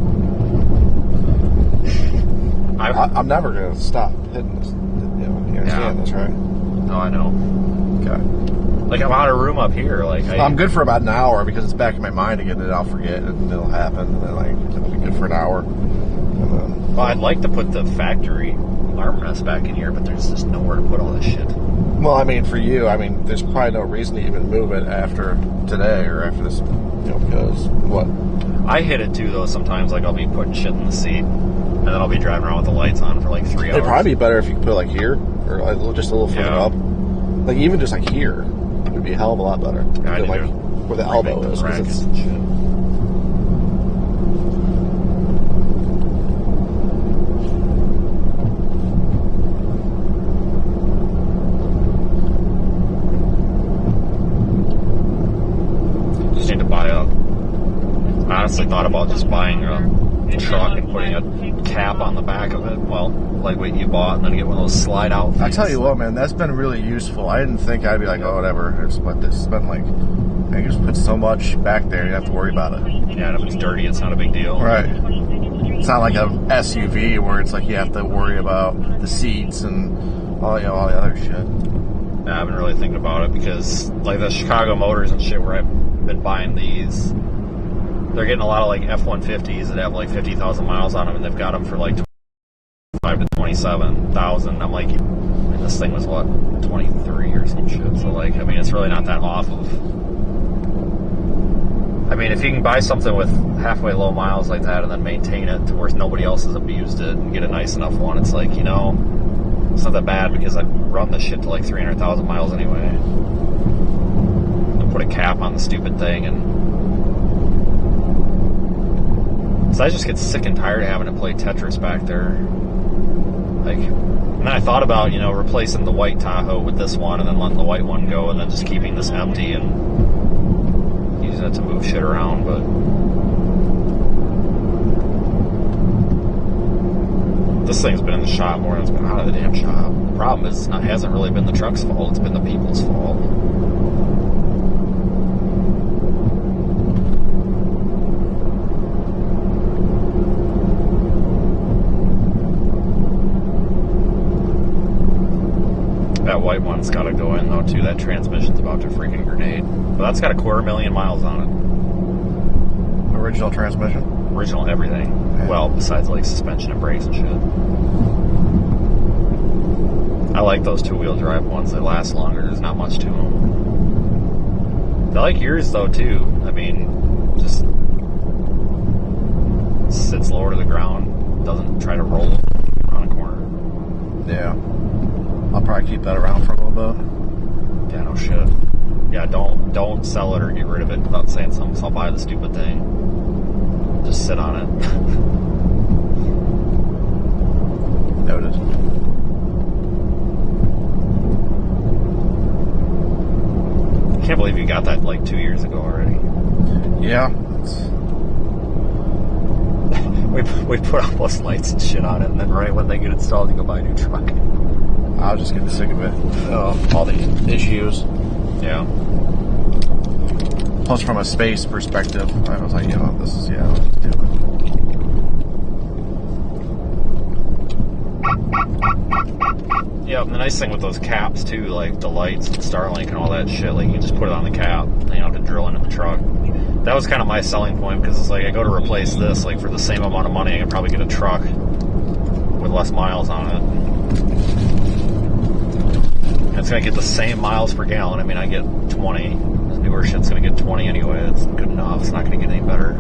I'm never going to stop hitting this. You understand this, right? Oh, I know. Okay. Like, I'm out of room up here. Like, I'm good for about an hour because it's back in my mind again, and I'll forget, and it'll happen, and then, like, it'll be good for an hour. Well, I'd like to put the factory armrest back in here, but there's just nowhere to put all this shit. Well, I mean, for you, I mean, there's probably no reason to even move it after today or after this, you know, because what? I hit it too, though, sometimes. Like, I'll be putting shit in the seat, and then I'll be driving around with the lights on for like 3 hours. It'd probably be better if you could put it like here, or like just a little further up. Like, even just like here would be a hell of a lot better. Yeah, than, like, where the elbow is. Brackets and shit. Just need to buy a... I honestly thought about just buying a truck and putting a cap on the back of it. Well, like what you bought, and then get one of those slide out things. I tell you what, man, that's been really useful. I didn't think I'd be like, oh, whatever. But this has been like, you just put so much back there, you don't have to worry about it. Yeah, and if it's dirty, it's not a big deal. Right. It's not like an SUV where it's like you have to worry about the seats and all the other shit. Yeah, I've been really thinking about it because, like, the Chicago Motors and shit where I've been buying these, they're getting a lot of like F-150s that have like 50,000 miles on them, and they've got them for like 25 to 27,000. I'm like, this thing was what, 23 or some shit. So like, I mean, it's really not that off of. I mean, if you can buy something with halfway low miles like that and then maintain it to where nobody else has abused it and get a nice enough one, it's like, you know, it's not that bad because I run this shit to like 300,000 miles anyway. And put a cap on the stupid thing and. So I just get sick and tired of having to play Tetris back there. Like, and then I thought about, you know, replacing the white Tahoe with this one and then letting the white one go and then just keeping this empty and using it to move shit around, but this thing's been in the shop more than it's been out of the damn shop. The problem is it hasn't really been the truck's fault, it's been the people's fault. That white one's got to go in, though, too. That transmission's about to freaking grenade. But that's got 250,000 miles on it. Original transmission? Original everything. Yeah. Well, besides, like, suspension and brakes and shit. I like those two-wheel drive ones. They last longer. There's not much to them. I like yours, though, too. I mean, just sits lower to the ground. Doesn't try to roll around a corner. Yeah. I'll probably keep that around for a little bit. Yeah, no shit. Yeah, don't sell it or get rid of it without saying something. So I'll buy the stupid thing. Just sit on it. Noted. I can't believe you got that like 2 years ago already. Yeah. We put all those lights and shit on it, and then right when they get installed, you go buy a new truck. I was just getting sick of it. All the issues. Yeah. Plus, from a space perspective, I was like, this is, I'll just do it. Yeah, and the nice thing with those caps, too, like the lights and Starlink and all that shit, like you can just put it on the cap, and you don't have to drill into the truck. That was kind of my selling point, because it's like, I go to replace this, like for the same amount of money, I can probably get a truck with less miles on it. And it's going to get the same miles per gallon. I mean, I get 20. The newer shit's going to get 20 anyway. It's good enough. It's not going to get any better.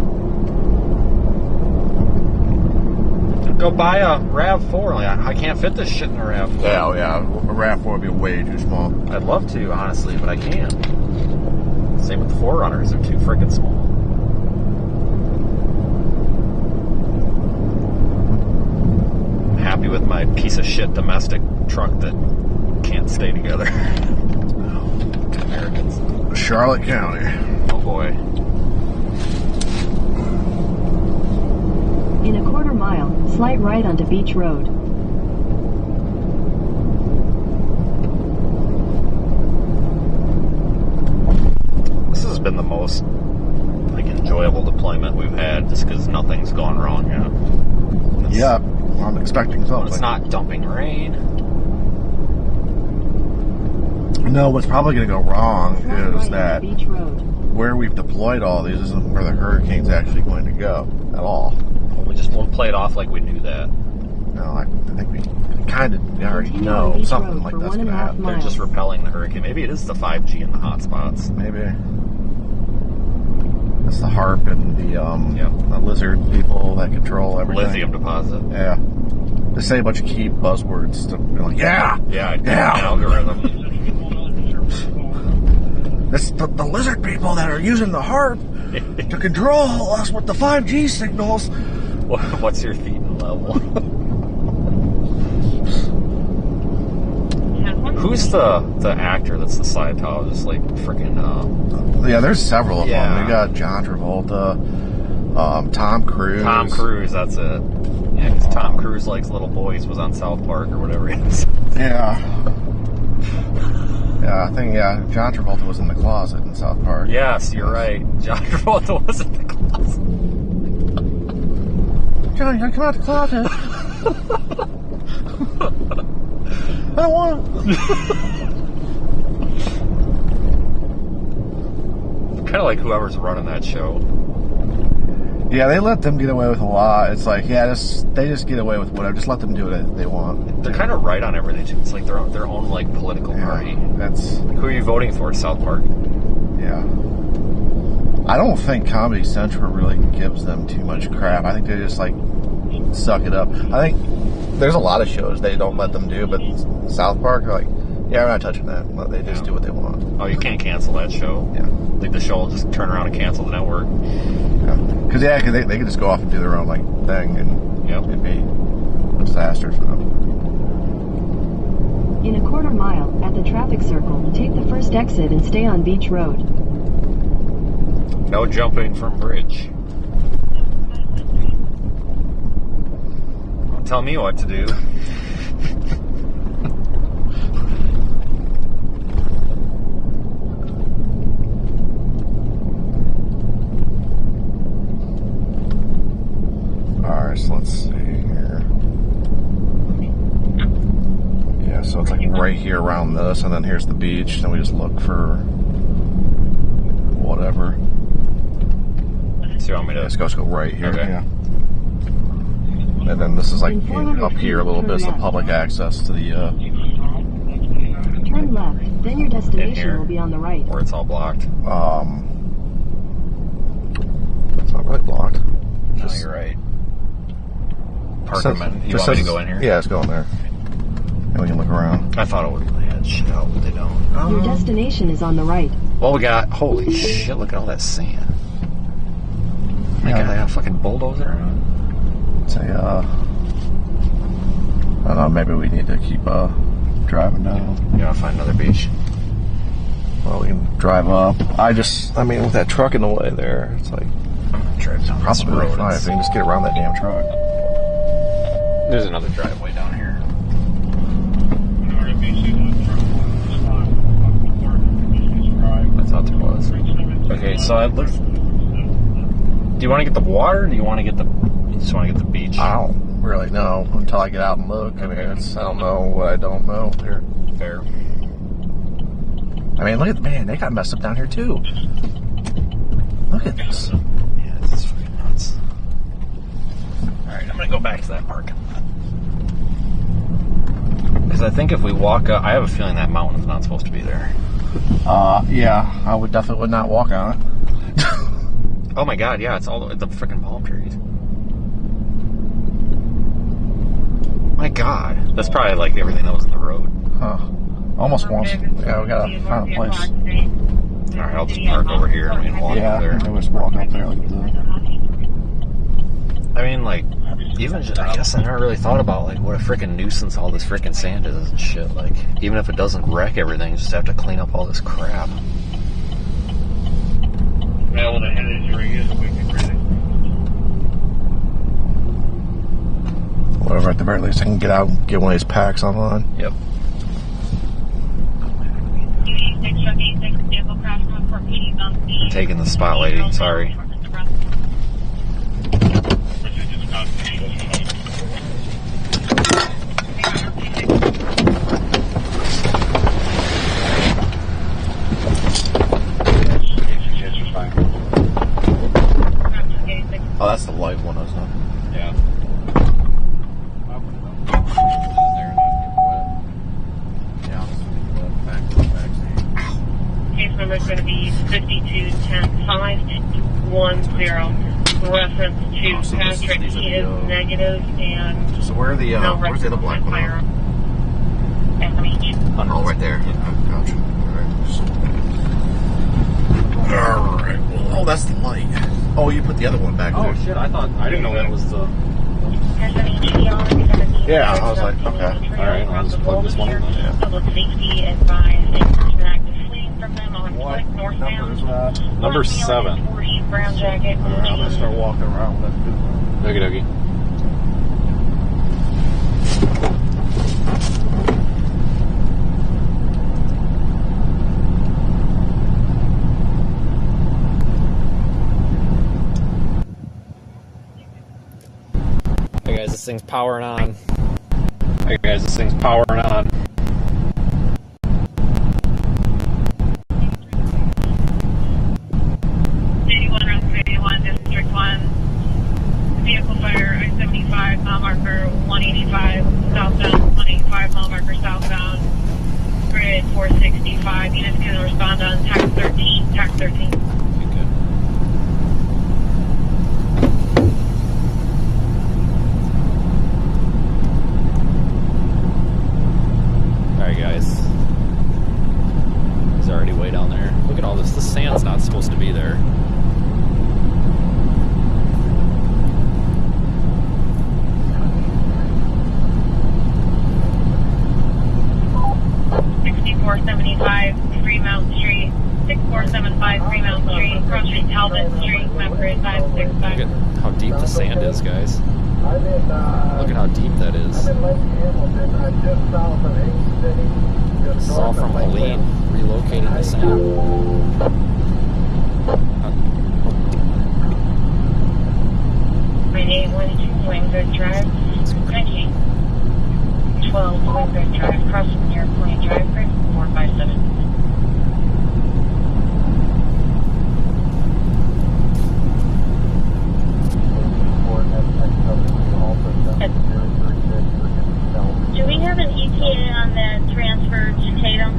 Go buy a RAV4. Like, I can't fit this shit in a RAV4. Yeah. A RAV4 would be way too small. I'd love to, honestly, but I can't. Same with the 4Runners. They're too freaking small. I'm happy with my piece of shit domestic truck that can't stay together. Americans. Charlotte County. Oh boy. In a quarter mile, slight right onto Beach Road. This has been the most enjoyable deployment we've had, just because nothing's gone wrong yet. I'm expecting something. It's not dumping rain. No, what's probably going to go wrong is that where we've deployed all these isn't where the hurricane's actually going to go at all. We'll play it off like we knew that. No, I think we kind of already know something like that's going to happen. They're just repelling the hurricane. Maybe it is the 5G in the hot spots. Maybe. That's the HARP and the lizard people that control everything. Lithium deposit. Yeah. They say a bunch of key buzzwords to be like, algorithm. It's the lizard people that are using the HARP to control us with the 5G signals. What's your feeding level? Who's the actor that's the Scientologist? Like freaking. Yeah, there's several of them. We got John Travolta, Tom Cruise. Tom Cruise, that's it. Yeah, because Tom Cruise likes little boys. Was on South Park or whatever it is. Yeah. Yeah, I think, John Travolta was in the closet in South Park. Yes, you're right. John Travolta was in the closet. John, you gotta come out the closet. I don't want to. Kind of like whoever's running that show. Yeah, they let them get away with a lot. It's like, they just get away with whatever. Just let them do what they want. They're kind of right on everything, too. It's like their own like political party. That's like, who are you voting for? South Park. Yeah. I don't think Comedy Central really gives them too much crap. I think they just like suck it up. I think there's a lot of shows they don't let them do, but South Park are like, we're not touching that. They just do what they want. Oh, you can't cancel that show. Yeah. Like the show will just turn around and cancel the network. Because they can just go off and do their own like thing, and it'd be a disaster for them. In a quarter mile, at the traffic circle, take the first exit and stay on Beach Road. No jumping from bridge. Don't tell me what to do. Alright, so let's see here. Yeah, so it's like right here around this, and then here's the beach, and we just look for whatever. So you want me to... Let's go right here. Okay. Yeah. And then this is like up here a little bit, some public access to the Then your destination will be on the right. Or it's all blocked. It's not really blocked. No, you're right. Park them in. You want me to go in here? Yeah, let's go in there. And we can look around. I thought it would have had shit out, but they don't. Your destination is on the right. Well, we got, holy shit, look at all that sand. I got a fucking bulldozer around. Say, I don't know, maybe we need to keep driving down. You gotta find another beach. Well, we can drive up. I mean, with that truck in the way there, it's like, drive down this probably road. fine if we can just get around that damn truck. There's another driveway down here. I thought there was. Okay, so it looks. Do you want to get the water, or do you want to get the? You just want to get the beach? I don't really know until I get out and look. I mean, I don't know what I don't know here. Fair. I mean, look at man, they got messed up down here too. Look at this. Yeah, this is fucking nuts. All right, I'm gonna go back to that parking lot. Because I think if we walk up, I have a feeling that mountain's not supposed to be there. Yeah, I would not walk on it. Oh my god, yeah, it's all the freaking palm trees. My god, that's probably like everything that was in the road. Huh. Almost once. Yeah, we gotta find a place. Alright, I'll just park over here and walk up there. Yeah, we'll just walk up there like that. I mean, like, even just, I guess I never really thought about like what a freaking nuisance all this freaking sand is and shit. Like, even if it doesn't wreck everything, you just have to clean up all this crap. Well, the head injury is quick and breathing. Whatever, at the very least I can get out and get one of these packs online. Yep. I'm taking the spot, lady. Sorry. Oh, that's the live one, isn't it? Yeah. Case number is going to be 5210-510. Reference to Patrick, he is negative and so where's the other black one? Oh, right there. Gotcha. Alright. Oh, that's the light. Oh, you put the other one back there. Oh shit, I didn't know that was the... Yeah, I was like, okay. Alright, I'll just plug this one in. Yeah. Public safety advised active fleeing from them on Flick northbound. Number 7. 40 brown jacket. Alright, I'm gonna start walking around with that. Okie dokie. Hey guys, this thing's powering on. Hey guys, this thing's powering on. District 1. Vehicle fire, I-75, mile marker 185, southbound, 185, mile marker southbound. Grid 465, units can respond on tax 13, tax 13. Alright guys, he's already way down there. Look at all this, the sand's not supposed to be there. Fremont Street, 6475 Fremont Street, cross street Talbot Street, map grid 565. Look at how deep the sand is, guys. Look at how deep that is. This is all from Helene relocating the sand. 9812 Wingard Drive, 1912 Wingard Drive, crossing near Point Drive, grid 457. Do we have an ETA on that transfer to Tatum?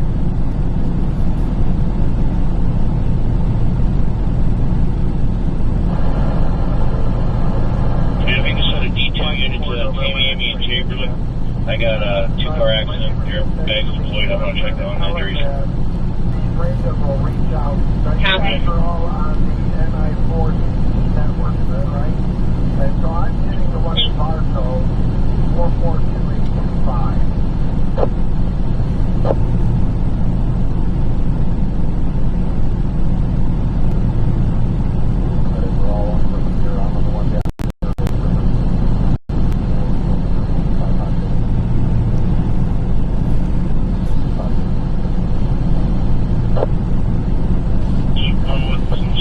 I got a 2-car accident. Your bag's deployed. I'm going to check on injuries. Rangers will reach out. Copy. Are all on the NI4 network, is that right? And so I'm getting the one in Barco, 442825.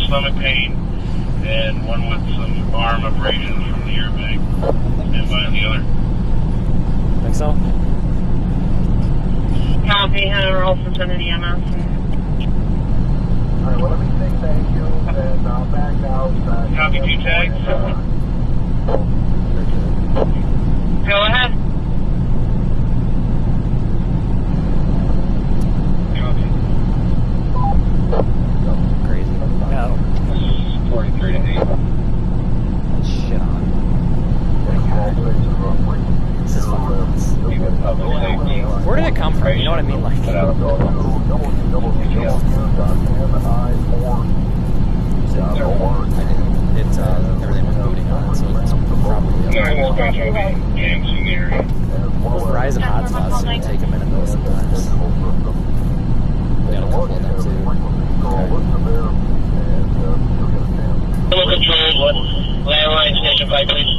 Stomach pain and one with some arm abrasions from the airbag. Stand by on the other. Think so? Copy, Hunter Olson to the EMS. Alright, well, let me say thank you, and I'll back out. Copy, P-tags. Go ahead. Crazy. Yeah. 43 to 8. Shit on. This is fucking nuts. Where did it come from? You know what I mean? Like, It's everything was booting on it, so it's probably. Those Verizon hotspots seem to take a minute though sometimes. We got a couple of them too. Hello, control, landline station 5, please.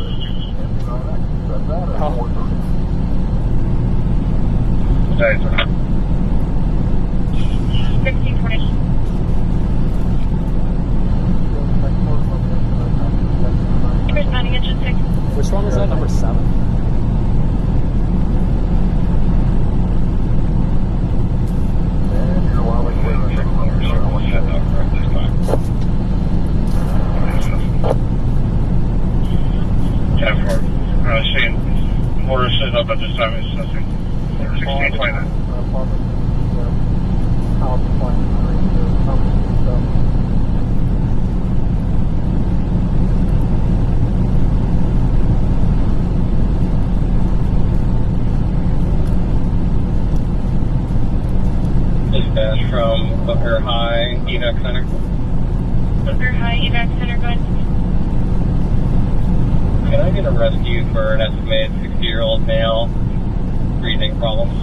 Oh. Sorry, sir. 1620. Responding engine 6. Which one was that? Number 7? I was seeing mortar sitting up at this time. It's nothing. 1629. Dispatch from Booker High, Evac Center. Booker High, Evac Center, go ahead. Can I get a rescue for an estimated 60-year-old male? Breathing problems.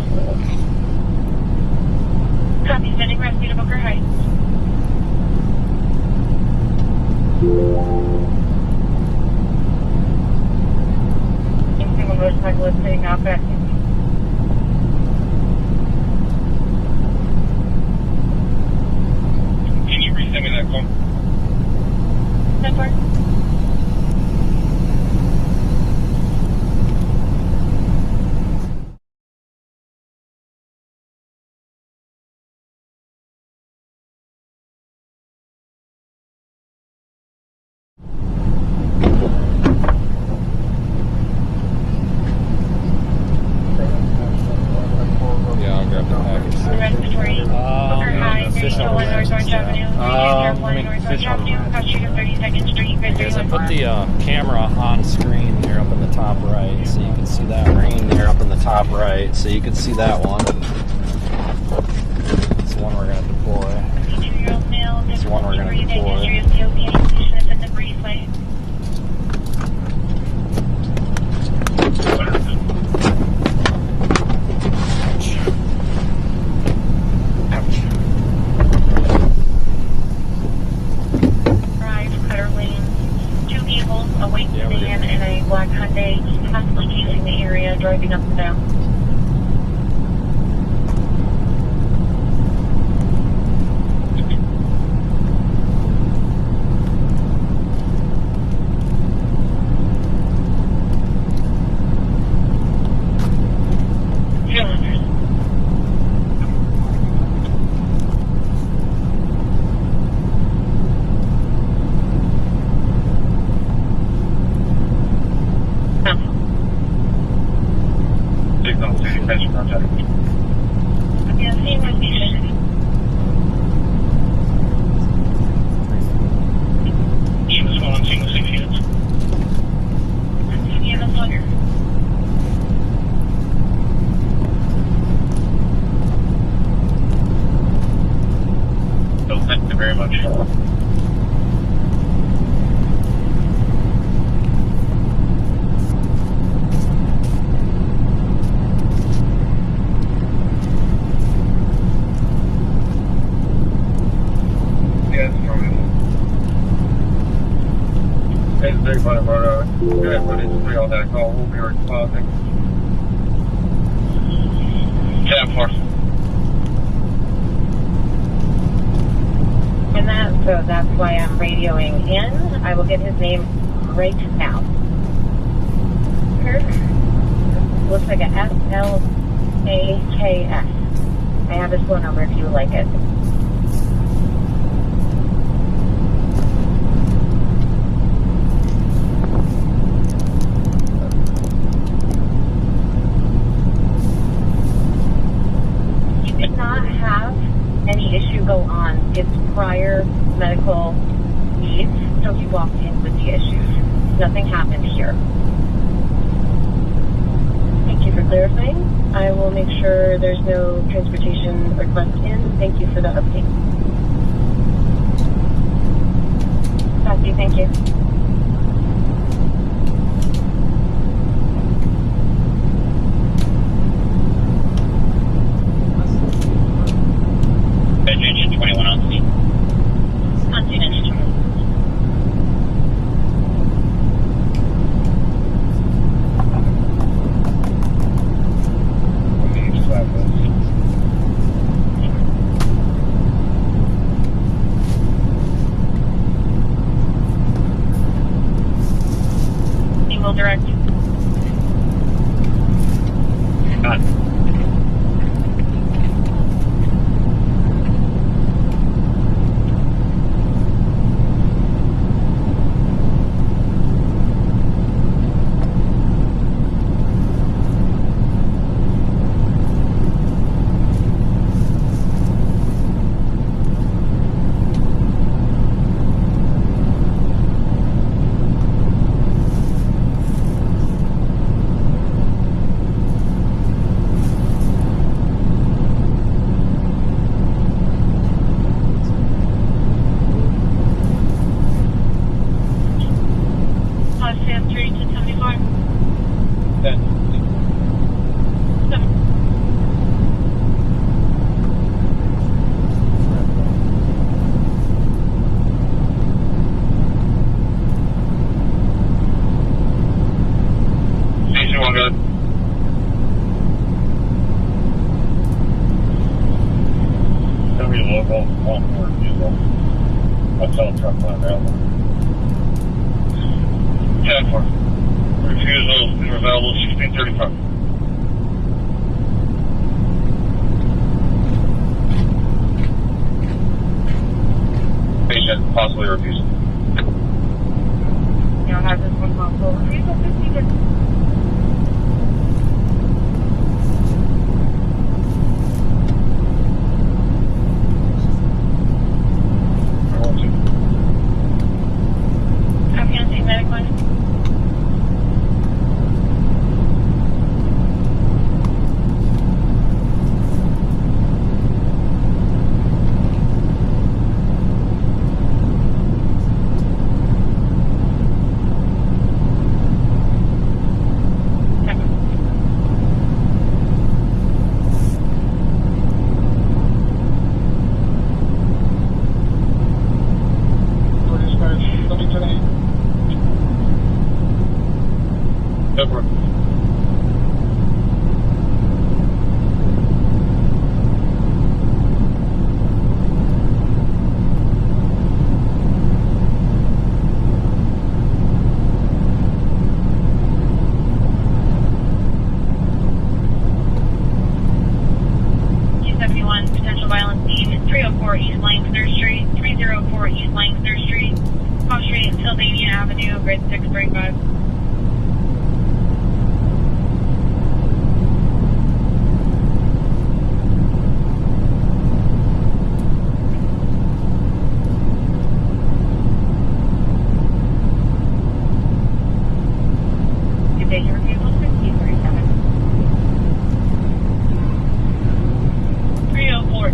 Copy, sending rescue to Booker High. Single motorcycle is sitting out back. Can you resend me that call? Network. Because I put the camera on screen there up in the top right, so you can see that ring there up in the top right, so you can see that one. It's the one we're going to deploy. It's the one we're going to deploy. Black Hyundai, possibly using the area, driving up and down. much. Yeah, it's probably. It's a big part of our good footage. Free on that call. We'll be responding. 10-4. And so that's why I'm radioing in. I will get his name right now. Kirk. Looks like a SLAKS. I have his phone number if you would like it. He did not have any issue go on. It's prior medical needs, so he walked in with the issues. Nothing happened here. Thank you for clarifying. I will make sure there's no transportation request in. Thank you for the update. Copy, thank you. Engine 21 on scene. On scene, engine 21. Single direct. Refusal is available 1635. Patient possibly refusing. You know, has this one possible refusal 50.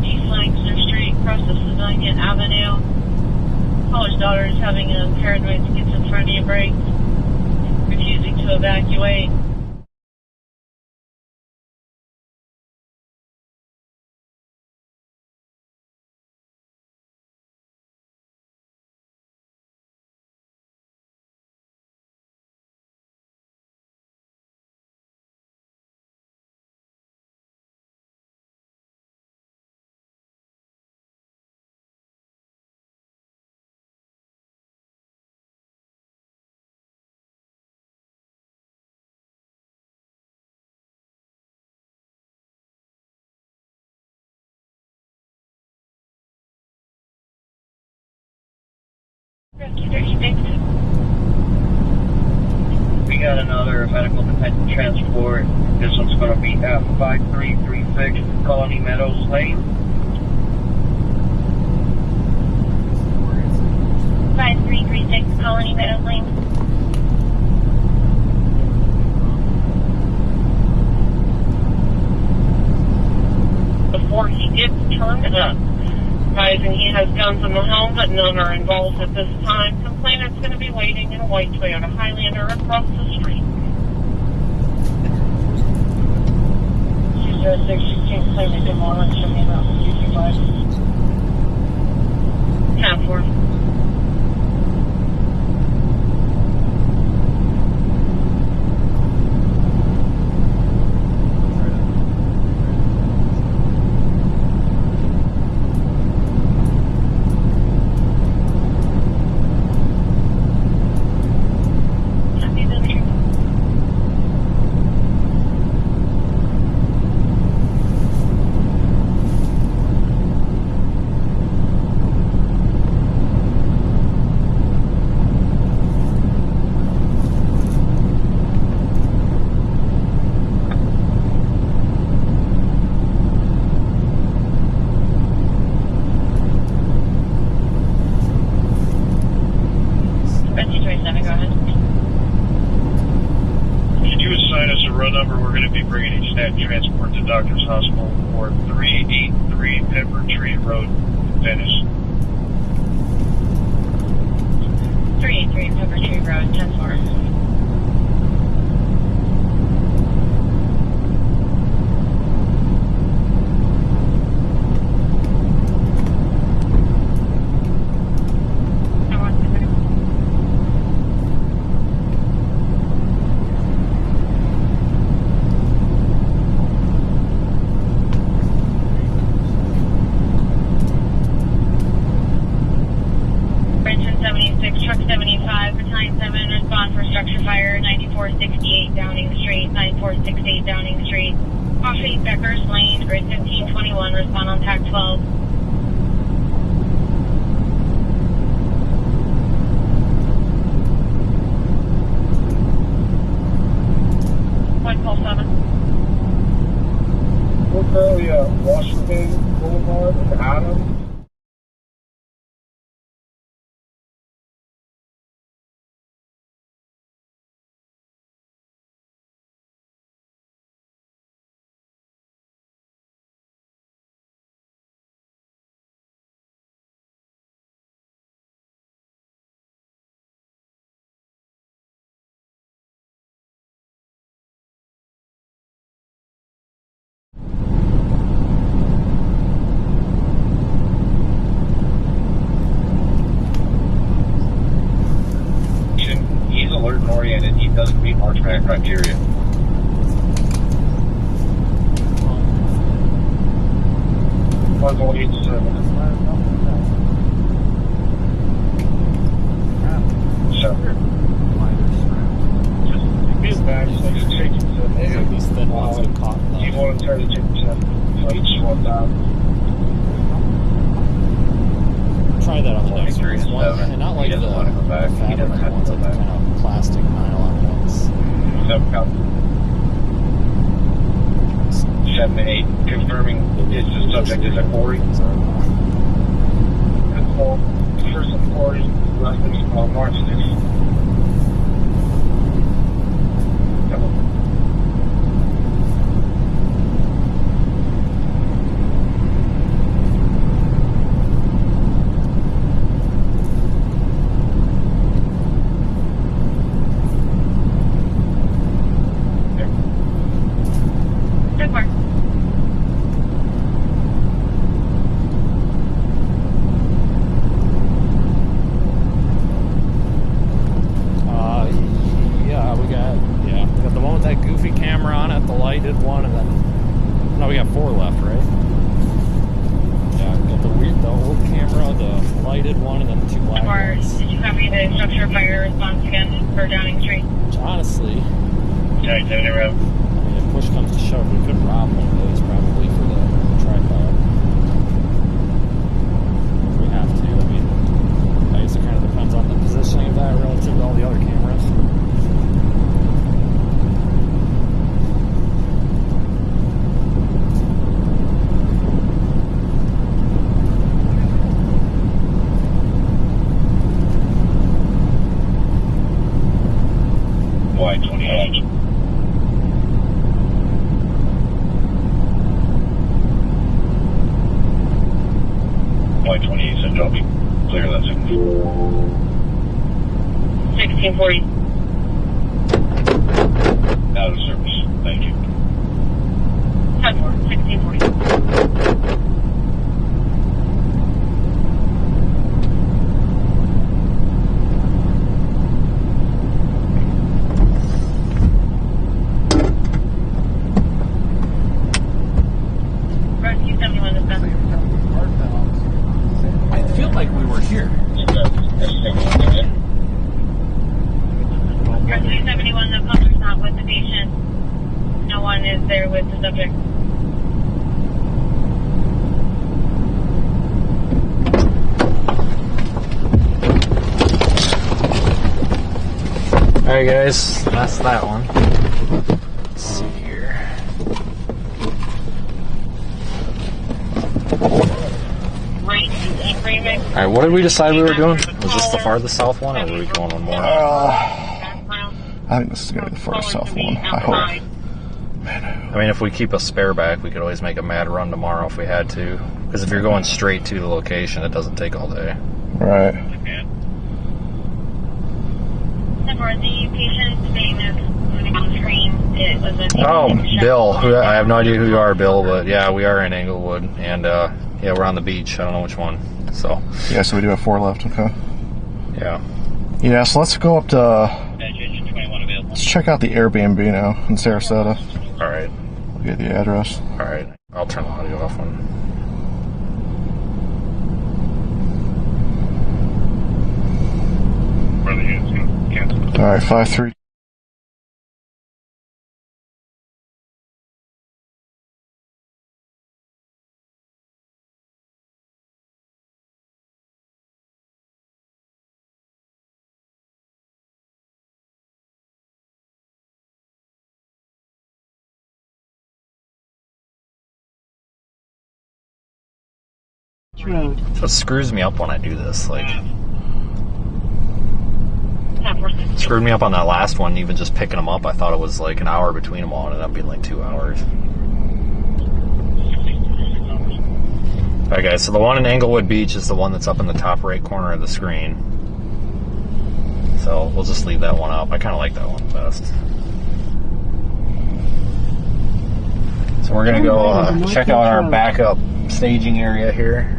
East Langston Street, across the Civilian Avenue. We got another medical dependent transport. This one's going to be at 5336 Colony Meadows Lane. 5336 Colony Meadows Lane. Before he gets turned up. Guys, and he has guns in the home, but none are involved at this time. Complainant's going to be waiting in a white Toyota Highlander across the street. 20616 claiming demolition from the amount of 225. Tab 4. Transport to Doctor's Hospital for 383 Pepper Tree Road, Venice. 383 Pepper Tree Road, 10-4. Truck 75, Battalion 7, respond for structure fire, 9468 Downing Street, 9468 Downing Street. Off 8 Becker's Lane, grid 1521, respond on TAC 12. One call 7. We're currently at Washington Boulevard in Adams. Alert and oriented, he doesn't meet march back criteria. So, his badge is like taking to these thin ones get caught. He voluntarily took to each 1,000. Try that on the next one, and not like the fabric ones, like the kind of plastic nylon ones. 7-8, confirming the subject is a quarry. First and 40, last thing on March 6th. It'll be clear that second. 1640. Out of service. Thank you. 1640. Rescue 71 is done. I feel like we were here. Rescue 71, the pumper's not with the patient. No one is there with the subject. Alright guys, that's that one. Let's see here. Alright, what did we decide we were doing? Was this the farthest south one, or were we going one more? I think this is going to be the farthest south one. I hope. I mean, if we keep a spare back, we could always make a mad run tomorrow if we had to. Because if you're going straight to the location, it doesn't take all day. Right. For the patient's name is moving on the screen. It was a Oh, Bill. I have no idea who you are, Bill, but yeah, we are in Englewood, and yeah, we're on the beach. I don't know which one. So yeah, so we do have 4 left. Okay. Yeah. Yeah, so let's go up to. Let's check out the Airbnb now in Sarasota. All right. We'll get the address. All right. I'll turn the audio off one. All right, 5-3. Road. It screws me up when I do this. Like, screwed me up on that last one. Even just picking them up, I thought it was like an hour between them all, and it ended up being like 2 hours. All right, guys. So the one in Englewood Beach is the one that's up in the top right corner of the screen. So we'll just leave that one up. I kind of like that one best. So we're gonna go check out our backup staging area here.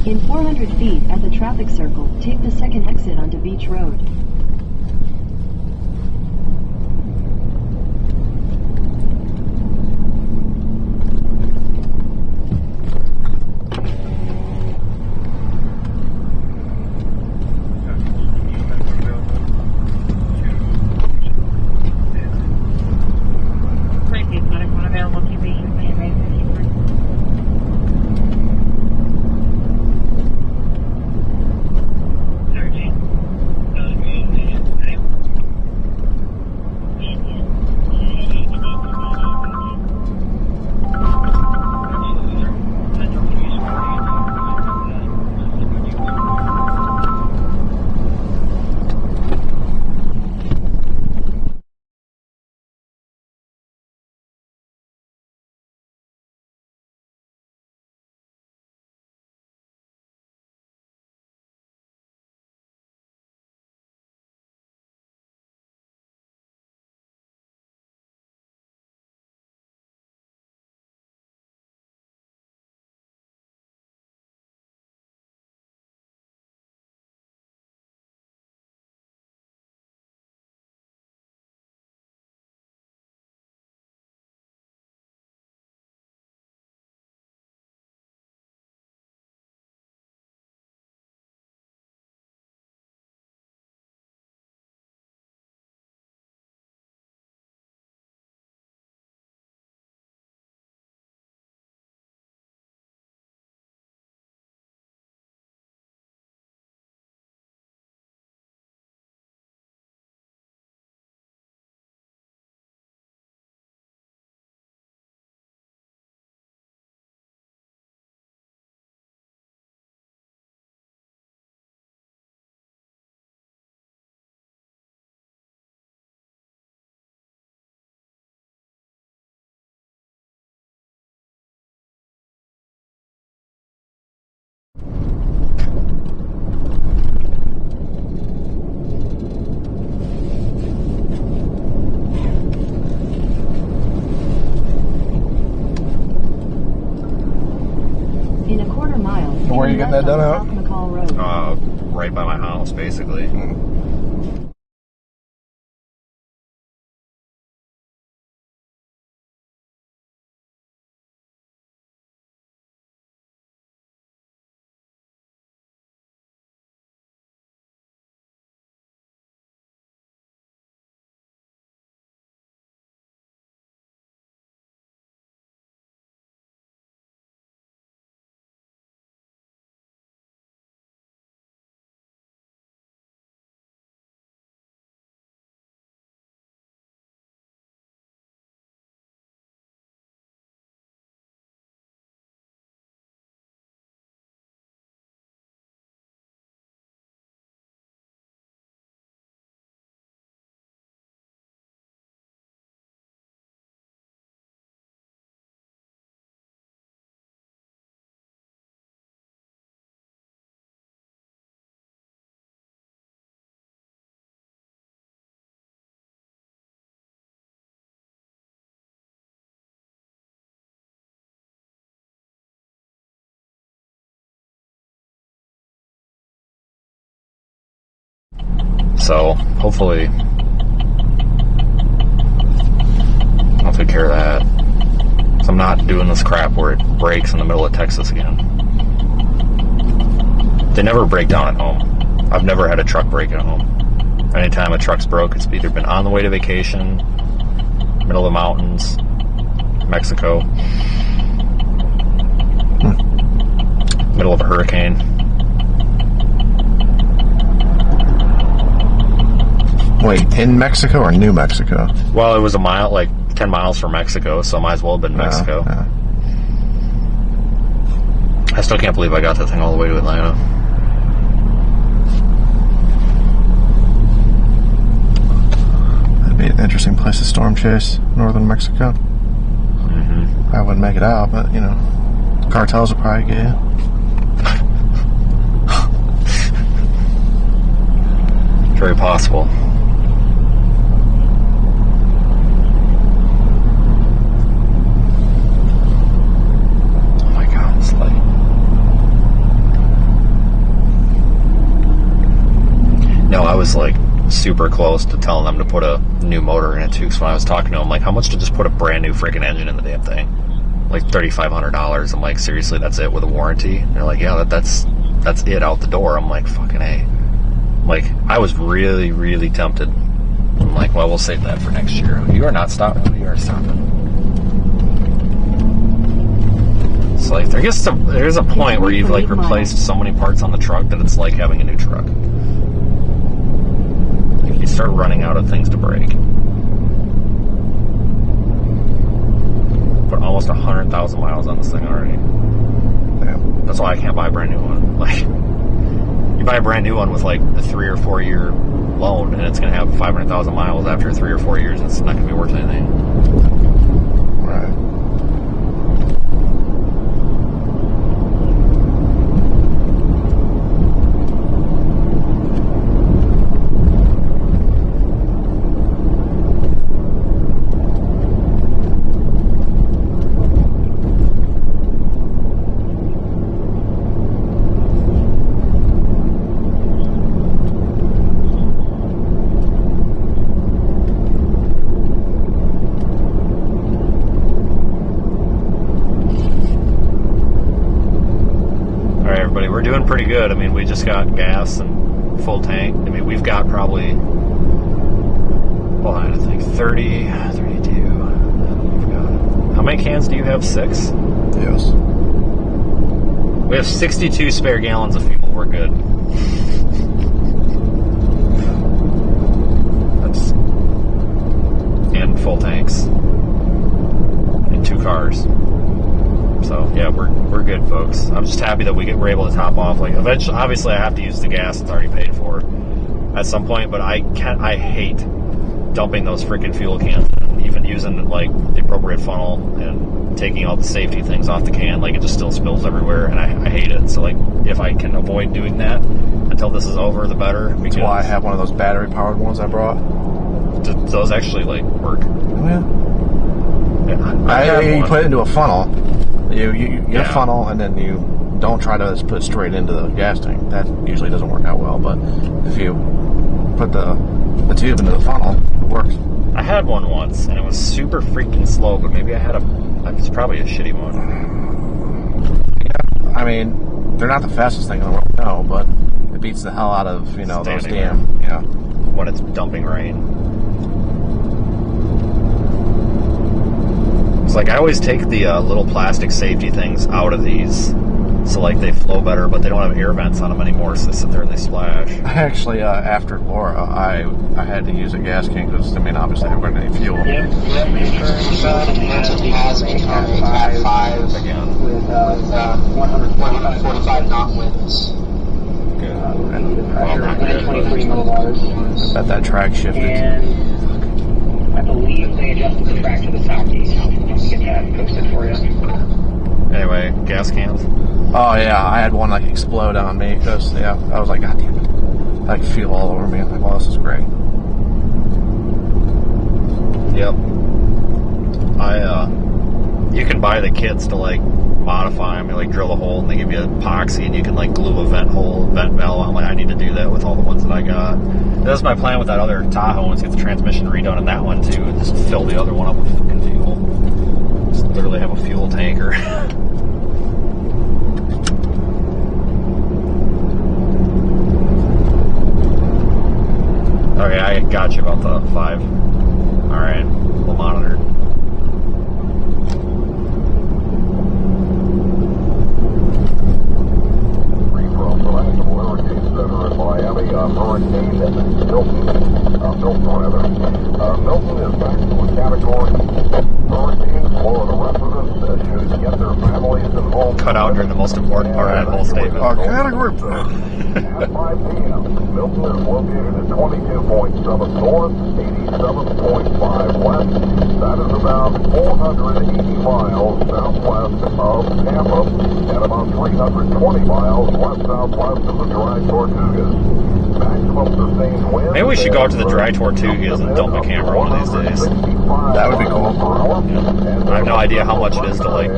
In 400 feet at the traffic circle, take the second exit onto Beach Road. where are you getting that done out? Right by my house, basically. So, hopefully, I'll take care of that. So I'm not doing this crap where it breaks in the middle of Texas again. They never break down at home. I've never had a truck break at home. Anytime a truck's broke, it's either been on the way to vacation, middle of the mountains, Mexico, middle of a hurricane. Wait, in Mexico or New Mexico? Well, it was a mile, like 10 miles from Mexico, so might as well have been Mexico. I still can't believe I got that thing all the way to Atlanta. That'd be an interesting place to storm chase, northern Mexico. I wouldn't make it out, but, you know, cartels will probably get you. Very possible. Oh my God, it's light. No, I was like super close to telling them to put a new motor in it too. So when I was talking to them, like, how much to just put a brand new freaking engine in the damn thing? Like $3,500. I'm like, seriously, that's it with a warranty? And they're like, yeah, that's it out the door. I'm like, fucking A. Like, I was really, really tempted. I'm like, well, we'll save that for next year. You are not stopping. You are stopping. It's like, there's a point where you've like replaced so many parts on the truck that it's like having a new truck. Like, you start running out of things to break. Put almost 100,000 miles on this thing already. Damn. That's why I can't buy a brand new one. Like, you buy a brand new one with like a 3 or 4 year loan, and it's going to have 500,000 miles after 3 or 4 years, and it's not going to be worth anything. Right. Pretty good. I mean, we just got gas and full tank. I mean, we've got probably, well, I think 30, 32. How many cans do you have? 6? Yes. We have 62 spare gallons of fuel. We're good. That's, and full tanks. And 2 cars. So yeah, we're good, folks. I'm just happy that we're able to top off. Like, eventually, obviously, I have to use the gas that's already paid for at some point. But I hate dumping those freaking fuel cans, and even using like the appropriate funnel and taking all the safety things off the can. Like, it just still spills everywhere, and I hate it. So like, if I can avoid doing that until this is over, the better. That's why I have one of those battery powered ones I brought. Those actually like work. Oh yeah. You put it into a funnel. You get a funnel, and then you don't try to just put it straight into the gas tank. That usually doesn't work out well. But if you put the tube into the funnel, it works. I had one once, and it was super freaking slow. But maybe it's probably a shitty one. Yeah, I mean, they're not the fastest thing in the world, no, but it beats the hell out of those damn when it's dumping rain. It's like I always take the little plastic safety things out of these, so like they flow better, but they don't have air vents on them anymore, so they sit there and they splash. I actually, after Laura, I had to use a gas can because, I mean, obviously there wasn't any fuel. Yep, has a Cat 5 again with 145 knot winds. Good. Pressure 123 millibars. I bet that track shifted. And I believe they adjusted the track to the southeast. Let me get that posted for you. Anyway, gas cans. Oh yeah, I had one like explode on me because I was like, God damn it, I could feel all over me. I'm like, well, this is great. Yep. You can buy the kits to like modify them. You like drill a hole and they give you epoxy and you can like glue a vent valve. I'm like, I need to do that with all the ones that I got. That's my plan with that other Tahoe, is get the transmission redone in that one too, and just fill the other one up with fucking fuel. Just literally have a fuel tanker. Okay, I got you about the 5. Alright, we'll monitor. From the National Hurricane Center in Miami, Hurricane Milton is back to a category hurricane. Florida residents should get their families and homes. Cut out during the most important part of that whole statement. Category. At 5 p.m., Milton is located at 22.7 north, 87.5 west. That is about 480 miles southwest of Tampa and about 320 miles west-southwest of the Dry Tortugas. Maximum sustained wind. Maybe we should go out to the Dry Tortugas and dump a camera one of these days. That would be cool. Yeah. I have no idea how much it is to like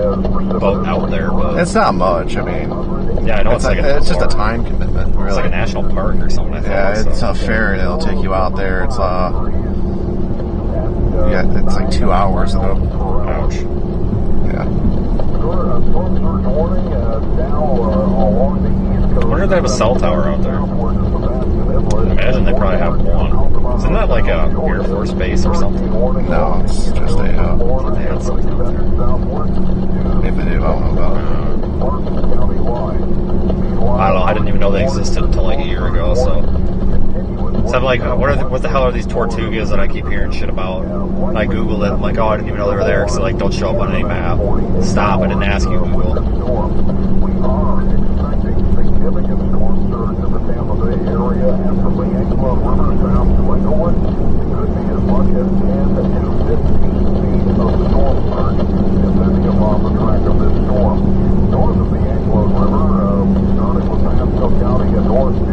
boat out there, but it's not much. I mean, yeah, I know it's just a time commitment. Really. It's like a national park or something. I think, it's a ferry that'll take you out there. It's it's like 2 hours though. Ouch. Yeah. I wonder if they have a cell tower out there. I imagine they probably have one. Isn't that like a Air Force base or something? No, it's just they had something out there. If they do, I don't know about it. I don't know. I didn't even know they existed until like a year ago. So I'm like, what the hell are these Tortugas that I keep hearing shit about? And I Googled it. I'm like, oh, I didn't even know they were there because they like don't show up on any map. Stop! I didn't ask you, Google. We are expecting significant storm surge in the Tampa Bay area, and from the Anglo River south to Inglewood, it could be as much as 10 to 15 feet of storm surge, depending upon the track of this storm. North of the Anglo River, starting with Pasco County and north to the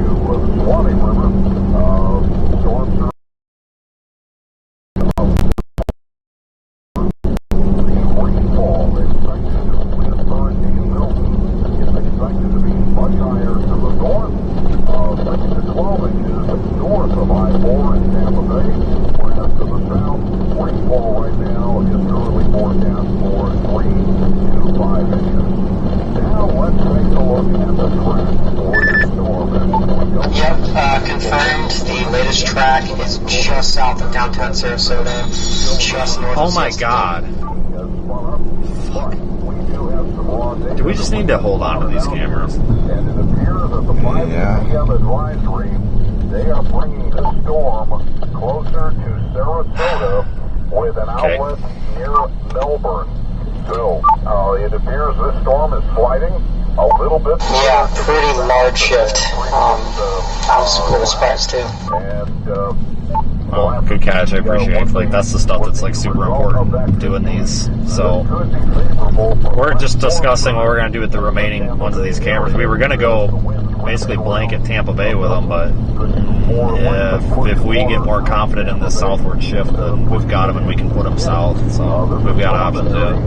Suwannee River, storm surge. Track is just south of downtown Sarasota, just north of Oh my god. Do we just need to hold on to these cameras? And it appears that the 5 p.m. advisory, they are bringing this storm closer to Sarasota with an outlet near Melbourne. So, it appears this storm is sliding a little bit. Yeah, pretty large shift. I was cool surprised too. Oh, good catch. I appreciate it. Like that's the stuff that's like super important doing these. So we're just discussing what we're gonna do with the remaining ones of these cameras. We were gonna go basically blanket Tampa Bay with them, but if we get more confident in this southward shift, then we've got them and we can put them south. So we've got options. Yeah.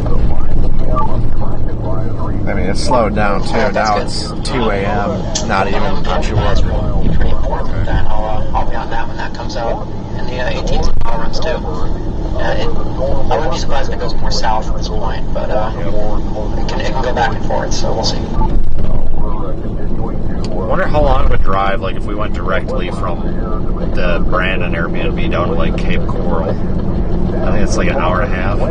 I mean, it's slowed down too. Now it's 2 a.m. Not even on shore. I'll be on that when that comes out. And the 18th mile runs too. I wouldn't be surprised if it goes more south at this point, but it can go back and forth, so we'll see. I wonder how long it would drive, like, if we went directly from the Brandon Airbnb down to, like, Cape Coral. I think it's like an hour and a half. I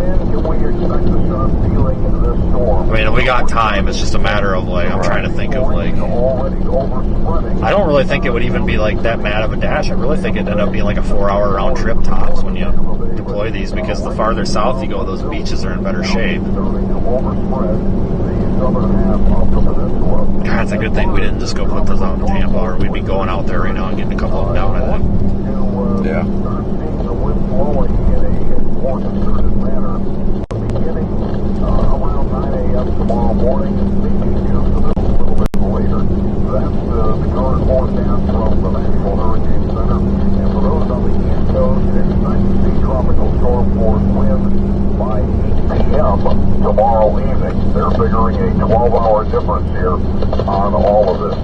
mean, we got time. It's just a matter of, like, I'm trying to think of, like, I don't really think it would even be, like, that mad of a dash. I really think it'd end up being, like, a 4-hour round trip tops when you deploy these, because the farther south you go, those beaches are in better shape. God, it's a good thing we didn't just go put those out in Tampa, or we'd be going out there right now and getting a couple of them down, I think. Yeah. Beginning around 9 a.m. tomorrow morning, maybe just a little bit later. That's the current forecast from the National Hurricane Center. And for those on the East Coast, expect to see tropical storm force winds by 8 p.m. tomorrow evening. They're figuring a 12-hour difference here on all of this.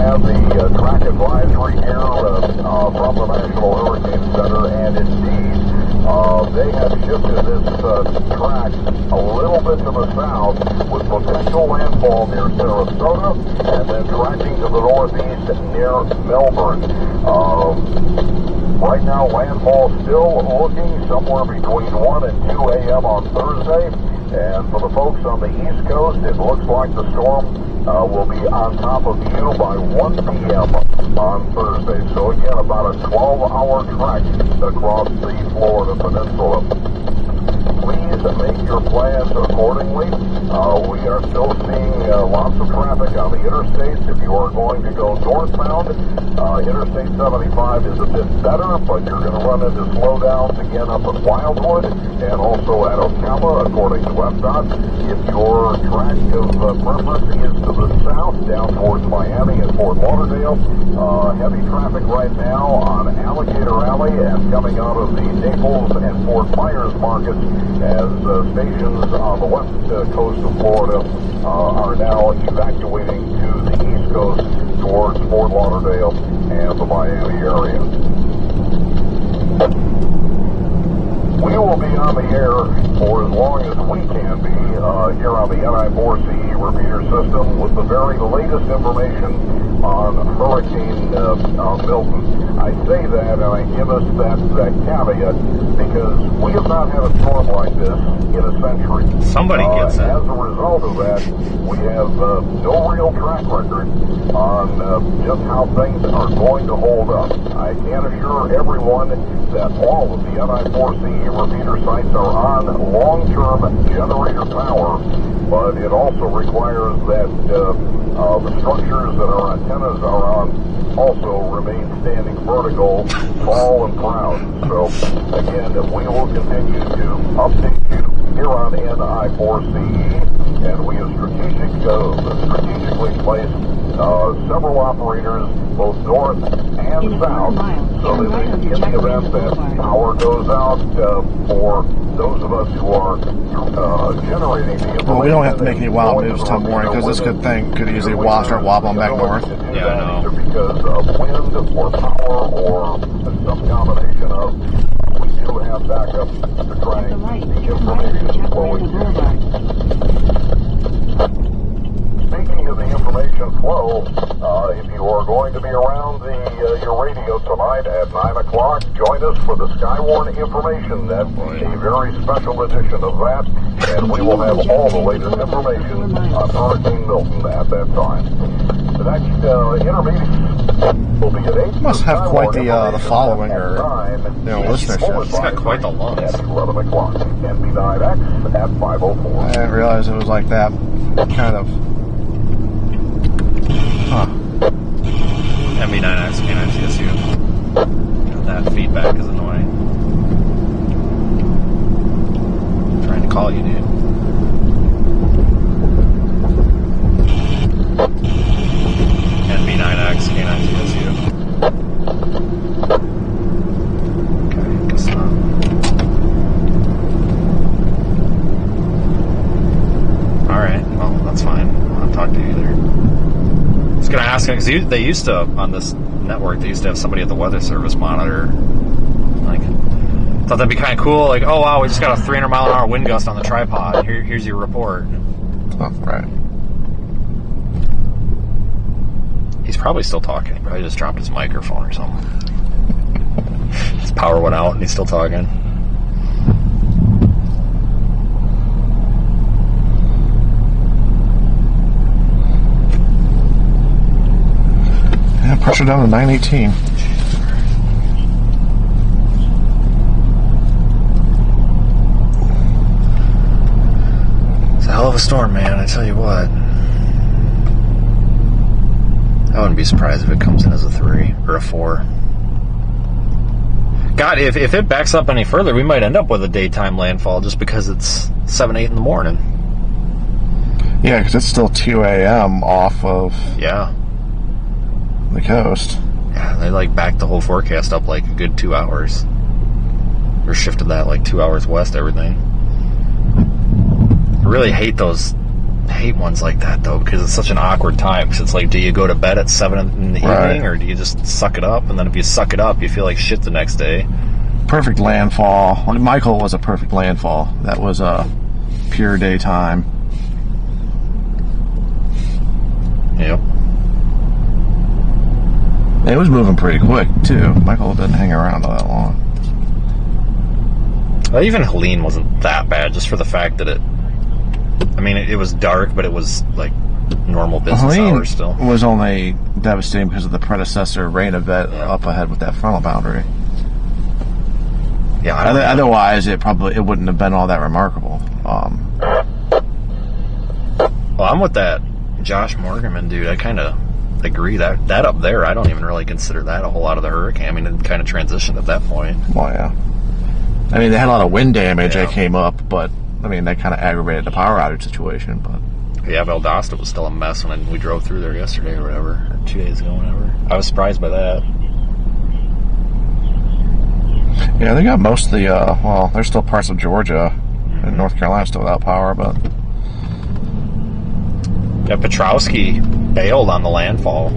Have the track advisory here from the National Hurricane Center, and indeed they have shifted this track a little bit to the south with potential landfall near Sarasota and then tracking to the northeast near Melbourne. Right now, landfall still looking somewhere between 1 and 2 a.m. on Thursday, and for the folks on the East Coast, it looks like the storm will be on top of you by 1 p.m. on Thursday. So again, about a 12-hour trek across the Florida Peninsula. Please make your plans accordingly. We are still seeing lots of traffic on the interstates. If you are going to go northbound, Interstate 75 is a bit better, but you're going to run into slowdowns again up at Wildwood and also at Ocala, according to FDOT. If your track of preference is to the south, down towards Miami and Fort Lauderdale, heavy traffic right now on Alligator Alley and coming out of the Naples and Fort Myers markets as stations on the west coast of Florida are now evacuating to the east coast towards Fort Lauderdale and the Miami area. We will be on the air for as long as we can be here on the NI4CE repeater system with the very latest information on Hurricane Milton. I say that and I give us that caveat because we have not had a storm like this in a century. Somebody gets it. As a result of that, we have no real track record on just how things are going to hold up. I can assure everyone that all of the NI4CE repeater sites are on long-term generator power, but it also requires that the structures that our antennas are on also remain standing vertical, tall and proud. So again, we will continue to update you here on NI4CE, and we have strategically placed several operators both north and south, so that in the event that power goes out for those of us who are generating the information. Well, we don't have to make any wild moves till morning because this could easily start wobbling back north. Yeah, I know. Because of wind or power or some combination of, we do have backup to try and keep the information flowing. Speaking of the information flow, if you are going to be around your radio tonight at 9 o'clock, join us for the Skywarn Information Net, a very special edition of that, and we will have all the latest information on Hurricane Milton at that time. The next intermediate will be at 8. Must have quite the following or listenership. It's got quite the lungs. At 11 o'clock, NB9X at 5:04. I didn't realize it was like that kind of. Huh. MB9X, K9CSU. That feedback is annoying. I'm trying to call you, dude. NB9X, K9CSU. asking because they used to on this network. They used to have somebody at the weather service monitor. Like, thought that'd be kind of cool. Like, oh wow, we just got a 300-mile-an-hour wind gust on the tripod. Here's your report. Oh, right. He's probably still talking. He probably just dropped his microphone or something. His power went out and he's still talking. Yeah, pressure down to 918. It's a hell of a storm, man, I tell you what. I wouldn't be surprised if it comes in as a 3 or a 4. God, if it backs up any further, we might end up with a daytime landfall just because it's 7, 8 in the morning. Yeah, because it's still 2 a.m. off of the coast. Yeah, they like backed the whole forecast up like a good 2 hours. Or shifted that like 2 hours west, everything. I really hate ones like that though, because it's such an awkward time. Because it's like, do you go to bed at 7 in the evening, or do you just suck it up? And then if you suck it up, you feel like shit the next day. Perfect landfall. Well, Michael was a perfect landfall. That was a pure daytime. Yep. It was moving pretty quick too. Michael didn't hang around all that long. Well, even Helene wasn't that bad, just for the fact that it was dark, but it was like normal business hours still. It was only devastating because of the predecessor rain event up ahead with that frontal boundary. Yeah. Otherwise, it wouldn't have been all that remarkable. Well, I'm with that Josh Morganman dude. I kind of agree that up there, I don't even really consider that a whole lot of the hurricane. I mean, it kind of transitioned at that point. Well, yeah. I mean, they had a lot of wind damage that came up, but I mean, that kind of aggravated the power outage situation. But yeah, Valdosta was still a mess when we drove through there yesterday or whatever, or 2 days ago, whatever. I was surprised by that. Yeah, they got most of the, there's still parts of Georgia and North Carolina still without power, but... Yeah, Petrowski bailed on the landfall.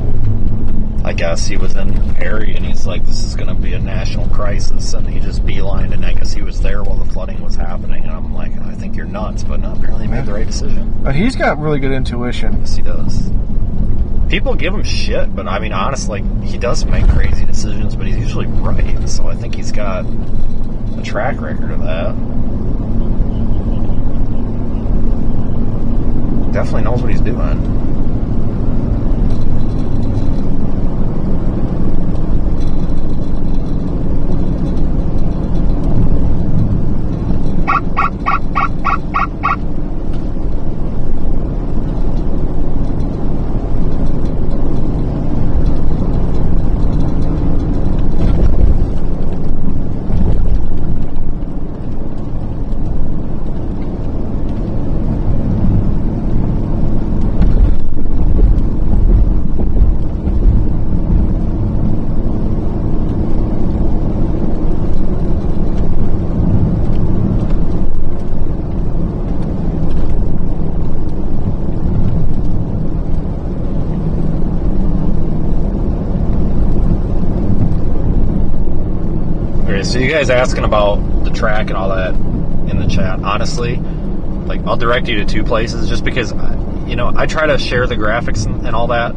I guess he was in Perry, and he's like, this is going to be a national crisis, and he just beelined, and I guess he was there while the flooding was happening, and I'm like, I think you're nuts, but no, apparently he made the right decision. But he's got really good intuition. Yes, he does. People give him shit, but I mean, honestly, he does make crazy decisions, but he's usually right, so I think he's got a track record of that. Definitely knows what he's doing. So you guys asking about the track and all that in the chat, honestly, like, I'll direct you to 2 places just because, I try to share the graphics and all that,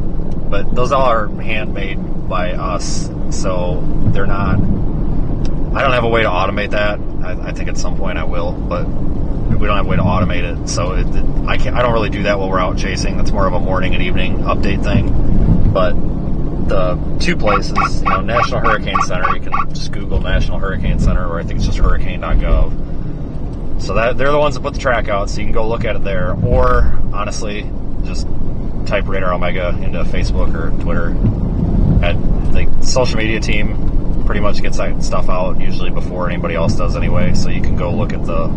but those all are handmade by us, so they're not, I don't have a way to automate that. I think at some point I will, but we don't have a way to automate it, so I don't really do that while we're out chasing. That's more of a morning and evening update thing, but the 2 places, National Hurricane Center, you can just Google National Hurricane Center, or I think it's just hurricane.gov. So they're the ones that put the track out, so you can go look at it there. Or, honestly, just type RadarOmega into Facebook or Twitter. The social media team pretty much gets that stuff out usually before anybody else does anyway, so you can go look at the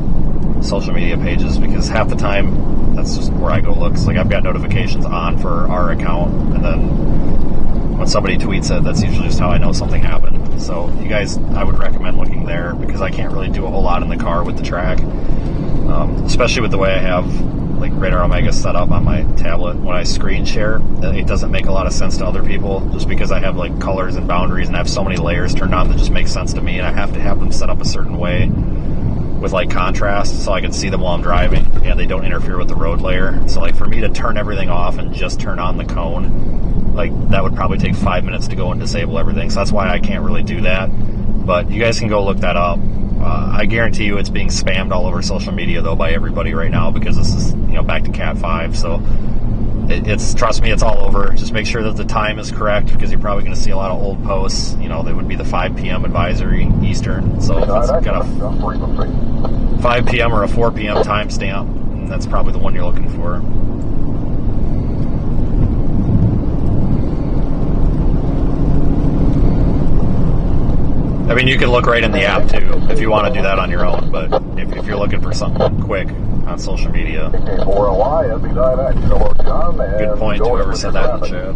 social media pages, because half the time, that's just where I go look. So, I've got notifications on for our account, and then when somebody tweets it, that's usually just how I know something happened. So you guys, I would recommend looking there, because I can't really do a whole lot in the car with the track, especially with the way I have like RadarOmega set up on my tablet, when I screen share, it doesn't make a lot of sense to other people, just because I have like colors and boundaries and I have so many layers turned on that just make sense to me, and I have to have them set up a certain way with like contrast so I can see them while I'm driving and they don't interfere with the road layer. So like for me to turn everything off and just turn on the cone, like that would probably take 5 minutes to go and disable everything. So that's why I can't really do that. But you guys can go look that up. I guarantee you it's being spammed all over social media though by everybody right now, because this is, you know, back to Cat 5. So it's trust me, it's all over. Just make sure that the time is correct, because you're probably going to see a lot of old posts. You know, they would be the 5 p.m. advisory Eastern. So if it's got a 5 p.m. or a 4 p.m. timestamp, that's probably the one you're looking for. I mean, you can look right in the app too if you want to do that on your own, but if you're looking for something quick on social media. Good point, whoever said that in the chat.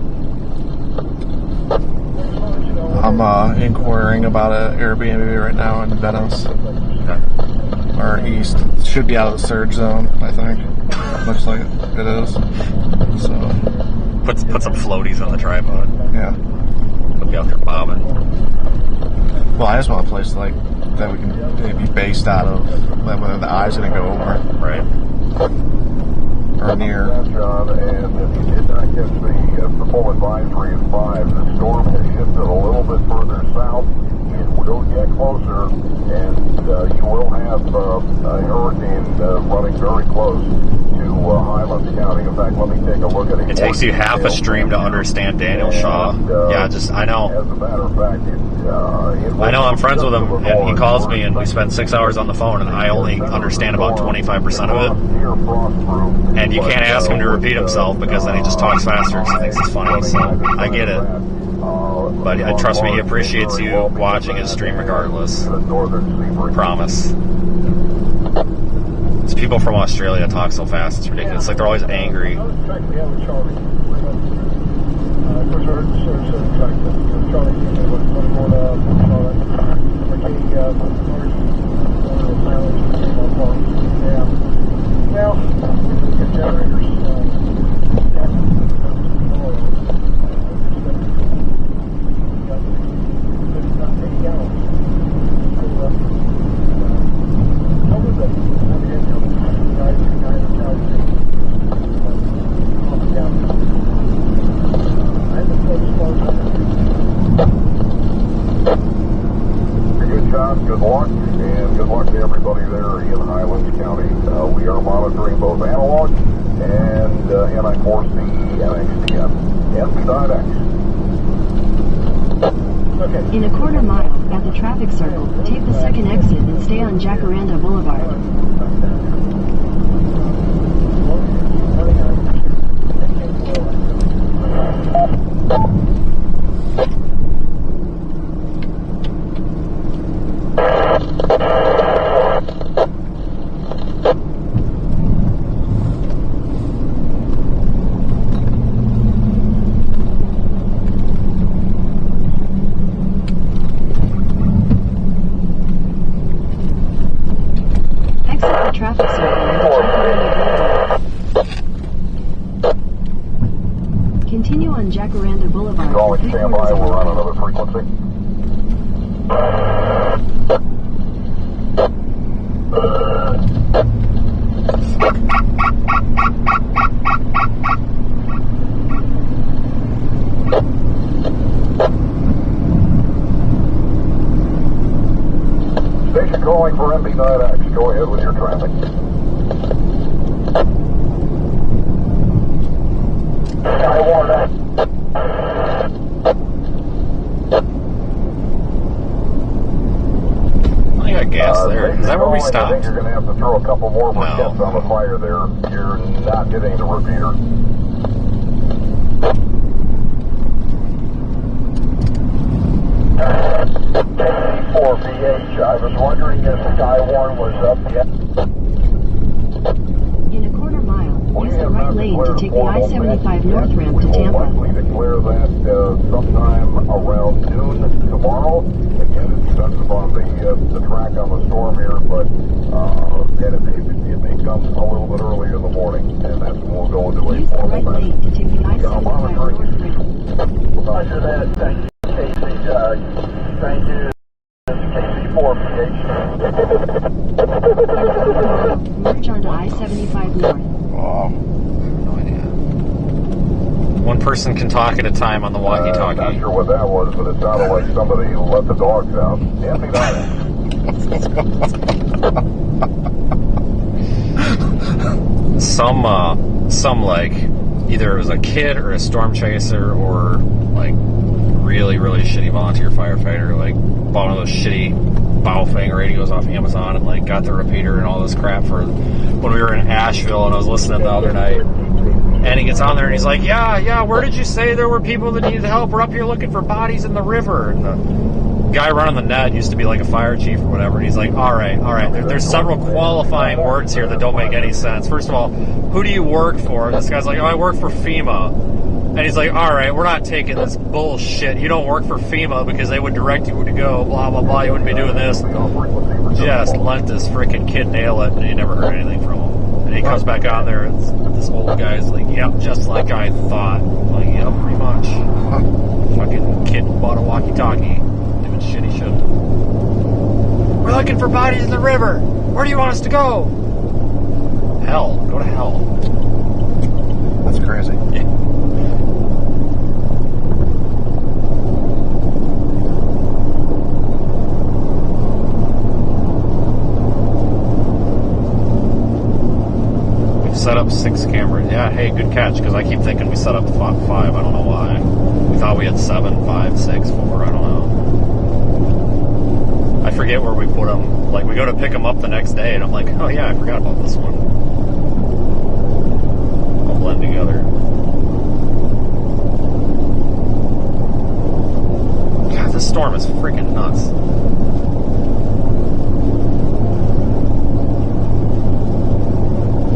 I'm inquiring about an Airbnb right now in Venice. Or east. It should be out of the surge zone, I think. Looks like it is. So put some floaties on the tripod. Yeah. They'll be out there bobbing. Well, I just want a place like that we can be based out of, that whether the eye's going to go over. Right. Or near. John, and if you did not get the full advisory at 5, the storm has shifted a little bit further south. It will get closer, and you will have a hurricane running very close to Highlands County. In fact, let me take a look at it. It takes you half a stream to understand Daniel Shaw. Yeah, I know. As a matter of fact, I know, I'm friends with him, and he calls me, and we spend 6 hours on the phone, and I only understand about 25% of it. And you can't ask him to repeat himself, because then he just talks faster because he thinks it's funny. So I get it. But trust me, he appreciates you watching his stream regardless. Promise. These people from Australia talk so fast, it's ridiculous. It's like they're always angry. Good luck, and good luck to everybody there in Highlands County. We are monitoring both analog and NI4C, NXTN, and .X. In a quarter mile, at the traffic circle, take the second exit and stay on Jacaranda Boulevard. Traffic circle into Jacaranda Boulevard. Continue on Jacaranda Boulevard. Calling standby, we're on another frequency. Station calling for MB9X. Go ahead with your traffic. I got gas there. Is that where we stopped? I think you're going to have to throw a couple more briquettes on the fire there. You're not getting the repeater. 4VH. I was wondering if Skywarn was up yet. In a quarter mile, use the right lane to take the I-75 north ramp to Tampa. We'll likely declare that sometime around noon tomorrow. Again, it depends upon the track on the storm here, but And it may come a little bit early in the morning, and that's when we'll go into a Use the formal right lane to take the I-75 north route. Roger that. Thank you, Casey. Thank you, KC4PH. Merge onto I-75 north. Oh, no idea. One person can talk at a time on the walkie-talkie. Not sure what that was, but it sounded like somebody let the dogs out. Empty that. Some like either it was a kid or a storm chaser or like really shitty volunteer firefighter like bought one of those shitty Baofeng radios off Amazon and like got the repeater and all this crap for when we were in Asheville, and I was listening the other night, and he gets on there and he's like, yeah, where did you say there were people that needed help? We're up here looking for bodies in the river. And the guy running the net used to be like a fire chief or whatever, and he's like, all right, there's several qualifying words here that don't make any sense. First of all, who do you work for? This guy's like, oh, I work for FEMA. And he's like, all right, we're not taking this bullshit. You don't work for FEMA because they would direct you to go, blah, blah, blah. You wouldn't be doing this. Just let this freaking kid nail it, and you never heard anything from him. And he comes back on there, and this old guy's like, yep, just like I thought. I'm like, yep, pretty much. Fucking kid bought a walkie-talkie, doing shitty shit. We're looking for bodies in the river. Where do you want us to go? Hell. Go to hell. That's crazy. Yeah. Set up 6 cameras. Yeah, hey, good catch, because I keep thinking we set up 5. I don't know why. We thought we had 7, 5, 6, 4. I don't know. I forget where we put them. Like, we go to pick them up the next day, and I'm like, oh yeah, I forgot about this one. All blend together. God, this storm is freaking nuts.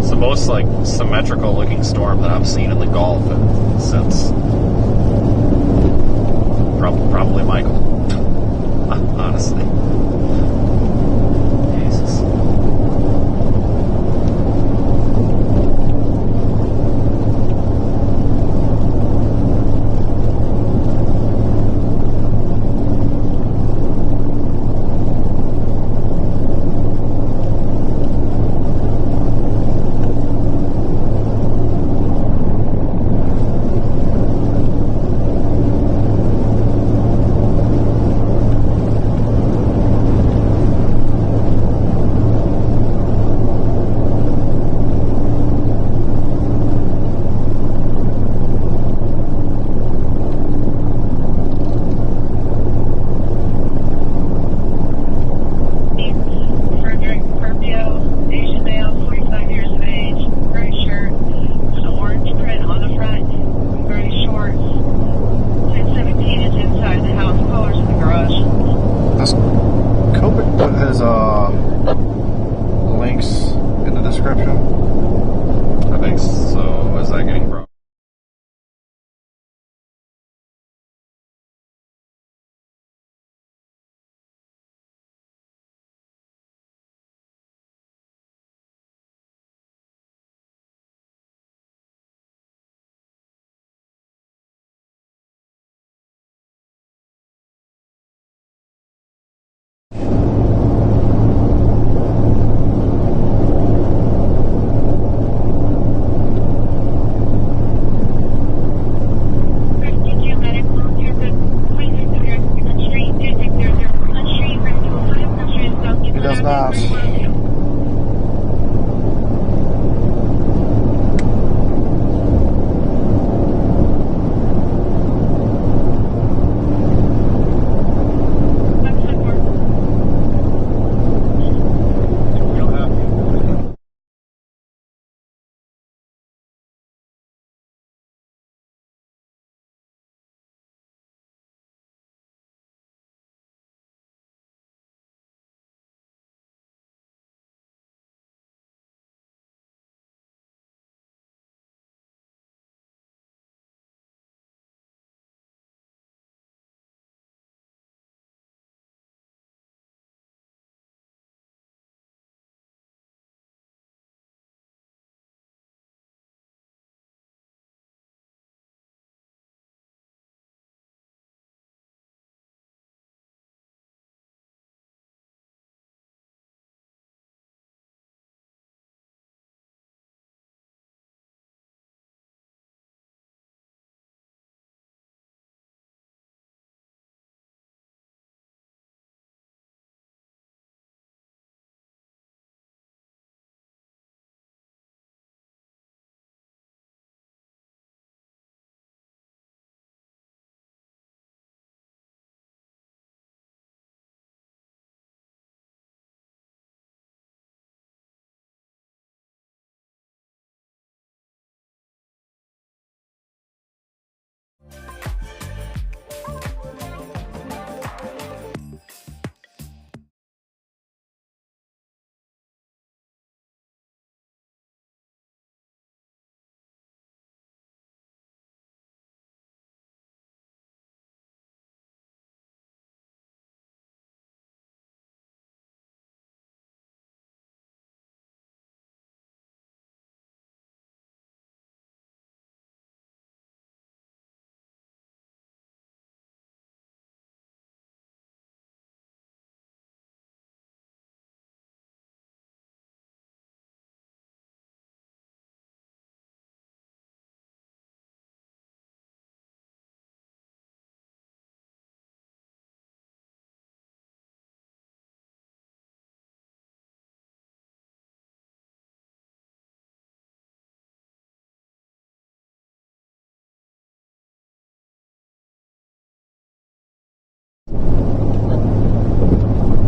The most like symmetrical looking storm that I've seen in the Gulf since probably Michael. Honestly. Jesus.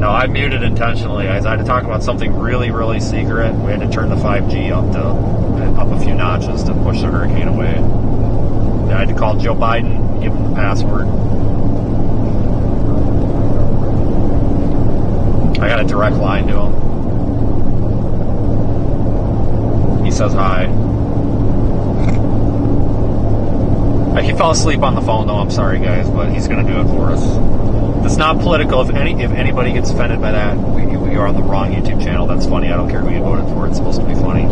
No, I muted intentionally. I had to talk about something really, really secret. We had to turn the 5G up a few notches to push the hurricane away. I had to call Joe Biden, give him the password. I got a direct line to him. He says hi. He fell asleep on the phone, though. I'm sorry, guys, but he's going to do it for us. It's not political. If anybody gets offended by that, we are on the wrong YouTube channel. That's funny. I don't care who you voted for. It's supposed to be funny.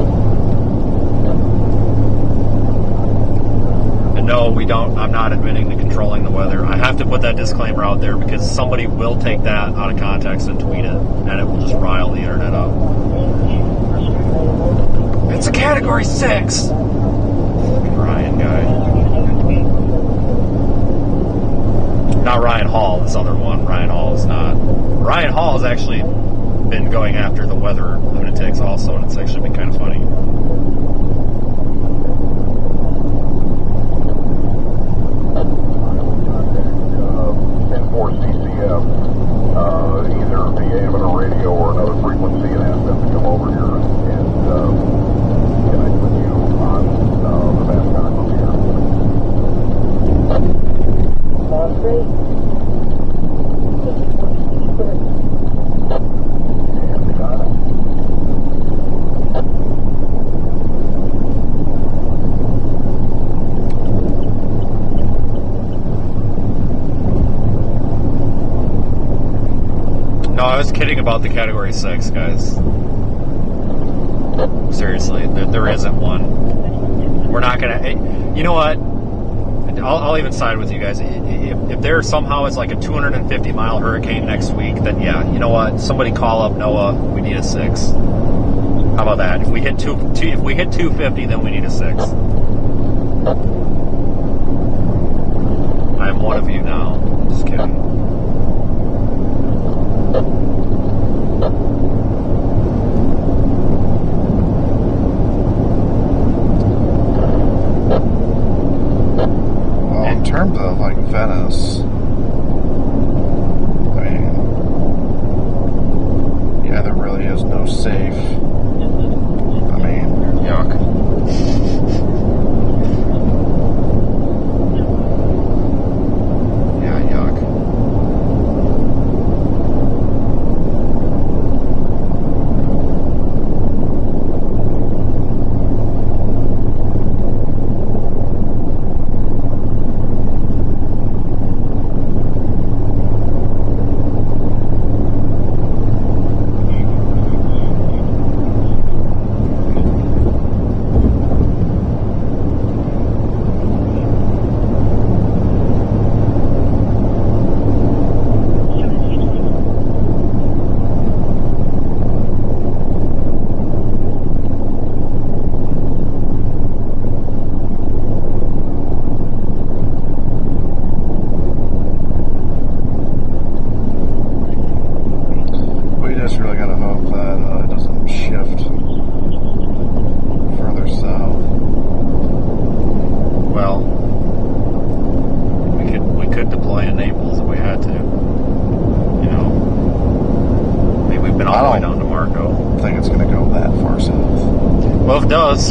And no, we don't. I'm not admitting to controlling the weather. I have to put that disclaimer out there because somebody will take that out of context and tweet it, and it will just rile the internet up. It's a Category 6. Ryan guy. Not Ryan Hall, this other one. Ryan Hall is not. Ryan Hall has actually been going after the weather lunatics also, and it's actually been kind of funny. CCF, either via AM or radio or another frequency, and ask them to come over here and connect with you on the best time of here. Sounds great. And got it. No, I was kidding about the Category 6, guys. Seriously, there isn't one. We're not going to... You know what? I'll even side with you guys. If there somehow is like a 250-mile hurricane next week, then yeah, you know what? Somebody call up NOAA. We need a 6. How about that? If we hit 250, then we need a 6. I am one of you now. Just kidding. Well, in terms of like Venice, I mean, yeah, there really is no safe. I mean, yuck.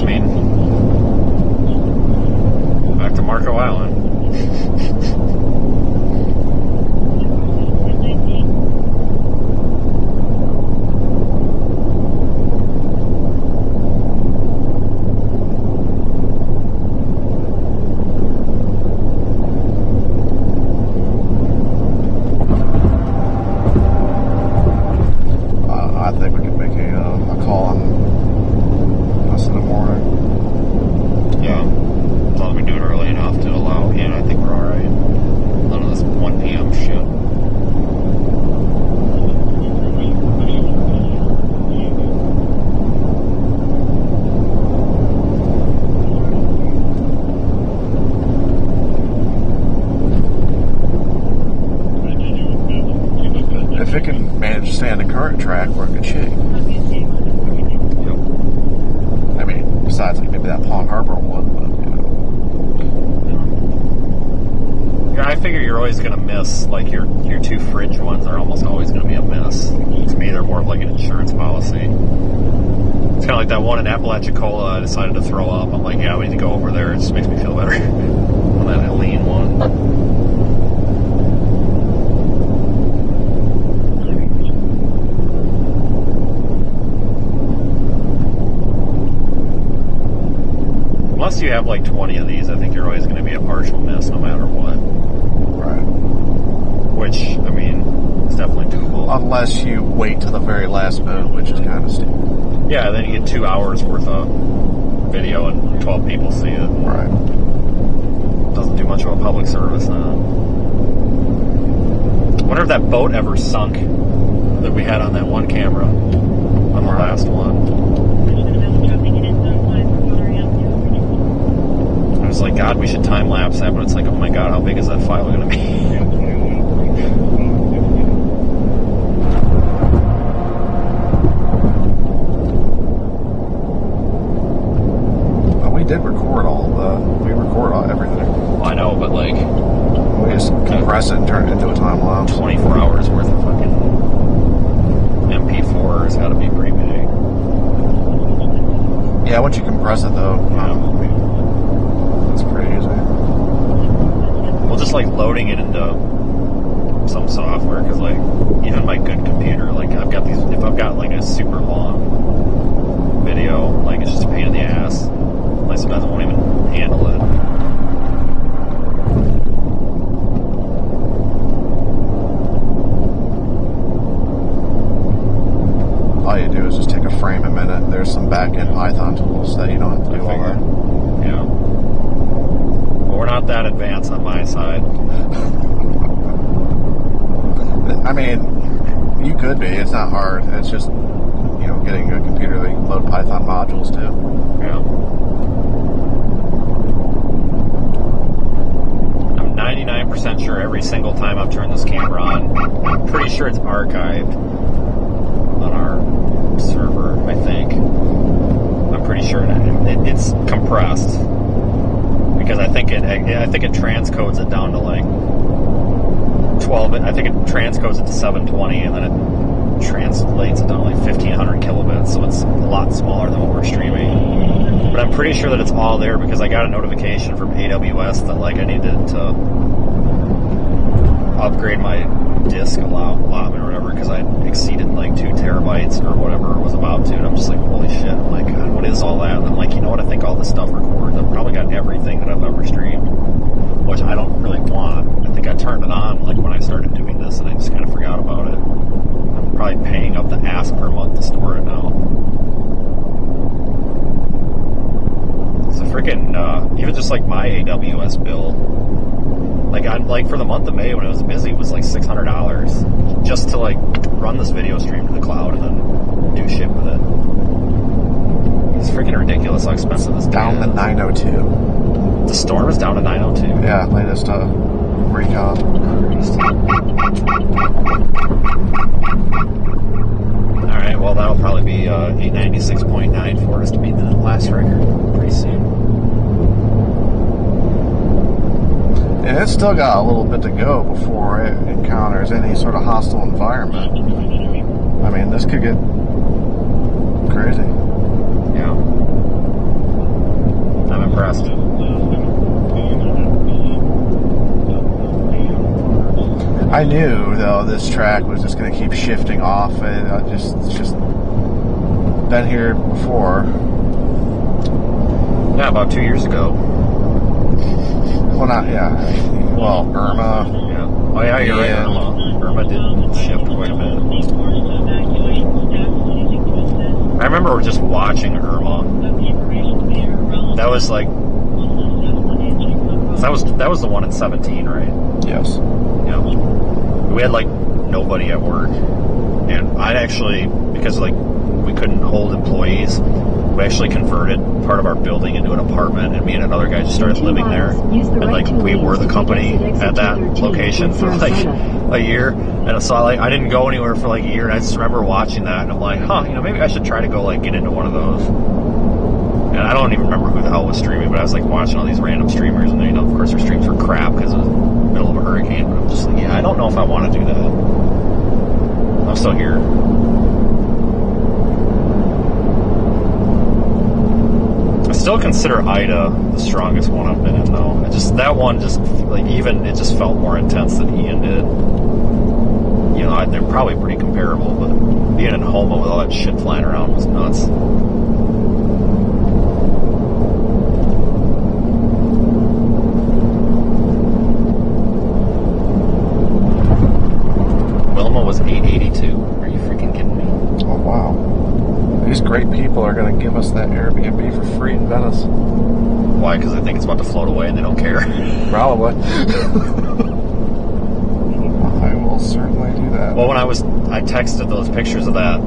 I mean, back to Marco Island. I think we could make a call on us in the morning. Yeah, as long as we do it early enough to allow. Yeah, I think we're all right. None of this 1 p.m. shit. If it can manage to stay on the current track, we're in good shape. I mean, besides like maybe that Palm Harbor one, but you know. I figure you're always going to miss, like, your two fridge ones are almost always going to be a miss. To me, they're more of like an insurance policy. It's kind of like that one in Apalachicola I decided to throw up. I'm like, yeah, we need to go over there. It just makes me feel better. That Helene one. Unless you have like 20 of these, I think you're always going to be a partial miss no matter what. Right. Which, I mean, is definitely doable. Unless you wait to the very last minute, which is kind of stupid. Yeah, then you get 2 hours worth of video and 12 people see it. Right. Doesn't do much of a public service now. I wonder if that boat ever sunk that we had on that one camera on the last one. I was like, God, we should time lapse that, but it's like, oh my God, how big is that file going to be? We did record everything. Well, I know, but like, we just compress it and turn it into a time lapse. 24 hours worth of fucking MP4 has got to be pretty big. Yeah, once you compress it though, that's pretty easy. Well, just like loading it into some software, because like even my good computer, like I've got these. If I've got like a super long video, like it's just a pain in the ass. Like sometimes I won't even handle it. All you do is just take a frame a minute. There's some back-end Python tools that you don't have to do all that. Yeah. Well, we're not that advanced on my side. I mean, you could be. It's not hard. It's just, getting a computer that you can load Python modules to. Yeah. 99% sure every single time I've turned this camera on, I'm pretty sure it's archived on our server, I think. I'm pretty sure it's compressed because I think it transcodes it down to like 12. I think it transcodes it to 720 and then it translates it down to like 1500 kilobits, so it's a lot smaller than what we're streaming. But I'm pretty sure that it's all there because I got a notification from AWS that like I needed to upgrade my disk allotment or whatever because I exceeded like 2 terabytes or whatever it was about to, and I'm just like, holy shit, I'm like, God, what is all that? And I'm like, you know what, I think all this stuff records. I've probably got everything that I've ever streamed, which I don't really want. I think I turned it on like when I started doing this and I just kind of forgot about it. I'm probably paying up the ass per month to store it now. It's a freaking, even just like my AWS bill, like for the month of May when it was busy, it was like $600 just to like run this video stream to the cloud and then do shit with it. It's freaking ridiculous how expensive this down to 902. The storm is down to 902. Yeah, latest Recon. Alright, well that'll probably be 896.9 for us to beat the last record pretty soon. And it's still got a little bit to go before it encounters any sort of hostile environment. I mean, this could get crazy. Yeah. I'm impressed. I knew, though, this track was just going to keep shifting off. It's just been here before. Yeah, about 2 years ago. Well, Well, Irma. Yeah. Oh, yeah, you're right. Irma did shift quite a bit. I remember just watching Irma. That was like... That was the one in 17, right? Yes. Yeah. We had like nobody at work. And I'd actually, because like we couldn't hold employees, we actually converted part of our building into an apartment, and me and another guy just started living there. And like we were the company at that location for like a year. And so I didn't go anywhere for like a year, and I just remember watching that, and I'm like, maybe I should try to go like get into one of those. And I don't even remember who the hell was streaming, but I was like watching all these random streamers, and you know, of course, their streams were crap because it was the middle of a hurricane. But I'm just like, yeah, I don't know if I want to do that. I'm still here. I still consider Ida the strongest one I've been in, though. That one just like it just felt more intense than Ian did. You know, they're probably pretty comparable, but being in Houma with all that shit flying around was nuts. Wilma was 882. Are you freaking kidding me? Oh, wow. These great people are going to give us that Airbnb for free in Venice. Why? Because they think it's about to float away and they don't care. Probably. I will certainly do that. Well, I texted those pictures of that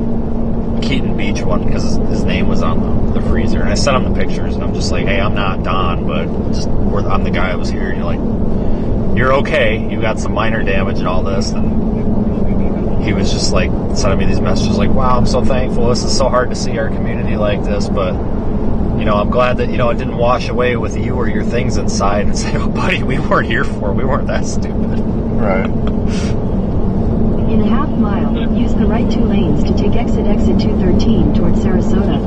Keaton Beach one because his name was on the freezer, and I sent him the pictures, and I'm just like, hey, I'm not Don, but I'm the guy who was here. And you're like, you're okay. You got some minor damage and all this, and he was just like sending me these messages like, wow, I'm so thankful. This is so hard to see our community like this, but you know, I'm glad that, you know, it didn't wash away with you or your things inside and say, oh, buddy, we weren't here for it. We weren't that stupid. Right. In a half mile, use the right 2 lanes to take exit 213 towards Sarasota.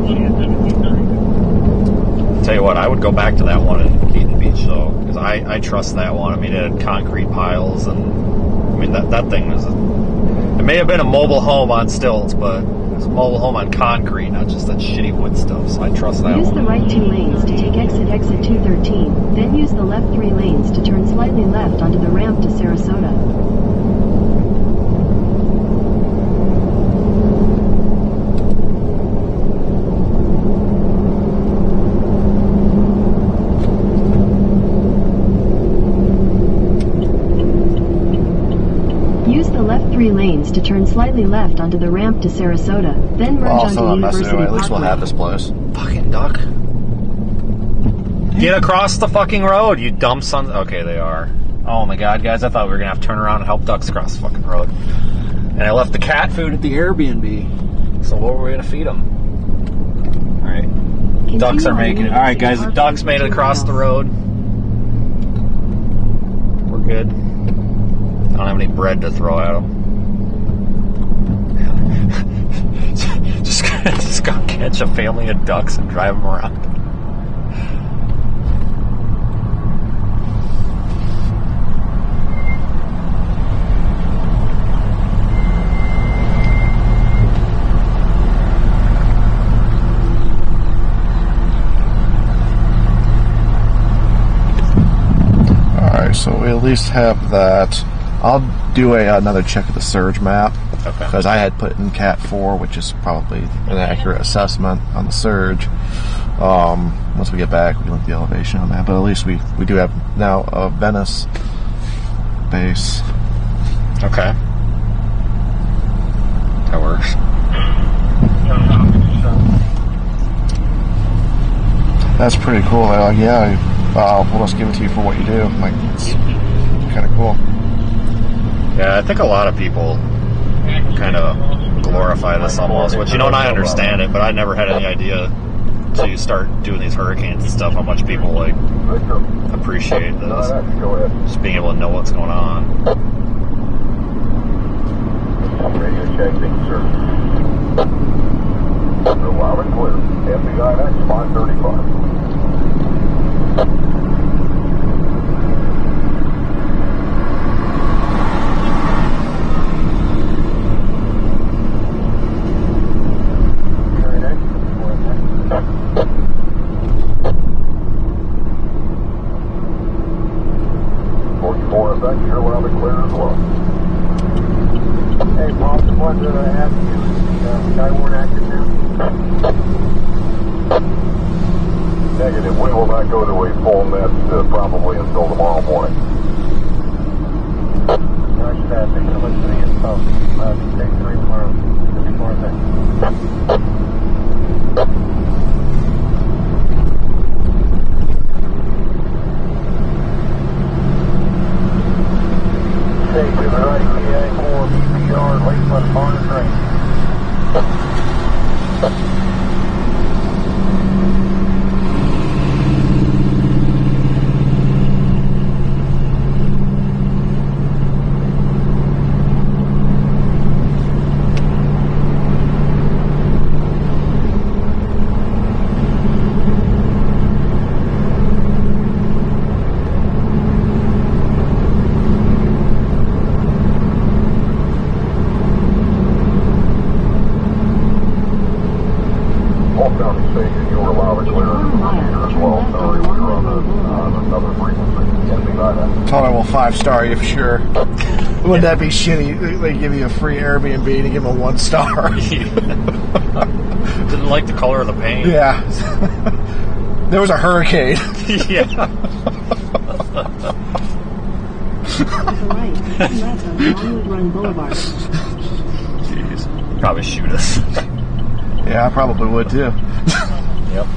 Tell you what, I would go back to that one in Keaton Beach, though, because I trust that one. I mean, it had concrete piles, and I mean, that thing was... It may have been a mobile home on stilts, but it was a mobile home on concrete, not just that shitty wood stuff, so I trust that use one. The right 2 lanes to take exit 213, then use the left 3 lanes to turn slightly left onto the ramp to Sarasota. Use the left 3 lanes to turn slightly left onto the ramp to Sarasota, then merge onto University At least we'll Parkway. have this place. Fucking duck. Get across the fucking road, you dumb sons. Okay, they are. Oh my god, guys, I thought we were gonna have to turn around and help ducks across the fucking road. And I left the cat food at the Airbnb. So what were we gonna feed them? Alright. Ducks are making it. Alright, guys, the ducks made it across the road. We're good. I don't have any bread to throw at them. just go catch a family of ducks and drive them around. Alright, so we at least have that. I'll do another check of the surge map, because I had put in Cat 4, which is probably an accurate assessment on the surge. Once we get back, we can look at the elevation on that, but at least we do have now a Venice base. Okay. That works. That's pretty cool. They're like, yeah, we'll just give it to you for what you do. I'm like, it's kind of cool. Yeah, I think a lot of people kind of glorify this almost, which, you know, and I understand it, but I never had any idea until you start doing these hurricanes and stuff how much people, like, appreciate this. Just being able to know what's going on. Radio checking, sir. Loud and clear. FBI next, 535. You're loud and clear as well. Hey, Bob, the one that I asked you, the Skyward active now? Negative. We will not go to a full net probably until tomorrow morning. Roger that. Thanks so much for the info. Take 3 tomorrow. Before that. Take to the right, PA4, BPR, Lakeland, Barnes Range. 4-star you for sure. Wouldn't that be shitty? They give you a free Airbnb to give them a 1-star. Didn't like the color of the paint. Yeah. There was a hurricane. Yeah. Right, left on Longwood Run Boulevard. Jeez. Probably shoot us. Yeah, I probably would too. Yep.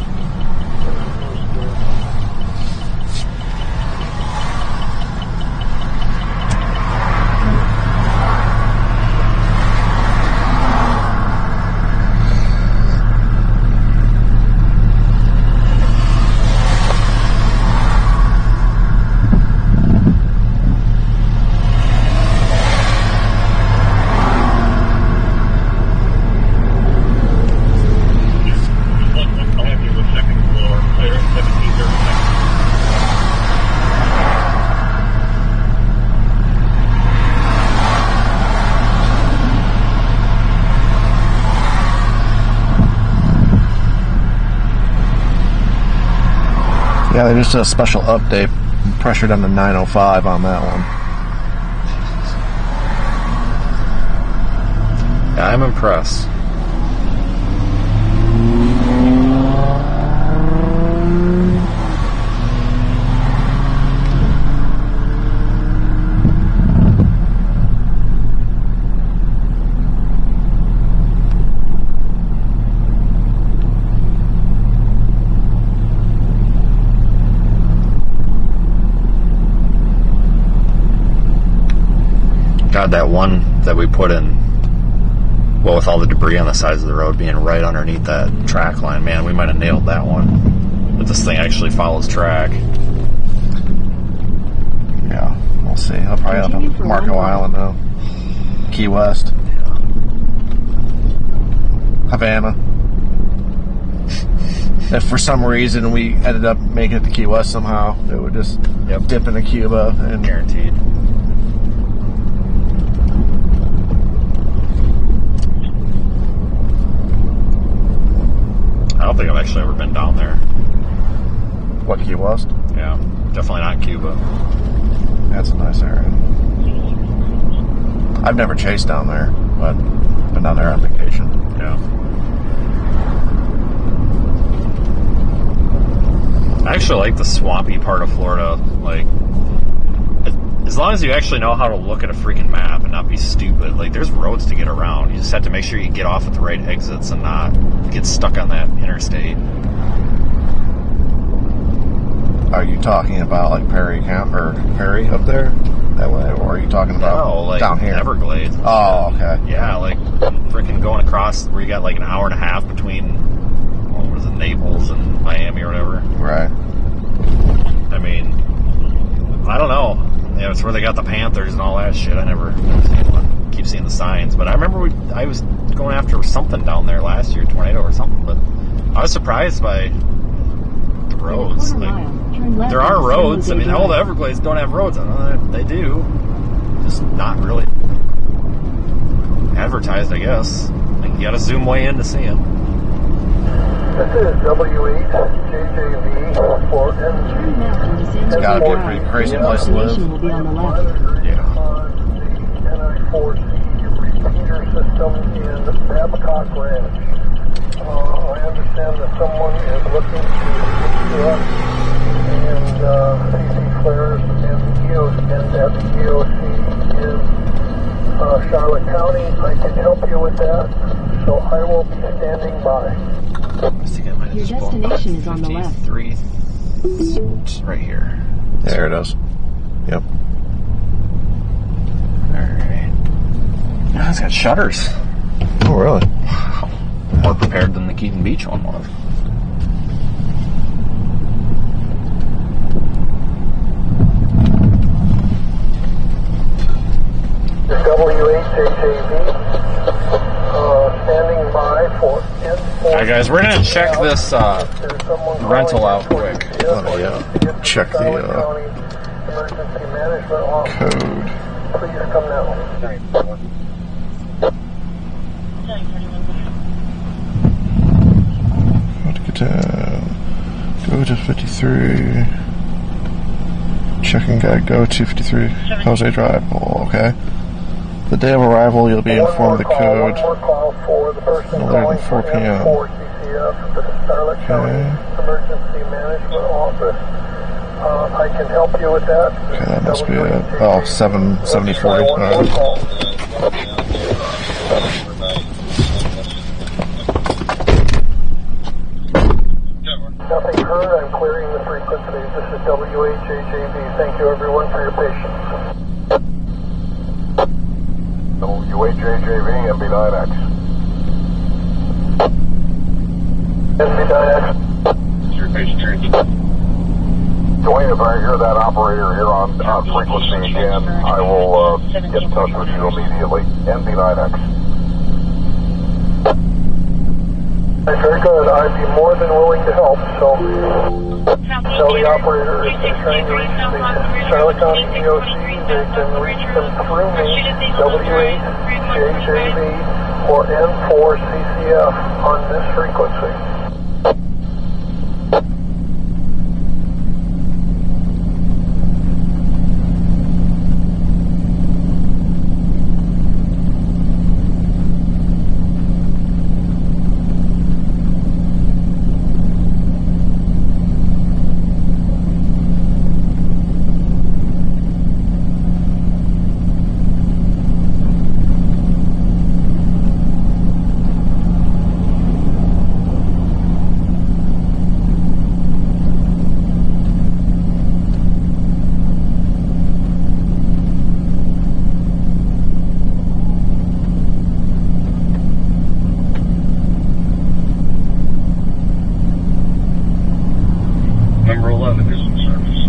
Yeah, they just did a special update. Pressure down to 905 on that one. Yeah, I'm impressed. God, that one that we put in, well, with all the debris on the sides of the road being right underneath that track line, man, we might have nailed that one. But this thing actually follows track. Yeah, we'll see. I'll probably have to Marco Island, though. Key West. Yeah. Havana. If for some reason we ended up making it to Key West somehow, it would just dip into Cuba and guaranteed. I don't think I've actually ever been down there. What, Key West? Yeah, definitely not Cuba. That's a nice area. I've never chased down there, but been down there on vacation. Yeah. I actually like the swampy part of Florida. Like, as long as you actually know how to look at a freaking map and not be stupid, like, there's roads to get around. You just have to make sure you get off at the right exits and not get stuck on that interstate. Are you talking about like Perry up there that way, or are you talking about like down here? Everglades. Oh, okay. Yeah, like freaking going across where you got like an hour and a half between, what was it, Naples and Miami or whatever. Right. I mean, I don't know. Yeah, it's where they got the Panthers and all that shit. I never seen one. Keep seeing the signs, but I remember I was going after something down there last year, tornado or something. But I was surprised by the roads. Like, there are roads. I mean, all the Everglades don't have roads. They do, just not really advertised, I guess. Like, you got to zoom way in to see them. This is W8JJV for It's got to be a pretty crazy place to live. Yeah. NI4C repeater system in Babcock Ranch. I understand that someone is looking to us and CC flares and at the EOC in Charlotte County. I can help you with that, so I will be standing by. Your destination is on the left. It's right here. There it is. Yep. Alright. Oh, it's got shutters. Oh, really? Wow. More prepared than the Keaton Beach one was. W8JJV standing by for Alright guys, we're gonna check this rental out quick. Oh yeah. Check the emergency management office. code. Please come now. Go to 53. Check-in guide, go 253 Jose Drive. Oh, okay. The day of arrival, you'll be informed the code no later than 4 p.m. Okay. Emergency Management Office. I can help you with that. Okay, that must be it. Oh, 77040. Nothing heard. I'm clearing the frequencies. This is WHAJV. Thank you, everyone, for your patience. WHAJV, MB9X. MB9X. Your patient transit. Dwayne, if I hear that operator here on frequency again, I will get in touch with you immediately. MB9X. Very good. I'd be more than willing to help. So tell the operator if they're trying to reach the Charlotte County DOC, they can reach them through me, WHJJV or N4CCF on this frequency. Number 11 is in service.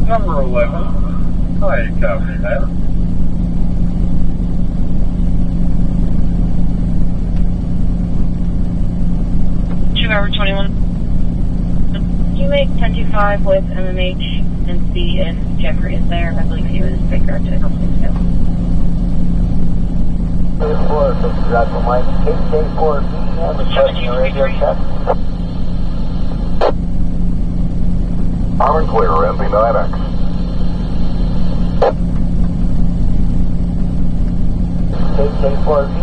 Number 11. Hi, copy that. Hour 21. Can you make 1025 with MMH and see if Jeffrey is there? I believe he was bigger to help him too. This was Dr. Mike. 8K4B, have a question radio check. I'm in clear, MB9X. KK4B,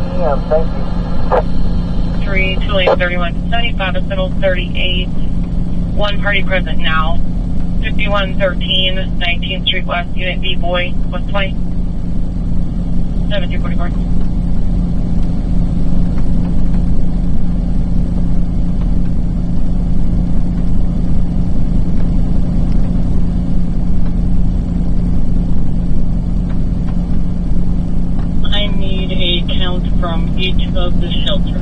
thank you. 3, 2 lane 31, 75, hospital 38. One party present now. 5113, 19th Street West, Unit B, boy, West 20. 7344. I need a count from each of the shelters.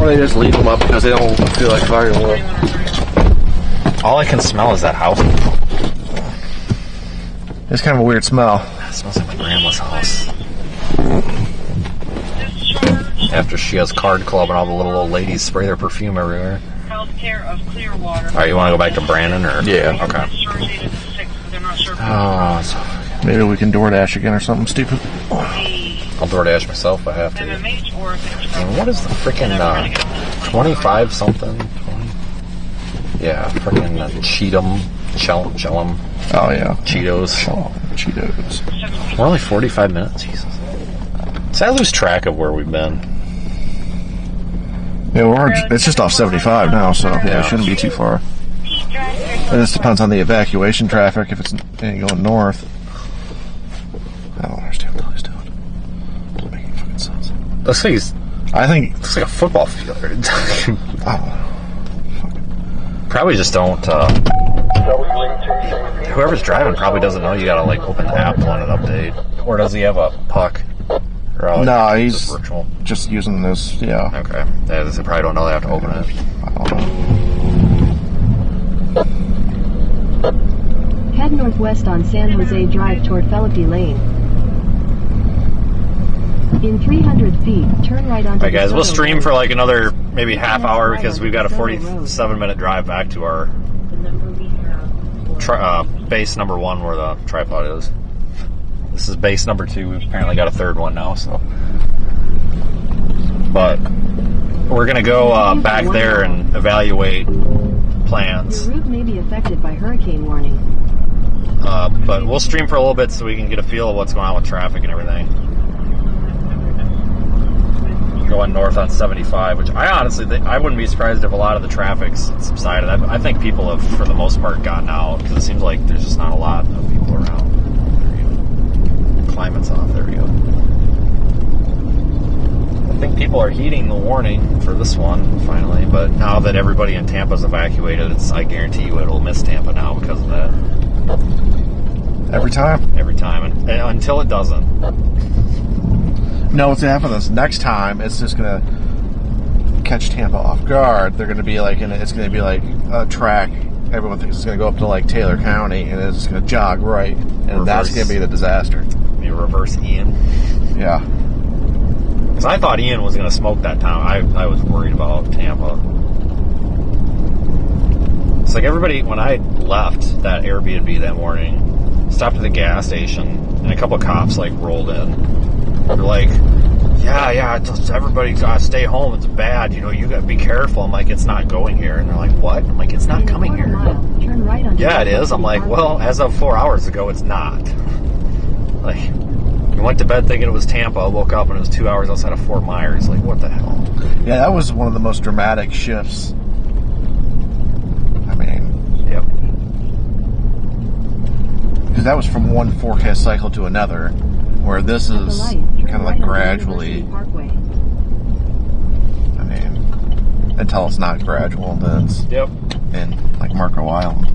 Or they just leave them up because they don't feel like firing wood. All I can smell is that house. It's kind of a weird smell. It smells like my grandma's house. After she has card club and all the little old ladies spray their perfume everywhere. Healthcare of Clearwater. Alright, you want to go back to Brandon or? Yeah. Okay. Oh, so maybe we can DoorDash again or something stupid. I'll DoorDash myself if I have to. And what is the freaking 25 something? 20? Yeah, freaking Cheatham, Chellum. Oh yeah, Cheetos. Cheetos. We're only 45 minutes. Jesus. So I lose track of where we've been. Yeah, it's just off 75 now, so yeah, it shouldn't be too far. And this depends on the evacuation traffic. If it's going north, I don't understand what he's doing. It doesn't make any fucking sense. Looks like looks like a football field. Probably just don't. Whoever's driving probably doesn't know you gotta like open the app on an update, or does he have a puck? No, he's just using this. Yeah. Okay. They probably don't know they have to open it. I don't know. Head northwest on San Jose Drive toward Philippi Lane. In 300 feet, turn right onto. Alright, guys, we'll stream for like another maybe half hour because we've got a 47-minute drive back to our base number 1 where the tripod is. This is base number 2. We've apparently got a third one now, so. But we're gonna go back there and evaluate plans. Your route may be affected by hurricane warning. But we'll stream for a little bit so we can get a feel of what's going on with traffic and everything. Going north on 75, which I honestly think I wouldn't be surprised if a lot of the traffic's subsided. I think people have, for the most part, gotten out because it seems like there's just not a lot of people around. There you go. Climate's off. There we go. I think people are heeding the warning for this one finally, but now that everybody in Tampa's evacuated, I guarantee you it'll miss Tampa now because of that. Every time, and until it doesn't. No, what's gonna happen this next time? It's just gonna catch Tampa off guard. They're gonna be like it's gonna be like a track. Everyone thinks it's gonna go up to like Taylor County, and it's just gonna jog right, and that's gonna be the disaster. Be a reverse Ian. Yeah. Because I thought Ian was gonna smoke that town. I was worried about Tampa. It's like everybody when I left that Airbnb that morning, stopped at the gas station, and a couple of cops like rolled in. They're like, yeah, just everybody gotta stay home. It's bad, you gotta be careful. I'm like, it's not going here. And they're like, what? I'm like, it's not coming here. Turn right on. Yeah, it is. I'm like, well, as of 4 hours ago, it's not. Like, I went to bed thinking it was Tampa. Woke up and it was 2 hours outside of Fort Myers. Like, what the hell? Yeah, that was one of the most dramatic shifts. I mean, yep. Because that was from one forecast cycle to another. Where this is kind of like gradually, I mean, until it's not gradual, then it's in like Marco Island.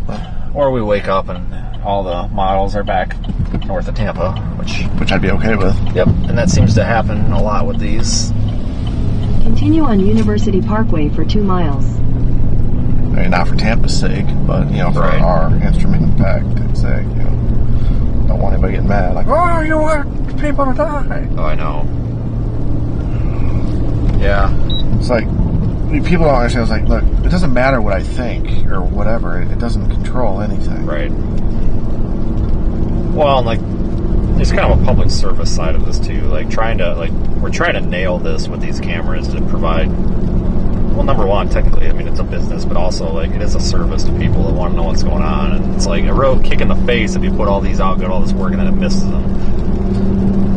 But, or we wake up and all the models are back north of Tampa, which I'd be okay with. Yep, and that seems to happen a lot with these. Continue on University Parkway for 2 miles. I mean, not for Tampa's sake, but for our instrument impact sake, don't want anybody getting mad. Like, oh, you want people to die. Oh, I know. Yeah. It's like, people don't understand. It's like, look, it doesn't matter what I think or whatever. It doesn't control anything. Right. Well, like, there's kind of a public service side of this, too. Like, we're trying to nail this with these cameras to provide, well, number one, technically, I mean, it's a business, but also, like, it is a service to people that want to know what's going on. And it's like a real kick in the face if you put all these out, get all this work, and then it misses them.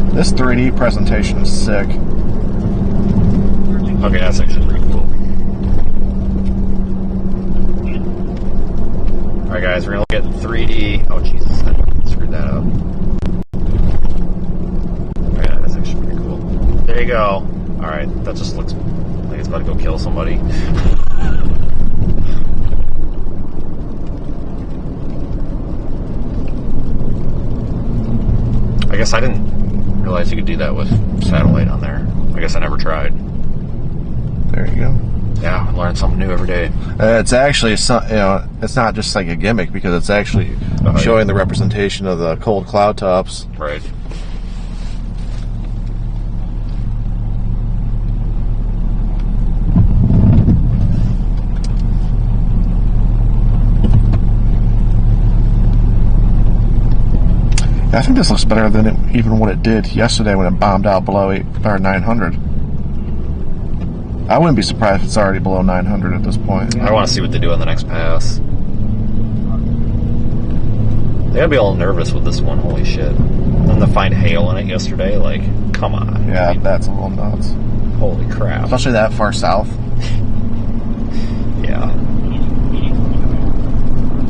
This 3D presentation is sick. Okay, that's actually pretty cool. Alright, guys, we're going to look at 3D. Oh, Jesus, I screwed that up. Okay, that's actually pretty cool. There you go. Alright, that just looks like it's about to go kill somebody. I guess I didn't realize you could do that with satellite on there. I guess I never tried. There you go. Yeah, learn something new every day. It's actually, it's not just like a gimmick, because it's actually showing the representation of the cold cloud tops. Right. I think this looks better than even what it did yesterday when it bombed out below 900. I wouldn't be surprised if it's already below 900 at this point. I want to see what they do on the next pass. They gotta be all nervous with this one. Holy shit! And to find hail in it yesterday, like, come on. Yeah, I mean, that's a little nuts. Holy crap! Especially that far south. Yeah.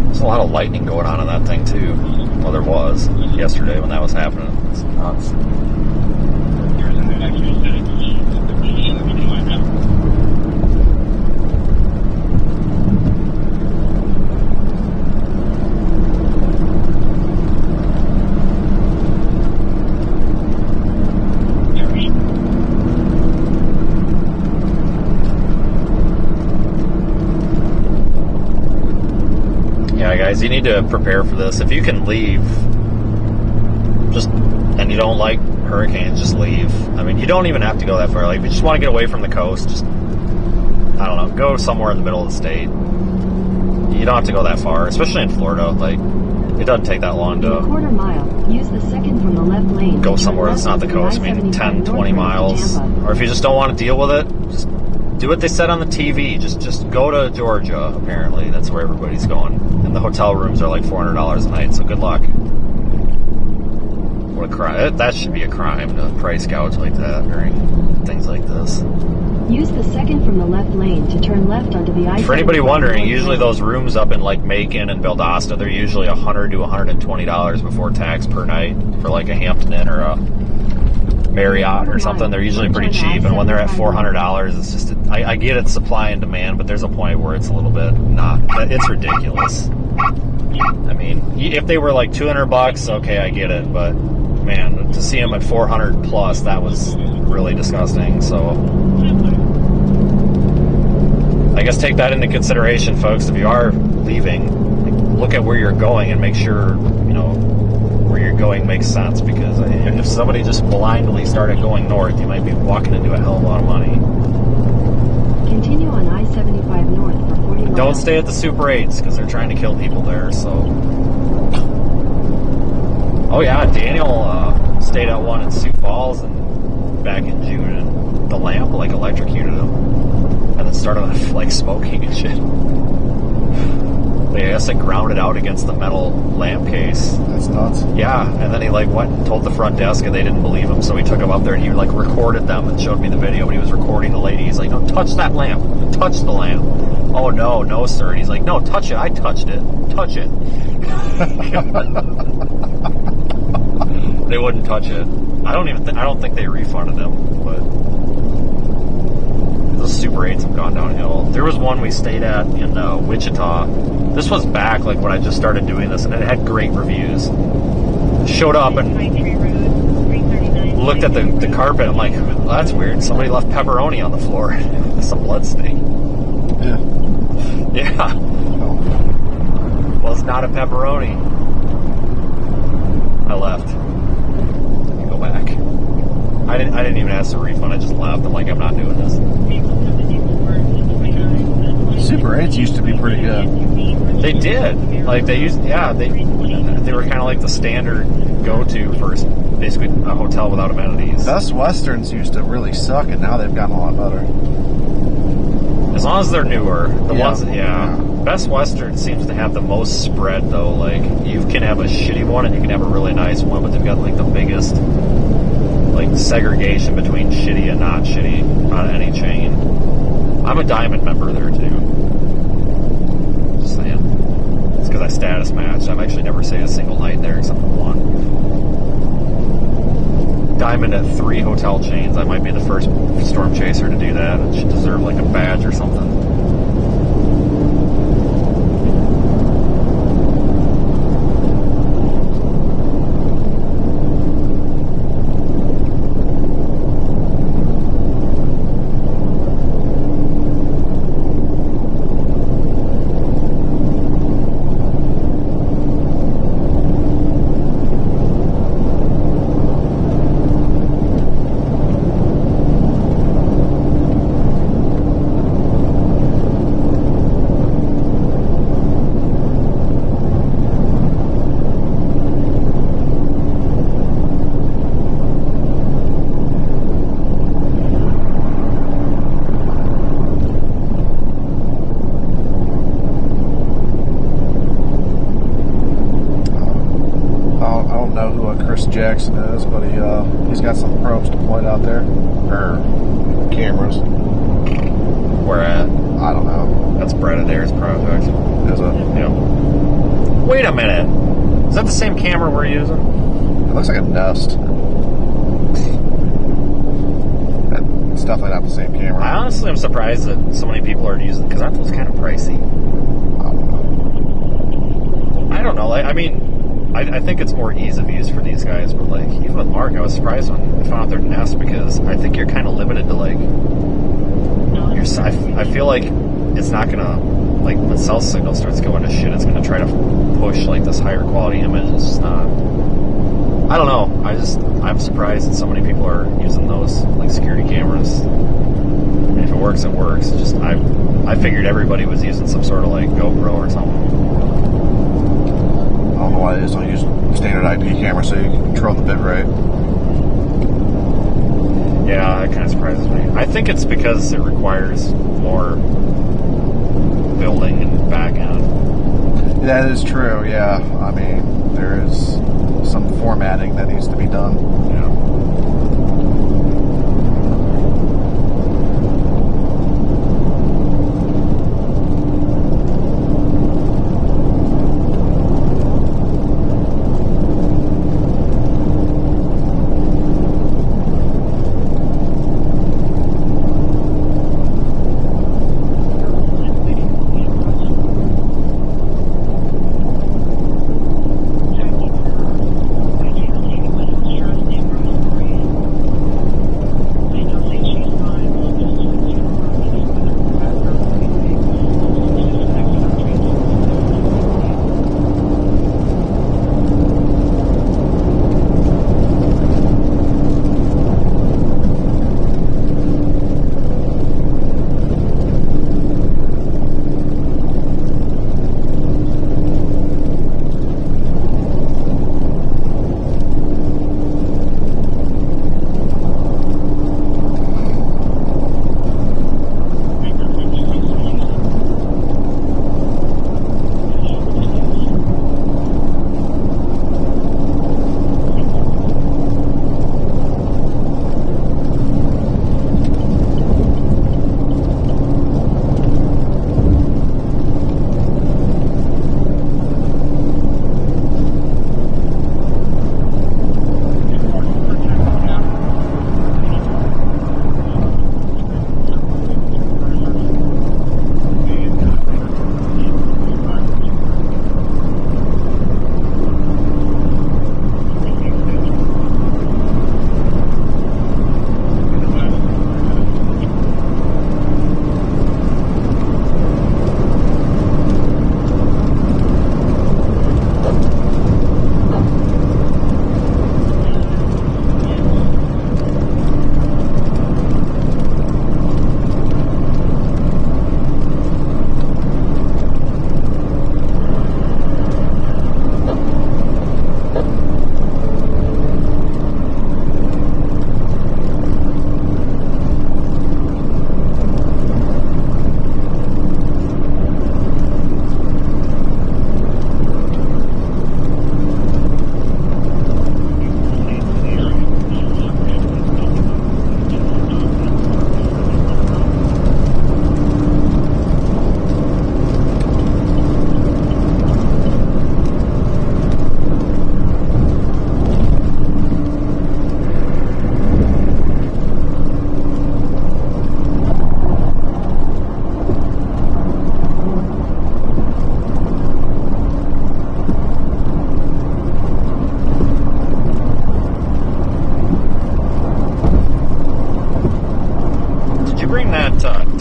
There's a lot of lightning going on in that thing too. Well, there was yesterday when that was happening. It's nuts. Yeah, guys, you need to prepare for this. If you can leave, and you don't like hurricanes, just leave. I mean, you don't even have to go that far. Like, if you just want to get away from the coast, just, I don't know, go somewhere in the middle of the state. You don't have to go that far, especially in Florida. Like, it doesn't take that long to quarter mile. Use the second from the left lane. Go somewhere that's not the coast. I mean, 10, 20 miles. Or if you just don't want to deal with it, just do what they said on the TV. Just go to Georgia, apparently. That's where everybody's going. And the hotel rooms are like $400 a night, so good luck. What a crime. That should be a crime to price gouge like that during things like this. Use the second from the left lane to turn left onto the I-75. For anybody wondering, usually those rooms up in like Macon and Valdosta, they're usually $100 to $120 before tax per night for like a Hampton Inn or a Marriott or something. They're usually pretty cheap, and when they're at $400, it's just, I get it's supply and demand, but there's a point where it's a little bit not, it's ridiculous. I mean, if they were like $200, okay, I get it, but man, to see them at 400 plus, that was really disgusting. So I guess take that into consideration, folks. If you are leaving, look at where you're going and make sure, you know, where you're going makes sense, because if somebody just blindly started going north, you might be walking into a hell of a lot of money. Continue on I-75 north for 40 miles. Don't stay at the Super 8s, because they're trying to kill people there, so. Oh yeah, Daniel stayed at one in Sioux Falls and back in June, and the lamp like electrocuted him, and it started like smoking and shit. I guess it grounded out against the metal lamp case. That's nuts. Yeah, and then he like went and told the front desk, and they didn't believe him, so he took him up there and he like recorded them and showed me the video. When he was recording the lady, he's like, "Don't touch that lamp. Don't touch the lamp." "Oh no, sir." And he's like, "No, touch it. I touched it. Touch it." They wouldn't touch it. I don't think they refunded them, but those Super 8s have gone downhill. There was one we stayed at in Wichita. This was back like when I just started doing this, and it had great reviews. Showed up and looked at the carpet. I'm like, well, that's weird. Somebody left pepperoni on the floor. Some blood stain. Yeah. Well, it's not a pepperoni. I left. Go back. I didn't even ask for a refund. I just left. I'm like, I'm not doing this. Super 8s used to be pretty good. They did. Like they used, yeah. They were kind of like the standard go-to for basically a hotel without amenities. Best Westerns used to really suck, and now they've gotten a lot better. As long as they're newer, the ones, yeah. Best Western seems to have the most spread though. Like you can have a shitty one and you can have a really nice one, but they've got like the biggest like segregation between shitty and not shitty on any chain. I'm a Diamond member there too. Just saying. It's because I status matched. I've actually never stayed a single night there except for one. Diamond at 3 hotel chains. I might be the first storm chaser to do that. It should deserve like a badge or something. Jackson is, but he's got some probes deployed out there, or cameras. Where at? I don't know. That's Brett Adair's project. Is it? Yeah. Wait a minute. Is that the same camera we're using? It looks like a Nest. It's definitely not the same camera. I honestly am surprised that so many people are using, because aren't those kind of pricey? I don't know. Like, I mean, I think it's more ease of use for these guys, but like even with Mark, I was surprised when I found out their Nest, because I think you're kind of limited to like. I feel like it's not gonna, like, when cell signal starts going to shit, it's gonna try to push like this higher quality image. It's just not. I don't know. I'm surprised that so many people are using those like security cameras. I mean, if it works, it works. It's just I figured everybody was using some sort of like GoPro or something. I don't know why they just don't use standard IP camera so you can control the bit rate. Yeah, that kind of surprises me. I think it's because it requires more building and back end. That is true, yeah. I mean, there is some formatting that needs to be done. Yeah.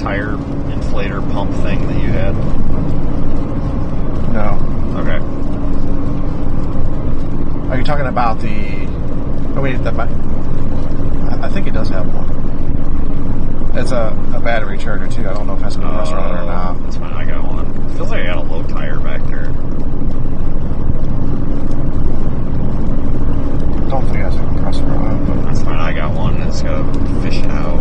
tire inflator pump thing that you had? No. Okay. Are you talking about the... Oh, wait, I think it does have one. It's a battery charger, too. I don't know if that's going to press on it or not. That's fine. I got one. It feels like I got a low tire back there. Don't think that's a compressor on it, but... That's fine. I got one. It's got to fish it out.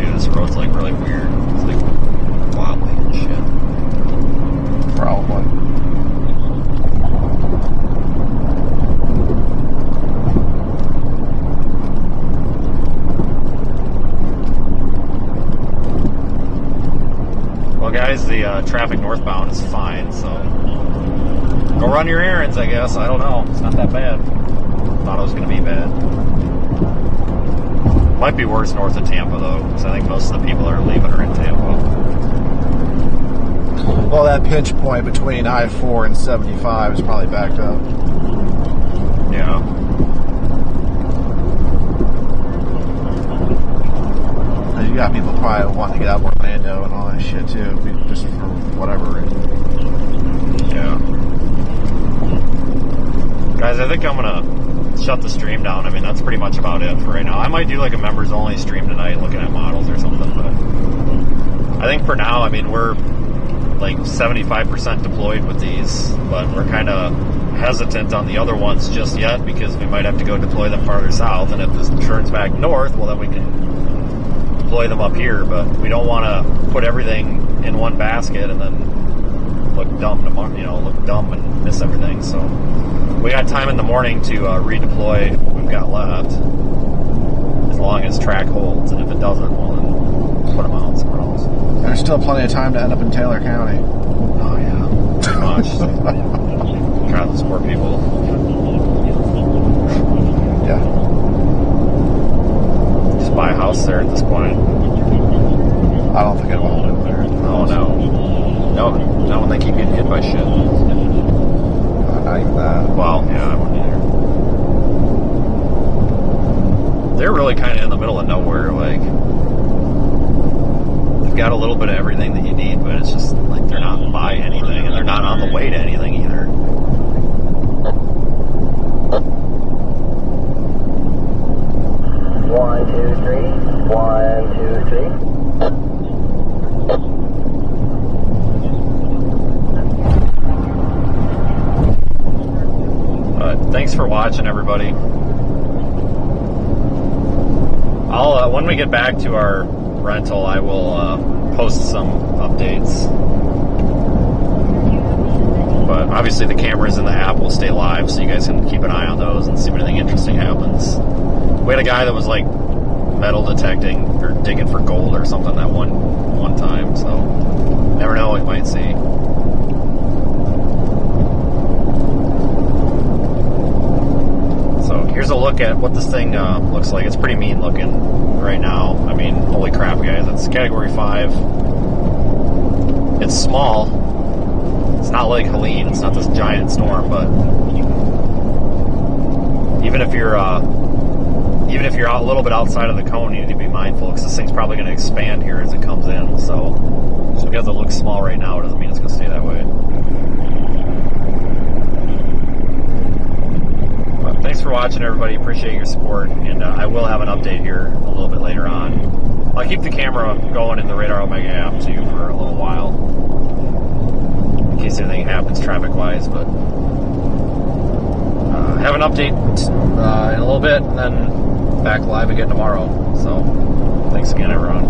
too. This road's like really weird. It's like wobbly and shit. Probably. Well, guys, the traffic northbound is fine, so go run your errands, I guess. I don't know. It's not that bad. Thought it was going to be bad. Might be worse north of Tampa, though, because I think most of the people that are leaving are in Tampa. Well, that pinch point between I-4 and 75 is probably backed up. Yeah. You got people probably wanting to get out of Orlando and all that shit, too, just for whatever reason. Yeah. Guys, I think I'm going to shut the stream down. I mean, that's pretty much about it for right now. I might do like a members only stream tonight looking at models or something, but I think for now, I mean, we're like 75% deployed with these, but we're kind of hesitant on the other ones just yet because we might have to go deploy them farther south, and if this turns back north, well, then we can deploy them up here, but we don't want to put everything in one basket and then look dumb tomorrow, look dumb and miss everything. So we got time in the morning to redeploy what we've got left, as long as track holds, and if it doesn't, well, then put them out somewhere else. There's still plenty of time to end up in Taylor County. Oh yeah, pretty much. Trying to support people. Yeah. Just buy a house there at this point. I don't think I want to live there. Oh no. No, not when they keep getting hit by shit. Not even that. Well, yeah, I wouldn't either. They're really kind of in the middle of nowhere. Like, they've got a little bit of everything that you need, but it's just like they're not by anything, and they're not on the way to anything either. One, two, three. 1, 2, 3. Thanks for watching, everybody. I'll when we get back to our rental, I will post some updates. But obviously the cameras in the app will stay live, so you guys can keep an eye on those and see if anything interesting happens. We had a guy that was like metal detecting or digging for gold or something that one time, so never know what you might see. So here's a look at what this thing looks like. It's pretty mean looking right now. I mean, holy crap, guys. It's Category 5. It's small. It's not like Helene. It's not this giant storm, but even if you're out a little bit outside of the cone, you need to be mindful because this thing's probably going to expand here as it comes in. So just because it looks small right now, it doesn't mean it's going to stay that way. But thanks for watching, everybody. Appreciate your support, and I will have an update here a little bit later on. I'll keep the camera going in the RadarOmega app too for a little while, in case anything happens traffic-wise, but have an update in a little bit, and then back live again tomorrow. So, thanks again, everyone.